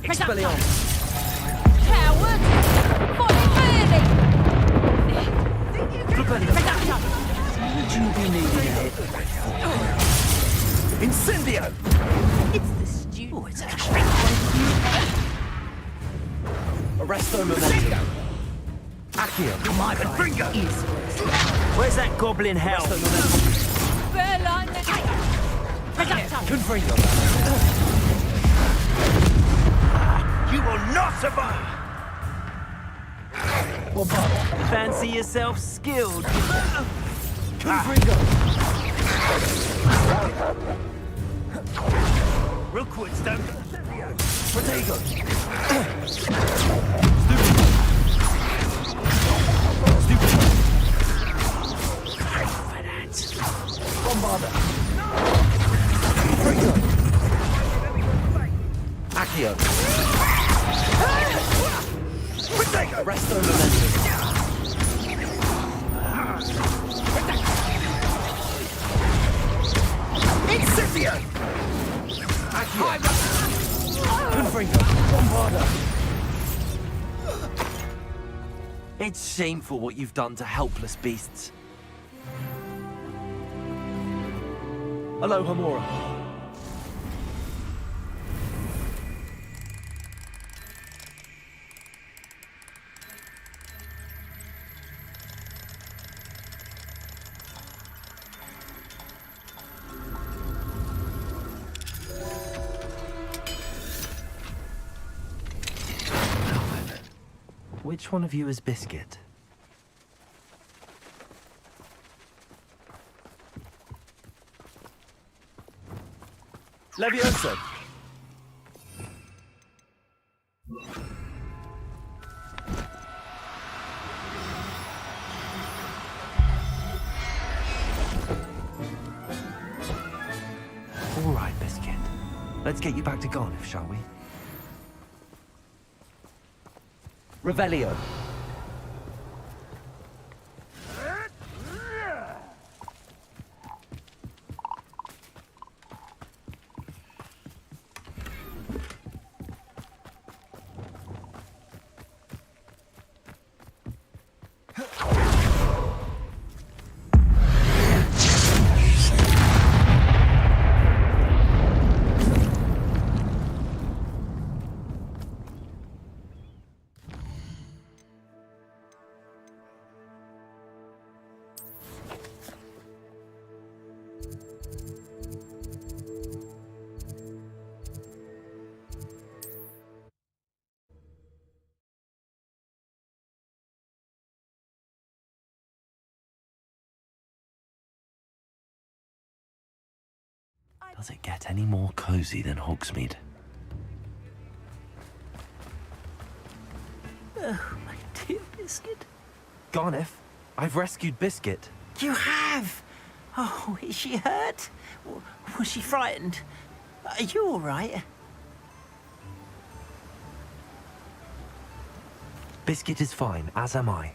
Speaker 21: Expelliarmus.
Speaker 15: Coward!
Speaker 21: Flipendo. Would you be needing help? Incendio!
Speaker 15: It's the stew.
Speaker 21: Oh, it's actually Arresto Momentum. Accio.
Speaker 15: My
Speaker 21: Confringo. Where's that goblin hell? Confringo.
Speaker 22: You will not survive!
Speaker 21: Fancy yourself skilled. Confringo.
Speaker 22: Rookwoods don't...
Speaker 21: Protego. Bombarda. Confringo. Accio. Protego. Arresto Momentum. Incendio. Accio. Confringo. Bombarda. It's shameful what you've done to helpless beasts. Aloha Mora. Which one of you is Biscuit? Leviosa. All right, Biscuit. Let's get you back to Garniff, shall we? Revelio.
Speaker 3: Does it get any more cozy than Hogsmeade?
Speaker 21: Oh, my dear Biscuit.
Speaker 3: Garniff, I've rescued Biscuit.
Speaker 21: You have? Oh, is she hurt? Was she frightened? Are you all right?
Speaker 3: Biscuit is fine, as am I.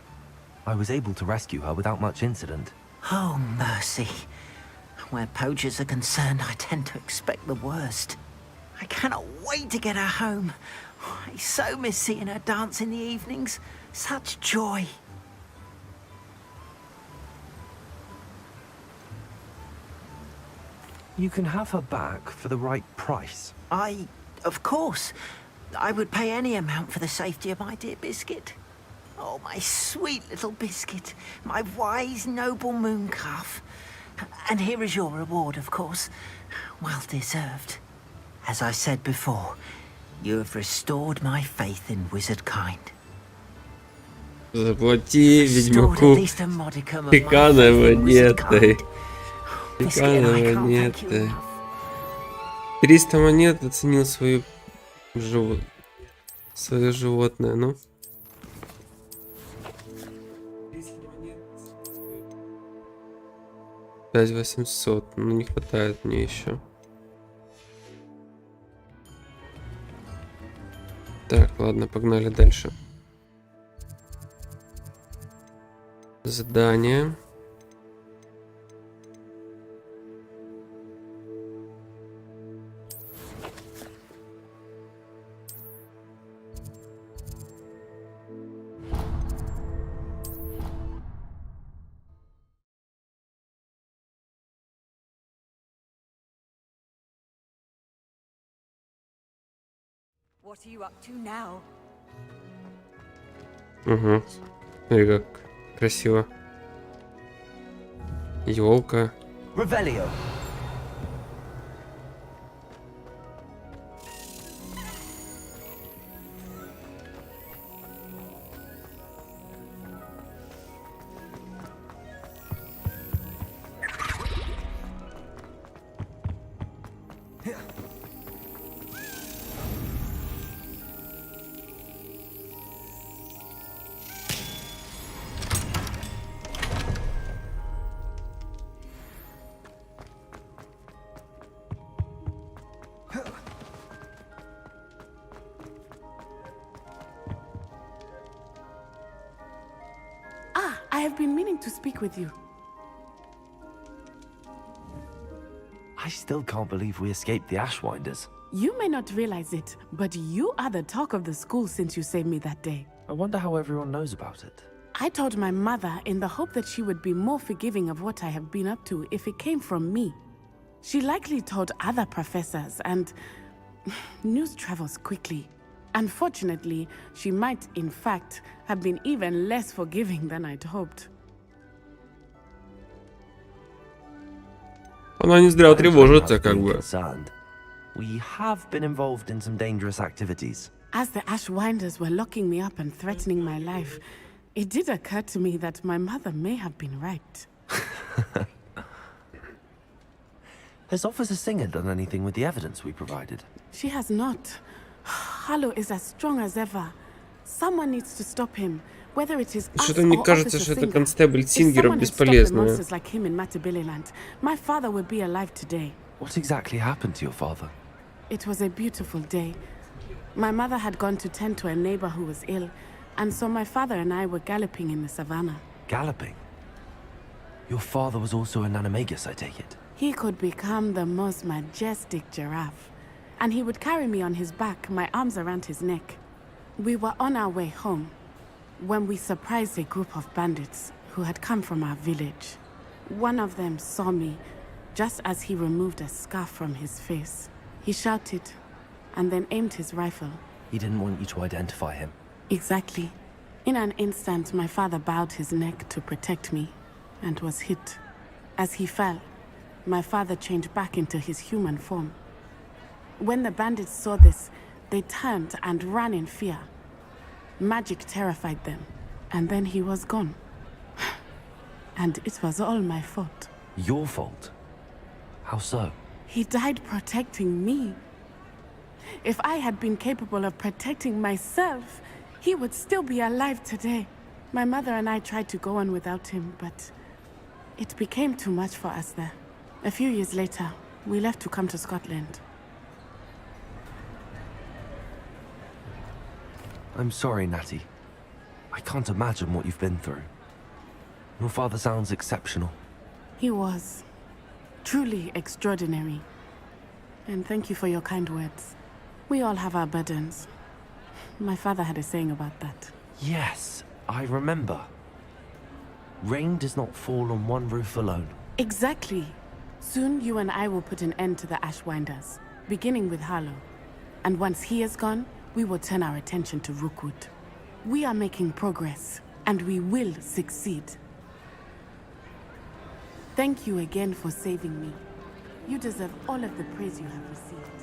Speaker 3: I was able to rescue her without much incident.
Speaker 21: Oh, mercy. Where poachers are concerned, I tend to expect the worst. I cannot wait to get her home. I so miss seeing her dance in the evenings. Such joy.
Speaker 3: You can have her back for the right price.
Speaker 21: Of course. I would pay any amount for the safety of my dear Biscuit. Oh, my sweet little Biscuit. My wise, noble moon calf. And here is your reward, of course. Well deserved. As I said before, you have restored my faith in wizard kind.
Speaker 1: Заплати ведьмаку пеканой монетой. Пеканой монетой. 300 монет оценил свое животное, ну. 5800, ну не хватает мне еще. Так, ладно, погнали дальше. Задание.
Speaker 15: What are you up to now?
Speaker 1: Угу. Смотри, как красиво. Ёлка.
Speaker 3: Revelio.
Speaker 13: I have been meaning to speak with you.
Speaker 3: I still can't believe we escaped the Ashwinders.
Speaker 13: You may not realize it, but you are the talk of the school since you saved me that day.
Speaker 3: I wonder how everyone knows about it.
Speaker 13: I told my mother in the hope that she would be more forgiving of what I have been up to if it came from me. She likely told other professors, and news travels quickly. Unfortunately, she might, in fact, have been even less forgiving than I'd hoped.
Speaker 1: Она не зря тревожится, как бы.
Speaker 3: We have been involved in some dangerous activities.
Speaker 13: As the Ashwinders were locking me up and threatening my life, it did occur to me that my mother may have been right.
Speaker 3: Has Officer Singer done anything with the evidence we provided?
Speaker 13: She has not. Harlow is as strong as ever. Someone needs to stop him, whether it is us
Speaker 1: Что-то мне
Speaker 13: or
Speaker 1: кажется,
Speaker 13: Officer
Speaker 1: что это
Speaker 13: Singer.
Speaker 1: констебль
Speaker 13: If
Speaker 1: Сингера
Speaker 13: someone had stopped the
Speaker 1: бесполезная.
Speaker 13: monsters like him in Matabeleland, my father would be alive today.
Speaker 3: What exactly happened to your father?
Speaker 13: It was a beautiful day. My mother had gone to tend to a neighbor who was ill, and so my father and I were galloping in the savannah.
Speaker 3: Galloping? Your father was also an animagus, I take it?
Speaker 13: He could become the most majestic giraffe, and he would carry me on his back, my arms around his neck. We were on our way home when we surprised a group of bandits who had come from our village. One of them saw me just as he removed a scarf from his face. He shouted and then aimed his rifle.
Speaker 3: He didn't want you to identify him.
Speaker 13: Exactly. In an instant, my father bowed his neck to protect me and was hit. As he fell, my father changed back into his human form. When the bandits saw this, they turned and ran in fear. Magic terrified them, and then he was gone. And it was all my fault.
Speaker 3: Your fault? How so?
Speaker 13: He died protecting me. If I had been capable of protecting myself, he would still be alive today. My mother and I tried to go on without him, but it became too much for us there. A few years later, we left to come to Scotland.
Speaker 3: I'm sorry, Natty. I can't imagine what you've been through. Your father sounds exceptional.
Speaker 13: He was truly extraordinary. And thank you for your kind words. We all have our burdens. My father had a saying about that.
Speaker 3: Yes, I remember. Rain does not fall on one roof alone.
Speaker 13: Exactly. Soon you and I will put an end to the Ashwinders, beginning with Harlow. And once he is gone, we will turn our attention to Rookwood. We are making progress, and we will succeed. Thank you again for saving me. You deserve all of the praise you have received.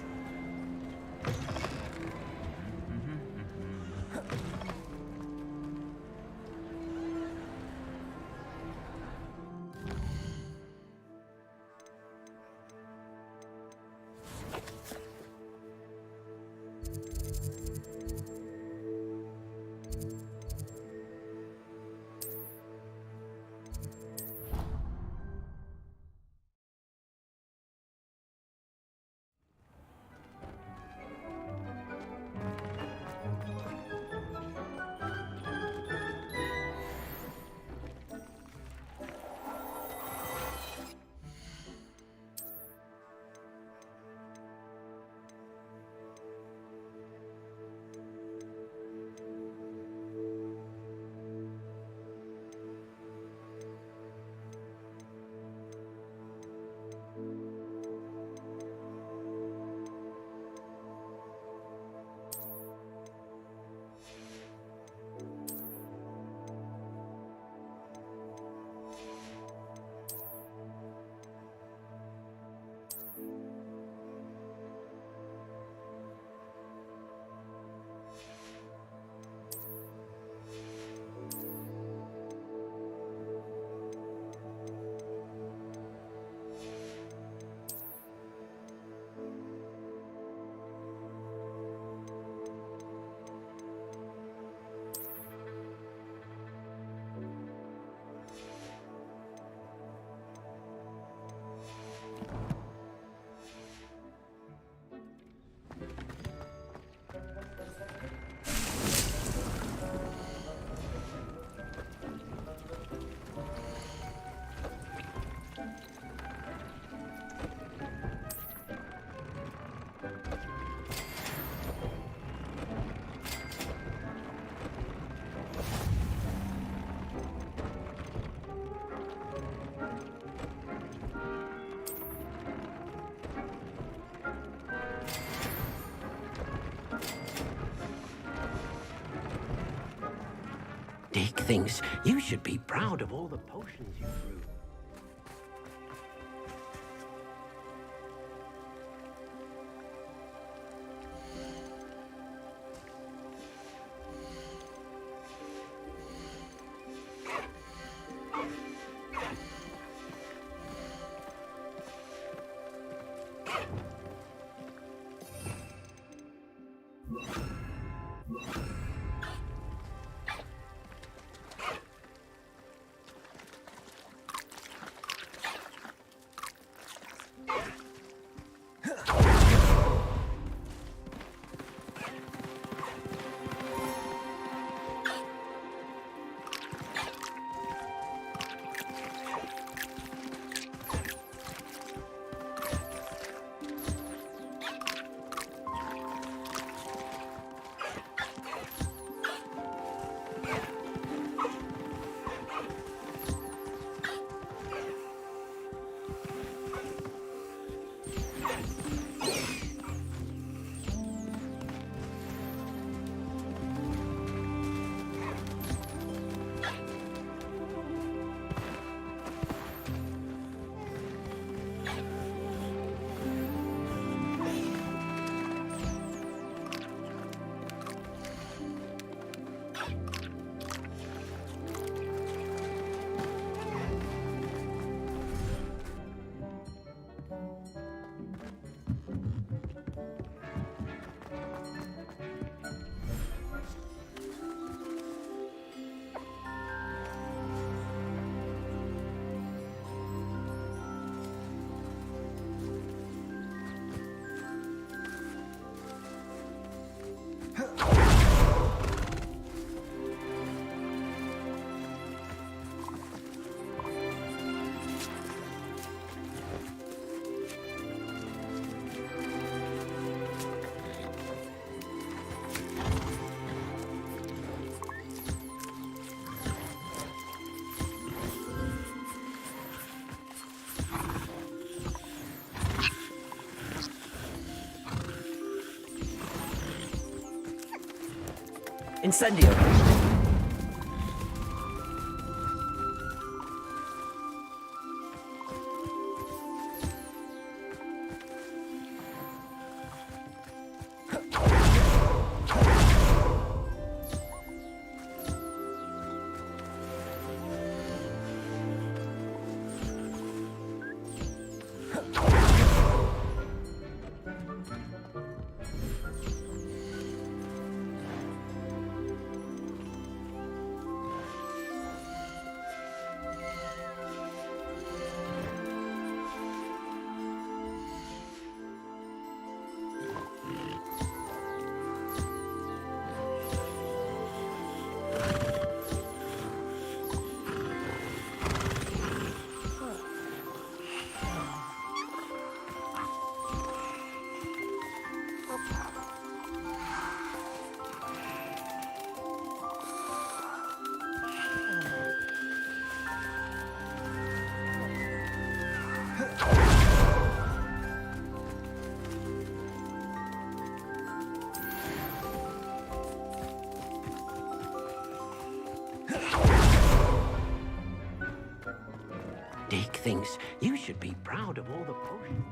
Speaker 20: Dick thinks you should be proud of all the potions you threw.
Speaker 21: Incendio. Dick thinks you should be proud of all the potions.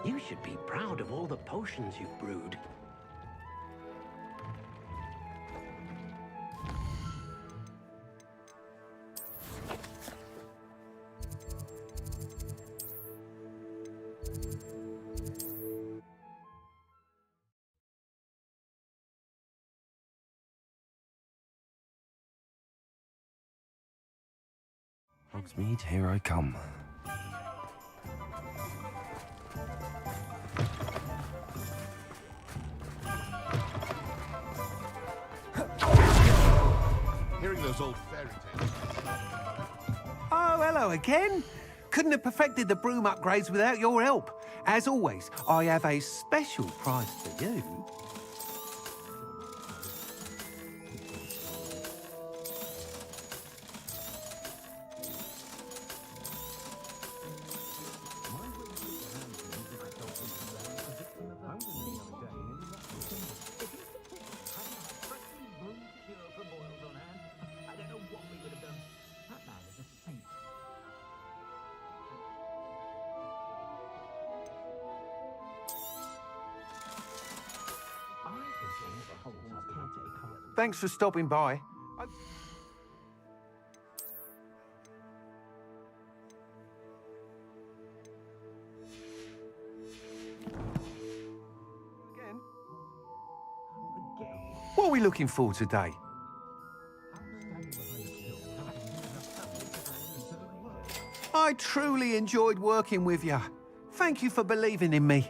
Speaker 21: You should be proud of all the potions you've brewed.
Speaker 3: Hogsmeade, here I come.
Speaker 5: Hearing those old fairy tales.
Speaker 20: Oh, hello again. Couldn't have perfected the broom upgrades without your help. As always, I have a special prize for you. Thanks for stopping by. What are we looking for today? I truly enjoyed working with you. Thank you for believing in me.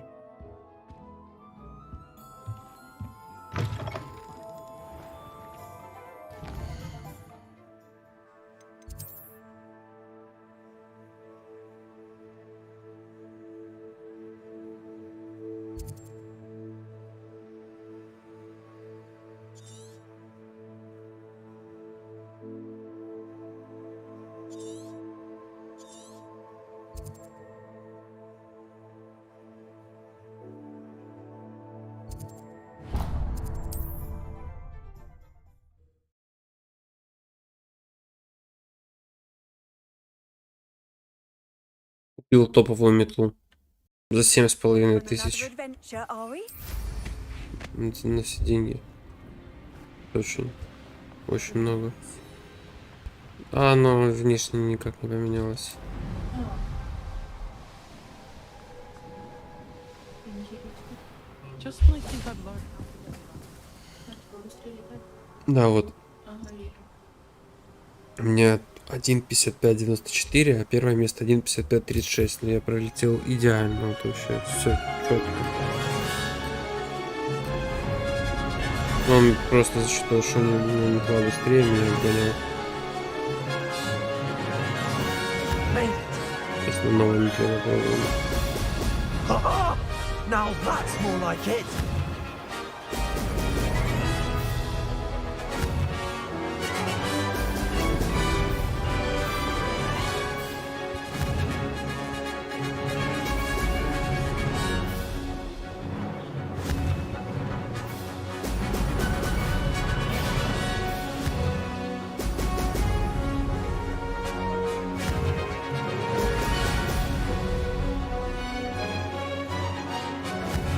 Speaker 1: Купил топовую метлу за 7500.
Speaker 15: Adventure, are we?
Speaker 1: Это на все деньги. Очень много. А оно внешне никак не поменялось. Да, вот. У меня 1.55.94, а первое место 1.55.36. Но я пролетел идеально. Вот вообще все четко. Он просто засчитал, что метла быстрее меня обгонял. Сейчас на новой метле попробуем.
Speaker 3: Now that's more like it.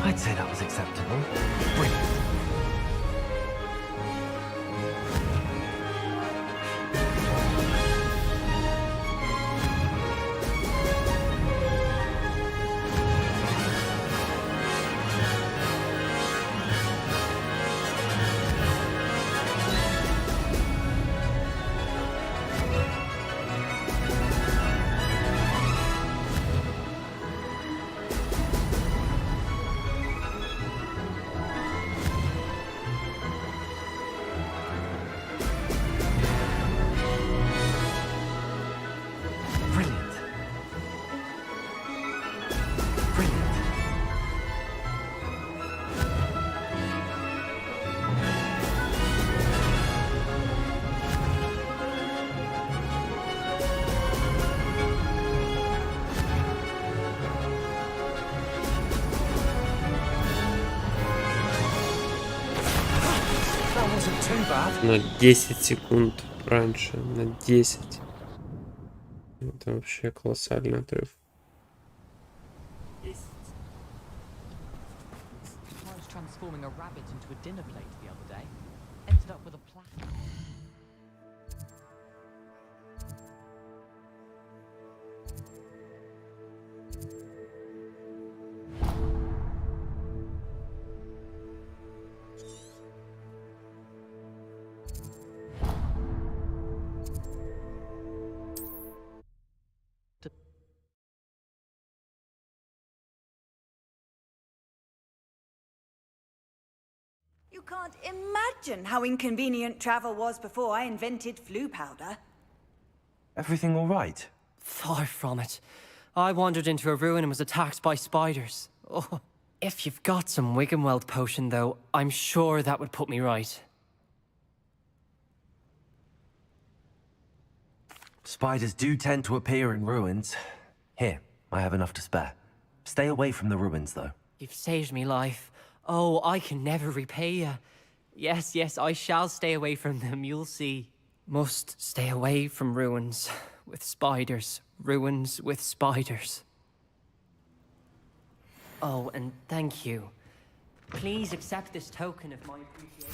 Speaker 3: I'd say that was acceptable. Brilliant.
Speaker 1: На 10 секунд раньше, на 10. Это вообще колоссальный отрыв.
Speaker 9: Transforming a rabbit into a dinner plate the other day. Ended up with a plaque.
Speaker 15: You can't imagine how inconvenient travel was before I invented flu powder.
Speaker 3: Everything all right?
Speaker 9: Far from it. I wandered into a ruin and was attacked by spiders. Oh. If you've got some Wiggenweld potion, though, I'm sure that would put me right.
Speaker 3: Spiders do tend to appear in ruins. Here, I have enough to spare. Stay away from the ruins, though.
Speaker 9: You've saved me life. Oh, I can never repay you. Yes, yes, I shall stay away from them, you'll see. Must stay away from ruins with spiders. Ruins with spiders. Oh, and thank you. Please accept this token of my appreciation.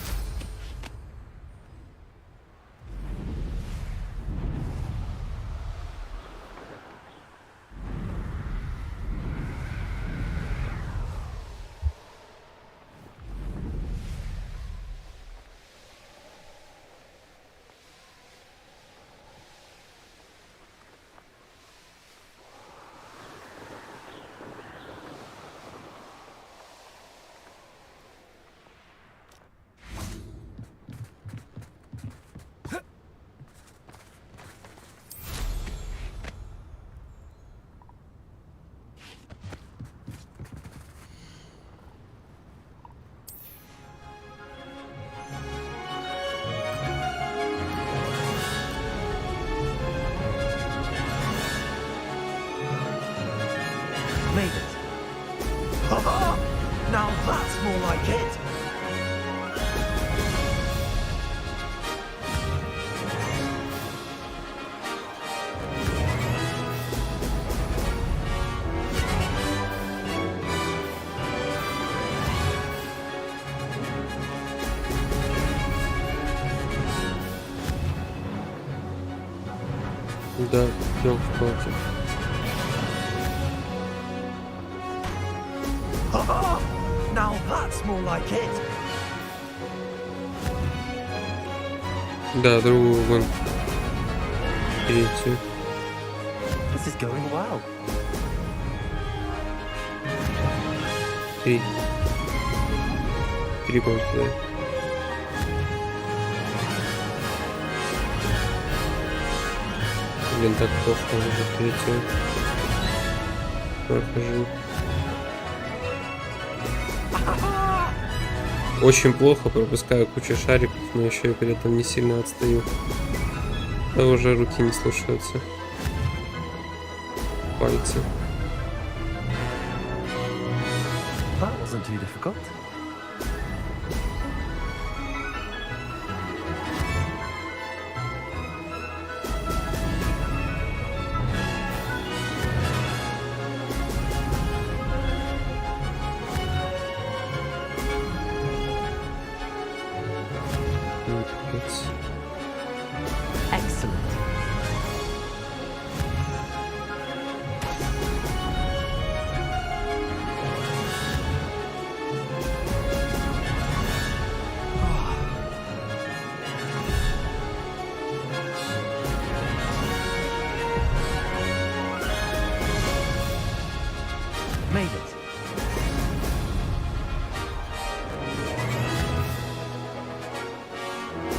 Speaker 21: Now that's more like it.
Speaker 1: Да, прям в платье.
Speaker 21: Now that's more like it.
Speaker 1: Да, другую вон. Третью.
Speaker 21: This is going well.
Speaker 1: Три. Три пункта. Блин, так плохо уже третью. Прохожу. Очень плохо, пропускаю кучу шариков, но еще и при этом не сильно отстаю. Да уже руки не слушаются. Пальцы.
Speaker 21: That wasn't too difficult. Excellent. Made it.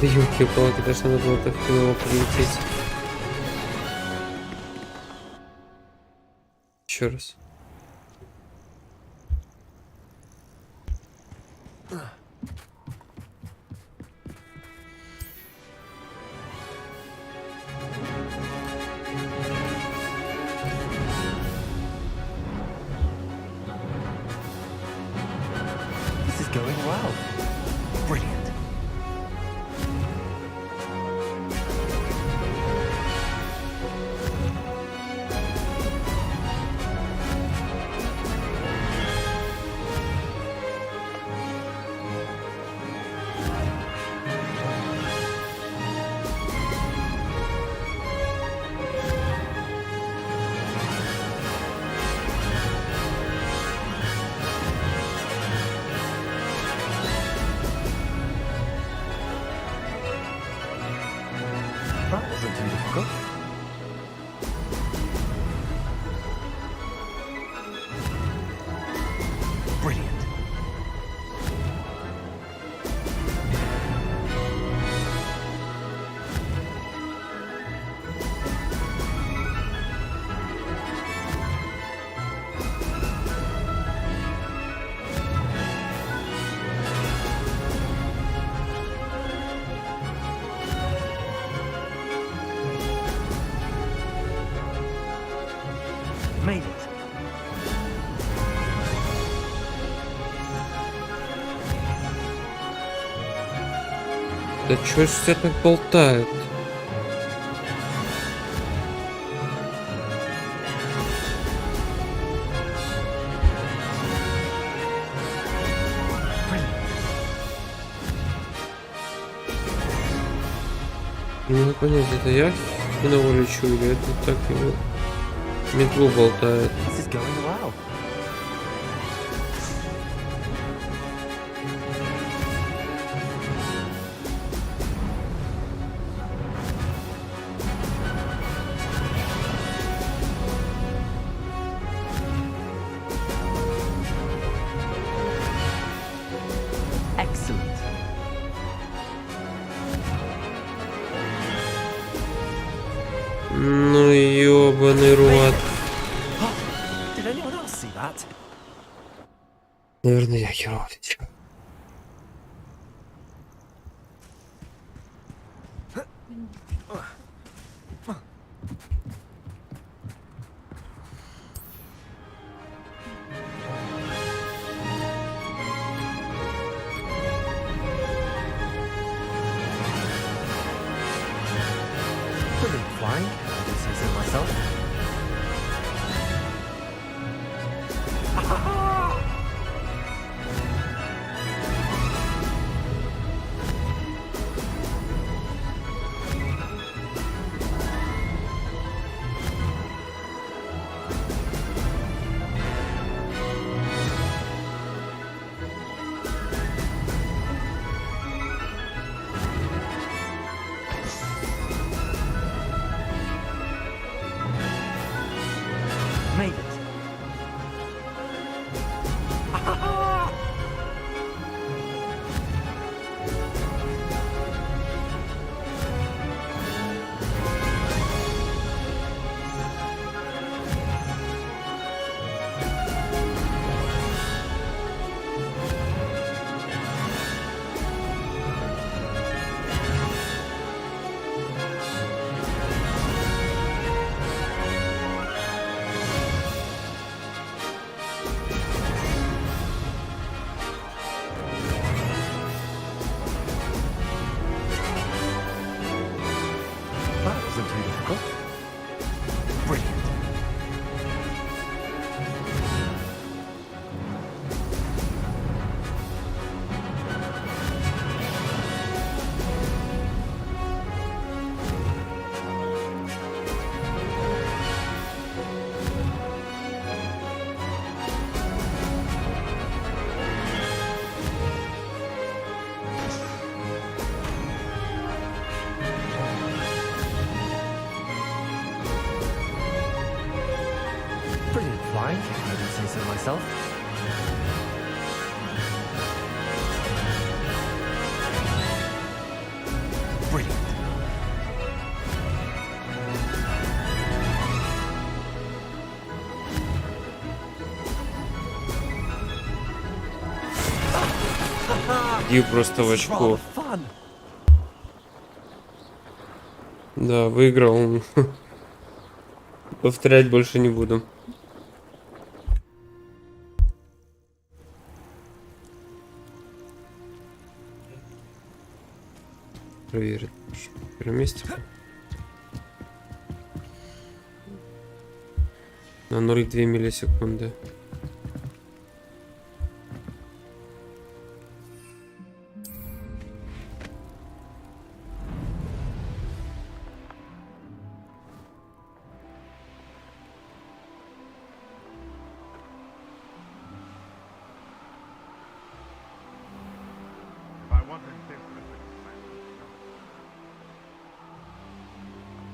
Speaker 1: Ёлки-палки, даже надо было так финово прилететь. Еще раз.
Speaker 21: This is going well. Brilliant. That wasn't too difficult. Brilliant. Made it.
Speaker 1: Да чё ж тебя так болтает? Не могу понять, это я хреново лечу или это так его метлу болтает?
Speaker 21: This is going well. Excellent.
Speaker 1: Ну ёбаный рот.
Speaker 21: Did anyone else see that?
Speaker 1: Наверное, я херович.
Speaker 3: flying, I do say so myself. Made it. That wasn't too difficult. Brilliant. Brilliant flying, I do say so myself. Brilliant.
Speaker 1: Бью просто в
Speaker 3: This is rather
Speaker 1: очко.
Speaker 3: fun.
Speaker 1: Да, выиграл. Повторять больше не буду. Проверить. В первом месте. На 0,2 миллисекунды.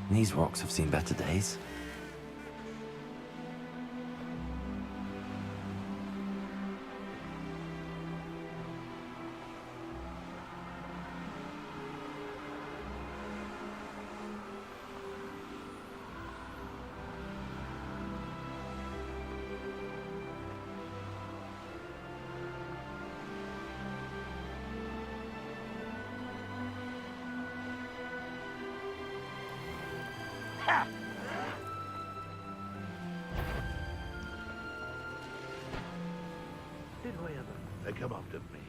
Speaker 3: These rocks have seen better days.
Speaker 7: Did we ever come after me?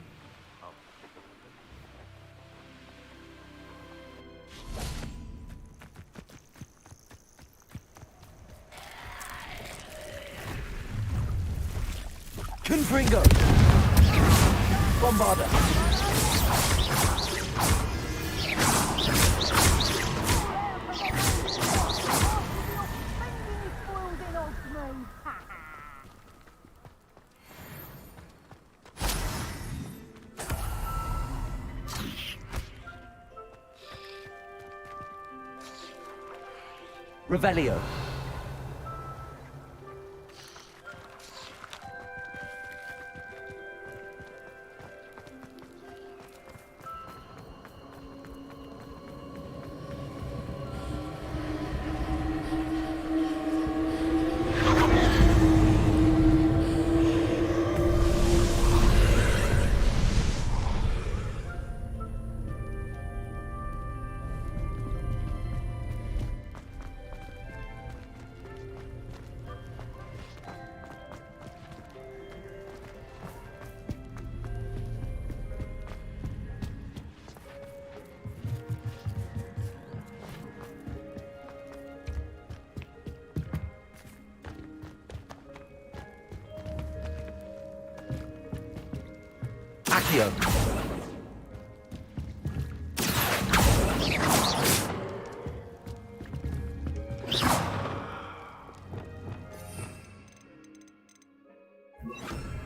Speaker 3: Confringo! Bombarder! Revelio. Accio.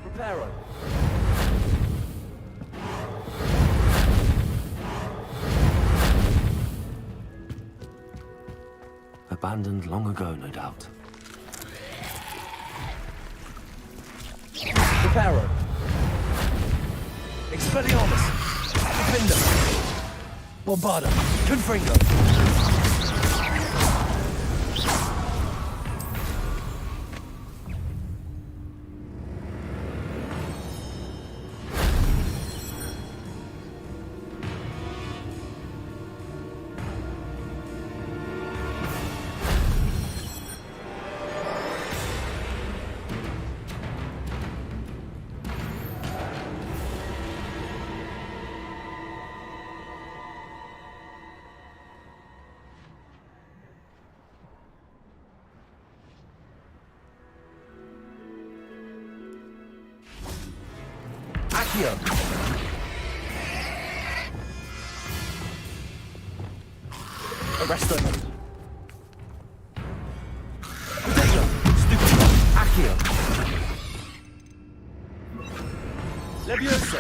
Speaker 3: Reparo. Abandoned long ago, no doubt. Reparo. Expelliarmus. Defender. Bombarda. Confringo. Accio. Arrest them. Potato. Stupid. Accio. Levioso.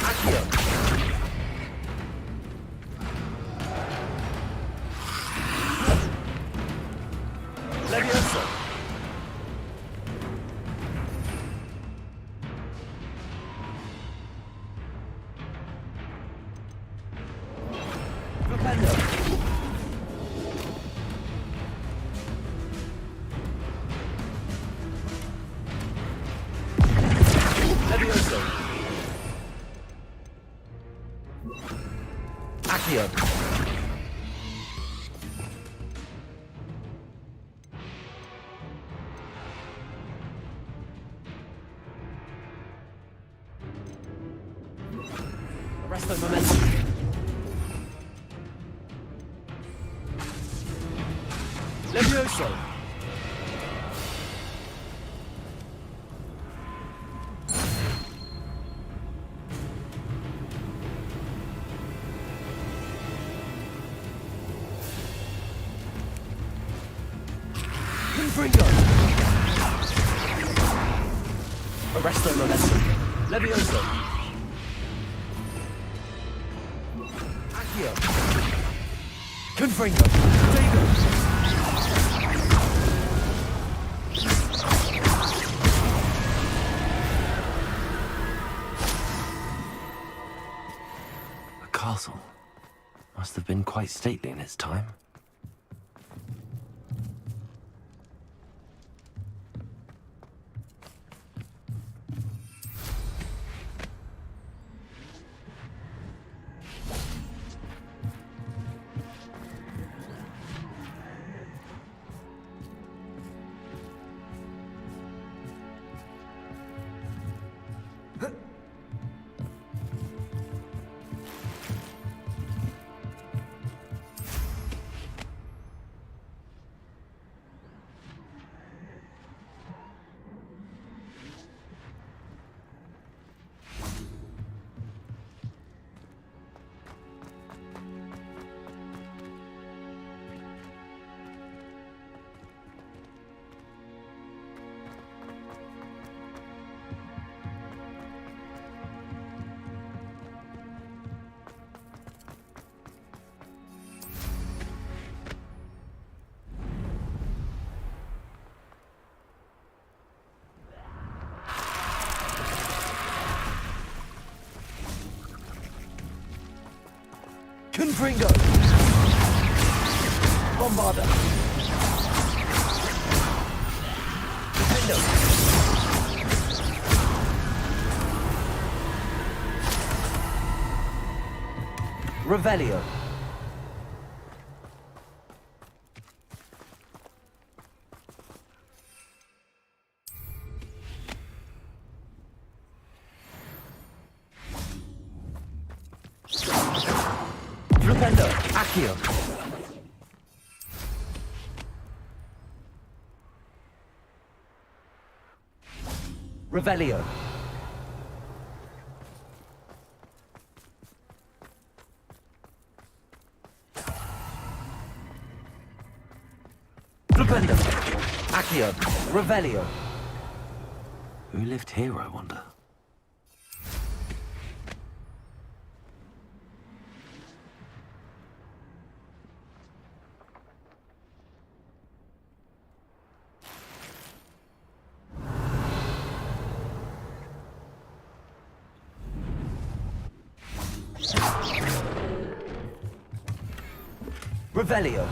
Speaker 3: Accio. Levioso. Flipendo. Levioso. Accio. Arresto momentum. Levioso. Confringo. Arresto momentum. Levioso. Accio. Confringo. Dago. A castle. Must have been quite stately in its time. Confringo. Bombarda. Defendo. Revelio. Flipendo, Accio. Revelio. Flipendo, Accio, Revelio. Who lived here, I wonder? Revelio.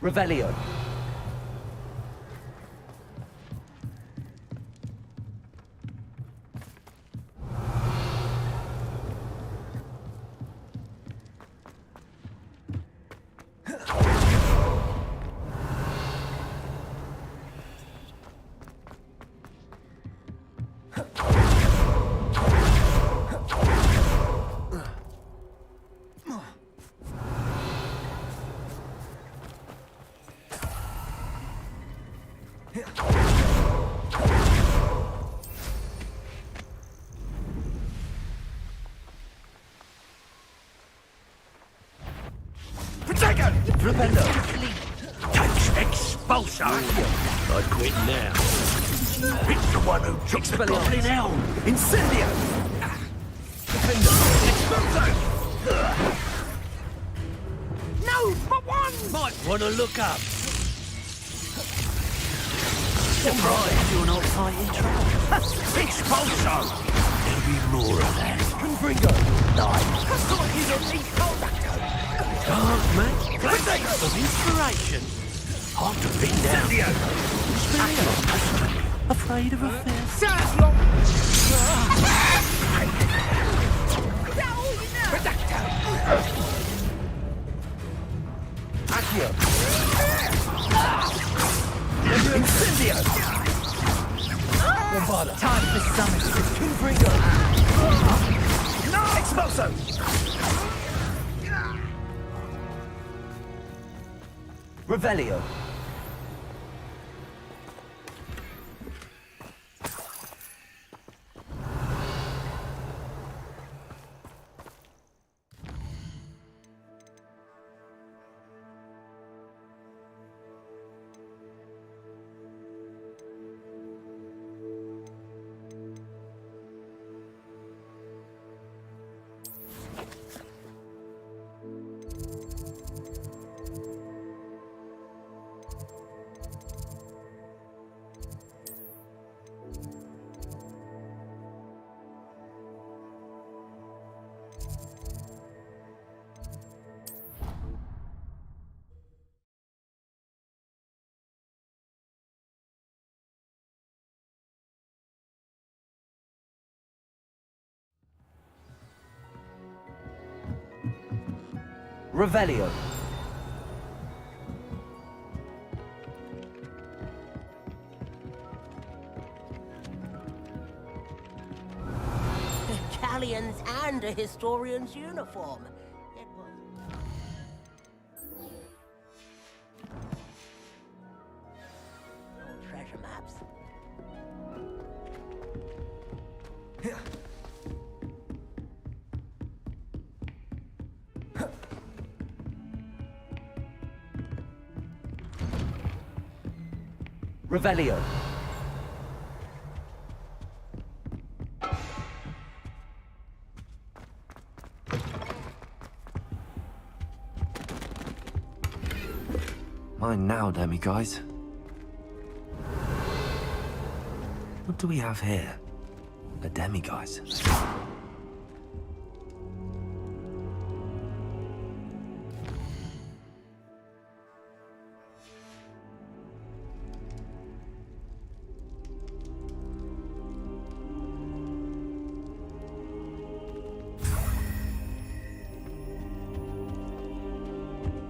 Speaker 3: Revelio. Flipendo.
Speaker 7: Takes expulsion. I quit now. It's the one who took the goblin helm.
Speaker 3: Incendio.
Speaker 7: Flipendo. Expulso. No, but one. Might want to look up. Surprised you're not fighting trouble. Expulso. There'll be more of that.
Speaker 3: Confringo.
Speaker 7: I thought you were these conductor. Dark magic. Flash of inspiration. Hard to pin down. Afraid of a fair. Sazlon!
Speaker 3: Accio. Incendio. Bombarda.
Speaker 6: Time for summons.
Speaker 3: Confringo.
Speaker 7: No! Expulso!
Speaker 3: Revelio. Revelio.
Speaker 11: Italians and a historian's uniform. It was... Treasure maps.
Speaker 3: Revelio. Mine now, demiguise. What do we have here? A demiguise.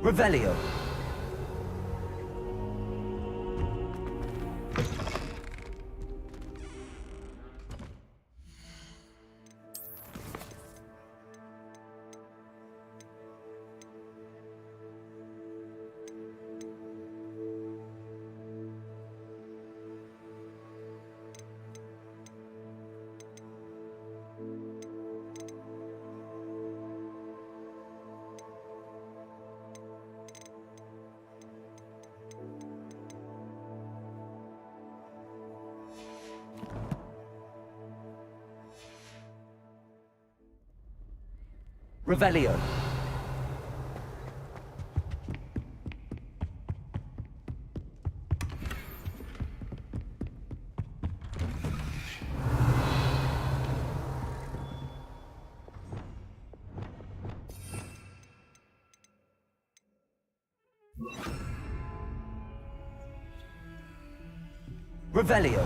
Speaker 8: Revelio. Revelio. Revelio.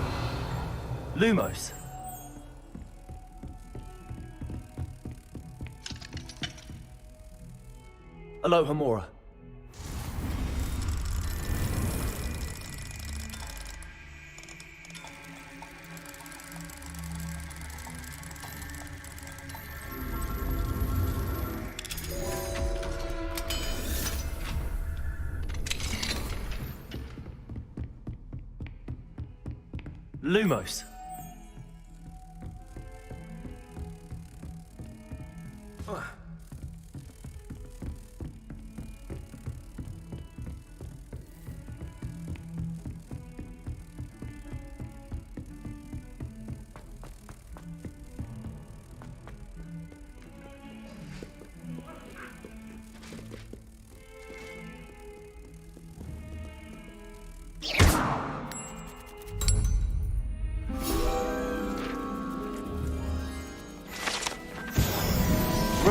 Speaker 8: Lumos. Alohomora. Lumos.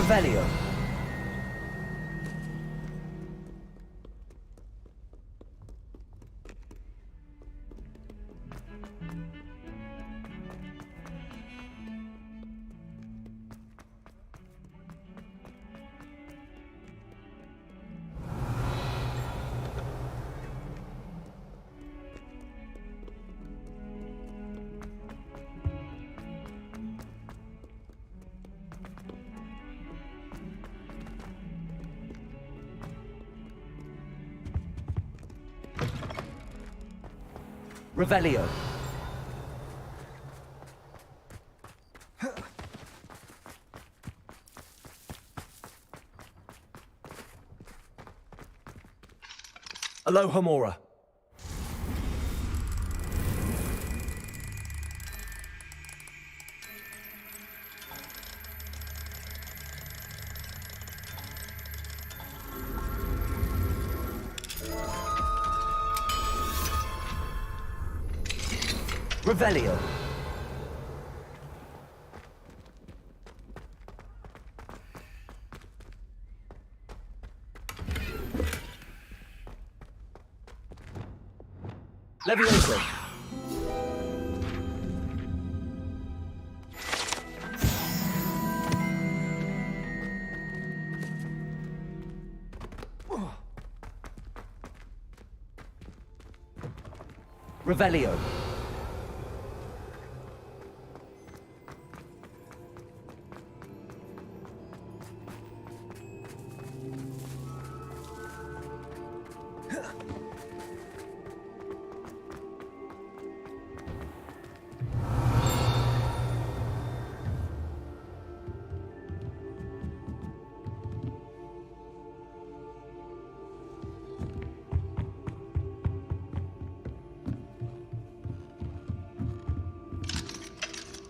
Speaker 8: Revelio. Revelio. Alohomora. Revelio. Levioso. Revelio.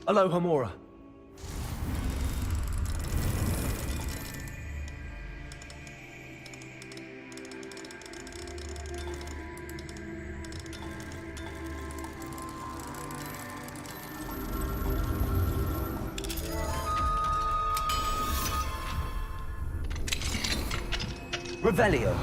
Speaker 8: Alohomora. Revelio.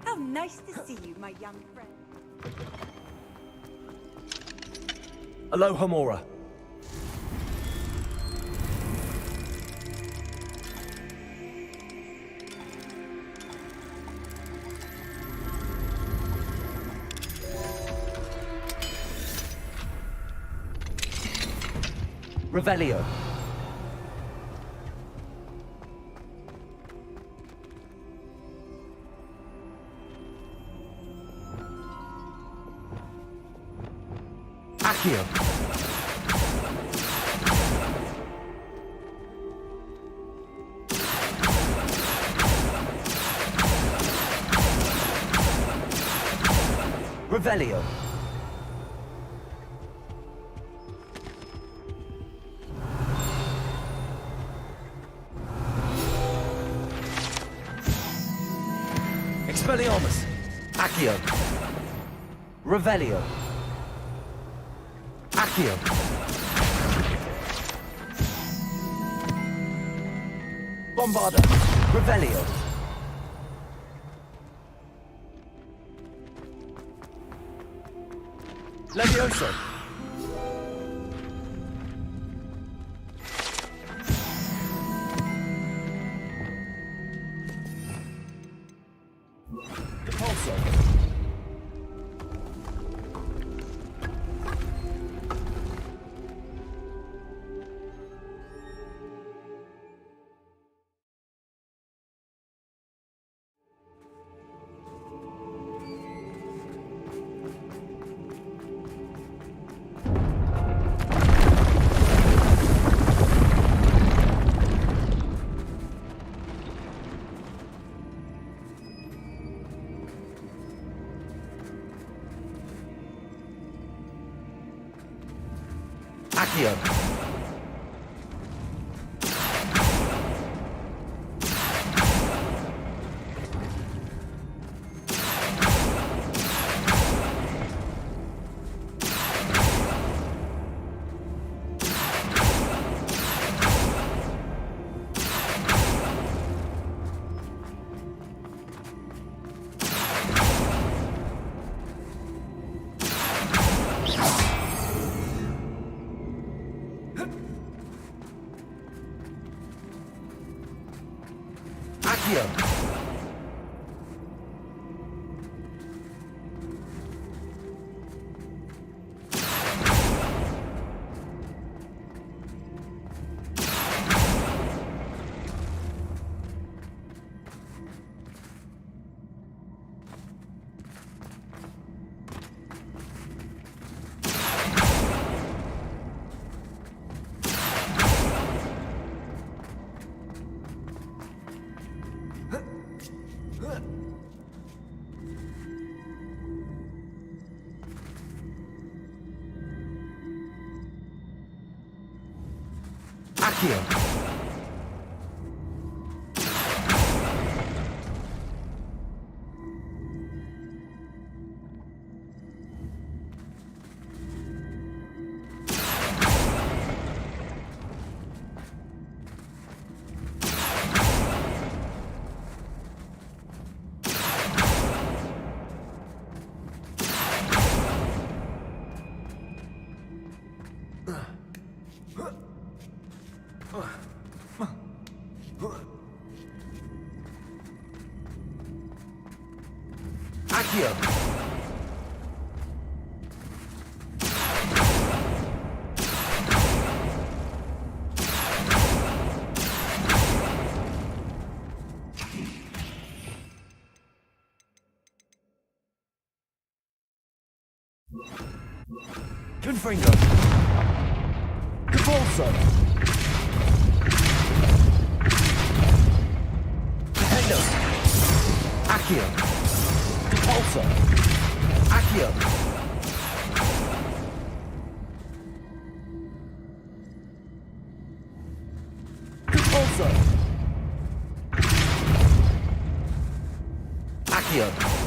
Speaker 15: How nice to see you, my young friend.
Speaker 8: Hello, Homora. Revelio. Accio. Revelio. Expelliarmus. Accio. Revelio. Accio. Bombarda. Revelio. Levioso. Depulso. Accio. Accio. Accio. Accio. Confringo. Depulso. Accio. Repulsor. Accio. Repulsor. Accio.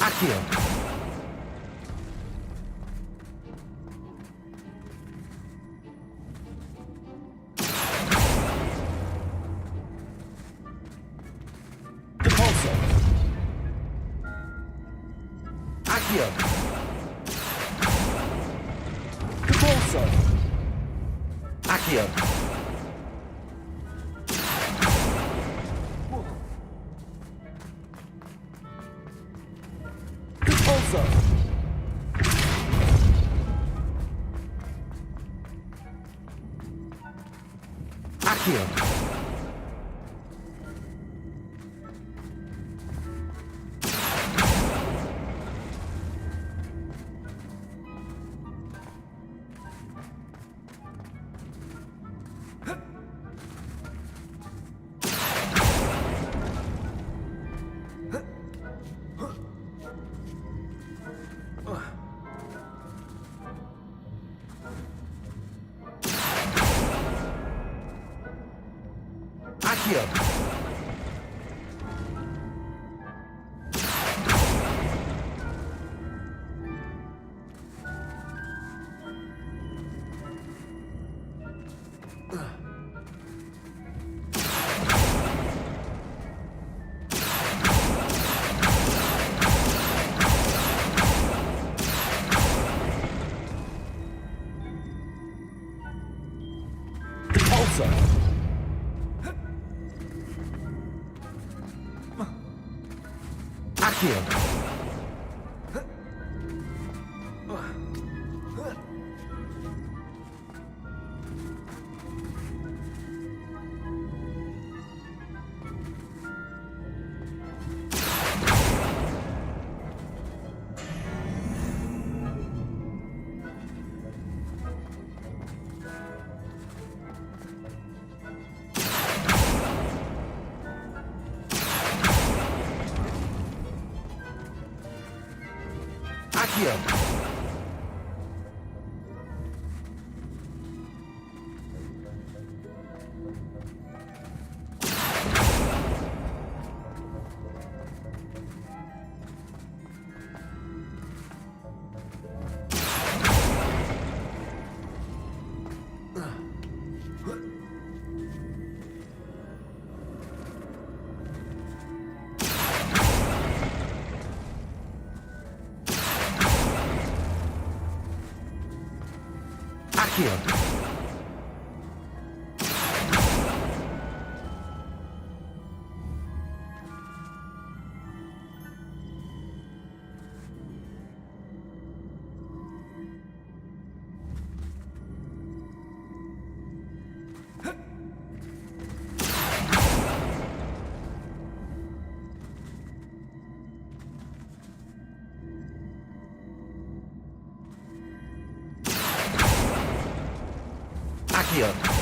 Speaker 8: Accio. Repulsor. Accio. Repulsor. Accio. Repulsor. Accio. Accio. Repulsor. Accio. Accio. Accio. Accio.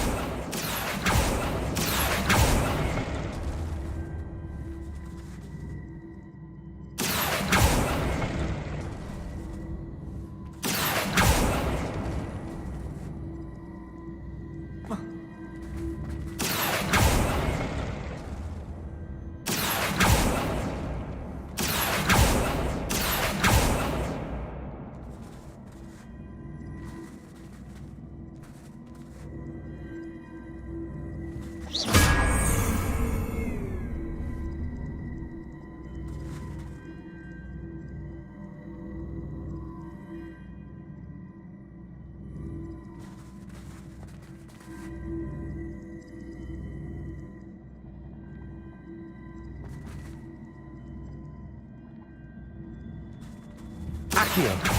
Speaker 8: Accio.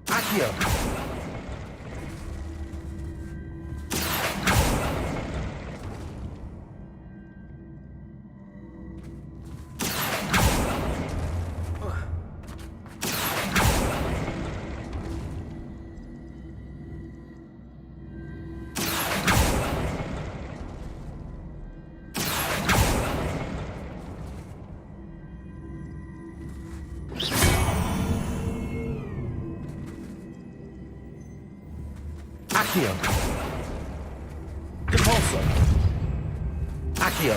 Speaker 8: Accio. Accio. Depulso. Accio.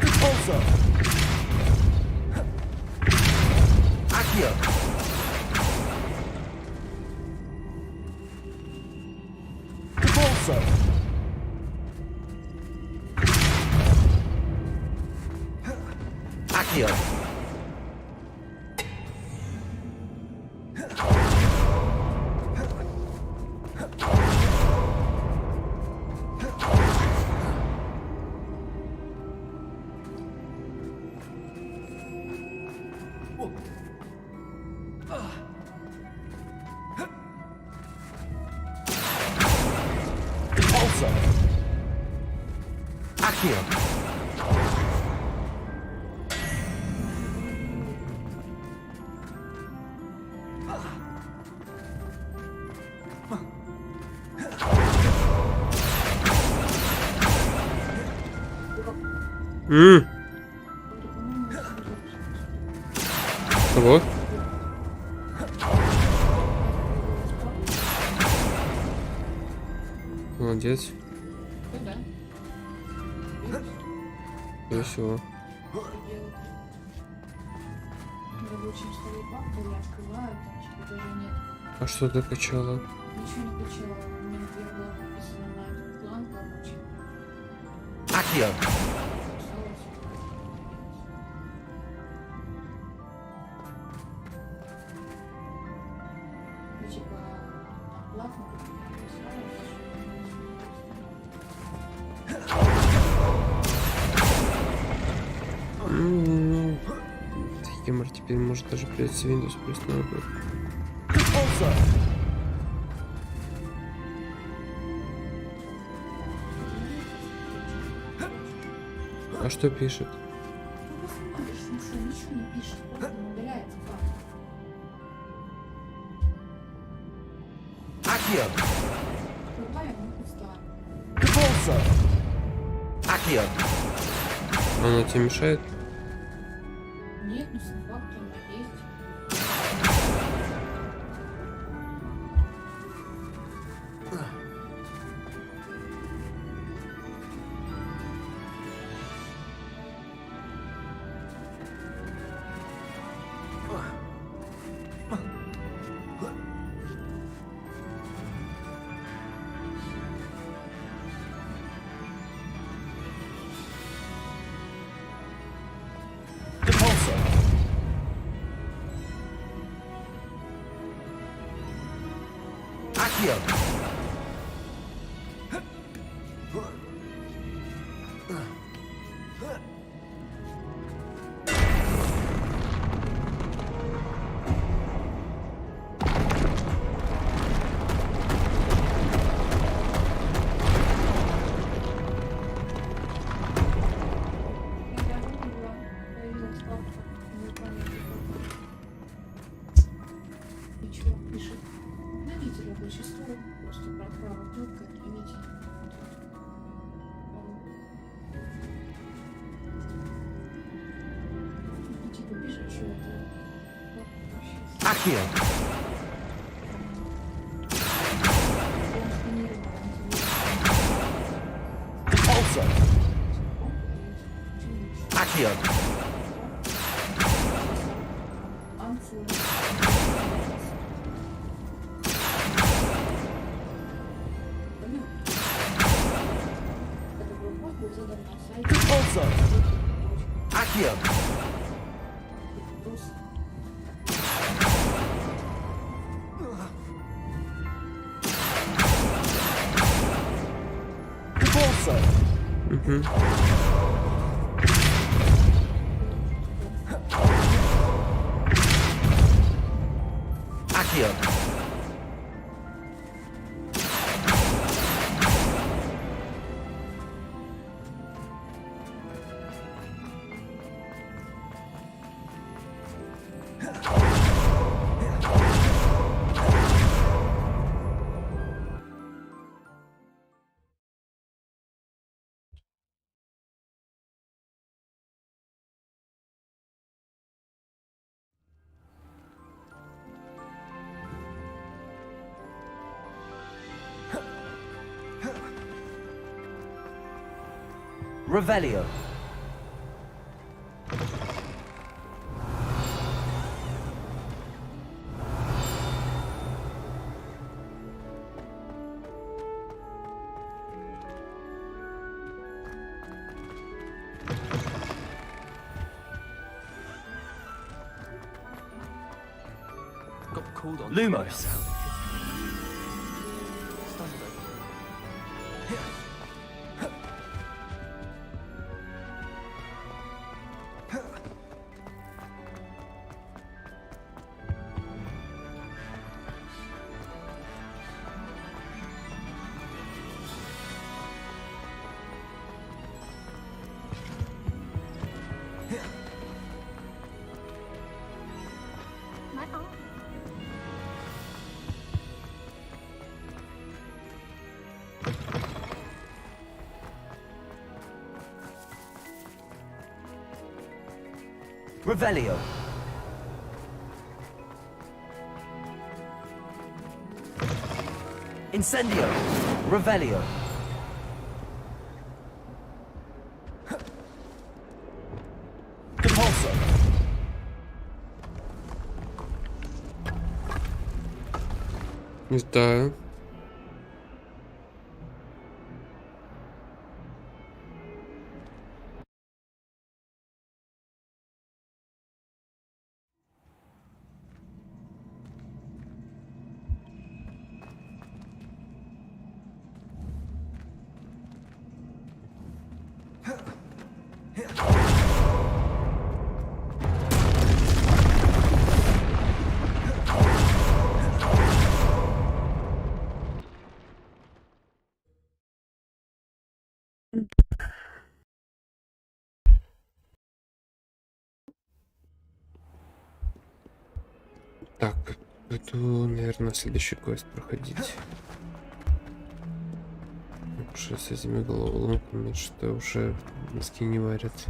Speaker 8: Depulso. Accio. Depulso. Accio. Depulso. Accio.
Speaker 1: Кого? Молодец. Весело.
Speaker 16: Рабочим столе папку я открываю, там что-то даже нет.
Speaker 1: А что ты качала?
Speaker 16: Ничего не качала, у меня я была подписана на этот план, короче.
Speaker 8: Accio.
Speaker 16: Ну, типа, платно
Speaker 1: Юмор теперь может даже придется Windows плюс набор. А что пишет?
Speaker 16: Ну, посмотришь, ну что, ничего не пишет, просто не удаляется как.
Speaker 8: Accio.
Speaker 16: Крутая, но пустая.
Speaker 8: Depulso. Accio.
Speaker 1: Она тебе мешает?
Speaker 16: Нет, ну сам факт, он есть.
Speaker 8: Depulso. Accio.
Speaker 16: Ничего, пишет. Найдите зачастую просто попытка иметь типа пишет, что это
Speaker 3: Accio. Repulsor. Accio. Repulsor. Accio. Repulsor. Accio. Revelio.
Speaker 4: Got called on.
Speaker 3: Lumos.
Speaker 10: My arm.
Speaker 3: Revelio. Incendio. Revelio. Compulso.
Speaker 1: Не знаю. Так, буду, наверное, следующий квест проходить. Уже с этими головоломками, что уже мозги не варят.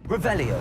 Speaker 3: Revelio.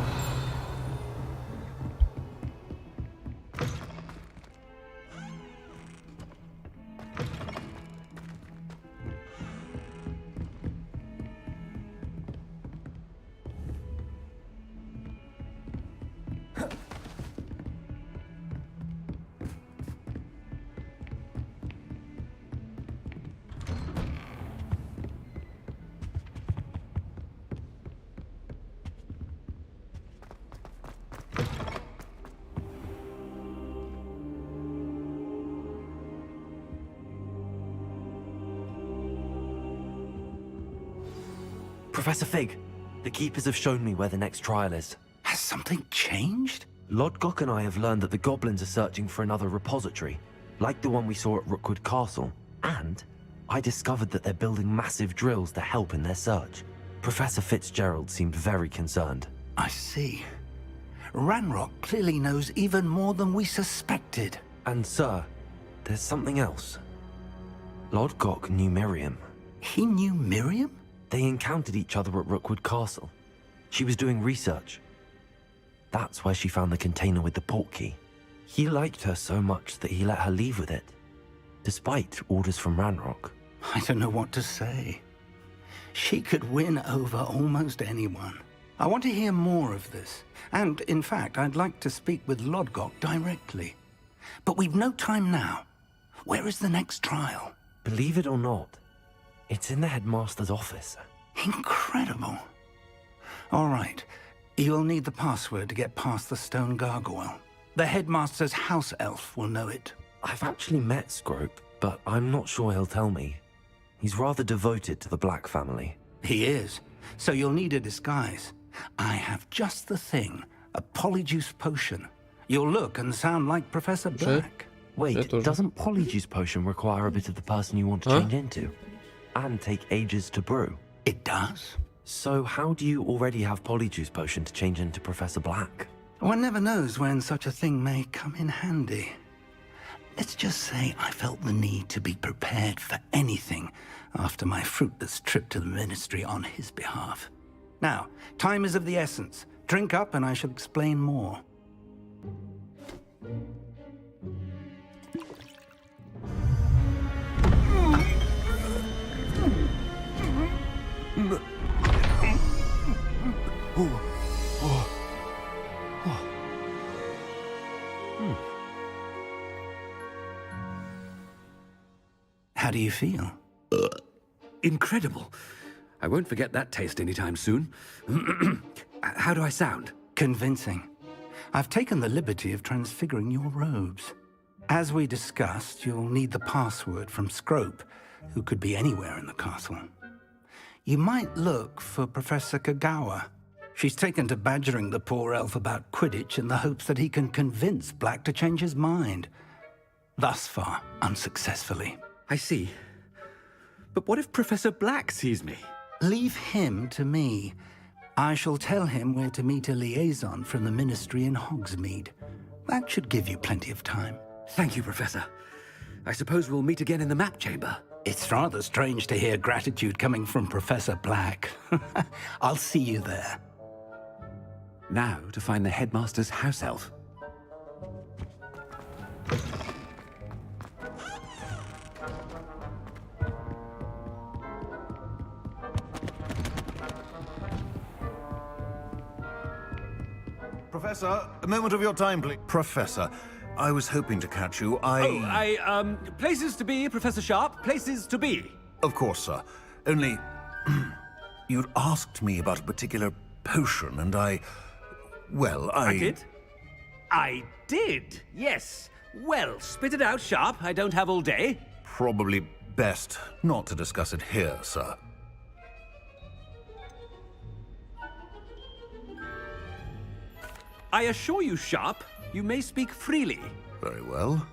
Speaker 3: Professor Fig, the Keepers have shown me where the next trial is.
Speaker 12: Has something changed?
Speaker 3: Lodgok and I have learned that the goblins are searching for another repository, like the one we saw at Rookwood Castle, and I discovered that they're building massive drills to help in their search. Professor Fitzgerald seemed very concerned.
Speaker 12: I see. Ranrock clearly knows even more than we suspected.
Speaker 3: And sir, there's something else. Lodgok knew Miriam.
Speaker 12: He knew Miriam?
Speaker 3: They encountered each other at Rookwood Castle. She was doing research. That's where she found the container with the portkey. He liked her so much that he let her leave with it, despite orders from Ranrock.
Speaker 12: I don't know what to say. She could win over almost anyone. I want to hear more of this. And, in fact, I'd like to speak with Lodgok directly. But we've no time now. Where is the next trial?
Speaker 3: Believe it or not, it's in the headmaster's office.
Speaker 12: Incredible. All right. You'll need the password to get past the stone gargoyle. The headmaster's house elf will know it.
Speaker 3: I've actually met Scrope, but I'm not sure he'll tell me. He's rather devoted to the Black family.
Speaker 12: He is. So you'll need a disguise. I have just the thing. A polyjuice potion. You'll look and sound like Professor Black.
Speaker 3: Wait, doesn't polyjuice potion require a bit of the person you want to change into? And take ages to brew?
Speaker 12: It does.
Speaker 3: So how do you already have polyjuice potion to change into Professor Black?
Speaker 12: One never knows when such a thing may come in handy. Let's just say I felt the need to be prepared for anything after my fruitless trip to the Ministry on his behalf. Now, time is of the essence. Drink up and I shall explain more. How do you feel?
Speaker 18: Incredible. I won't forget that taste anytime soon. How do I sound?
Speaker 12: Convincing. I've taken the liberty of transfiguring your robes. As we discussed, you'll need the password from Scrope, who could be anywhere in the castle. You might look for Professor Kagawa. She's taken to badgering the poor elf about Quidditch in the hopes that he can convince Black to change his mind. Thus far, unsuccessfully.
Speaker 18: I see. But what if Professor Black sees me?
Speaker 12: Leave him to me. I shall tell him where to meet a liaison from the Ministry in Hogsmeade. That should give you plenty of time.
Speaker 18: Thank you, Professor. I suppose we'll meet again in the map chamber.
Speaker 12: It's rather strange to hear gratitude coming from Professor Black. I'll see you there.
Speaker 18: Now to find the headmaster's house elf.
Speaker 19: Professor, a moment of your time, please. Professor, I was hoping to catch you.
Speaker 18: Places to be, Professor Sharp. Places to be.
Speaker 19: Of course, sir. Only, you'd asked me about a particular potion, and I
Speaker 18: did? I did, yes. Well, spit it out, Sharp. I don't have all day.
Speaker 19: Probably best not to discuss it here, sir.
Speaker 18: I assure you, Sharp, you may speak freely.
Speaker 19: Very well.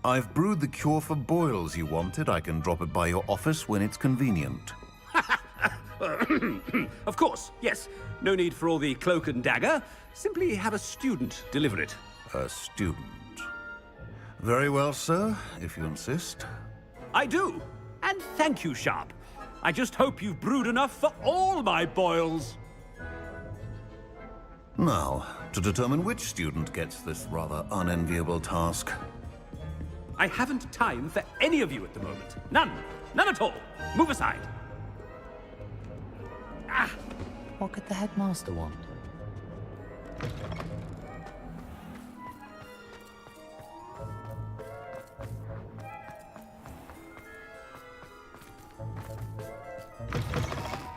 Speaker 19: I've brewed the cure for boils you wanted. I can drop it by your office when it's convenient.
Speaker 18: Of course, yes. No need for all the cloak and dagger. Simply have a student deliver it.
Speaker 19: A student. Very well, sir, if you insist.
Speaker 18: I do. And thank you, Sharp. I just hope you've brewed enough for all my boils.
Speaker 19: Now, to determine which student gets this rather unenviable task.
Speaker 18: I haven't time for any of you at the moment. None. None at all. Move aside. Ah!
Speaker 21: What could the headmaster want?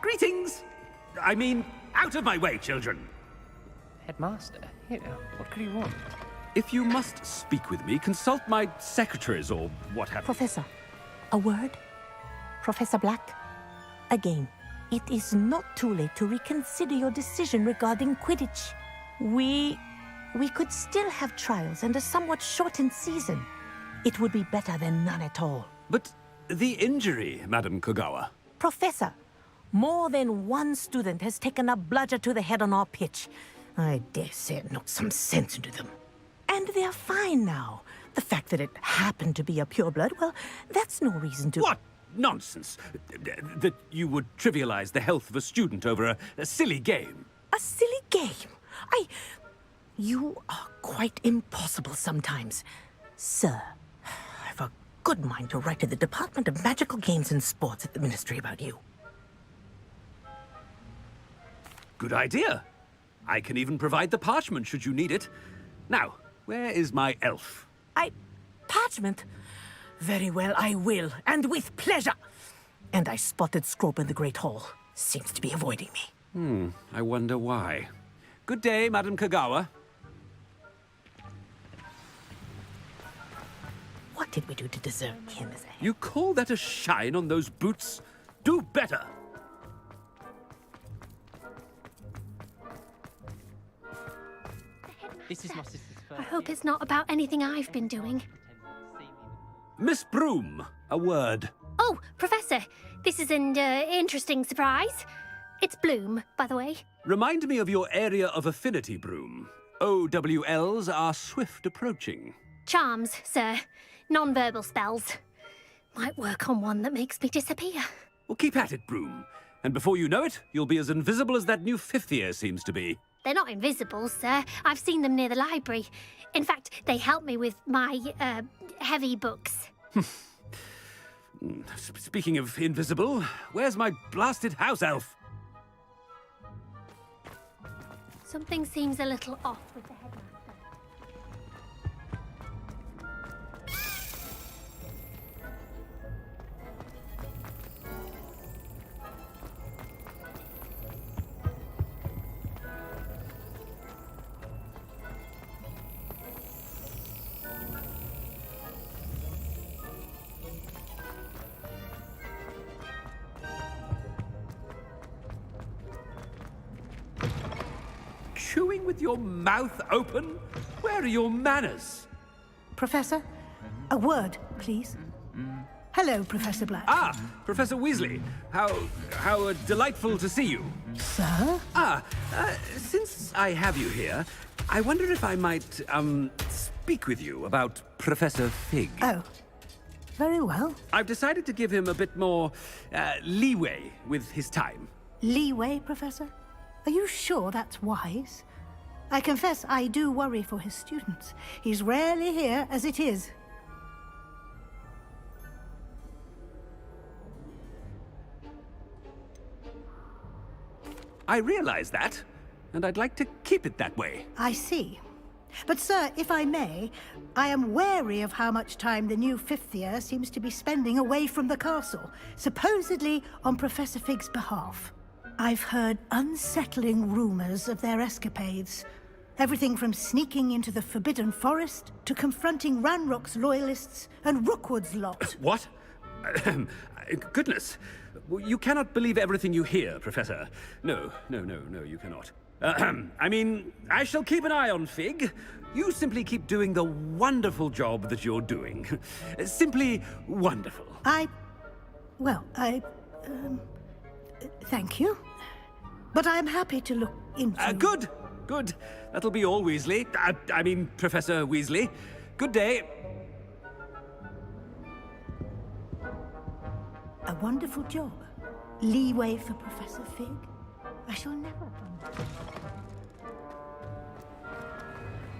Speaker 18: Greetings! I mean, out of my way, children.
Speaker 4: Headmaster? You know, what could he want?
Speaker 18: If you must speak with me, consult my secretaries or what have you.
Speaker 24: Professor, a word? Professor Black? Again, it is not too late to reconsider your decision regarding Quidditch. We we could still have trials and a somewhat shortened season. It would be better than none at all.
Speaker 18: But the injury, Madam Kogawa.
Speaker 24: Professor, more than one student has taken a bludger to the head on our pitch. I dare say it knocked some sense into them. And they're fine now. The fact that it happened to be a pureblood, well, that's no reason to...
Speaker 18: What nonsense! That you would trivialize the health of a student over a silly game.
Speaker 24: A silly game? You are quite impossible sometimes. Sir, I've a good mind to write to the Department of Magical Games and Sports at the Ministry about you.
Speaker 18: Good idea. I can even provide the parchment should you need it. Now, where is my elf?
Speaker 24: Parchment? Very well, I will, and with pleasure. And I spotted Scrope in the Great Hall. Seems to be avoiding me.
Speaker 18: I wonder why. Good day, Madam Kogawa.
Speaker 24: What did we do to deserve him as a...
Speaker 18: You call that a shine on those boots? Do better!
Speaker 9: This is my sister's first.
Speaker 10: I hope it's not about anything I've been doing.
Speaker 18: Miss Broom, a word.
Speaker 10: Oh, Professor, this is an interesting surprise. It's Bloom, by the way.
Speaker 18: Remind me of your area of affinity, Broom. OWLs are swift approaching.
Speaker 10: Charms, sir. Non-verbal spells. Might work on one that makes me disappear.
Speaker 18: Well, keep at it, Broom. And before you know it, you'll be as invisible as that new fifth year seems to be.
Speaker 10: They're not invisible, sir. I've seen them near the library. In fact, they help me with my, heavy books.
Speaker 18: Speaking of invisible, where's my blasted house elf?
Speaker 10: Something seems a little off with the headmaster.
Speaker 18: Chewing with your mouth open? Where are your manners?
Speaker 24: Professor, a word, please. Hello, Professor Black.
Speaker 18: Ah, Professor Weasley. How delightful to see you.
Speaker 24: Sir?
Speaker 18: Since I have you here, I wonder if I might, speak with you about Professor Fig.
Speaker 24: Oh, very well.
Speaker 18: I've decided to give him a bit more, leeway with his time.
Speaker 24: Leeway, Professor? Are you sure that's wise? I confess I do worry for his students. He's rarely here as it is.
Speaker 18: I realize that, and I'd like to keep it that way.
Speaker 24: I see. But, sir, if I may, I am wary of how much time the new fifth year seems to be spending away from the castle, supposedly on Professor Fig's behalf. I've heard unsettling rumors of their escapades. Everything from sneaking into the Forbidden Forest to confronting Ranrock's loyalists and Rookwood's lot.
Speaker 18: What? Goodness. You cannot believe everything you hear, Professor. No, you cannot. I mean, I shall keep an eye on Fig. You simply keep doing the wonderful job that you're doing. Simply wonderful.
Speaker 24: Thank you. But I'm happy to look into...
Speaker 18: Good. That'll be all, Weasley. I mean, Professor Weasley. Good day.
Speaker 24: A wonderful job. Leeway for Professor Fig. I shall never...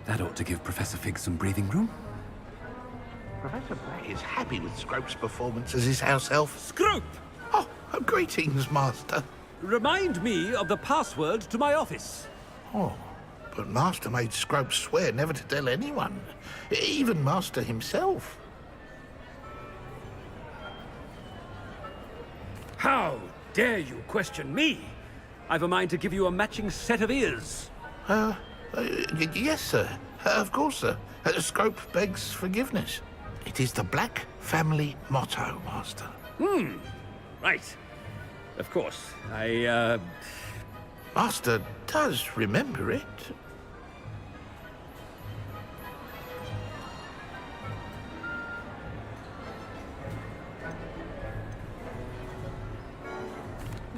Speaker 18: That ought to give Professor Fig some breathing room.
Speaker 5: Professor Black is happy with Scrope's performance as his house elf.
Speaker 18: Scrope!
Speaker 5: Oh, greetings, Master.
Speaker 18: Remind me of the password to my office.
Speaker 5: Oh, but Master made Scrope swear never to tell anyone, even Master himself.
Speaker 18: How dare you question me? I've a mind to give you a matching set of ears.
Speaker 5: Yes, sir. Of course, sir. Scrope begs forgiveness. It is the Black family motto, Master.
Speaker 18: Right. Of course.
Speaker 5: Master does remember it.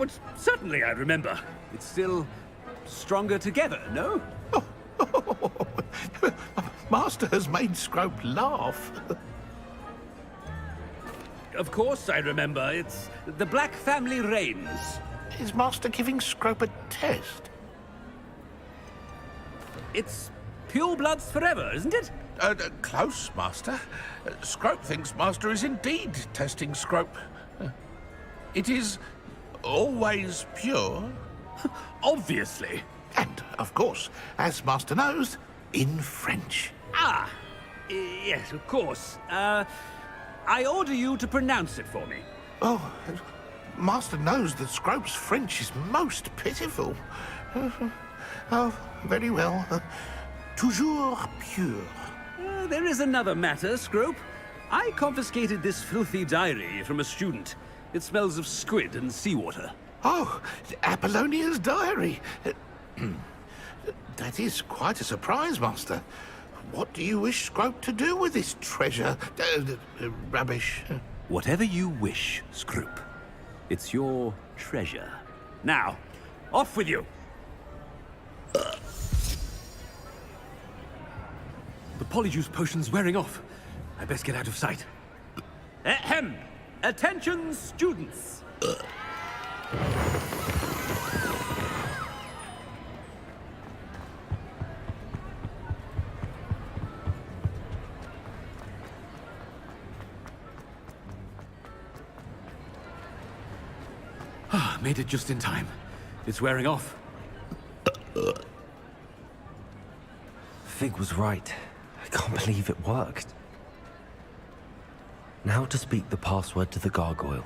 Speaker 18: but certainly I remember. It's still stronger together, no?
Speaker 5: Master has made Scrope laugh.
Speaker 18: Of course I remember. It's the Black family reigns.
Speaker 5: Is Master giving Scrope a test?
Speaker 18: It's pure bloods forever, isn't it?
Speaker 5: Close, Master. Scrope thinks Master is indeed testing Scrope. It is always pure.
Speaker 18: Obviously.
Speaker 5: And, of course, as Master knows, in French.
Speaker 18: Ah, yes, of course. I order you to pronounce it for me.
Speaker 5: Oh, Master knows that Scrope's French is most pitiful. Oh, very well. Toujours pure.
Speaker 18: There is another matter, Scrope. I confiscated this filthy diary from a student. It smells of squid and seawater.
Speaker 5: Oh, Apollonia's diary. That is quite a surprise, Master. What do you wish Scrope to do with this treasure? Rubbish.
Speaker 18: Whatever you wish, Scrope. It's your treasure. Now, off with you. The polyjuice potion's wearing off. I best get out of sight. Ahem! Attention, students! Made it just in time. It's wearing off.
Speaker 3: Fig was right. I can't believe it worked. Now to speak the password to the gargoyle.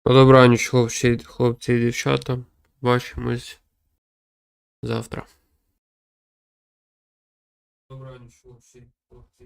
Speaker 1: На добраніч, хлопці і дівчата. Бачимось завтра. Добраніч, хлопці і